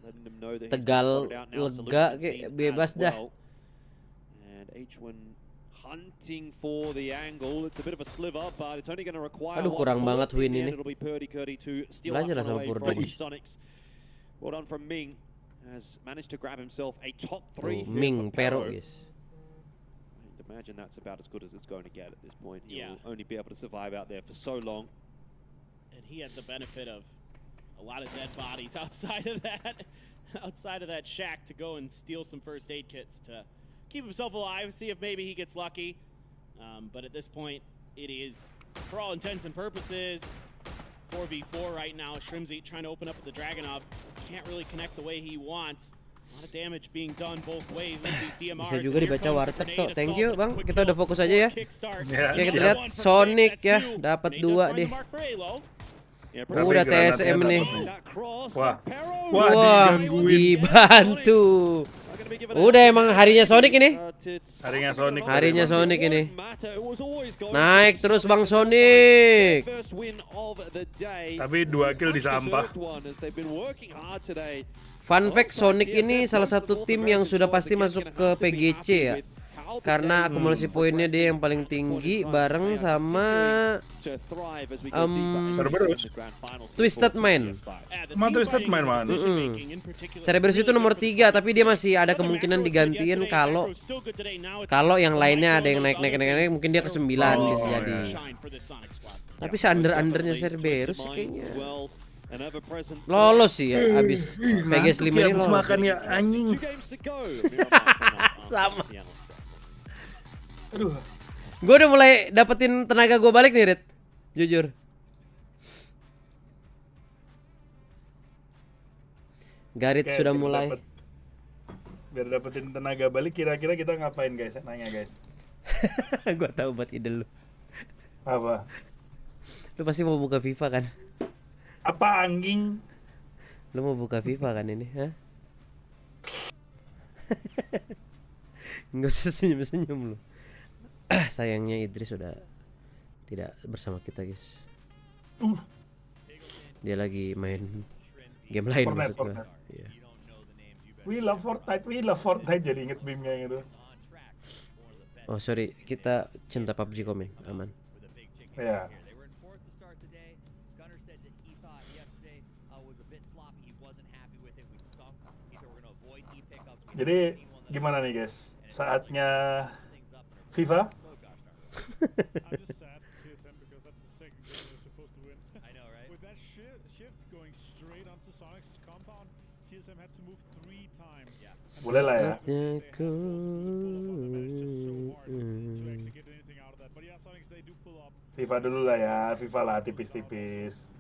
Tegal lega ke, bebas dah. And H1 hunting for the angle. It's a bit of a sliver, but it's only going to require. Aduh, kurang banget win ini. It'll be Purdy Curdy to steal Belajar lah sama away Purdy. from Sonics. Well done from Ming. Has managed to grab himself a top 3. Ming Pero guys. I'd imagine that's about as good as it's going to get at this point. He'll only be able to survive out there for so long. And he has the benefit of a lot of dead bodies outside of that shack to go and steal some first aid kits to keep himself alive, see if maybe he gets lucky. But at this point, it is, for all intents and purposes, 4v4 right now. Shrimzy trying to open up with the Dragonov. Can't really connect the way he wants. A lot of damage being done both ways with these DMRs. Bisa juga dibaca warteg tuh. Thank you Bang. Kita udah fokus aja ya. Ya kita lihat Sonic ya, dapat 2 deh. Udah TSM nih. Wah, dibantu. Udah emang harinya Sonic ini. Harinya Sonic ini. Naik terus Bang Sonic. Tapi 2 kill di sampah. Fun fact, Sonic ini salah satu tim yang sudah pasti masuk ke PGC ya. Karena akumulasi poinnya dia yang paling tinggi bareng sama Twisted Man. Twisted Man man. Cerberus itu nomor 3, tapi dia masih ada kemungkinan digantiin kalau yang lainnya ada yang naik mungkin dia ke 9 bisa jadi. Tapi se-under-undernya Cerberus kayaknya lolos sih ya abis PGS 5 ini lolos. Makan ya anjing. Sama. Aduh. Gue udah mulai dapetin tenaga gue balik nih, Rit. Jujur. Garit Oke, sudah mulai. Biar dapetin tenaga balik, kira-kira kita ngapain guys? Nanya guys. Gua tahu buat ide lu. Apa? Lu pasti mau buka FIFA kan? Apa anjing? Lu mau buka FIFA kan ini, hah? Nggak usah senyum-senyum lu. Sayangnya Idris sudah tidak bersama kita guys. Dia lagi main game lain maksud gua. Iya. We love Fortnite jadi inget meme-nya gitu. Oh sorry, kita cinta PUBG komen, aman. Ya. Jadi gimana nih guys? Saatnya FIFA? Boleh lah ya. FIFA dulu lah ya, FIFA lah tipis-tipis.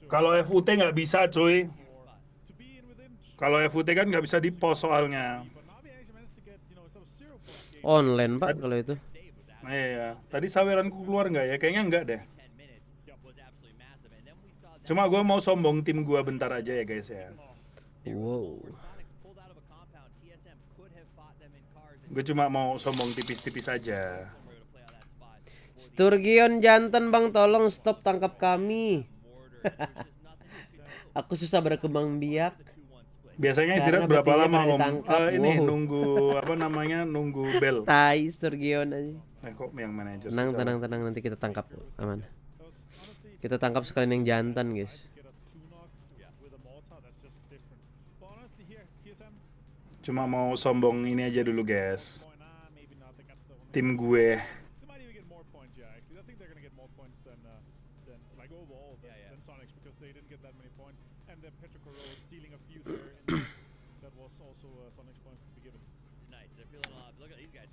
Kalau FUT nggak bisa cuy. Kalau FUT kan nggak bisa di-post soalnya. Online pak kalau itu. Iya, tadi saweranku keluar nggak ya? Kayaknya nggak deh. Cuma gue mau sombong tim gue bentar aja ya guys ya. Wow. Gue cuma mau sombong tipis-tipis aja. Sturgion jantan bang, tolong stop tangkap kami. Aku susah berkembang biak. Biasanya istirahat berapa lama om? Ini wow. nunggu apa namanya, nunggu bel. Tai Sturgion aja. Kok yang manajer? Tenang nanti kita tangkap aman. Kita tangkap sekalian yang jantan guys. Cuma mau sombong ini aja dulu guys. Tim gue.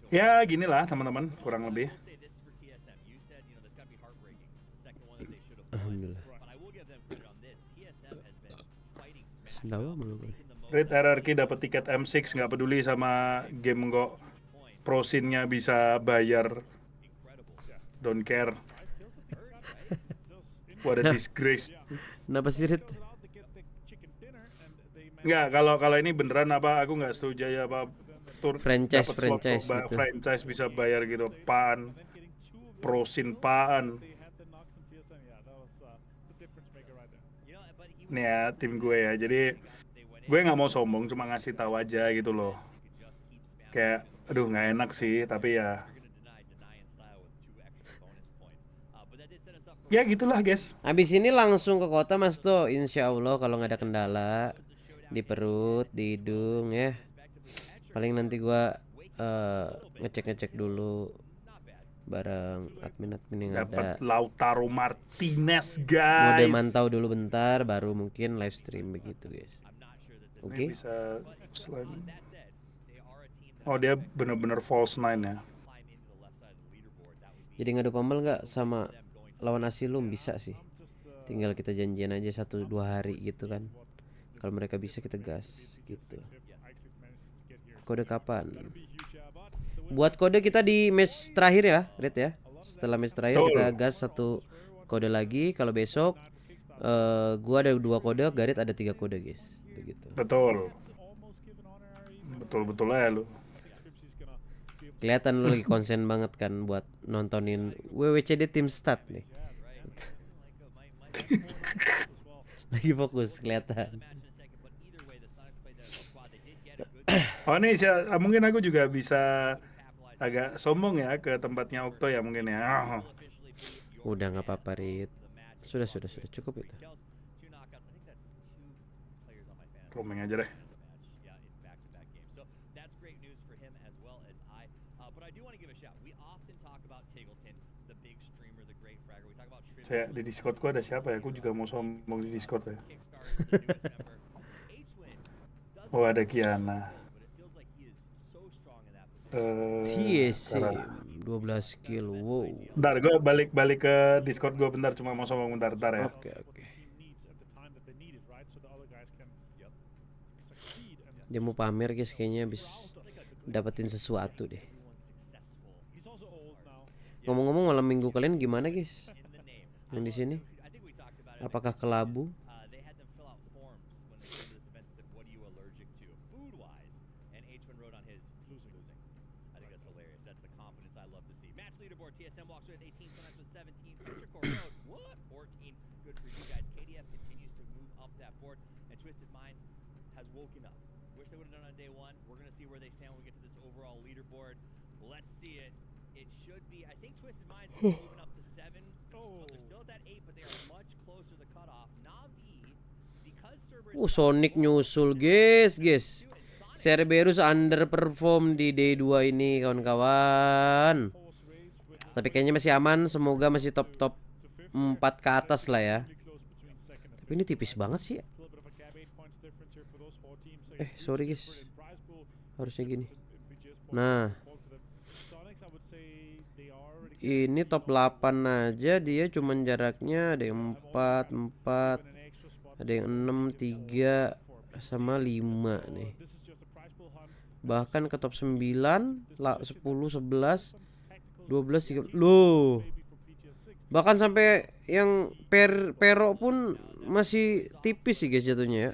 Ya gini lah teman-teman, kurang lebih. Alhamdulillah. Sendawa belum. Red RRQ dapat tiket M6, nggak peduli sama game kok. Pro scene-nya bisa bayar. Don't care. What a disgrace. Kenapa sih Red? Nggak, kalau ini beneran apa, aku nggak setuju ya apa. Franchise gitu. Franchise bisa bayar gitu, paan. Pro scene paan. Nih ya, tim gue ya, jadi gue nggak mau sombong, cuma ngasih tahu aja gitu loh. Kayak, aduh nggak enak sih, tapi ya. Ya gitulah guys. Abis ini langsung ke kota mas tuh, insya Allah kalau nggak ada kendala di perut, di hidung ya. Paling nanti gua ngecek dulu bareng admin yang ada. Dapat Lautaro Martinez guys. Mode mantau dulu bentar, baru mungkin live stream begitu guys. Oke. Bisa oh dia bener-bener false 9 ya. Jadi ngadu pambal nggak sama lawan Asilum bisa sih. Tinggal kita janjian aja 1-2 hari gitu kan. Kalau mereka bisa kita gas gitu. Kode kapan? Buat kode kita di match terakhir ya, Red ya. Setelah match terakhir kita gas 1 kode lagi. Kalau besok gua ada 2 kode, Garit ada 3 kode guys. Begitu. Betul ya lu. Kelihatan lu lagi konsen banget kan buat nontonin WWCD Team Stat nih. Lagi fokus kelihatan. Oh nih mungkin aku juga bisa agak sombong ya ke tempatnya Okto ya mungkin ya. Udah nggak apa-apa Rit. Sudah cukup itu. Roaming aja deh. Saya di Discordku ada siapa ya? Aku juga mau sombong di Discord ya. Oh ada Kiana. TSC 12 kill. Wow. Bentar gue balik ke Discord gue bentar, cuma mau sombong bentar ya. Oke. Dia mau pamer guys, kayaknya habis dapetin sesuatu deh. Ngomong-ngomong, malam minggu kalian gimana guys? Yang di sini? Apakah kelabu? TSM walks with 18, sometimes with 17. Road, what? 14. Good for you guys. KDF continues to move up that board, and Twisted Minds has woken up. Wish they would have done on day one. We're going to see where they stand when we get to this overall leaderboard. Let's see it. It should be, I think Twisted Minds are moving up to 7. But they're still at that 8, but they are much closer to the cutoff. Navi, because servers... Sonic nyusul guys. Cerberus underperform di D2 ini kawan-kawan. Tapi kayaknya masih aman, semoga masih top 4 ke atas lah ya. Tapi ini tipis banget sih ya. Sorry guys, harusnya gini. Nah, ini top 8 aja, dia cuman jaraknya ada yang 4, ada yang 6, 3 sama 5 nih. Bahkan ke top 9, 10, 11, 12, 13. Loh. Bahkan sampai yang pero pun masih tipis sih guys jatuhnya ya.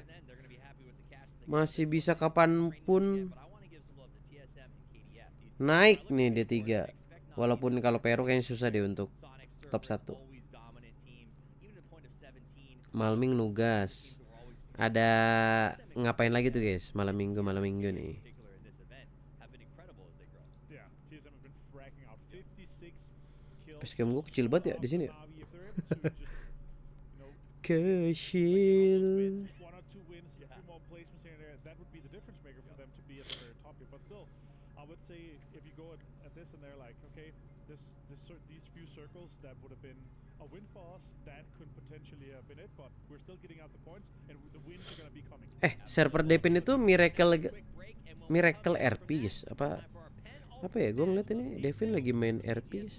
Masih bisa kapanpun naik nih D3. Walaupun kalau pero kayaknya susah deh untuk top 1. Malming nugas. Ada ngapain lagi tuh guys malam minggu nih? Facecam gue kecil banget ya di sini ya. Kecil. Server Depin itu Miracle RP guys. Apa ya, gue ngeliat ini Devin lagi main RP guys.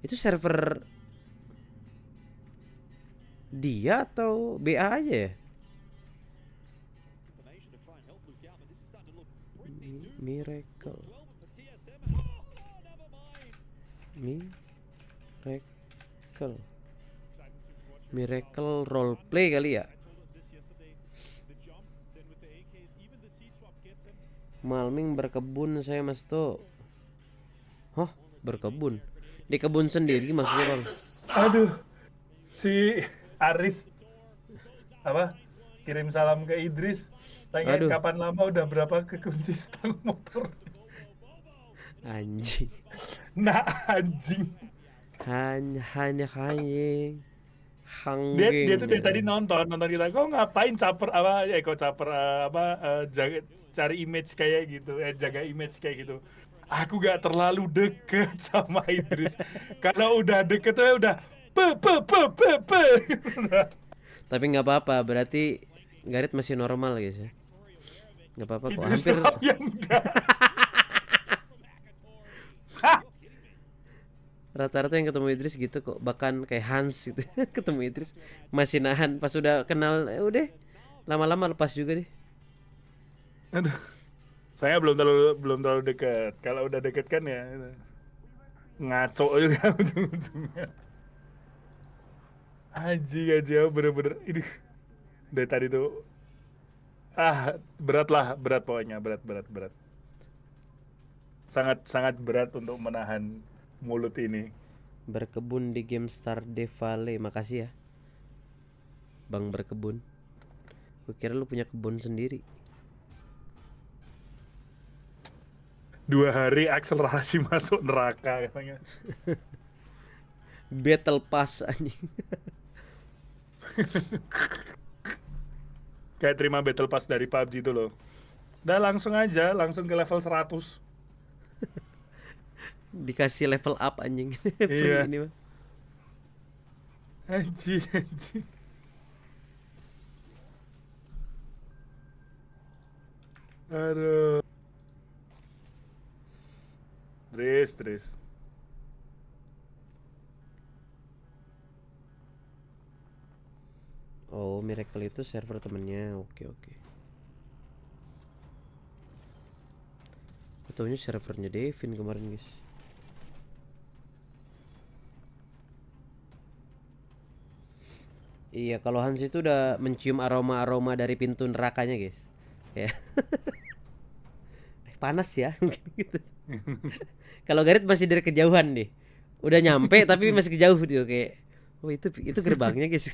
Itu server dia atau BA aja ya? Miracle roleplay kali ya. Malming berkebun saya mas tuh. Hah, berkebun? Di kebun sendiri maksudnya bang? Aduh, si Aris apa kirim salam ke Idris. Tanya kapan lama udah berapa kekunci stang motor. Anjing. Nah anjing. Hanya Dia tuh dari tadi nonton kita. Kok ngapain caper cari image kayak gitu, jaga image kayak gitu. Aku gak terlalu deket sama Idris. Kalau udah deket tuh udah Tapi nggak apa-apa, berarti Garit masih normal guys ya. Nggak apa-apa kok, hampir. Rata-rata yang ketemu Idris gitu kok, bahkan kayak Hans gitu. Ketemu Idris masih nahan, pas udah kenal udah lama-lama lepas juga deh. Aduh. Saya belum terlalu dekat. Kalau udah deket kan ya ngaco juga ujung-ujungnya. Haji bener-bener ini dari tadi tuh berat pokoknya berat. Sangat berat untuk menahan mulut ini. Berkebun di game Stardew Valley, makasih ya Bang berkebun. Gue kira lu punya kebun sendiri. 2 hari akselerasi masuk neraka katanya. Battle Pass anjing. Kayak terima Battle Pass dari PUBG itu loh. Udah langsung ke level 100. Dikasih level up anjing. Iya. Ini mah. Anjing. Aduh. Dres. Oh, Miracle itu server temennya. Oke. Aku taunya servernya Devin kemarin, guys. Iya, kalau Hans itu udah mencium aroma-aroma dari pintu nerakanya, guys. Ya. Panas ya, mungkin gitu. Kalau Gareth masih dari kejauhan deh. Udah nyampe tapi masih kejauh gitu kayak. Oh, itu gerbangnya, guys.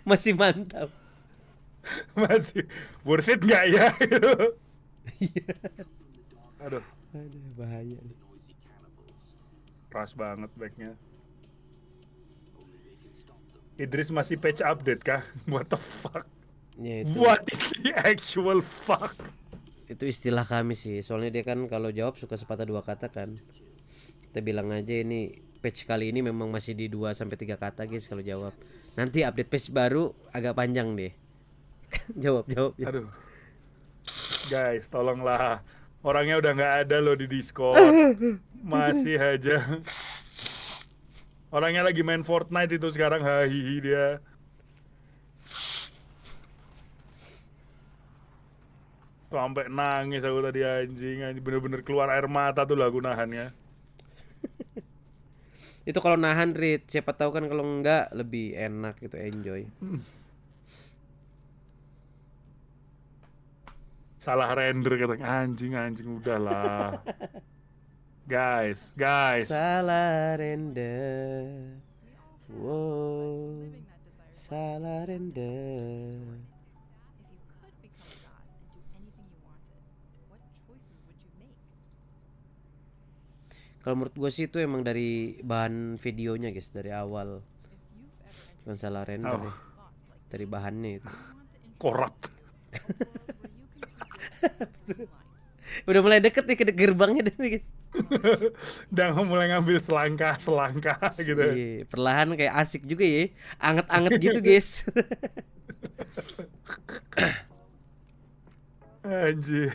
Masih mantap. Masih worth it nggak ya? Aduh, bahaya nih. keras banget backnya. Idris masih patch update kah? What the fuck? Ya, itu. What is the actual fuck? Itu istilah kami sih. Soalnya dia kan kalau jawab suka sepatah dua kata kan. Kita bilang aja ini patch kali ini memang masih di 2-3 kata, guys, kalau jawab. Nanti update patch baru agak panjang deh. jawab ya. Aduh. Guys, tolonglah. Orangnya udah nggak ada loh di Discord. Masih aja. Orangnya lagi main Fortnite itu sekarang, hahihi dia. Sampai nangis aku tadi anjing bener-bener keluar air mata tuh lagu nahannya. Itu kalau nahan Rit, siapa tahu kan kalau enggak lebih enak gitu, enjoy. Salah render katanya, anjing udahlah. guys Salah render. Wow. Salah render. Kalau menurut gue sih itu emang dari bahan videonya, guys, dari awal. Bukan salah render ya. Dari bahannya itu. Korup. Udah mulai deket nih ke gerbangnya nih, guys. Udah mulai ngambil selangkah gitu. Iya, perlahan kayak asik juga ya. Anget-anget gitu, guys. Anjing.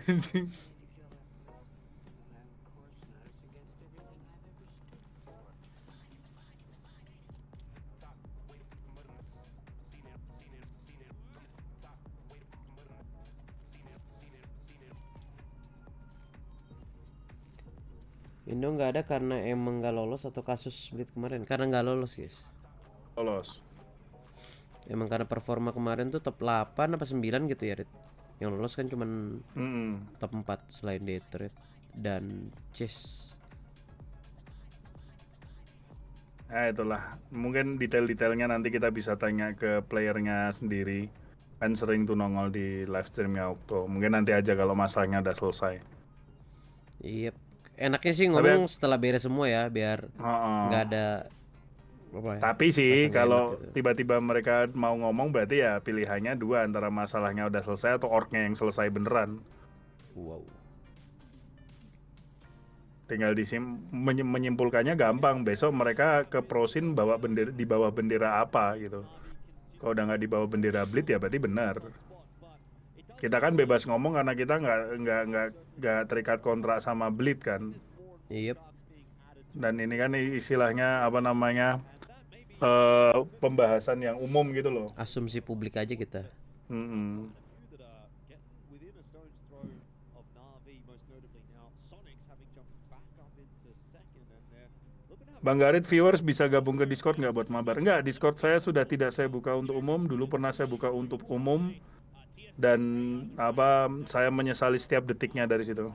Indo nggak ada karena emang nggak lolos atau kasus split kemarin? Karena nggak lolos, guys. Lolos. Emang karena performa kemarin tuh top 8 apa 9 gitu ya, Rit. Yang lolos kan cuman top 4 selain Detroit dan Chess. Itulah. Mungkin detail-detailnya nanti kita bisa tanya ke playernya sendiri. Kan sering tuh nongol di live streamnya Octo. Mungkin nanti aja kalau masalahnya udah selesai. Iya. Enaknya sih ngomong setelah beres semua ya, biar nggak ada apa ya. Tapi sih kalau gitu. tiba-tiba mereka mau ngomong berarti ya pilihannya dua, antara masalahnya udah selesai atau orgnya yang selesai beneran. Wow. Tinggal menyimpulkannya gampang. Besok mereka ke prosin bawa bendera, di bawah bendera apa gitu. Kalau udah nggak di bawah bendera Bleed ya berarti benar. Kita kan bebas ngomong karena kita nggak terikat kontrak sama Bleed kan. Yep. Dan ini kan istilahnya apa namanya, pembahasan yang umum gitu loh. Asumsi publik aja kita. Bang Garit, viewers bisa gabung ke Discord nggak buat mabar? Nggak, Discord saya sudah tidak saya buka untuk umum. Dulu pernah saya buka untuk umum. Dan saya menyesali setiap detiknya dari situ.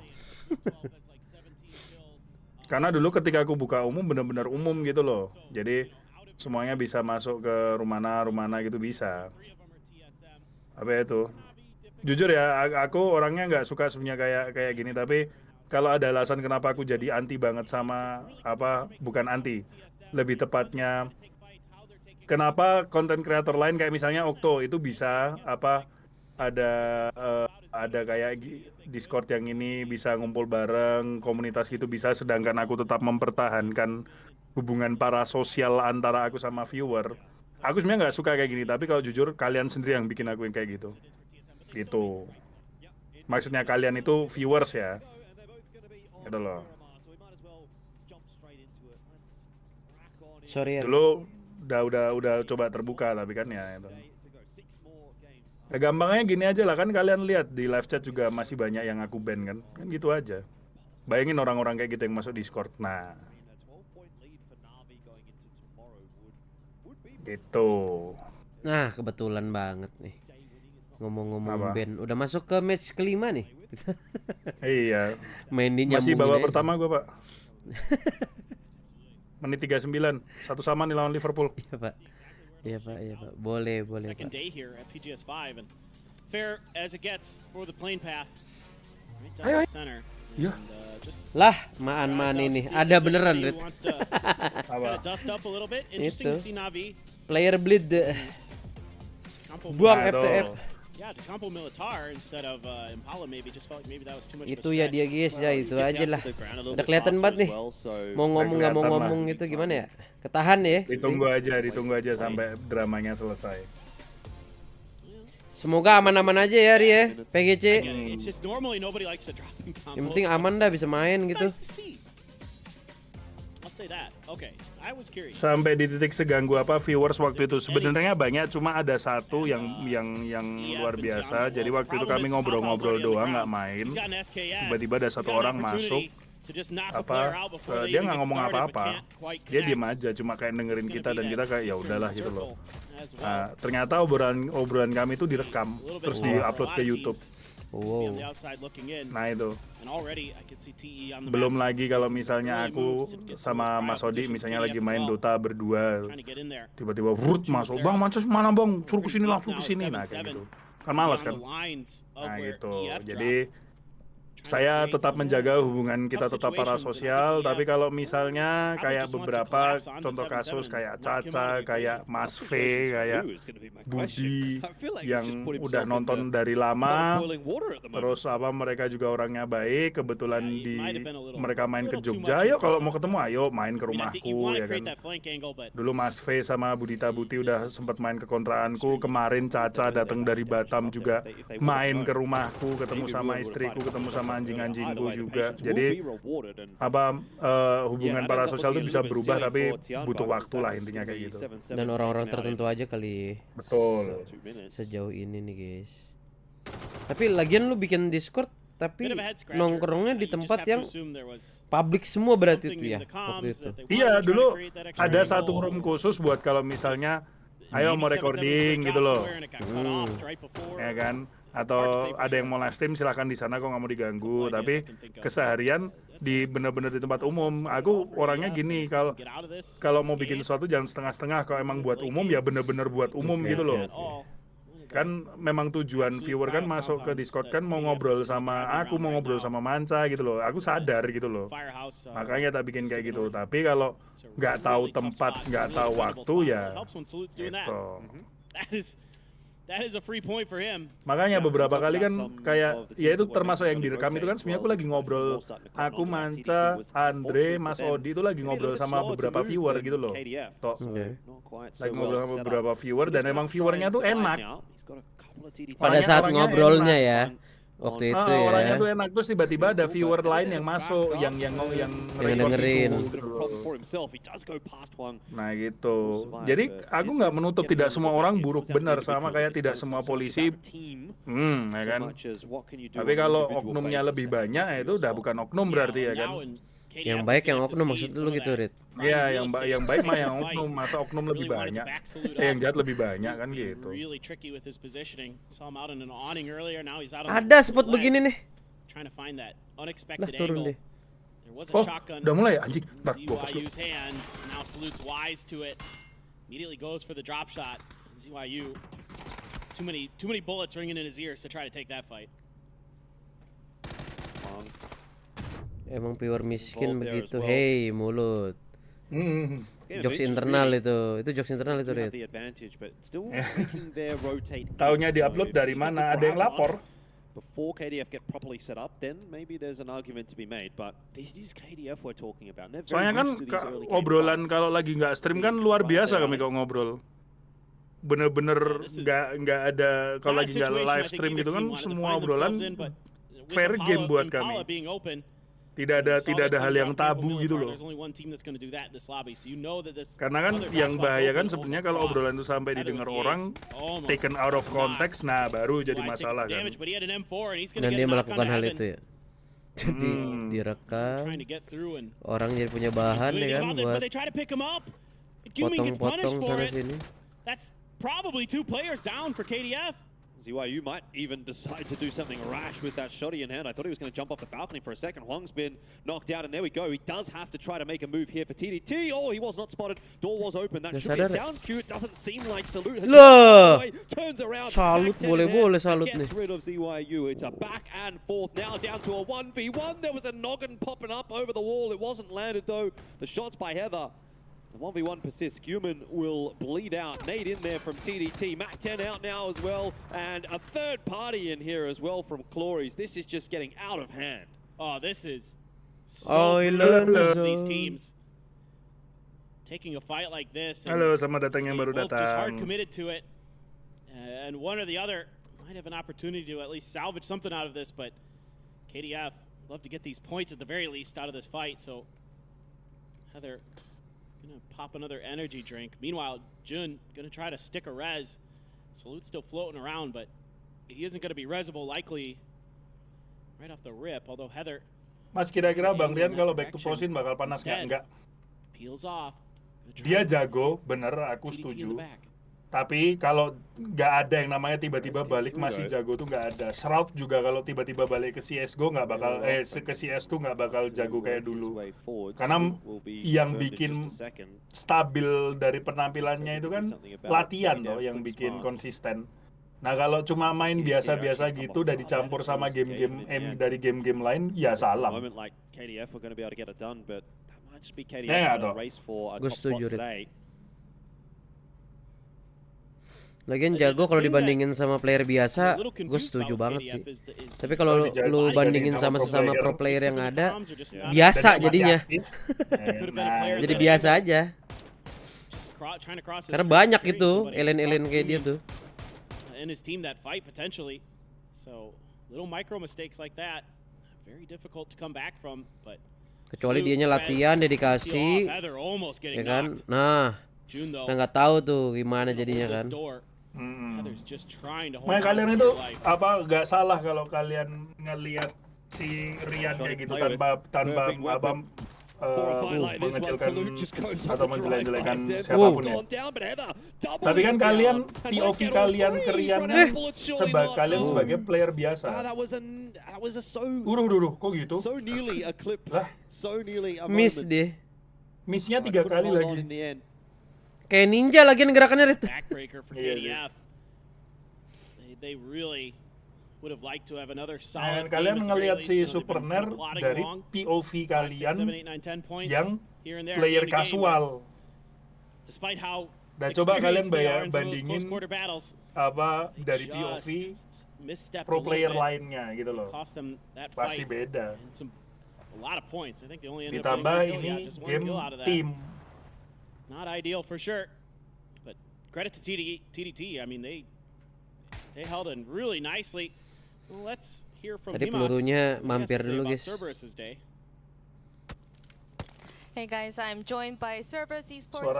Karena dulu ketika aku buka umum benar-benar umum gitu loh. Jadi semuanya bisa masuk ke rumana gitu bisa. Apa itu? Jujur ya, aku orangnya nggak suka sebenarnya kayak gini. Tapi kalau ada alasan kenapa aku jadi anti banget sama bukan anti, lebih tepatnya kenapa konten kreator lain kayak misalnya Octo itu bisa ada kayak Discord yang ini bisa ngumpul bareng, komunitas gitu bisa, sedangkan aku tetap mempertahankan hubungan parasosial antara aku sama viewer. Aku sebenarnya nggak suka kayak gini, tapi kalau jujur kalian sendiri yang bikin aku yang kayak gitu. Gitu. Maksudnya kalian itu viewers ya. Gitu loh. Sorry ya. Dulu udah coba terbuka tapi kan ya itu. Ya gampangnya gini aja lah, kan kalian lihat di live chat juga masih banyak yang aku ban kan gitu aja. Bayangin orang-orang kayak gitu yang masuk Discord. Nah, gitu. Nah, kebetulan banget nih. Ngomong-ngomong ban, udah masuk ke match kelima nih. Iya. Mainin masih babak aja. pertama gue, Pak. Menit 39, 1-1 nih lawan Liverpool. Iya, Pak. Iya, Pak. Boleh, Second Pak. day here at PGS 5 and fair as it gets for the plane path. Right down Ayo. the center. Ya. Lah, maan ini. Ada beneran, Rit. Dust up a little bit. Interesting to see Navi. Player bleed. Buang FTF. Yeah, to combo Militar instead of Impala maybe just felt like maybe that was too much. Itu ya dia guys, ya itu aja lah. Udah kelihatan banget nih. Mau ngomong nggak mau ngomong itu gimana ya? Ketahan ya. Ditunggu aja sampai dramanya selesai. Semoga aman-aman aja ya, Ri ya. PGC. Yang penting aman dah, bisa main gitu. Sampai di titik seganggu apa viewers waktu itu sebenarnya banyak, cuma ada satu yang luar biasa. Jadi waktu itu kami ngobrol-ngobrol doang, nggak main. Tiba-tiba ada satu orang masuk, dia nggak ngomong apa-apa, dia diem aja, cuma kayak dengerin kita dan kita kayak ya udahlah gitu loh. Ternyata obrolan kami itu direkam, terus diupload ke YouTube. Wow. Nah itu. Belum lagi kalau misalnya aku sama Mas Odi misalnya lagi main Dota berdua, tiba-tiba masuk, bang Manchester mana bang, suruh kesini langsung kesini, nah kayak gitu. Kan malas kan. Nah gitu. Jadi saya tetap menjaga hubungan kita tetap parasosial, tapi kalau misalnya kayak beberapa contoh kasus kayak Caca, kayak Mas V, kayak Budi yang udah nonton dari lama, terus mereka juga orangnya baik, kebetulan mereka main ke Jogja, ayo kalau mau ketemu ayo main ke rumahku ya kan. Dulu Mas V sama Budita Buti udah sempat main ke kontraanku, kemarin Caca datang dari Batam juga main ke rumahku, ketemu sama istriku, ketemu sama anjing-anjingku juga. Jadi hubungan parasosial itu bisa berubah tapi butuh waktu lah intinya kayak gitu. Dan orang-orang tertentu aja kali. Betul. Sejauh ini nih guys. Tapi lagian lu bikin Discord tapi nongkrongnya di tempat yang publik semua berarti itu ya waktu itu. Iya, dulu ada satu room khusus buat kalau misalnya ayo mau recording gitu loh. Ya kan? Atau ada yang mau live stream silahkan di sana, kok nggak mau diganggu. Tapi keseharian bener-bener di tempat umum. Aku orangnya gini, kalau mau bikin sesuatu jangan setengah-setengah. Kalau emang buat umum ya bener-bener buat umum gitu loh. Kan memang tujuan viewer kan masuk ke Discord kan mau ngobrol sama aku, mau ngobrol sama Manca gitu loh. Aku sadar gitu loh. Makanya tak bikin kayak gitu. Tapi kalau nggak tahu tempat, nggak tahu waktu ya gitu. That is a free point for him. Makanya beberapa kali kan kayak ya itu termasuk yang direkam itu kan sebenarnya aku lagi ngobrol, aku Manca, Andre, Mas Odi itu lagi ngobrol sama beberapa viewer gitu loh. Lagi ngobrol sama beberapa viewer dan emang viewernya tuh enak. Pada saat ngobrolnya ya. Waktu itu ya. Orangnya tuh enak, terus tiba-tiba ada viewer lain yang masuk yang dengerin. Nah gitu. Jadi aku nggak menutup tidak semua orang buruk, benar, sama kayak tidak semua polisi. Ya kan. Tapi kalau oknumnya lebih banyak itu udah bukan oknum berarti ya kan. Yang baik yang oknum maksud lu gitu, Rit? Iya, yang baik mah yang oknum, masa oknum lebih banyak. Yang jahat lebih banyak kan gitu. Ada spot begini nih. Lah turun deh. Oh, udah mulai ya anjing. Ntar gua kasih. Too many bullets ringing in his ears to try to take that fight. Emang viewer miskin begitu, hei mulut. Jokes internal itu jokes internal itu, Red. Taunya diupload dari mana? Ada yang lapor. Before KDF get properly set up, then maybe there's an argument to be made. But this is KDF we're talking about. Soalnya kan obrolan kalau lagi nggak stream kan luar biasa kami kalau ngobrol. Bener-bener nggak ada, kalau lagi nggak live stream gitu kan semua obrolan fair game buat kami. Tidak ada hal yang tabu gitu loh. Karena kan yang bahaya kan sebenarnya kalau obrolan itu sampai didengar orang, taken out of context, nah baru jadi masalah kan. Dan dia melakukan hal itu ya. Jadi direkam, orang jadi punya bahan ya kan buat potong-potong sana sini. That's probably 2 players down for KDF. ZYU might even decide to do something rash with that shotty in hand. I thought he was going to jump off the balcony for a second. Huang's been knocked out, and there we go. He does have to try to make a move here for TDT. Oh, he was not spotted. Door was open. That should be a sound cue. It doesn't seem like Salute has turns around. Salut boleh salut nih. Gets rid of ZYU. It's a back and forth now down to a 1v1. There was a noggin popping up over the wall. It wasn't landed though. The shots by Heather. The 1v1 persists. Human will bleed out. Nade in there from TDT. Mac 10 out now as well. And a third party in here as well from Clories. This is just getting out of hand. Oh, this is so brutal for these teams. Taking a fight like this. Halo, selamat datang yang baru datang. Just hard committed to it. And one or the other might have an opportunity to at least salvage something out of this. But KDF love to get these points at the very least out of this fight. So Heather gonna pop another energy drink. Meanwhile, Jun gonna try to stick a res. Salute's still floating around, but he isn't gonna be resable likely right off the rip. Although Heather, Mas, kira-kira Bang Rian kalau back to prosin bakal panas nggak? Peels off. Dia jago, bener, aku setuju. Tapi kalau nggak ada yang namanya tiba-tiba balik masih jago tuh nggak ada. Shroud juga kalau tiba-tiba balik ke CSGO nggak bakal, ke CS tuh nggak bakal jago kayak dulu. Karena yang bikin stabil dari penampilannya itu kan latihan loh yang bikin konsisten. Nah kalau cuma main biasa-biasa gitu udah dicampur sama game-game dari game-game lain, ya salam. Gue setuju, Lagian jago kalau dibandingin sama player biasa, gue setuju banget sih. Tapi kalau lu bandingin sama sesama pro player yang ada, biasa jadinya. Jadi biasa aja. Karena banyak itu elen-elen kayak dia tuh. In his team that fight potentially. So little micro mistakes like that, very difficult to come back from. But kecuali dianya latihan, dedikasi, ya kan? Nah, kita nggak tahu tuh gimana jadinya kan. Makanya kalian itu apa nggak salah kalau kalian ngelihat si Rian kayak gitu tanpa mengecilkan atau menjelek-jelekan siapapun ya. Tapi kan kalian POV kalian ke Rian kalian sebagai player biasa. Kok gitu? Lah, miss deh. Missnya 3 kali lagi. Kayak ninja lagi gerakannya itu. They really would have liked to have another solid game. Kalian ngelihat si Superner dari POV kalian yang player casual. Dan coba kalian bandingin apa dari POV pro player lainnya gitu loh. Pasti beda. Ditambah ini game team. Not ideal for sure, but credit to TDT. I mean, they held in really nicely. Well, let's hear from Tadi pelurunya mampir dulu guys. Hey guys, I'm joined by Cerberus Esports'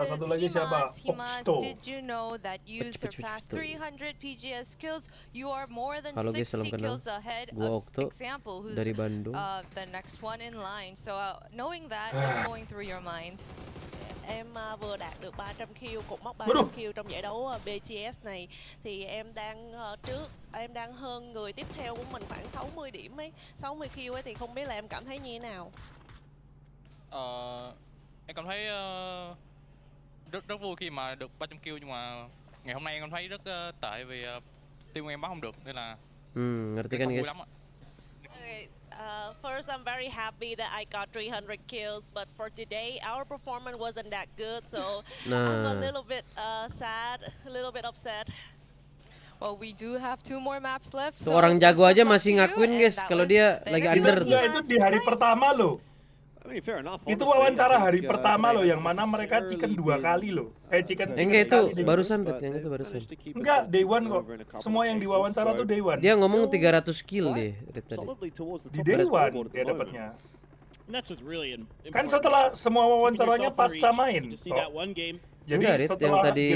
Himas. Did you know that you surpassed 300 PGS kills? You are more than 60 kills ahead of Example, who's the next one in line. So knowing that, what's going through your mind? Em vừa đạt được 300 kill, cột mốc 300 kill trong giải đấu PGS này. Thì em đang em đang hơn người tiếp theo của mình khoảng 60 điểm ấy, 60 kill ấy, thì không biết là em cảm thấy như thế nào? Em cảm thấy rất vui khi mà được 300 kill, nhưng mà ngày hôm nay em cảm thấy rất tệ vì team em bắt không được, nên là ngerti kan guys? First, I'm very happy that I got 300 kills, but for today, our performance wasn't that good, so I'm a little bit sad, a little bit upset. Well, we do have 2 more maps left. So orang jago aja masih ngakuin guys kalau dia lagi under. Itu di hari pertama loh. Itu wawancara hari pertama loh, yang mana mereka chicken 2 kali loh. Enggak, itu barusan yang itu barusan. Enggak, day one kok. Semua yang diwawancara tuh day one. Dia ngomong 300 kill deh tadi. Di day one dia dapatnya. Kan setelah semua wawancaranya pasca main. Jadi enggak, yang tadi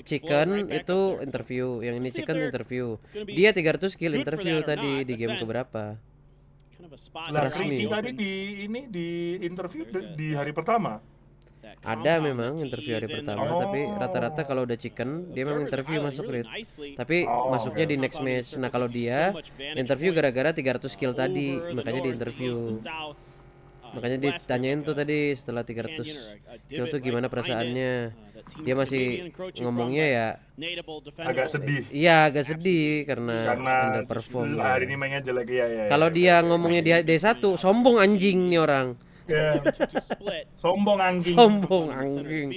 Chicken itu interview, yang ini Chicken interview. Dia 300 kill interview tadi di game keberapa? Lah Krisi tadi di interview di hari pertama. Ada memang interview hari pertama, tapi rata-rata kalau udah Chicken dia memang interview masuk rate. Tapi masuknya di next match. Nah, kalau dia interview gara-gara 300 kill tadi, makanya di interview. Makanya ditanyain tuh tadi setelah 300 kill tuh gimana perasaannya. Dia masih ngomongnya ya agak sedih. Iya, agak sedih karena underperform. Hari ini mainnya jelek ya. Kalau dia ngomongnya di D1, sombong anjing nih orang. Sombong anjing. Sombong anjing.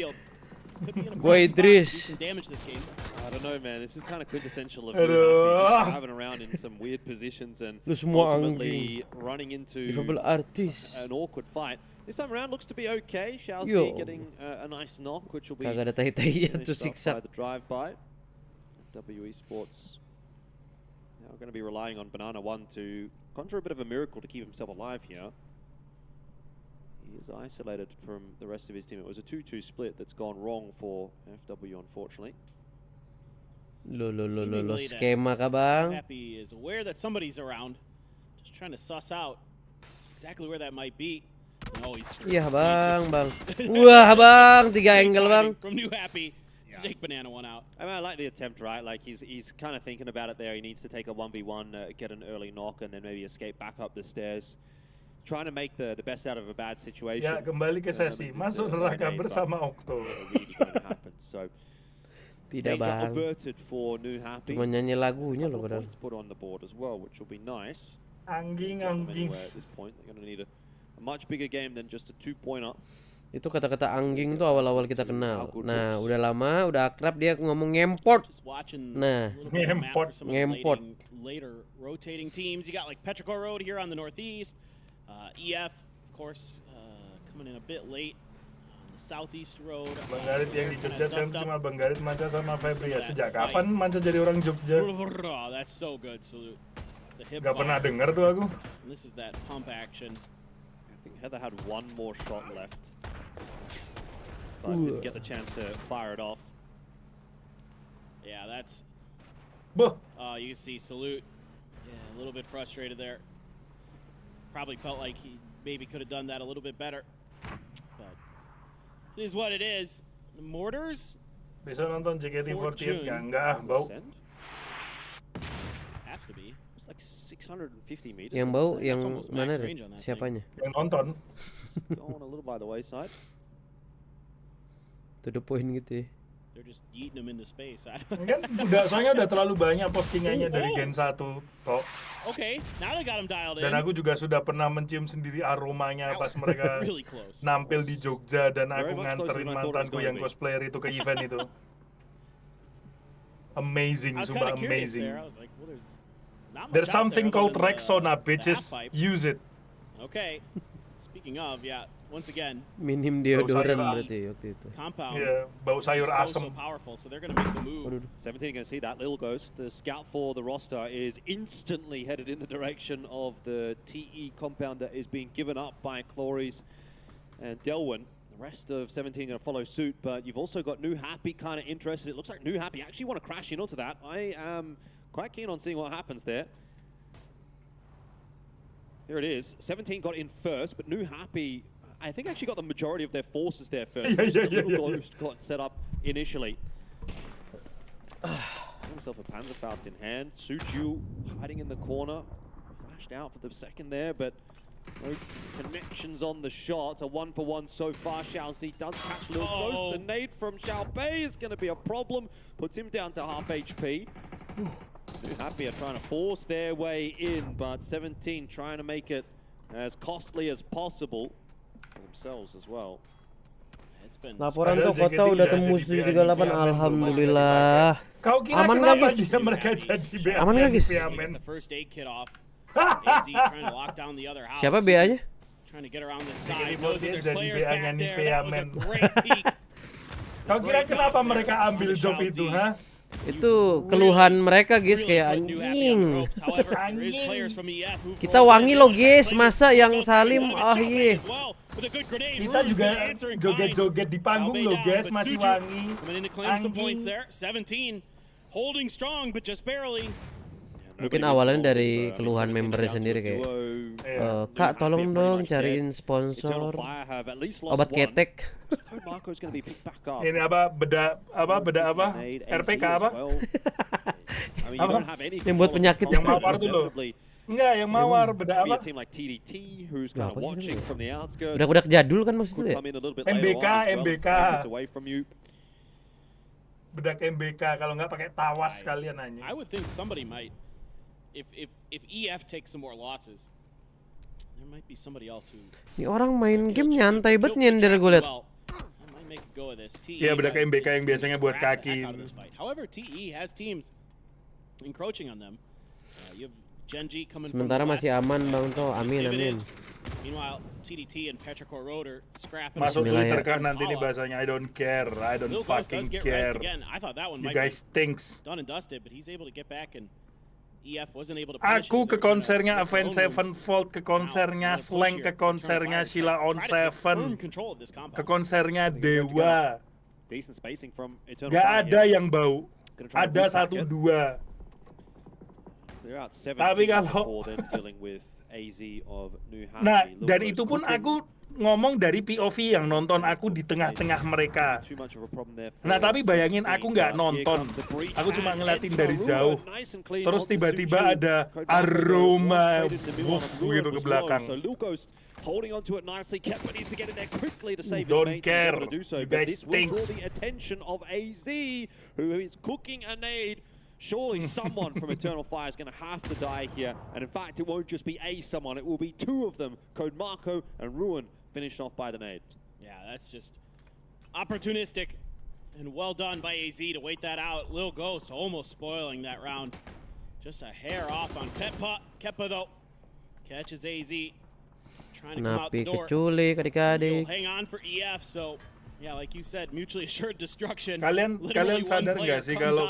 Boy Idris. I don't know, man. This is kind of quintessential of driving around in some weird positions and ultimately running into an awkward fight. This time around looks to be okay. Xiaozi getting a nice knock, which will be finished off by the drive-by. WE Sports now going to be relying on Banana 1 to conjure a bit of a miracle to keep himself alive here. He is isolated from the rest of his team. It was a 2-2 split that's gone wrong for FW, unfortunately. Lo skema kah bang? Happy is aware that somebody's around, just trying to suss out exactly where that might be. No, he's iya bang. Wah bang, 3 angle bang. From New Happy to take Banana 1 out. I mean, I like the attempt, right? Like he's kind of thinking about it there. He needs to take a 1v1, get an early knock, and then maybe escape back up the stairs. Trying to make the best out of a bad situation. Ya, kembali ke sesi masuk neraka bersama Octo. So, tidak bang. Cuma nyanyi lagunya loh padahal. Put on the board as well, which will be nice. Anjing. At this point, they're going to need a much bigger game than just a 2-pointer. Itu kata-kata anjing tuh awal-awal kita kenal. Nah, udah lama, udah akrab dia ngomong ngempot. Nah, ngempot. Later rotating teams. You got like Petrichor Road here on the northeast. EF, of course, coming in a bit late on the southeast road. Bang Garit yang di Jogja sekarang cuma Bang Garit manca sama Febri ya. Sejak kapan manca jadi orang Jogja? Oh, that's so good, Salute. Gak pernah denger tuh aku. This is that pump action. I think Heather had one more shot left, but didn't get the chance to fire it off. Yeah, that's. You can see Salute. Yeah, a little bit frustrated there. Probably felt like he maybe could have done that a little bit better. But it is what it is. The mortars. Bisa nonton JKT48 enggak bau. Has to be. It's like 650 meters. Yang bau yang mana deh? Siapanya? Yang nonton. Going a little by the wayside. To the point gitu ya. They're just eating them into space. Kan soalnya udah terlalu banyak postingannya dari Gen 1 toh. Okay, now they got them dialed in. Dan aku juga sudah pernah mencium sendiri aromanya pas mereka nampil di Jogja dan aku nganterin mantanku yang cosplayer itu ke event itu. Amazing, sumpah amazing. There's something called Rexona, bitches. Use it. Okay. Speaking of, yeah, once again, minim deodoran berarti waktu itu. Compound. Yeah, bau sayur asem. So powerful, so they're going to make the move. 17 going to see that little ghost. The scout for the roster is instantly headed in the direction of the TE compound that is being given up by Cloris and Delwyn. The rest of 17 going to follow suit, but you've also got New Happy kind of interested. It looks like New Happy actually want to crash in onto that. I am quite keen on seeing what happens there. Here it is. 17 got in first, but New Happy, I think, actually got the majority of their forces there first. Ghost got set up initially. Himself a Panzerfaust in hand. Suju hiding in the corner. Flashed out for the second there, but no connections on the shot. A 1-for-1 so far. Xiaozi does catch Lil Ghost. The nade from Xiaobei is going to be a problem. Puts him down to half HP. New Happy are trying to force their way in, but 17 trying to make it as costly as possible for themselves as well. Laporan tuh kota udah tembus 738, alhamdulillah. Kau kira aman kenapa guys? Dia mereka jadi BA? Aman gak guys? Siapa BA-nya? Kau kira kenapa mereka ambil job itu, ha? Itu keluhan mereka guys, kayak anjing. Kita wangi lo guys, masa yang Salim iya. Kita juga joget-joget di panggung lo guys, masih wangi. Mungkin awalnya dari keluhan membernya sendiri kayak Kak tolong dong cariin sponsor obat ketek. Ini beda RPK apa? Yang buat penyakit yang mawar tuh loh. Enggak, yang mawar beda apa? Budak-budak jadul kan maksudnya. MBK. Bedak MBK, kalau nggak pakai tawas kalian nanya. I would think somebody might. If EF takes some more losses, there might be somebody else who. Ini orang main game nyantai banget nyender gue liat. Iya, bedak MBK yang biasanya buat kaki. However, TE has teams encroaching on them. You have Genji coming. Sementara masih aman Bang To, amin. Meanwhile, TDT and Petrichor Road are scrapping. Masuk Twitter kan nanti nih bahasanya I don't care, I don't fucking care. You guys stinks. Done and dusted, but he's able to get back and EF wasn't able to. Aku ke konsernya Avenged Sevenfold, ke konsernya Slang, ke konsernya Sheila on Seven, ke konsernya Dewa. Gak ada yang bau, ada 1-2. Tapi kalau nah, dan itu pun aku ngomong dari POV yang nonton aku di tengah-tengah mereka. Nah, tapi bayangin aku nggak nonton, aku cuma ngeliatin dari jauh. Terus tiba-tiba ada aroma gitu ke belakang. Don't care, you guys stink. Surely someone from Eternal Fire is going to have to die here, and in fact it won't just be someone, it will be two of them, Code Marco and Ruin, finished off by the nade. Yeah, that's just opportunistic and well done by AZ to wait that out. Lil Ghost almost spoiling that round. Just a hair off on Kepa. Kepa though catches AZ trying to come out the door. He'll hang on for EF, so yeah, like you said, mutually assured destruction. Kalian sadar nggak sih kalau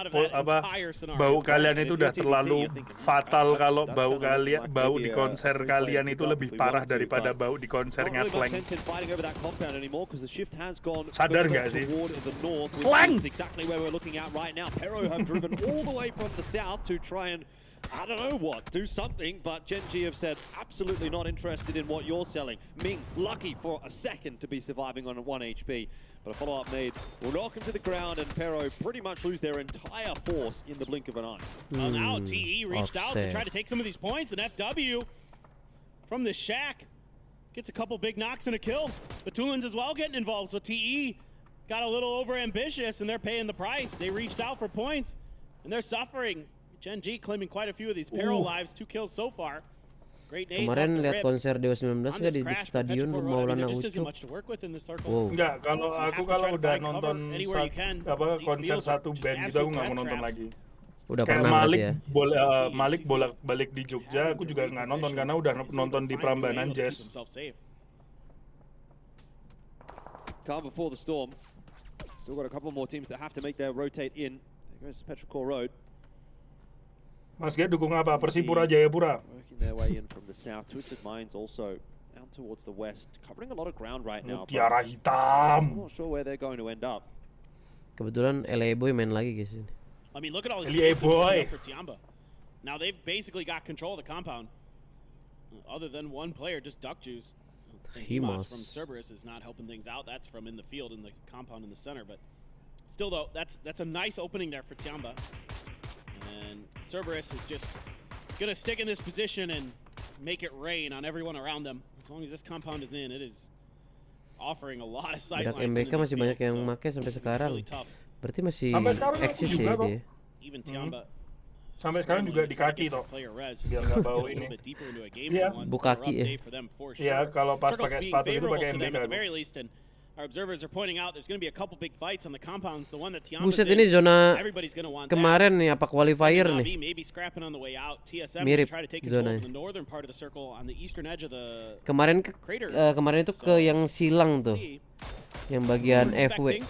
bau kalian itu udah terlalu fatal, kalau bau di konser kalian itu lebih parah daripada bau di konsernya Slang. Sadar nggak sih? Slang! I don't know what, do something, but Genji have said absolutely not interested in what you're selling. Ming, lucky for a second to be surviving on a 1 HP, but a follow-up nade will knock him to the ground, and Pero pretty much lose their entire force in the blink of an eye. Well, now TE reached out to try to take some of these points, and FW from the shack gets a couple big knocks and a kill. Batulins as well getting involved, so TE got a little over-ambitious, and they're paying the price. They reached out for points, and they're suffering. Genji claiming quite a few of these Peril lives, 2 kills so far. Great nades. Kemarin lihat konser Dewa 19 nggak di stadion Maulana Ucup. Wow. Enggak, kalau udah nonton konser satu band gitu aku nggak mau nonton lagi. Udah pernah ya. Malik bolak-balik di Jogja, aku juga nggak nonton karena udah nonton di Prambanan Jazz. Calm before the storm. Still got a couple more teams that have to make their rotate in. There goes Petrichor Road. Mas Gia dukung apa? Persipura Jayapura. Working their way in from the south. Twisted Minds also out towards the west, covering a lot of ground right now. Tiara hitam. I'm not sure where they're going to end up. Kebetulan LA Boy main lagi guys. I mean, look at all these cases coming up for Tiamba. Now they've basically got control of the compound. Other than one player, just Duck Juice. Himas from Cerberus is not helping things out. That's from in the field in the compound in the center, but still though, that's a nice opening there for Tiamba. And Cerberus is just gonna stick in this position and make it rain on everyone around them. As long as this compound is in, it is offering a lot of sidelines. MBK masih banyak yang make sampai sekarang. Berarti masih eksis ya dia. Even Tiamba. Sampai sekarang juga di kaki toh. Biar nggak bau ini. Iya. Bukaki ya. Iya, kalau pas pakai sepatu itu pakai MBK. Our observers are pointing out there's going to be a couple big fights on the compounds. The one that Tiamba's Buset, ini zona everybody's going to want kemarin nih apa qualifier nih. Maybe scrapping on the way out. TSM mirip try to take control of the northern part of the circle on the eastern edge of the kemarin itu ke yang silang tuh. Yang bagian FW.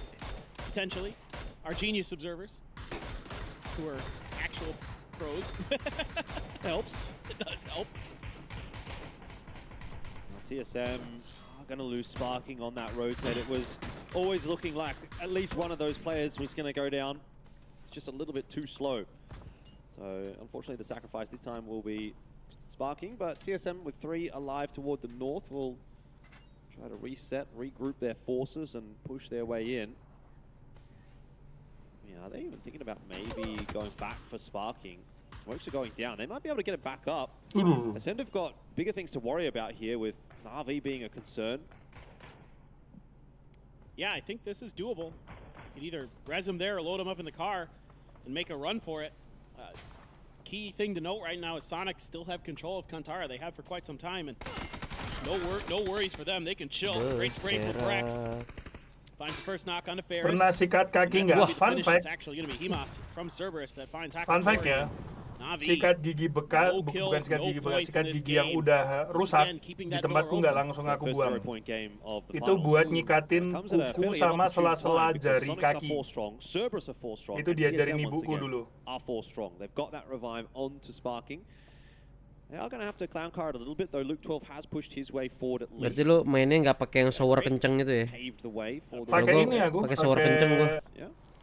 Potentially our genius observers. who are actual pros. Helps. It does help. TSM are going to lose sparking on that rotate. It was always looking like at least one of those players was going to go down. It's just a little bit too slow. So unfortunately the sacrifice this time will be sparking, but TSM with 3 alive toward the north will try to reset, regroup their forces and push their way in. Yeah, are they even thinking about maybe going back for sparking? Smokes are going down. They might be able to get it back up. Ascend have got bigger things to worry about here, with Na'Vi being a concern. Yeah, I think this is doable. You can either res him there or load him up in the car and make a run for it. Key thing to note right now is Sonic still have control of Kantara. They have for quite some time, and no worries for them. They can chill. Great spray from Brex. Finds the first knock on the Ferris. Pernah sikat kaki nggak? Fun fact. It's actually going to be Himas from Cerberus that finds Fun fact ya. Sikat gigi bekas, bukan sikat gigi bekas, sikat gigi yang udah rusak di tempatku nggak langsung aku buang. Itu buat nyikatin kuku sama sela-sela jari kaki. Itu diajarin ibuku dulu. They've got that revive onto sparking. They are going to have to clown car it a little bit, though. Luke 12 has pushed his way forward at least. Berarti lu mainnya nggak pakai yang shower kenceng itu ya? Pakai ini aku. Pakai shower kenceng gua.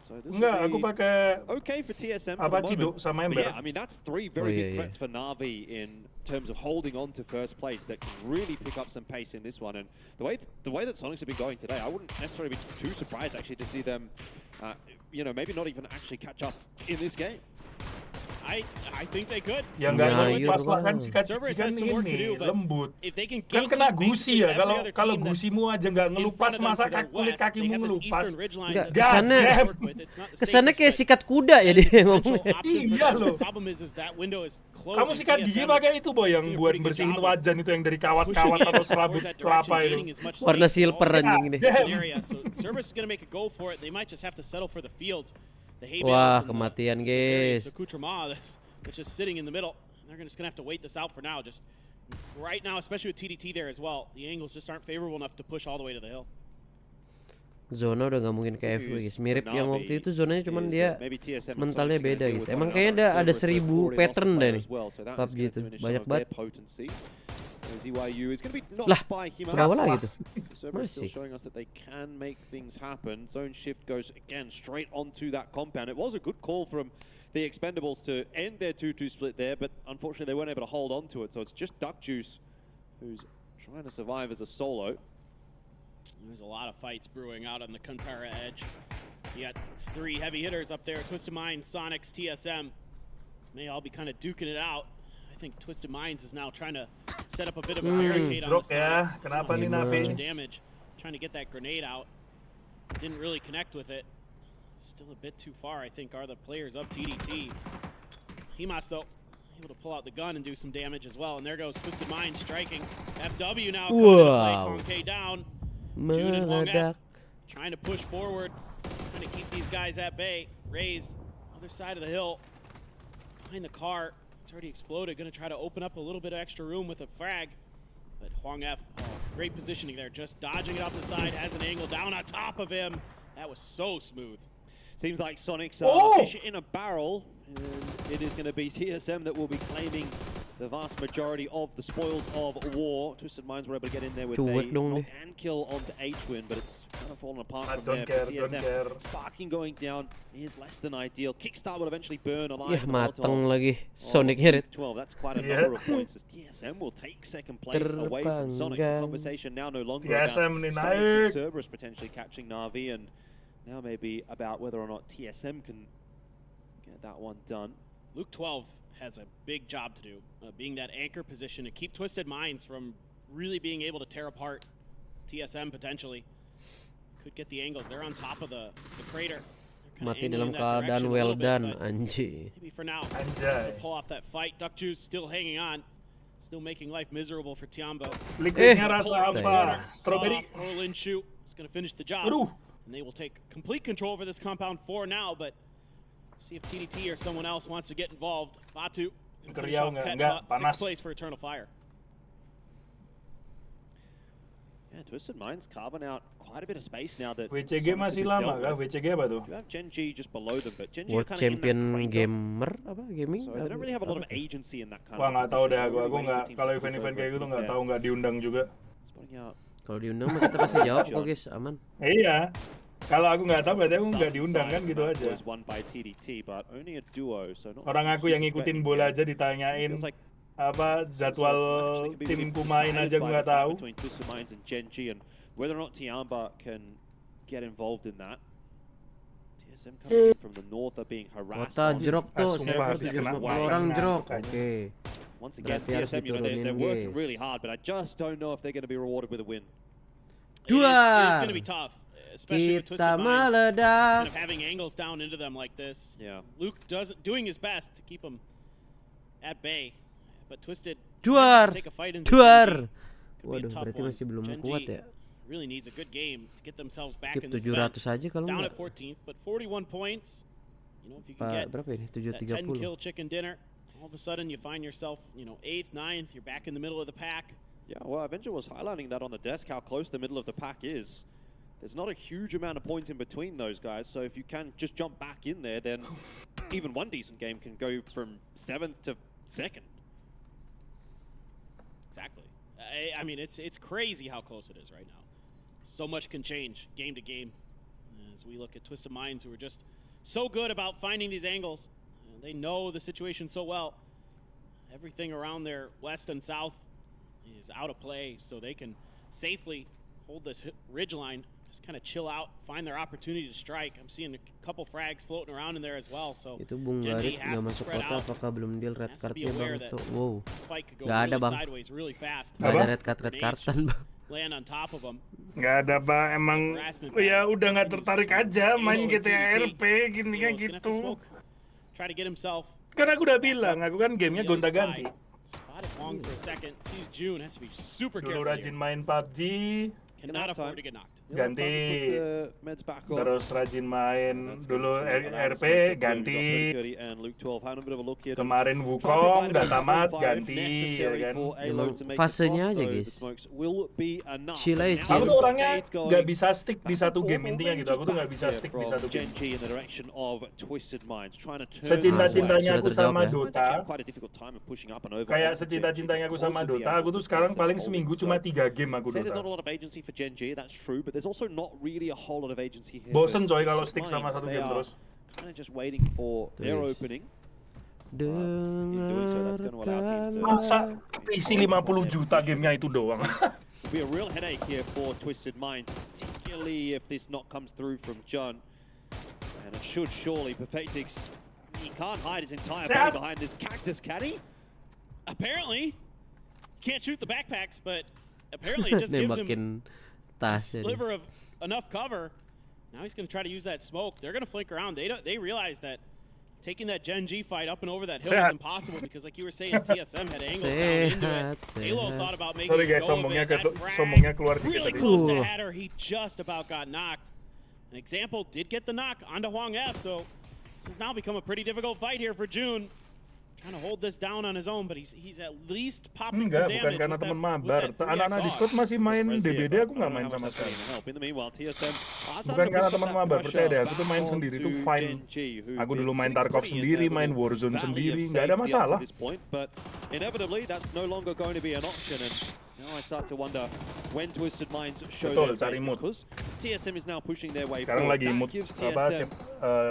Enggak, aku pakai okay for TSM apa Cido sama Ember. Yeah, I mean that's 3 very big threats for Na'Vi in terms of holding on to first place that can really pick up some pace in this one. And the way that Sonics have been going today, I wouldn't necessarily be too surprised actually to see them, you know, maybe not even actually catch up in this game. I think they could. Ya nggak lepas lah kan sikat kan ini lembut. Kan kena gusi ya, kalau gusimu aja nggak ngelupas masa kulit kakimu ngelupas. Nggak, kesannya kayak sikat kuda ya dia ngomongnya. Iya loh. Kamu sikat gigi pakai itu boy yang buat bersihin wajan itu yang dari kawat-kawat atau serabut kelapa itu. Warna silver anjing ini. Cerberus is going to make a go for it. They might just have to settle for the fields. Wah, kematian guys. Octoramonth, which is sitting in the middle. They're just gonna have to wait this out for now. Just right now, especially with TDT there as well, the angles just aren't favorable enough to push all the way to the hill. Zona udah nggak mungkin kayak FW guys. Mirip yang waktu itu zonanya, cuman dia mentalnya beda guys. Emang kayaknya ada 1000 pattern deh nih PUBG itu. Banyak banget. ZYU is going to be lah, knocked by berapa lagi tuh? Cerberus still showing us that they can make things happen. Zone shift goes again straight onto that compound. It was a good call from the Expendables to end their 2-2 split there, but unfortunately they weren't able to hold on to it. So it's just Duck Juice who's trying to survive as a solo. There's a lot of fights brewing out on the Kantara edge. You got 3 heavy hitters up there: Twisted Minds, Sonics, TSM. May all be kind of duking it out. I think Twisted Minds is now trying to set up a bit of a barricade on the Sonics. Kenapa nih Navi? Damage, trying to get that grenade out. Didn't really connect with it. Still a bit too far, I think, are the players of TDT. Himas, though, able to pull out the gun and do some damage as well. And there goes Twisted Minds striking. FW now coming to play. Tong K down. June and Wong F trying to push forward, trying to keep these guys at bay. Raze, other side of the hill, behind the car. It's already exploded. Going to try to open up a little bit of extra room with a frag. But Hwang F, great positioning there. Just dodging it off the side, has an angle down on top of him. That was so smooth. Seems like Sonic's fish in a barrel. And it is going to be TSM that will be claiming the vast majority of the spoils of war. Twisted Minds were able to get in there with a knock and kill onto H-Win, but it's kind of fallen apart from there. TSM sparking going down is less than ideal. Kickstart will eventually burn alive. Yeah, matang lagi. Sonic hit it. 12, that's quite a number of points. As TSM will take second place away from Sonic. The conversation now no longer about Sonic and Cerberus potentially catching Na'Vi, and now maybe about whether or not TSM can get that one done. Luke 12 has a big job to do, being that anchor position to keep Twisted Minds from really being able to tear apart TSM potentially. Could get the angles. They're on top of the crater. Mati dalam keadaan well done, anjing. Maybe for now, to pull off that fight. Duck Juice still hanging on, still making life miserable for Tiambo. Liquidnya rasa apa? Strawberry. Roll in, shoot. It's going to finish the job. And they will take complete control over this compound for now, but see if TDT or someone else wants to get involved. Batu, finish off Ket, 6th place for Eternal Fire. Yeah, Twisted Minds carving out quite a bit of space now that WCG masih lama kah? WCG apa tuh? You have Gen G just below them, but Gen G World are kind Champion of in that Gamer apa gaming? so they don't really have a lot of agency in that kind Wah, of nggak tahu deh position. aku nggak, kalau event-event kayak gitu nggak tahu, nggak diundang juga. Kalau diundang mah kita pasti jawab kok guys, aman. Iya. Kalau aku nggak tahu berarti aku nggak diundang kan, gitu aja. Orang aku yang ngikutin bola aja ditanyain apa jadwal timku main aja aku nggak tahu. Whether or not Tiamba can get involved in that. TSM coming in from the north are being harassed. Kota jerok tuh, orang jerok. Oke. Once again, TSM, you know, they're working really hard, but I just don't know if they're going to be rewarded with a win. It is going to be tough, especially with Twisted Minds kind of having angles down into them like this. Yeah. Luke doing his best to keep them at bay, but Twisted take a fight into Waduh, could be a tough berarti masih belum one. kuat ya. Really needs a good game to get themselves back Keep in this 700 event. aja kalau Down enggak. at 14th, but 41 points. You know, if you can get Berapa ini? that 10 kill 730. chicken dinner, all of a sudden you find yourself, you know, 8th, 9th, you're back in the middle of the pack. Yeah, well, Avenger was highlighting that on the desk, how close the middle of the pack is. There's not a huge amount of points in between those guys, so if you can just jump back in there, then even one decent game can go from 7th to 2nd. Exactly. I mean, it's crazy how close it is right now. So much can change game to game as we look at Twisted Minds, who are just so good about finding these angles. They know the situation so well. Everything around their west and south is out of play, so they can safely hold this ridge line, just kind of chill out, find their opportunity to strike. I'm seeing a couple frags floating around in there as well. So Itu Bung Garit nggak masuk kota, apakah belum deal red cardnya bang? Tuh, wow, nggak ada bang. Nggak ada red kartan bang. Land on top of them. Nggak ada bang, emang ya udah nggak tertarik aja main GTA RP gini kan gitu. Try to get himself. Kan aku udah bilang, aku kan gamenya gonta-ganti. Spotted long for a second. Sees June, has to be super Dulu careful. rajin main PUBG. Cannot afford to get knocked. Ganti, terus rajin main dulu RP ganti, kemarin Wukong udah tamat ganti, ya kan? Emang fasenya aja guys. Chill aja. Aku tuh orangnya nggak bisa stick di satu game intinya gitu. Aku tuh nggak bisa stick di satu game. Secinta-cintanya aku sama Dota, kayak secinta-cintanya aku sama Dota, aku tuh sekarang paling seminggu cuma 3 game aku Dota. For Gen G, that's true, but there's also not really a whole lot of agency here. Bosen coy kalau stick sama satu game terus. Kind of just waiting for their opening. Masa isi 50 juta gamenya itu doang. It'll be a real headache here for Twisted Minds, particularly if this knock comes through from John. And it should surely Perfectix. He can't hide his entire body behind this cactus, can he? Apparently, can't shoot the backpacks, but apparently it just gives him a sliver of enough cover. Now he's going to try to use that smoke. They're going to flank around. They realize that taking that Gen G fight up and over that hill is impossible because, like you were saying, TSM had angles down into it. Halo thought about making a go of it. That frag really close to Hatter. He just about got knocked. An example did get the knock onto Hwang F, so this has now become a pretty difficult fight here for June. Trying to hold this down on his own, but he's at least popping some damage. Bukan karena teman mabar. Anak-anak Discord masih main DBD, aku nggak main sama sekali. Bukan karena teman mabar, percaya deh, aku tuh main sendiri tuh fine. Aku dulu main Tarkov sendiri, main Warzone sendiri, nggak ada masalah. Now I start to wonder when Twisted Minds show Betul, their cari face mood. because TSM is now pushing their way Sekarang forward. lagi That mood gives apa TSM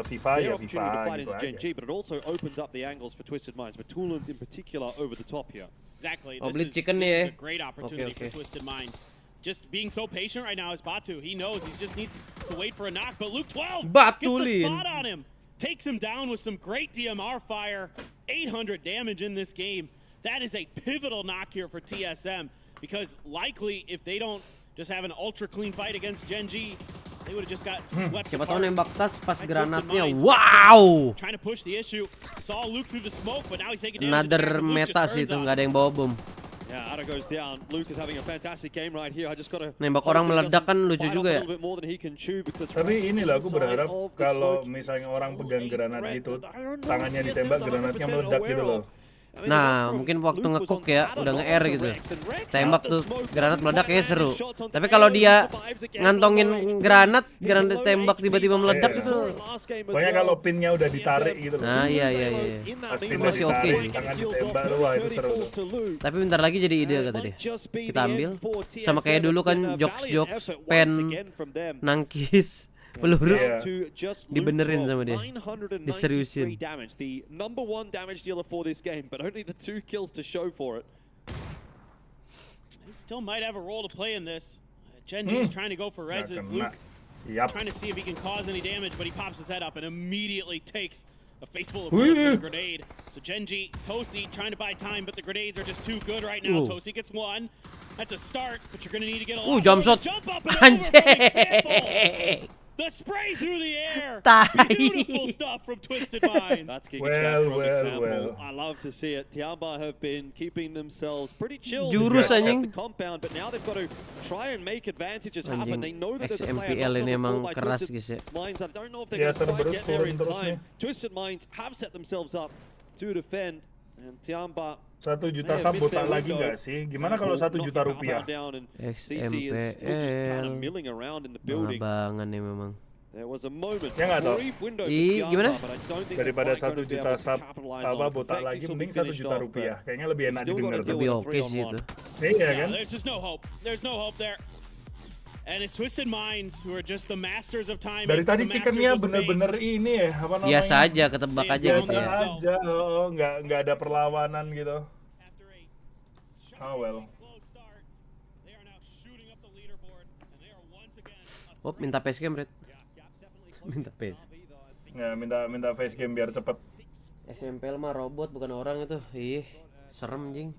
FIFA the ya opportunity FIFA to fight gitu into Gen aja. G, but it also opens up the angles for Twisted Minds. But Toulon's in particular over the top here. Exactly. Oh, This chicken is ya. a great opportunity for Twisted Minds. Just being so patient right now is Batu. He knows he just needs to wait for a knock, but Luke 12 gets the spot on him. Takes him down with some great DMR fire. 800 damage in this game. That is a pivotal knock here for TSM. Because likely, if they don't just have an ultra clean fight against Gen G, they would have just got swept Siapa apart. tahu nembak tas pas granatnya. Wow! Trying to push the issue. Saw Luke through the smoke, but now he's taking Another meta sih itu, nggak ada yang bawa bom. Yeah, Ada goes down. Luke is having a fantastic game right here. I just gotta nembak orang meledak kan lucu juga ya. Tapi inilah aku berharap kalau misalnya orang pegang granat itu, tangannya ditembak, granatnya meledak gitu loh. Nah, mungkin waktu nge-cook ya, udah nge-air gitu. Tembak tuh granat meledak kayaknya seru. Tapi kalau dia ngantongin granat tembak tiba-tiba meledak itu. Pokoknya kalau pinnya udah ditarik gitu loh. Nah, iya. Pasti Masih oke sih. tangan ditembak lu, wah itu seru tuh. Tapi bentar lagi jadi ide kata dia. Kita ambil sama kayak dulu kan jokes pen nangkis peluru dibenerin sama dia, diseriusin. The number 1 damage dealer for this game, but only the 2 kills to show for it. He still might have a role to play in this. Genji's trying to go for reses. Luke trying to see if he can cause any damage, but he pops his head up and immediately takes a face full of bullets and a grenade. So Genji, Tosi trying to buy time, but the grenades are just too good right now. Tosi gets one. That's a start, but you're going to need to get a lot jump shot. Jump up and over from example. The spray through the air. Beautiful stuff from Twisted Minds. That's kicking from example. I love to see it. Tiamba have been keeping themselves pretty chill Jurus the compound, but now they've got to try and make advantages happen. They know that there's a player XMPL ini emang keras guys ya. Minds. I don't know if they're going to quite get there in time. Twisted Minds have set themselves up to defend, and Tiamba 1 juta sub botak lagi nggak sih? Gimana kalau 1 juta rupiah? XMPL banget nih memang. Ya nggak tau. Gimana? Daripada 1 juta sub botak lagi, mending 1 juta rupiah. Kayaknya lebih enak didengar. Lebih oke sih itu. Iya kan? There's just no hope. There's no hope there. And it's Twisted Minds who are just the masters of time. Dari tadi chickennya bener-bener ini ya, apa namanya? Biasa aja, ketebak aja gitu ya. Biasa aja, nggak ada perlawanan gitu. Oh well. Oh, minta face game, Red. Minta face. Ya, minta face game biar cepet. SMPL mah robot bukan orang itu. Ih, serem jing.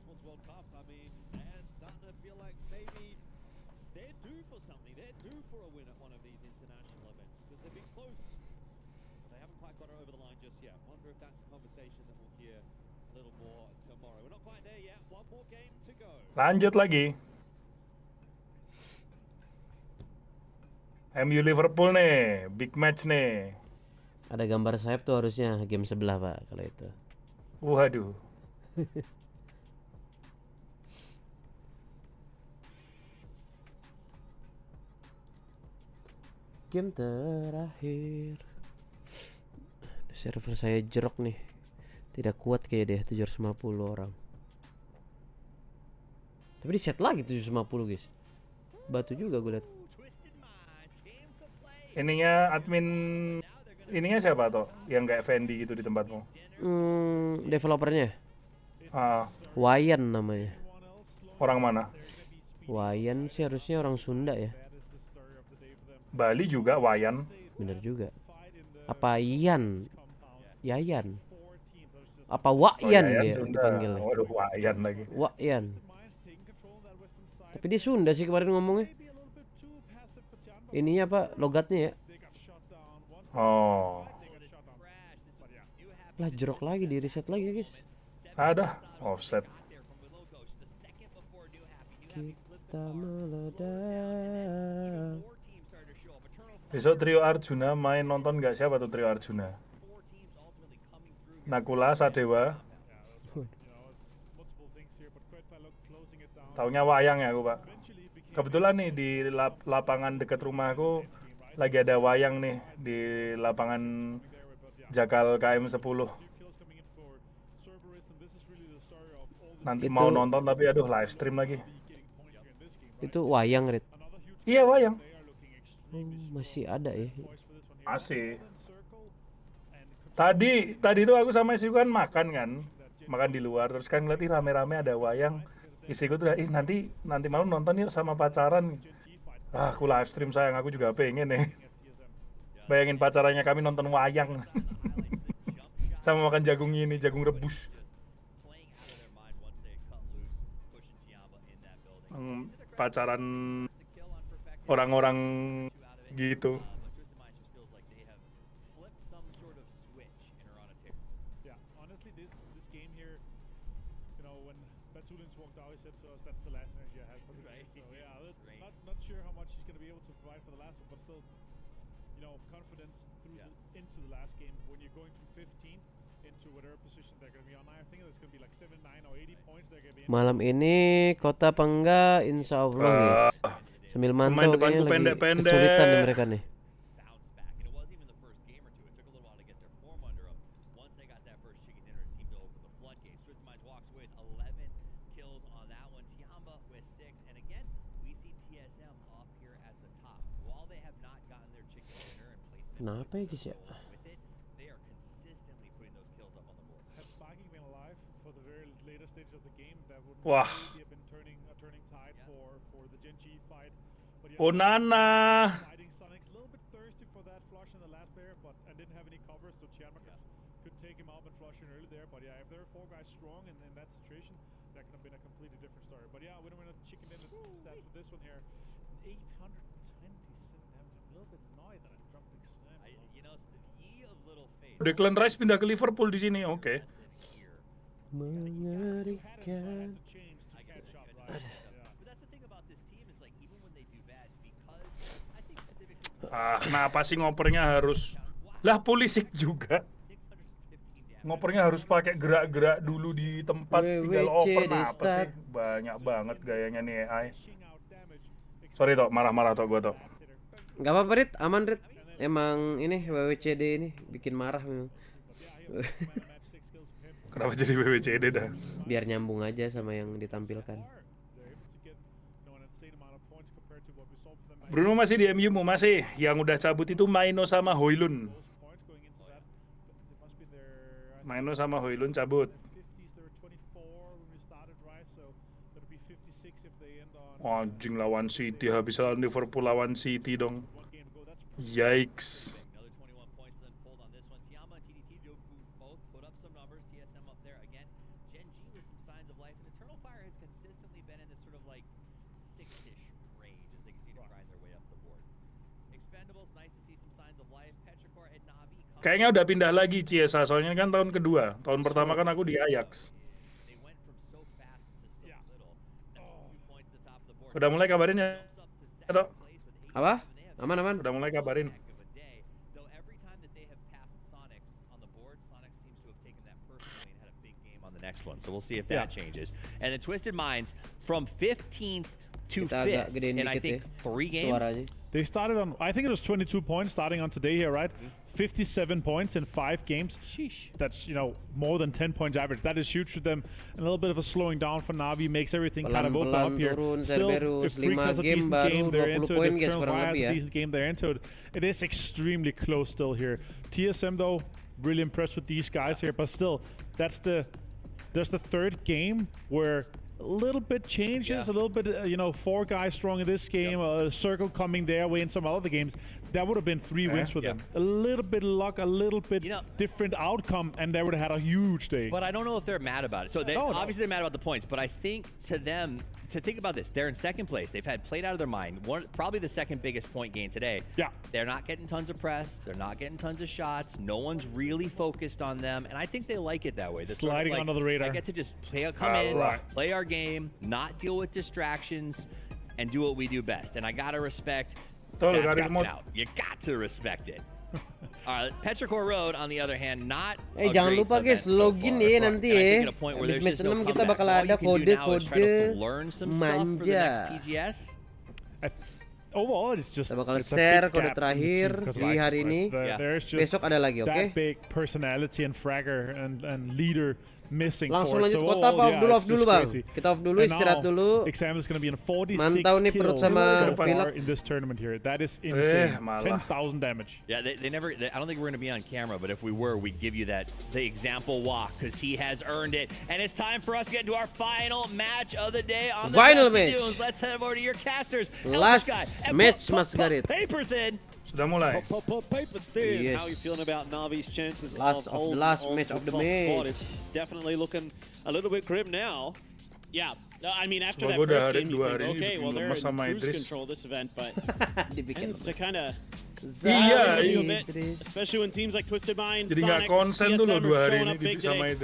Lanjut lagi. MU Liverpool nih, big match nih. Ada gambar sayap tuh harusnya game sebelah Pak kalau itu. Waduh. Game terakhir. Server saya jerok nih. Tidak kuat kayak deh 750 orang. Tapi di set lagi 750 guys. Batu juga gue liat. Ininya admin ininya siapa toh? Yang kayak Fendi gitu di tempatmu? Developernya. Wayan namanya. Orang mana? Wayan sih harusnya orang Sunda ya. Bali juga Wayan. Bener juga. Apa Ian? Yayan. Apa Wayan dia dipanggilnya? Waduh, Wayan lagi. Wayan. Tapi dia Sunda sih kemarin ngomongnya. Ininya apa? Logatnya ya. Oh. Lah jerok lagi, di reset lagi guys. Ada offset. Kita meledak. Besok trio Arjuna main, nonton nggak? Siapa tuh trio Arjuna? Nakula, Sadewa. Taunya wayang ya aku Pak. Kebetulan nih di lapangan dekat rumahku lagi ada wayang nih di lapangan Jakal KM 10. Nanti itu, mau nonton tapi aduh live stream lagi. Itu wayang, Red? Iya wayang. Masih ada ya? Masih. Tadi tuh aku sama istriku kan makan di luar, terus kan ngeliat rame-rame ada wayang. Istriku tuh nanti malam nonton yuk sama pacaran. Aku live stream sayang, aku juga pengen nih. Bayangin pacarannya kami nonton wayang. Sama makan jagung rebus. Pacaran orang-orang gitu. Malam ini kota apa enggak? Insya Allah guys. Sambil mantau kayaknya lagi kesulitan nih mereka nih. Kenapa ya guys ya? Wah. Onana. Declan Rice pindah ke Liverpool di sini, oke. Mengerikan. Kenapa sih ngopernya harus? Lah Pulisic juga. Ngopernya harus pakai gerak-gerak dulu di tempat tinggal oper. Apa sih? Banyak banget gayanya nih AI. Sorry Tok, marah-marah Tok gua Tok. Gak apa-apa Rit, aman Rit. Emang ini WWCD ini bikin marah memang. Kenapa jadi WWCD dah? Biar nyambung aja sama yang ditampilkan. Bruno masih di MU mu masih. Yang udah cabut itu Maino sama Højlund. Maino sama Højlund cabut. Anjing lawan City, habis lawan Liverpool lawan City dong. Yikes. Kayaknya udah pindah lagi Ciesa, soalnya kan tahun kedua. Tahun pertama kan aku di Ajax. Udah mulai kabarin ya, Tok? Apa? Aman. Udah mulai kabarin. Next one, so we'll see if that changes. And the Twisted Minds from 15th to 5th in I think 3 games. They started on, I think it was 22 points starting on today here, right? 57 points in 5 games. Sheesh. That's, you know, more than 10 points average. That is huge for them. And a little bit of a slowing down for Navi makes everything kind of open up here. Still, if Freaks has a decent game, they're into it. If Eternal Fire has a decent game, they're into it. It is extremely close still here. TSM, though, really impressed with these guys here. But still, that's the third game where a little bit changes, a little bit, you know, 4 guys strong in this game, a circle coming their way in some other games. That would have been 3 wins for them. A little bit of luck, a little bit different outcome, and they would have had a huge day. But I don't know if they're mad about it. So obviously they're mad about the points, but I think to them, to think about this, they're in second place. They've had played out of their mind. Probably the second biggest point gain today. Yeah. They're not getting tons of press. They're not getting tons of shots. No one's really focused on them, and I think they like it that way. They're sliding sort of like, under the radar. I get to just come in, play our game, not deal with distractions, and do what we do best. And I gotta respect that's got out. You got to respect it. Petrichor Road on the other hand, not jangan lupa guys, login ya nanti ya. Habis match 6 kita bakal ada kode-kode manja. Overall, it's just kita bakal share kode terakhir di hari ini. Besok ada lagi, oke? That big personality and fragger and leader missing. Langsung lanjut kota apa off dulu bang? Kita off dulu, istirahat dulu. Exam is going to be in 46 mantau nih perut sama Philip in this tournament here. That is insane. 10,000 damage. Yeah, they never. I don't think we're going to be on camera, but if we were, we'd give you the example walk because he has earned it. And it's time for us to get into our final match of the day on the final match. Let's head over to your casters. Last match, Mas Garit. Paper thin. Sudah mulai. Paper thin. Yes. How are you feeling about Navi's chances of last match of the match? It's definitely looking a little bit grim now. Yeah, I mean after that first game, you think, okay, well they're in cruise control this event, but tends to kind of a bit, especially when teams like Twisted Minds, Sonic, TSM are showing up big today,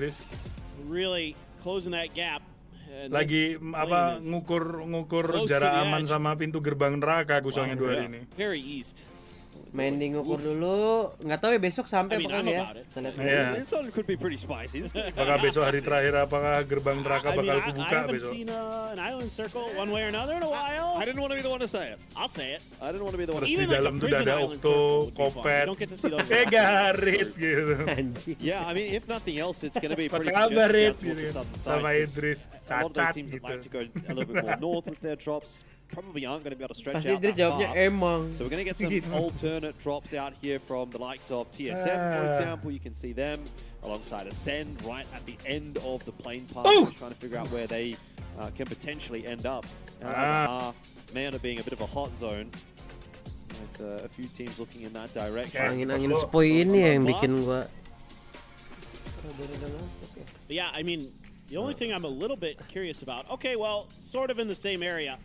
really closing that gap. Lagi ngukur jarak aman sama pintu gerbang neraka aku soalnya 2 hari ini. Very east. Mending ukur dulu, nggak tahu ya besok sampai apa ya. This one could be pretty spicy. Apakah besok hari terakhir, apakah gerbang neraka bakal kebuka besok? I haven't seen an island circle one way or another in a while. I didn't want to be the one to say it. I'll say it. I didn't want to be the one to say it. Even di dalam tuh ada Octo, Kopet, Garit gitu. Yeah, I mean, if nothing else, it's going to be pretty congested gitu. Sama Idris, cacat gitu. A lot of those teams that like to go a little bit more north with their drops probably aren't going to be able to stretch out that far. So we're going to get some alternate drops out here from the likes of TSM, for example. You can see them alongside Ascend right at the end of the plane path, trying to figure out where they can potentially end up. Now, Mana being a bit of a hot zone, with a few teams looking in that direction. Angin-angin spoy ini yang bikin gua. Yeah, I mean, the only thing I'm a little bit curious about. Okay, well, sort of in the same area.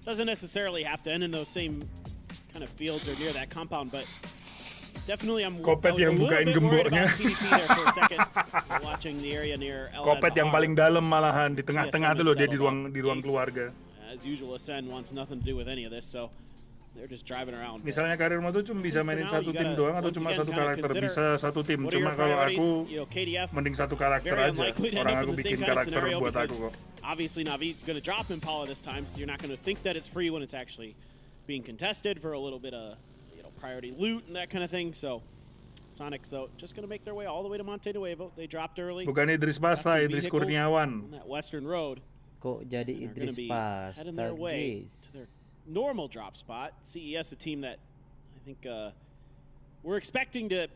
Doesn't necessarily have to end in those same kind of fields or near that compound, but definitely I was a little bit worried about TDT there for a second. Watching the area near El Kopet yang paling dalam malahan di tengah-tengah tuh loh, dia di ruang keluarga. As usual, Ascend wants nothing to do with any of this, so they're just driving around. Misalnya karir tuh cuma bisa mainin satu tim doang atau cuma satu karakter, bisa satu tim. Cuma kalau aku mending satu karakter aja. Orang aku bikin karakter buat aku kok. Obviously, Navid's going to drop Impala this time, so you're not going to think that it's free when it's actually being contested for a little bit of priority loot and that kind of thing. So Sonics, though, just going to make their way all the way to Monte Nuevo. They dropped early. Bukan Idris Basta, Idris Kurniawan. That western road. Kok jadi Idris Basta, heading their way to their normal drop spot. CES, a team that I think we're expecting to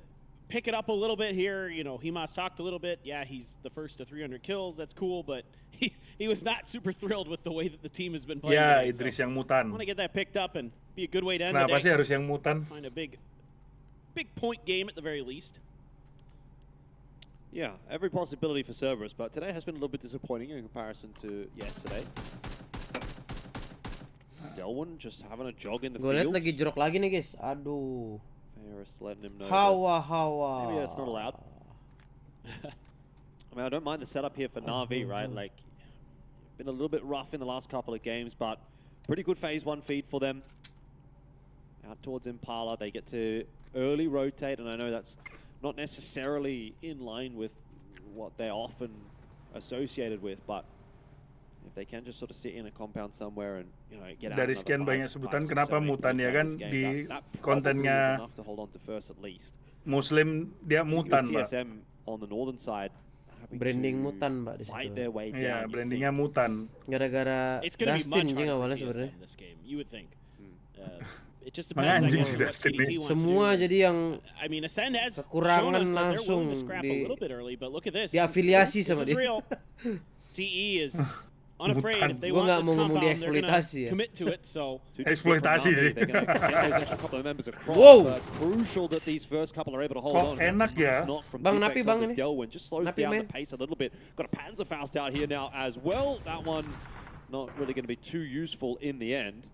pick it up a little bit here. You know, Himas talked a little bit. Yeah, he's the first to 300 kills. That's cool, but he was not super thrilled with the way that the team has been playing. Yeah, today, Idris yang mutan. I want to get that picked up and be a good way to end the day. Kenapa sih harus yang mutan? Find a big point game at the very least. Yeah, every possibility for Cerberus, but today has been a little bit disappointing in comparison to yesterday. Delwyn just having a jog in the field. Gue liat lagi jorok lagi nih guys. Aduh. Letting him know Hawa. Maybe that's not allowed. I mean, I don't mind the setup here for Na'Vi, right? Like, been a little bit rough in the last couple of games, but pretty good phase 1 feed for them. Out towards Impala, they get to early rotate, and I know that's not necessarily in line with what they're often associated with, but if they can just sort of sit in a compound somewhere and get out. Dari sekian banyak sebutan, kenapa mutan ya kan di kontennya Muslim dia mutan, Pak. TSM on the northern side branding mutan, Pak, di situ. Iya, brandingnya mutan. Gara-gara Dustin juga awalnya sebenarnya. Anjing si Dustin nih. Semua jadi yang kekurangan langsung diafiliasi sama dia. TE is unafraid if they want this compound, they're gonna commit to it. So eksploitasi sih. Wow. Crucial that these first couple are able to hold on. Enak ya. Bang Napi bang ini. Just slows down the pace a little bit. Got a Panzerfaust out here now as well. That one not really going to be too useful in the end.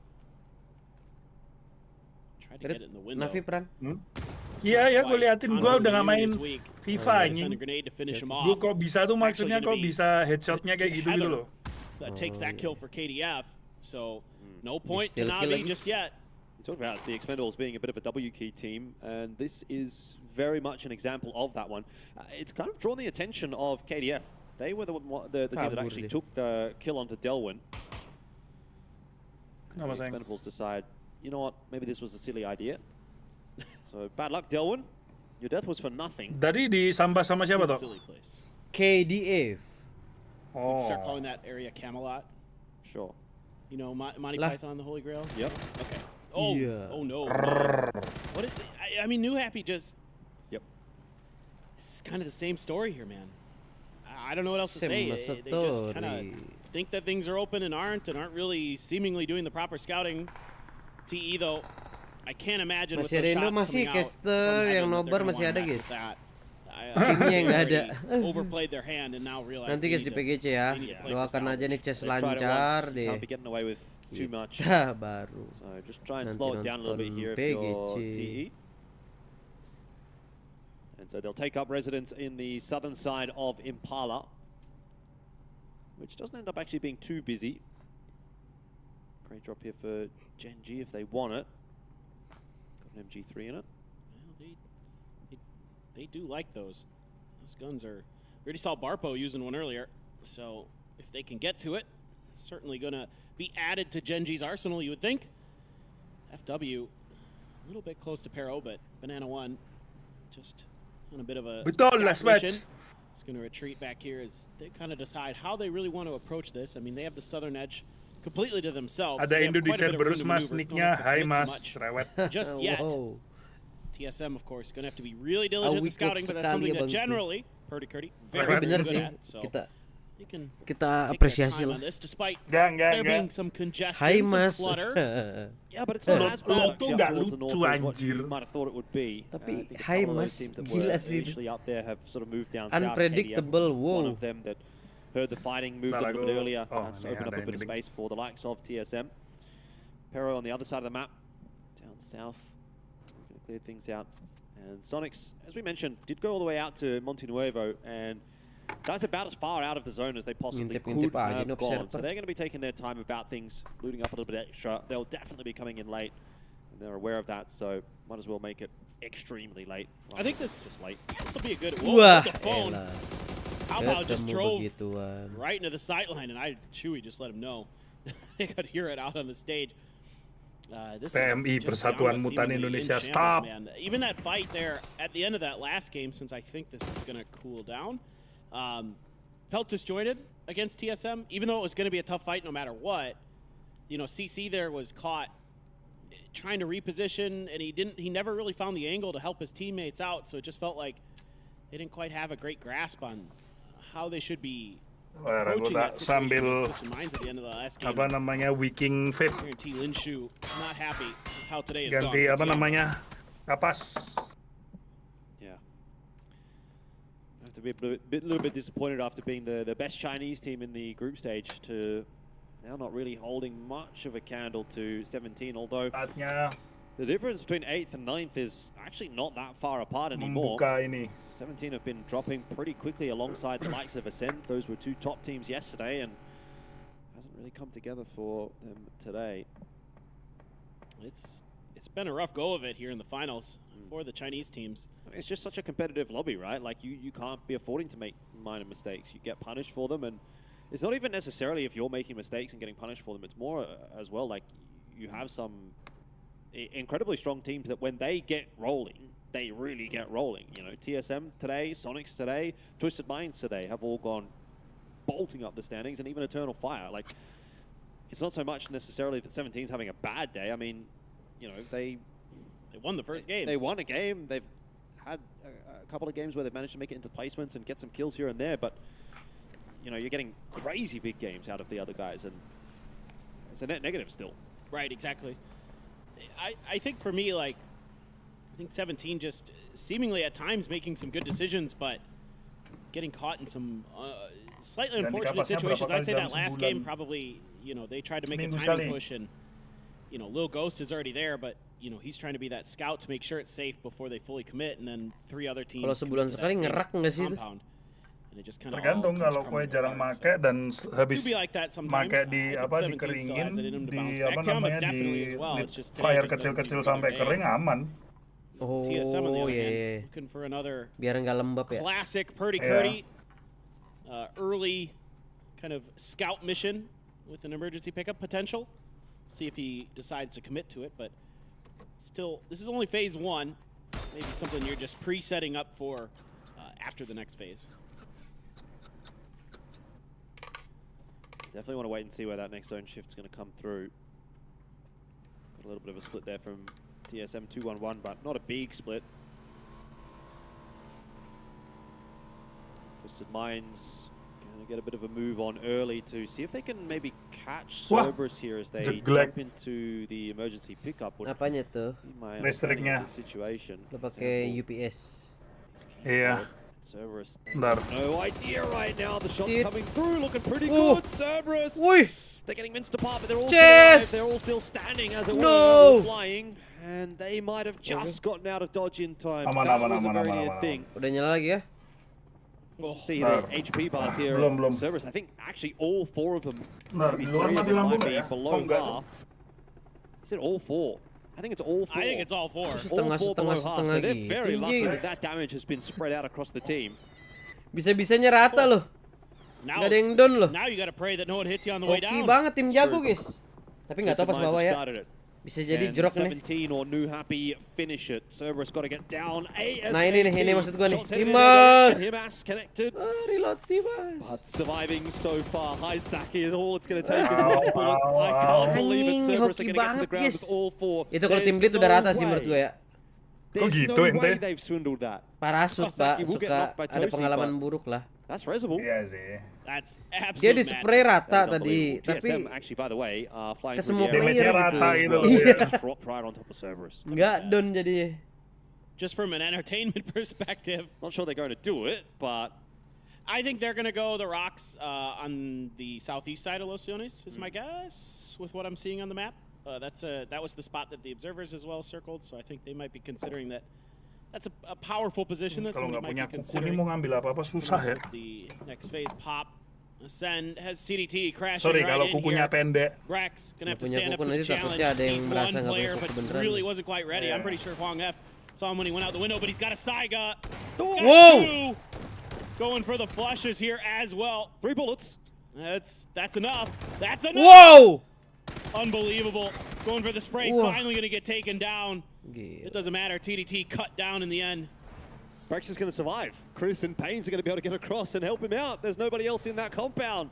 Tried to get it in the window. Nafi peran. Iya, gue liatin, gue udah nggak main FIFA anjing. Gue kok bisa tuh, maksudnya kok bisa headshotnya kayak gitu loh. That takes that kill for KDF, so no point to Navi just yet. You talk about the Expendables being a bit of a W key team, and this is very much an example of that one. It's kind of drawn the attention of KDF. They were the team that actually took the kill onto Delwyn. The Expendables decide, you know what, maybe this was a silly idea. So bad luck, Delwyn. Your death was for nothing. Tadi disambah sama siapa toh? KDF. Oh. Start calling that area Camelot. Sure. You know Monty Python, the Holy Grail. Yep. Okay. Oh. Yeah. Oh no. What? I mean, New Happy just. Yep. It's kind of the same story here, man. I don't know what else to say. They just kind of think that things are open and aren't really seemingly doing the proper scouting. TE though, I can't imagine with those shots coming out. Masih caster yang nobar masih ada guys. Timnya nggak ada. Overplayed their hand and now realize. Nanti guys di PGC ya. Doakan aja nih chess lancar deh. Kita baru. So just try and slow it down a little bit here if you're TE. And so they'll take up residence in the southern side of Impala, which doesn't end up actually being too busy. Great drop here for Gen G if they want it. An MG3 in it. Well, they do like those. Those guns are... We already saw Barpo using one earlier, so if they can get to it, certainly going to be added to Genji's arsenal, you would think. FW, a little bit close to Pero, but Banana 1 just on a bit of a last match. It's going to retreat back here as they kind of decide how they really want to approach this. I mean, they have the southern edge completely to themselves. Ada Indonesia berus mas nicknya, hai mas, cerewet. Just yet. TSM, of course, going to have to be really diligent in scouting, but that's something that generally Purdy very good at. So kita apresiasi lah. Despite there being some congestion, some clutter. Yeah, but it's not as bad tuh nggak lucu anjir. You might have thought it would be. Tapi hai mas, gila sih. Up there have sort of moved down unpredictable. South. One of them that heard the fighting, moved a little bit earlier. That's opened up a bit of space for the likes of TSM. Pero on the other side of the map, down south, going to clear things out. And Sonics, as we mentioned, did go all the way out to Monte Nuevo, and that's about as far out of the zone as they possibly could have gone. So they're going to be taking their time about things, looting up a little bit extra. They'll definitely be coming in late, and they're aware of that, so might as well make it extremely late. I think this will be a good... Whoa, the phone. How about just drove right into the sideline, and Chewy just let him know. They could hear it out on the stage. PMI Persatuan Mutan Indonesia, stop. Man. Even that fight there at the end of that last game, since I think this is going to cool down, felt disjointed against TSM, even though it was going to be a tough fight no matter what. You know, CC there was caught trying to reposition, and he never really found the angle to help his teammates out, so it just felt like they didn't quite have a great grasp on how they should be approaching that situation. At the end of the last game. Apa namanya, Wiking Vape. Guarantee Linshu not happy with how today is ganti gone. Apa namanya, kapas. Yeah. I have to be a little bit disappointed after being the best Chinese team in the group stage to now not really holding much of a candle to 17, although the difference between 8th and 9th is actually not that far apart anymore. 17 have been dropping pretty quickly alongside the likes of Ascent. Those were two top teams yesterday, and hasn't really come together for them today. It's been a rough go of it here in the finals for the Chinese teams. It's just such a competitive lobby, right? Like you can't be affording to make minor mistakes. You get punished for them, and it's not even necessarily if you're making mistakes and getting punished for them. It's more as well like you have some incredibly strong teams that when they get rolling, they really get rolling. You know, TSM today, Sonics today, Twisted Minds today have all gone bolting up the standings, and even Eternal Fire. Like, it's not so much necessarily that 17's having a bad day. I mean, you know, they won the first game. They won a game. They've had a couple of games where they've managed to make it into placements and get some kills here and there, but you know, you're getting crazy big games out of the other guys, and it's a net negative still. Right, exactly. I think for me, like, I think 17 just seemingly at times making some good decisions, but getting caught in some slightly unfortunate situations. I'd say that last game probably, you know, they tried to make a timing push, and, you know, Lil Ghost is already there, but, you know, he's trying to be that scout to make sure it's safe before they fully commit, and then 3 other teams. Kalau sebulan sekali ngerak nggak sih itu? Tergantung kalau kue jarang make dan habis make di apa dikeringin di apa namanya di fire kecil-kecil sampai kering aman. Oh yeah. Looking for another biar nggak lembab ya. Classic Purdy early kind of scout mission with an emergency pickup potential. See if he decides to commit to it, but still, this is only phase 1. Maybe something you're just pre-setting up for after the next phase. Definitely want to wait and see where that next zone shift's going to come through. Got a little bit of a split there from TSM 2-1-1, but not a big split. Twisted Minds going to get a bit of a move on early to see if they can maybe catch Cerberus here as they jump into the emergency pickup. Apanya tuh? Listriknya. Lo pakai UPS. Iya. Cerberus, no idea right now. The shot's coming through, looking pretty good. Cerberus, they're getting minced apart, but they're all still alive. They're all still standing, as it were, all flying, and they might have just gotten out of dodge in time. That was a very near thing. Udah nyala lagi ya? See the HP bars here. Cerberus, I think actually all 4 of them, maybe 3 of them might be below half. Is it all 4? I think it's all 4. I think it's all 4. All 4 below half, so they're very lucky that damage has been spread out across the team. Bisa-bisanya rata loh. Gak ada yang down loh. Now you gotta pray that no one hits you on the way down. Oke banget tim jago guys. Tapi nggak tahu pas bawah ya. Bisa jadi jerok nih. 17 or New Happy finish it. Cerberus got to get down. Nah ini maksud gua nih. Himas connected. Reload Himas. But surviving so far. High Saki is all it's going to take is one bullet. I can't believe it. Cerberus are going to get to the ground with all 4. Itu kalau tim lead udah rata sih menurut gua ya. There's no way they've swindled that. Parasut Pak, suka ada pengalaman buruk lah. That's reasonable. Iya sih. That's absolutely. Dia di spray rata tadi, tapi actually by the way, flying ke semua player rata itu. Drop right on top of Cerberus. Enggak down jadinya. Just from an entertainment perspective. Not sure they're going to do it, but I think they're going to go the rocks on the southeast side of Los Leones is my guess with what I'm seeing on the map. That was the spot that the observers as well circled, so I think they might be considering that. That's a powerful position that somebody might be considering. Mau ngambil apa-apa susah ya. The next phase pop. Ascend has TDT crashing Sorry, right kalau in kukunya here. pendek. Rex gonna have to stand up to the challenge. He's one player, but really wasn't quite ready. I'm pretty sure Huang F saw him when he went out the window, but he's got a Saiga. Whoa! Going for the flushes here as well. 3 bullets. That's enough. That's enough. Whoa! Unbelievable. Going for the spray. Whoa. Finally gonna get taken down. It doesn't matter. TDT cut down in the end. Brex is going to survive. Chris and Pains are going to be able to get across and help him out. There's nobody else in that compound.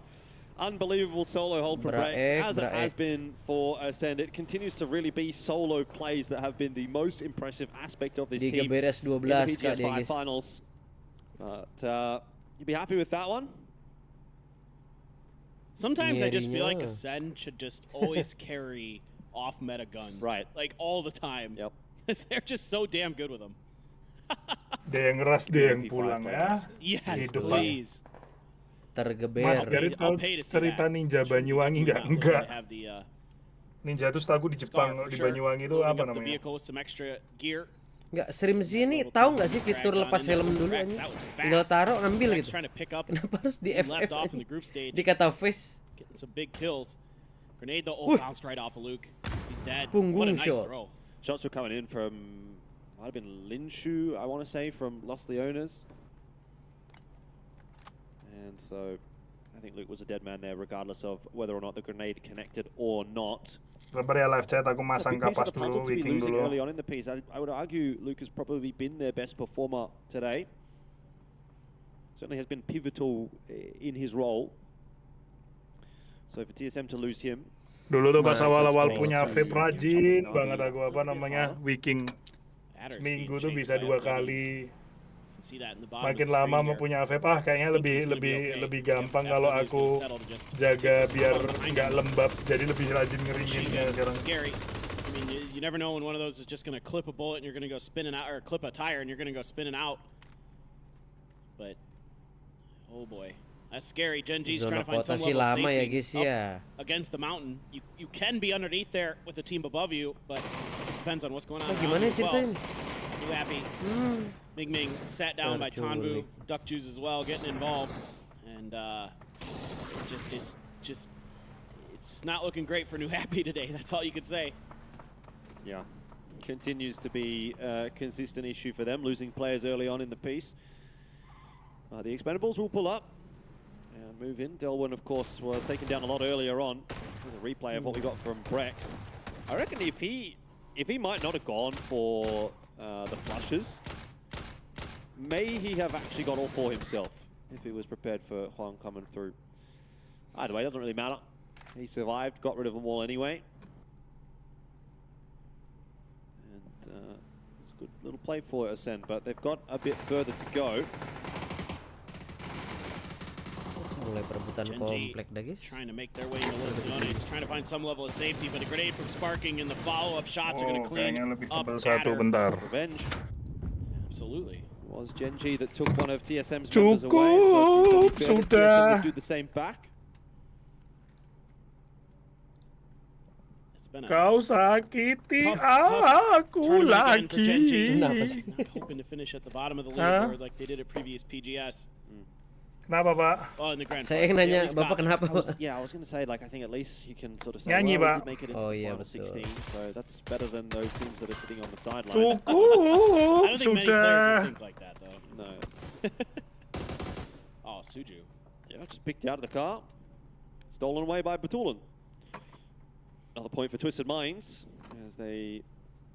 Unbelievable solo hold from Brex, as it has been for Ascend. It continues to really be solo plays that have been the most impressive aspect of this team in the PGS 5 finals. But you'd be happy with that one? Sometimes I just feel like Ascend should just always carry off-meta guns. Right. Like, all the time. Yep. They're just so damn good with them. Dia yang ngeras, dia yang pulang ya. Yes, please. Tergeber. Mas Garit tahu cerita Ninja Banyuwangi nggak? Enggak. Ninja itu setahu di Jepang, di Banyuwangi itu apa namanya? Nggak, stream sini tahu nggak sih fitur lepas helm dulu aja? Tinggal taruh ngambil gitu. Kenapa harus di FF? Dikata face. Getting some big kills. Grenade though bounced right off of Luke. He's dead. What a nice throw. Shots were coming in from, might have been Linshu, I want to say, from Los Leones. And so, I think Luke was a dead man there, regardless of whether or not the grenade connected or not. Sabar ya live chat, aku masang kapas dulu, waiting dulu. Early on in the piece, I would argue Luke has probably been their best performer today. Certainly has been pivotal in his role. So for TSM to lose him. Dulu tuh pas awal-awal punya vape rajin banget aku apa namanya Wiking. Seminggu tuh bisa 2 kali. Makin lama mau punya vape kayaknya lebih gampang kalau aku jaga biar nggak lembab, jadi lebih rajin ngeringinnya sekarang. Scary. I mean, you never know when one of those is just gonna clip a bullet and you're gonna go spinning out, or clip a tire and you're gonna go spinning out. But oh boy. That's scary. Genji's trying to find some level of safety against the mountain. You can be underneath there with the team above you, but it just depends on what's going on around you as well. New Happy. Ming Ming sat down by Tanbu. Duck Juice as well getting involved. And it's just not looking great for New Happy today. That's all you could say. Yeah. Continues to be a consistent issue for them, losing players early on in the piece. The Expendables will pull up. And move in. Delwyn, of course, was taken down a lot earlier on. There's a replay of what we got from Brex. I reckon if he might not have gone for the flushes, may he have actually got all 4 himself if he was prepared for Huang coming through. Either way, it doesn't really matter. He survived, got rid of them all anyway. And it's a good little play for Ascend, but they've got a bit further to go. Mulai perebutan komplek dah guys. Trying to make their way into Los Leones, trying to find some level of safety, but a grenade from Sparking and the follow-up shots are going to clean up Adder. Revenge. Absolutely. It was Genji that took one of TSM's members away, so it seems to be fair that TSM would do the same back. Kau sakiti aku lagi. Not hoping to finish at the bottom of the leaderboard like they did at previous PGS. Kenapa, Pak? Oh, in the grand Saya yang nanya, Bapak kenapa, Pak? Yeah, I was going to say, like, I think at least you can sort of say, Nyanyi, well, Pak. we did make it into Oh, the iya, final betul. 16, so that's better than those teams that are sitting on the sideline. Cukup, I don't think many players sudah. would think like that, though. No. Oh, Suju. Yeah, just picked out of the car. Stolen away by Batulan. Another point for Twisted Minds as they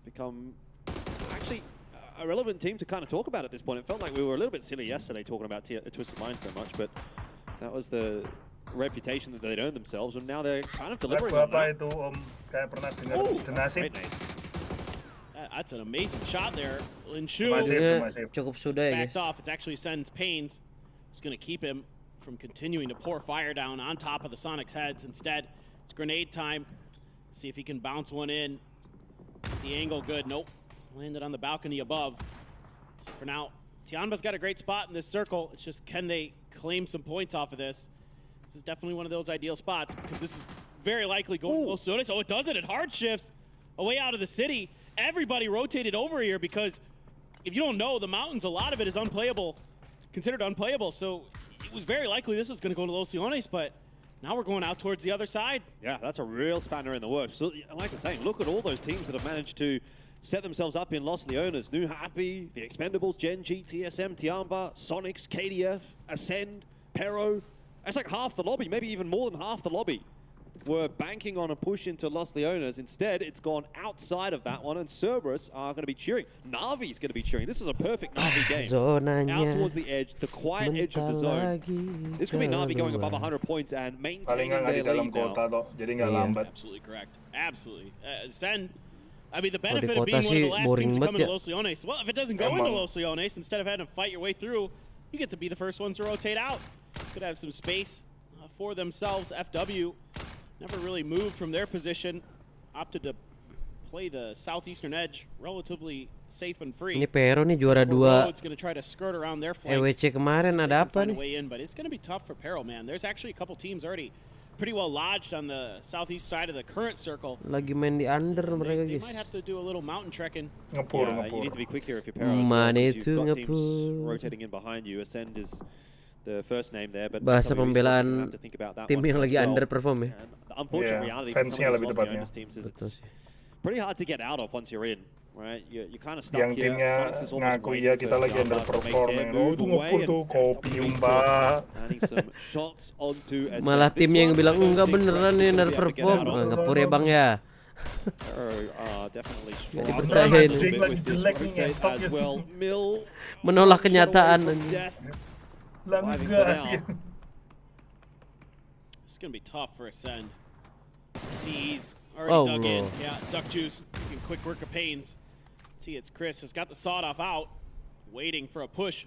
become actually a relevant team to kind of talk about at this point. It felt like we were a little bit silly yesterday talking about Twisted Minds so much, but that was the reputation that they'd earned themselves, and now they're kind of delivering on that. Itu Om kayak pernah dengar Nasib. That's an amazing shot there. Lin Shu Cukup sudah ya, backed off. It's actually sends Pains. It's going to keep him from continuing to pour fire down on top of the Sonics' heads. Instead, it's grenade time. See if he can bounce one in. The angle good. Nope. Landed on the balcony above. So for now, Tianba's got a great spot in this circle. It's just, can they claim some points off of this? This is definitely one of those ideal spots because this is very likely going to Los Sones. Oh, it does it. It hard shifts away out of the city. Everybody rotated over here because if you don't know, the mountains, a lot of it is unplayable, considered unplayable. So it was very likely this is going to go to Los Leones, but now we're going out towards the other side. Yeah, that's a real spanner in the works. So, like I say, look at all those teams that have managed to set themselves up in Los Leones. New Happy, the Expendables, Gen G, TSM, Tiamba, Sonics, KDF, Ascend, Pero. That's like half the lobby, maybe even more than half the lobby. We're banking on a push into Los Leones. Instead, it's gone outside of that one, and Cerberus are going to be cheering. Navi's going to be cheering. This is a perfect Navi game. Out towards the edge, the quiet edge of the zone. This could be Navi going above 100 points and maintaining their lead now. Absolutely correct. Absolutely. Sen, I mean, the benefit of being one of the last teams to come into Los Leones, well, if it doesn't go into Los Leones, instead of having to fight your way through, you get to be the first ones to rotate out. Could have some space for themselves. FW never really moved from their position, opted to play the southeastern edge relatively safe and free. Ini Pero nih juara 2 EWC kemarin, ada apa nih? But it's going to be tough for Pero, man. There's actually a couple teams already pretty well lodged on the southeast side of the current circle. Lagi main di under mereka, They guys. might have to do a little mountain trekking. You need to be quick here if you're Pero as well, because you've got teams rotating in behind you. Ascend is the first name there, but bahasa have pembelaan to think about that tim one yang as lagi well. underperform ya. The unfortunate reality for some of these Los Leones teams is it's pretty hard to get out of once you're in, right? You're kind of stuck Yang here. timnya Sonics is almost ngaku waiting ya for kita lagi Tiamba to make underperform their ya. move away, Ngepur tuh and kopi FW Mbak. Esports adding some shots onto Ascend. Malah This timnya yang one, bilang I don't enggak think beneran Rex nih is gonna be able to get underperform. out of. Ngepur ya Bang ya. Definitely Nggak struggling dipercayain. a little bit with this rotate as well. Mill Menolak kenyataan. surviving for now. It's going to be tough for Ascend. T's already dug in. bro. Yeah, Duck Juice making quick work of Pains. See, it's Chris has got the sawed off out, waiting for a push.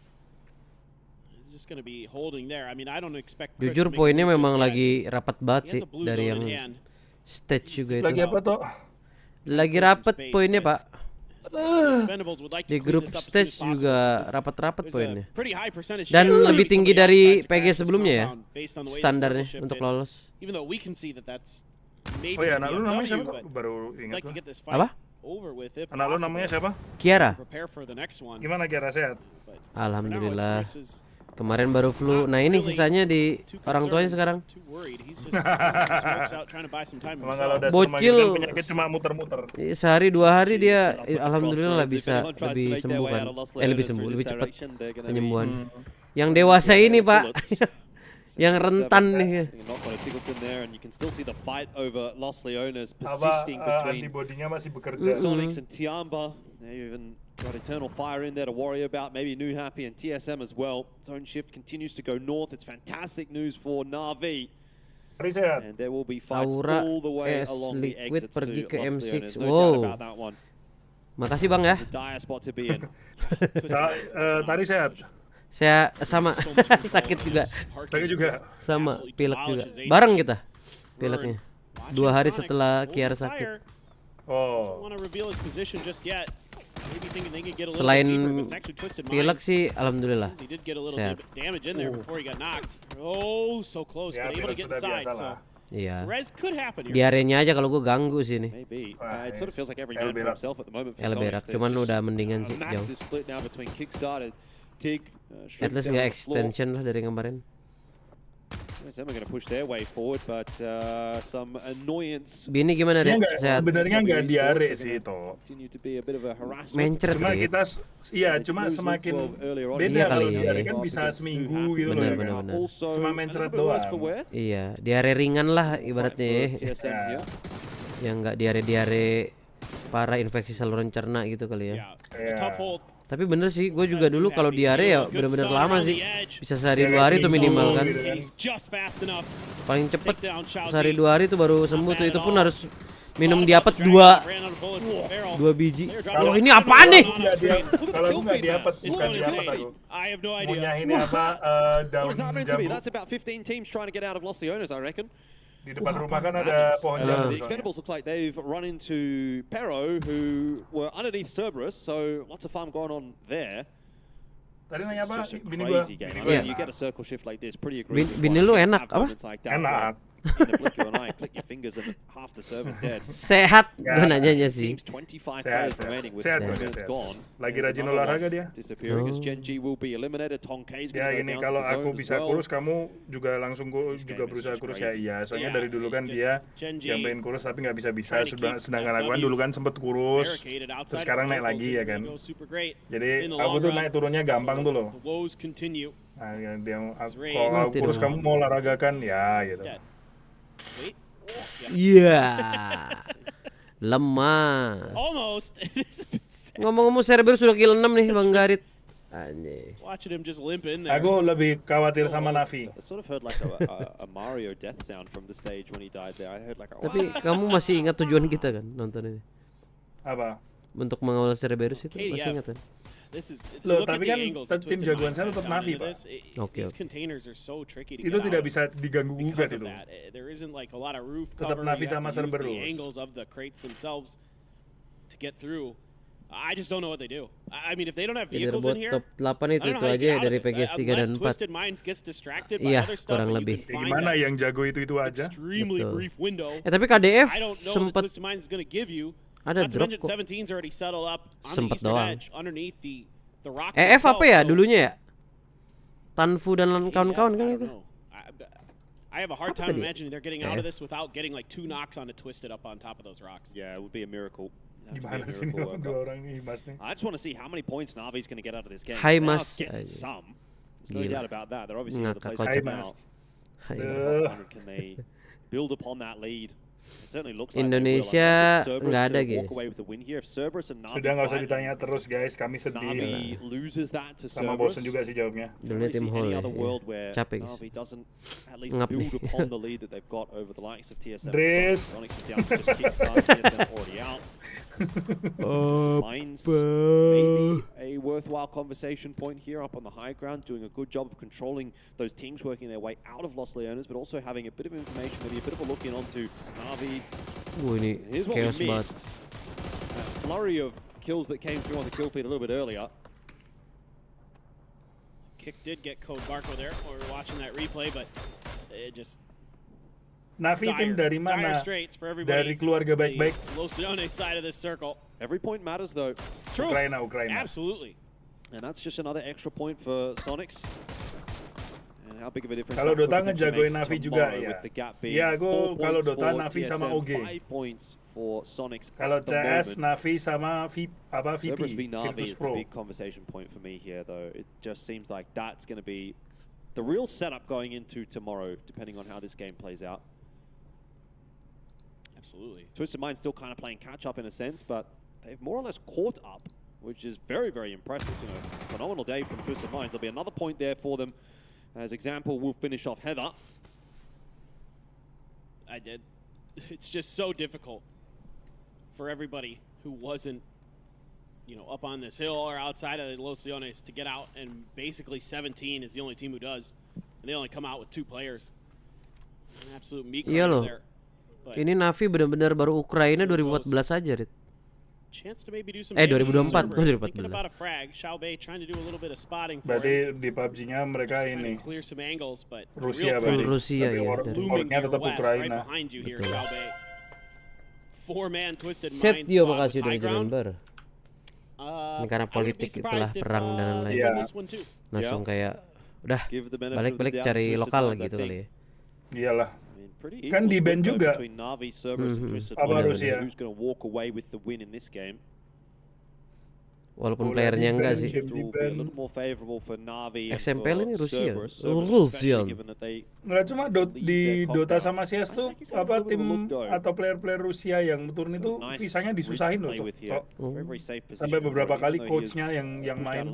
He's just going to be holding there. I mean, I don't expect Chris Jujur to make poinnya a move memang just yet. lagi rapat banget He sih has a blue dari zone yang in hand. stage juga itu. Lagi apa tuh? Lagi rapat poinnya, Pak. Expendables would like to Di clean grup this up as soon stage as possible. juga There's rapat-rapat a poinnya. pretty high percentage Dan chance lebih maybe tinggi somebody dari else tries to PGS crash this sebelumnya ya. compound based on the way the Standarnya circle untuk shifted. lolos. Even though we can see that that's maybe Oh ya, gonna anak be lu namanya FW, siapa but tuh? Baru I'd ingat like to gua. get this fight Apa? over with if Anak lu namanya possible. siapa? Kiara. Prepare for the next one. Gimana Kiara, sehat? Alhamdulillah. For now, it's Chris's Kemarin baru flu. Nah ini sisanya di orang tuanya sekarang. Bocil cuma muter-muter. sehari 2 hari dia alhamdulillah bisa lebih sembuh kan. Lebih sembuh, lebih cepat penyembuhan. Yang dewasa ini Pak, yang rentan nih. Antibodinya masih bekerja. Sonics and Tiamba, they even got eternal fire in there to worry about. Maybe New Happy and TSM as well. Zone shift continues to go north. It's fantastic news for Na'Vi. And there will be fights Aura all the way S along the Liquid exits pergi to ke Los M6. Leones. No doubt Wow. about that one. Makasih Bang ya. It's a dire spot to be in. Tadi sehat. Saya sama sakit juga. Tadi juga Sama pilek juga. Bareng kita pileknya. 2 hari setelah Kiara sakit. Selain pilek sih alhamdulillah sehat. Iya. Diarenya aja kalau gue ganggu sih nih. Berak, cuman udah mendingan sih jauh. At least nggak extension lah dari kemarin. Bini gimana deh? Sehat. Sebenarnya nggak diare sih itu. Mencret cuma deh. kita, cuma semakin beda kalau diare kan bisa seminggu gitu loh. Bener. Cuma mencret doang. Iya, diare ringan lah ibaratnya. Yang nggak diare para infeksi saluran cerna gitu kali ya. Tapi bener sih, gue juga dulu kalau diare ya bener-bener lama sih. Bisa sehari 2 hari tuh minimal kan. Paling cepet sehari 2 hari tuh baru sembuh tuh. Itu pun harus minum diapet 2 biji. Oh ini apaan nih? Kalau gue nggak diapet, bukan diapet aku. Munyahin apa daun jambu. Di depan rumah kan ada pohon jambu. The Expendables look like they've run into Pero, who were underneath Cerberus, so lots of farm going on there. Tadi nanya apa? Bini gua. You get a circle shift like this, pretty aggressive. Bini lu enak apa? Enak. Sehat, gue nanyanya sih. Sehat. Lagi rajin olahraga dia. Ya ini kalau aku bisa kurus, kamu juga langsung juga berusaha kurus ya. Iya, soalnya dari dulu kan dia yang pengen kurus tapi nggak bisa. Sedangkan aku kan dulu kan sempet kurus, terus sekarang naik lagi ya kan. Jadi aku tuh naik turunnya gampang tuh loh. Nah, kalau aku kurus kamu mau olahraga kan ya gitu. Iya. Lemah. Ngomong-ngomong Cerberus sudah kill 6 nih Bang Garit. Anjay. Aku lebih khawatir sama Navi. Tapi kamu masih ingat tujuan kita kan nonton ini? Apa? Untuk mengawal Cerberus itu masih ingat kan? Loh, tapi kan tim jagoan saya tetap Navi, Pak. Oke. Itu tidak bisa diganggu gugat itu. Tetap Navi sama Cerberus. I just don't know what they do. I mean, if they don't have vehicles in here, top 8 itu aja dari PGS 3 dan 4. Iya, kurang lebih. Gimana yang jago itu aja? Betul. Tapi KDF sempat ada drop kok. Sempet doang. EF apa ya dulunya ya? Tanfu dan kawan-kawan kan itu. I have a hard time imagining they're getting out of this without getting like 2 knocks on a twisted up on top of those rocks. Yeah, it would be a miracle. Gimana sih dua orang ini Mas nih? I just want to see how many points Navi's going to get out of this game. Hai Mas. Some. There's no doubt about that. They're obviously Ngakak the place now. kocak. Can they build upon that lead? Indonesia nggak ada guys. Sudah nggak usah ditanya terus guys, kami sedih. Sama bosen juga sih jawabnya. Dunia tim hall ya. Capek guys. Ngap nih. Dres. Maybe a worthwhile conversation point here up on the high ground, doing a good job of controlling those teams working their way out of Los Leones, but also having a bit of information, maybe a bit of a look in onto Navi. Ini chaos banget. Flurry of kills that came through on the kill feed a little bit earlier. Kick did get Code Barco there. We were watching that replay, but it just Navi tim dari mana? Dari keluarga baik-baik. Los Leones side of this circle. Every point matters though. True. Ukraina. Absolutely. And that's just another extra point for Sonics. And how big of a difference? Kalau Dota ngejagoin Navi juga ya. Iya, aku kalau Dota Navi sama OG. 5 points for Sonics. Kalau CS Navi sama VP. Cerberus v Navi is the big conversation point for me here though. It just seems like that's going to be the real setup going into tomorrow, depending on how this game plays out. Absolutely. Twisted Mind's still kind of playing catch-up in a sense, but they've more or less caught up, which is very, very impressive. You know, phenomenal day from Twisted Minds. There'll be another point there for them. As example, we'll finish off Heather. I did. It's just so difficult for everybody who wasn't, you know, up on this hill or outside of Los Leones to get out, and basically 17 is the only team who does. And they only come out with 2 players. An absolute meat grinder there. Ini Navi benar-benar baru Ukraina 2014 aja, Rit. 2024, 2014. Berarti di PUBG-nya mereka ini Rusia berarti. Rusia ya. Orangnya tetap Ukraina. Set dia makasih udah jadi member. Ini karena politik itulah perang dan lain-lain. Langsung kayak udah balik-balik cari lokal gitu kali ya. Iyalah. Kan di ban juga. Apa Rusia? Walaupun playernya enggak sih. XMPL ini Rusia. Rusia. Nggak cuma di Dota sama CS tuh apa tim atau player-player Rusia yang turun itu visanya disusahin loh tuh. Sampai beberapa kali coachnya yang main.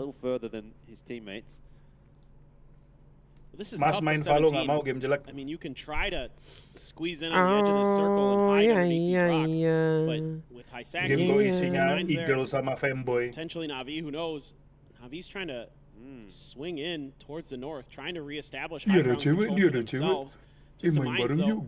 Mas main Valo nggak mau game jelek. I mean, you can try to squeeze in on the edge of the circle and hide underneath these rocks, but with Hisaki, game isinya Eagle sama Femboy. Potentially Navi, who knows? Navi's trying to swing in towards the north, trying to reestablish high ground control for themselves. Just a mind though,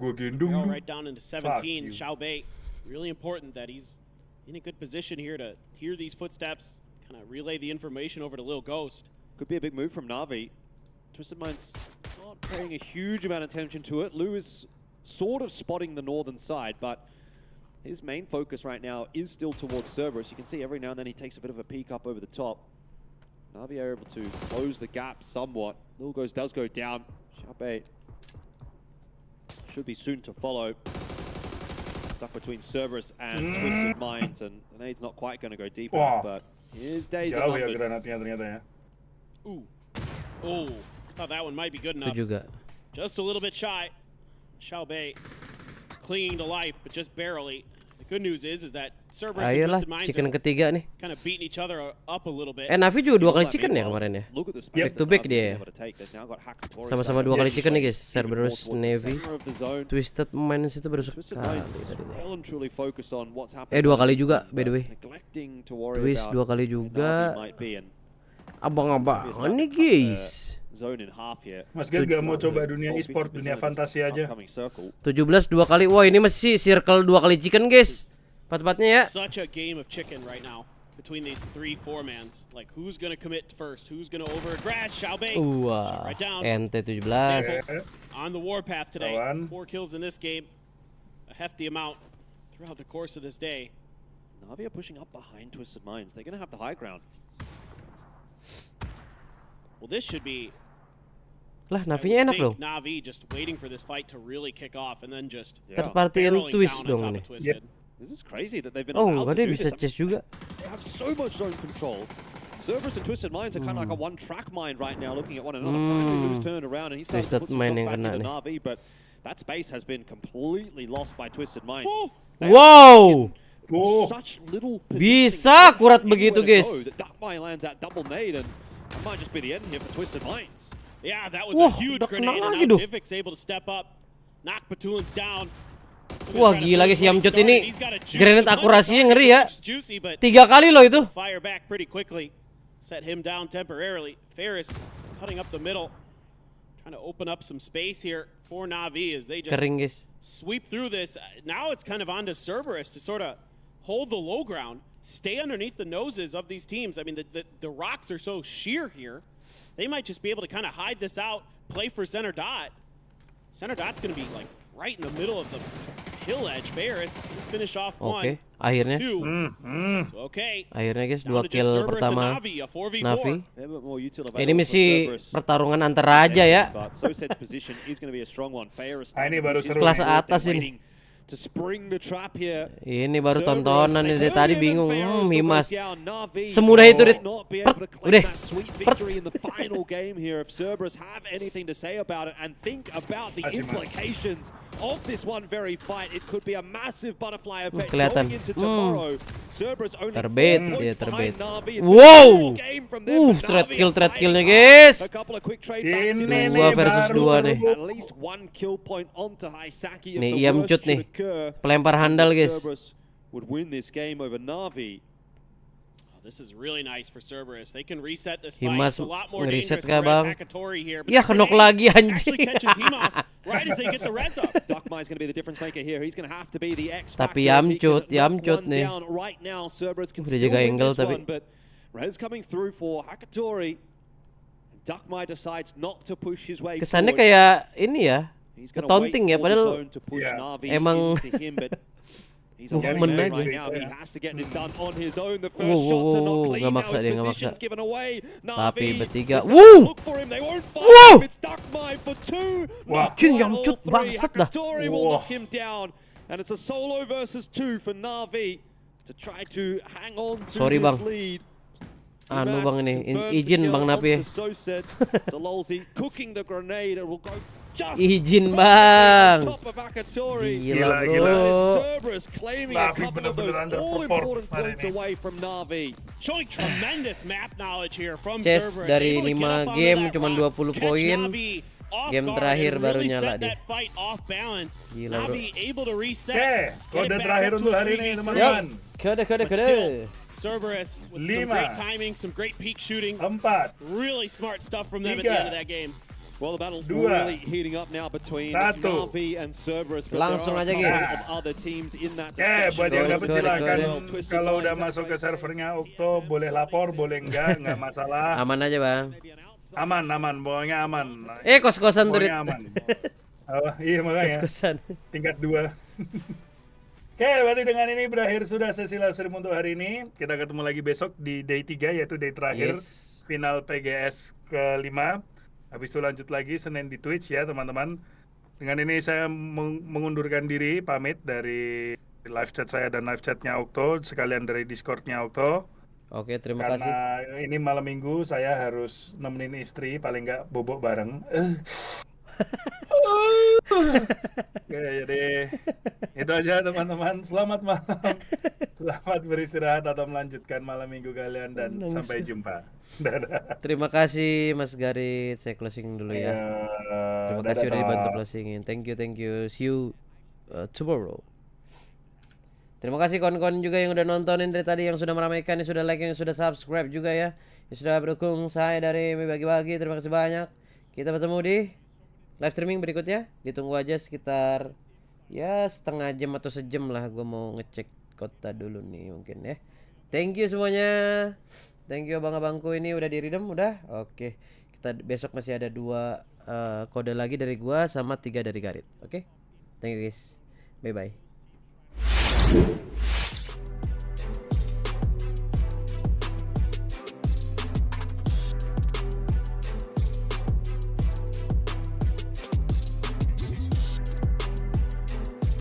right down into 17. Xiaobei, really important that he's in a good position here to hear these footsteps, kind of relay the information over to Lil Ghost. Could be a big move from Navi. Twisted Mind's not paying a huge amount of attention to it. Lou is sort of spotting the northern side, but his main focus right now is still towards Cerberus. You can see every now and then he takes a bit of a peek up over the top. Navi are able to close the gap somewhat. Lil Ghost does go down. Xiaobei should be soon to follow. Stuck between Cerberus and Twisted Minds, and the nade's not quite going to go deep enough, but his days are numbered. Granatnya ternyata ya. Oh. Thought that one might be good enough. Just a little bit shy. Xiaobei clinging to life, but just barely. The good news is that Cerberus and Twisted Minds chicken ketiga nih. Kind of beating each other up a little bit. Navi juga 2 kali chicken ya kemarin ya. Back to back dia. Sama-sama 2 kali chicken nih guys. Cerberus, Navy, Twisted Minds itu baru sekali tadi. 2 kali juga by the way. Twist 2 kali juga. Abang-abang nih guys. Mas Gil gak mau coba dunia e-sport, dunia fantasi aja. 17 2 kali. Wah, ini masih circle 2 kali chicken, guys. Pat-patnya ya. Such a game of chicken right now between these 3-4 mans. Like who's going to commit first? Who's going to overgrass? Xiaobei. Wah. Right down. NT 17. On the warpath today. 4 kills in this game. A hefty amount throughout the course of this day. Navi are pushing up behind Twisted Minds. They're going to have the high ground. Well, this should be lah, Navinya enak loh. Navi just waiting for this fight to really kick off and then just terpartiin twist dong nih. This is crazy that they've been allowed to do this. Bisa chase juga. They have so much zone control. Cerberus and Twisted Minds are kind of like a one-track mind right now, looking at one another. Finally, Lou's turned around and he's starting to put some shots back into Navi, but that space has been completely lost by Twisted Minds. Wow! Such little bisa akurat begitu, guys. Duckmine lands that double nade and that might just be the end here for Twisted Minds. Yeah, that was a huge grenade, and now Divik's able to step up, knock Batulin's down. Wah, gila guys, Yamjot ini grenade akurasinya ngeri ya. 3 kali loh itu. Fire back pretty quickly, set him down temporarily. Ferris cutting up the middle, trying to open up some space here for Navi as they just sweep through this. Now it's kind of on to Cerberus to sort of hold the low ground, stay underneath the noses of these teams. I mean, the rocks are so sheer here. They might just be able to kind of hide this out, play for center dot. Center dot's going to be like right in the middle of the hill edge. Ferris finish off 1, akhirnya. 2. So, akhirnya guys 2 kill pertama Navi. Ini misi pertarungan antar raja ya. Ini baru seru. Kelas atas ini. Ini baru tontonan dari tadi bingung. Mimas semudah itu udah kelihatan terbit ya terbit. Wow, threat killnya guys. 2 versus 2 nih. Nih Yamjot nih pelempar handal guys. This is really nice for Cerberus. They can reset this fight. Himas It's a lot more ngereset dangerous kah for bang? Hakatori here. Ya kenok lagi anjing. Right as they get the res up. Duckmine's going to be the difference maker here. He's going to have to be the X factor. Tapi Yamjot nih. Udah jaga angle tapi. Res coming through for Hakatori. Duckmine decides not to push his way. Kesannya kayak ini ya. Taunting ya padahal emang He's on right now. He has to get this done on his own. The first shots are not clean. Now his position's given away. Tapi Navi, bertiga. look for him. They won't find him. It's duck mine for 2. Cing yang cut bangsat dah. Hakkatori will knock him down. And it's a solo versus 2 for Navi to try to hang on to this lead. Anu bang ini, izin bang Navi. Sololzi cooking the grenade. It will go just izin bang. top of Hakkatori. Gila bro. Cerberus claiming a couple of those all-important points away from Navi. Showing tremendous map knowledge here from Chess Cerberus. dari 5 game cuma 20 poin. Game terakhir baru nyala dia. Gila bro. Kode terakhir untuk hari ini teman-teman. Kode. Cerberus with some great timing, some great peak shooting. 4. Really smart stuff from them at the end of that game. Well, the battle really heating up now between Navi and Cerberus. Langsung aja guys. Other teams in that discussion. Buat yang dapat silakan kalau udah masuk ke servernya Octo boleh lapor, boleh enggak masalah. Aman aja bang. Aman, pokoknya aman. Kos-kosan tuh. Iya makanya. Kos-kosan. Tingkat 2. Oke, berarti dengan ini berakhir sudah sesi live stream untuk hari ini. Kita ketemu lagi besok di day 3 yaitu day terakhir final PGS ke-5. Habis itu lanjut lagi Senin di Twitch ya teman-teman. Dengan ini saya mengundurkan diri, pamit dari live chat saya dan live chatnya Octo, sekalian dari Discordnya Octo. Oke, terima kasih. Karena ini malam minggu saya harus nemenin istri, paling nggak bobok bareng. Oke, jadi itu aja teman-teman. Selamat malam. Selamat beristirahat atau melanjutkan malam minggu kalian dan sampai jumpa. Dadah. Terima kasih Mas Garit. Saya closing dulu ya. Terima kasih udah dibantu closingin. Thank you. See you tomorrow. Terima kasih kawan-kawan juga yang udah nontonin dari tadi, yang sudah meramaikan, yang sudah like, yang sudah subscribe juga ya, yang sudah mendukung saya dari bagi-bagi. Terima kasih banyak. Kita bertemu di live streaming berikutnya. Ditunggu aja sekitar ya setengah jam atau sejam lah. Gue mau ngecek kota dulu nih mungkin ya. Thank you semuanya. Thank you abang-abangku, ini udah di redeem udah. Oke. Kita besok masih ada 2 kode lagi dari gua sama 3 dari Garit. Oke. Thank you guys. Bye bye.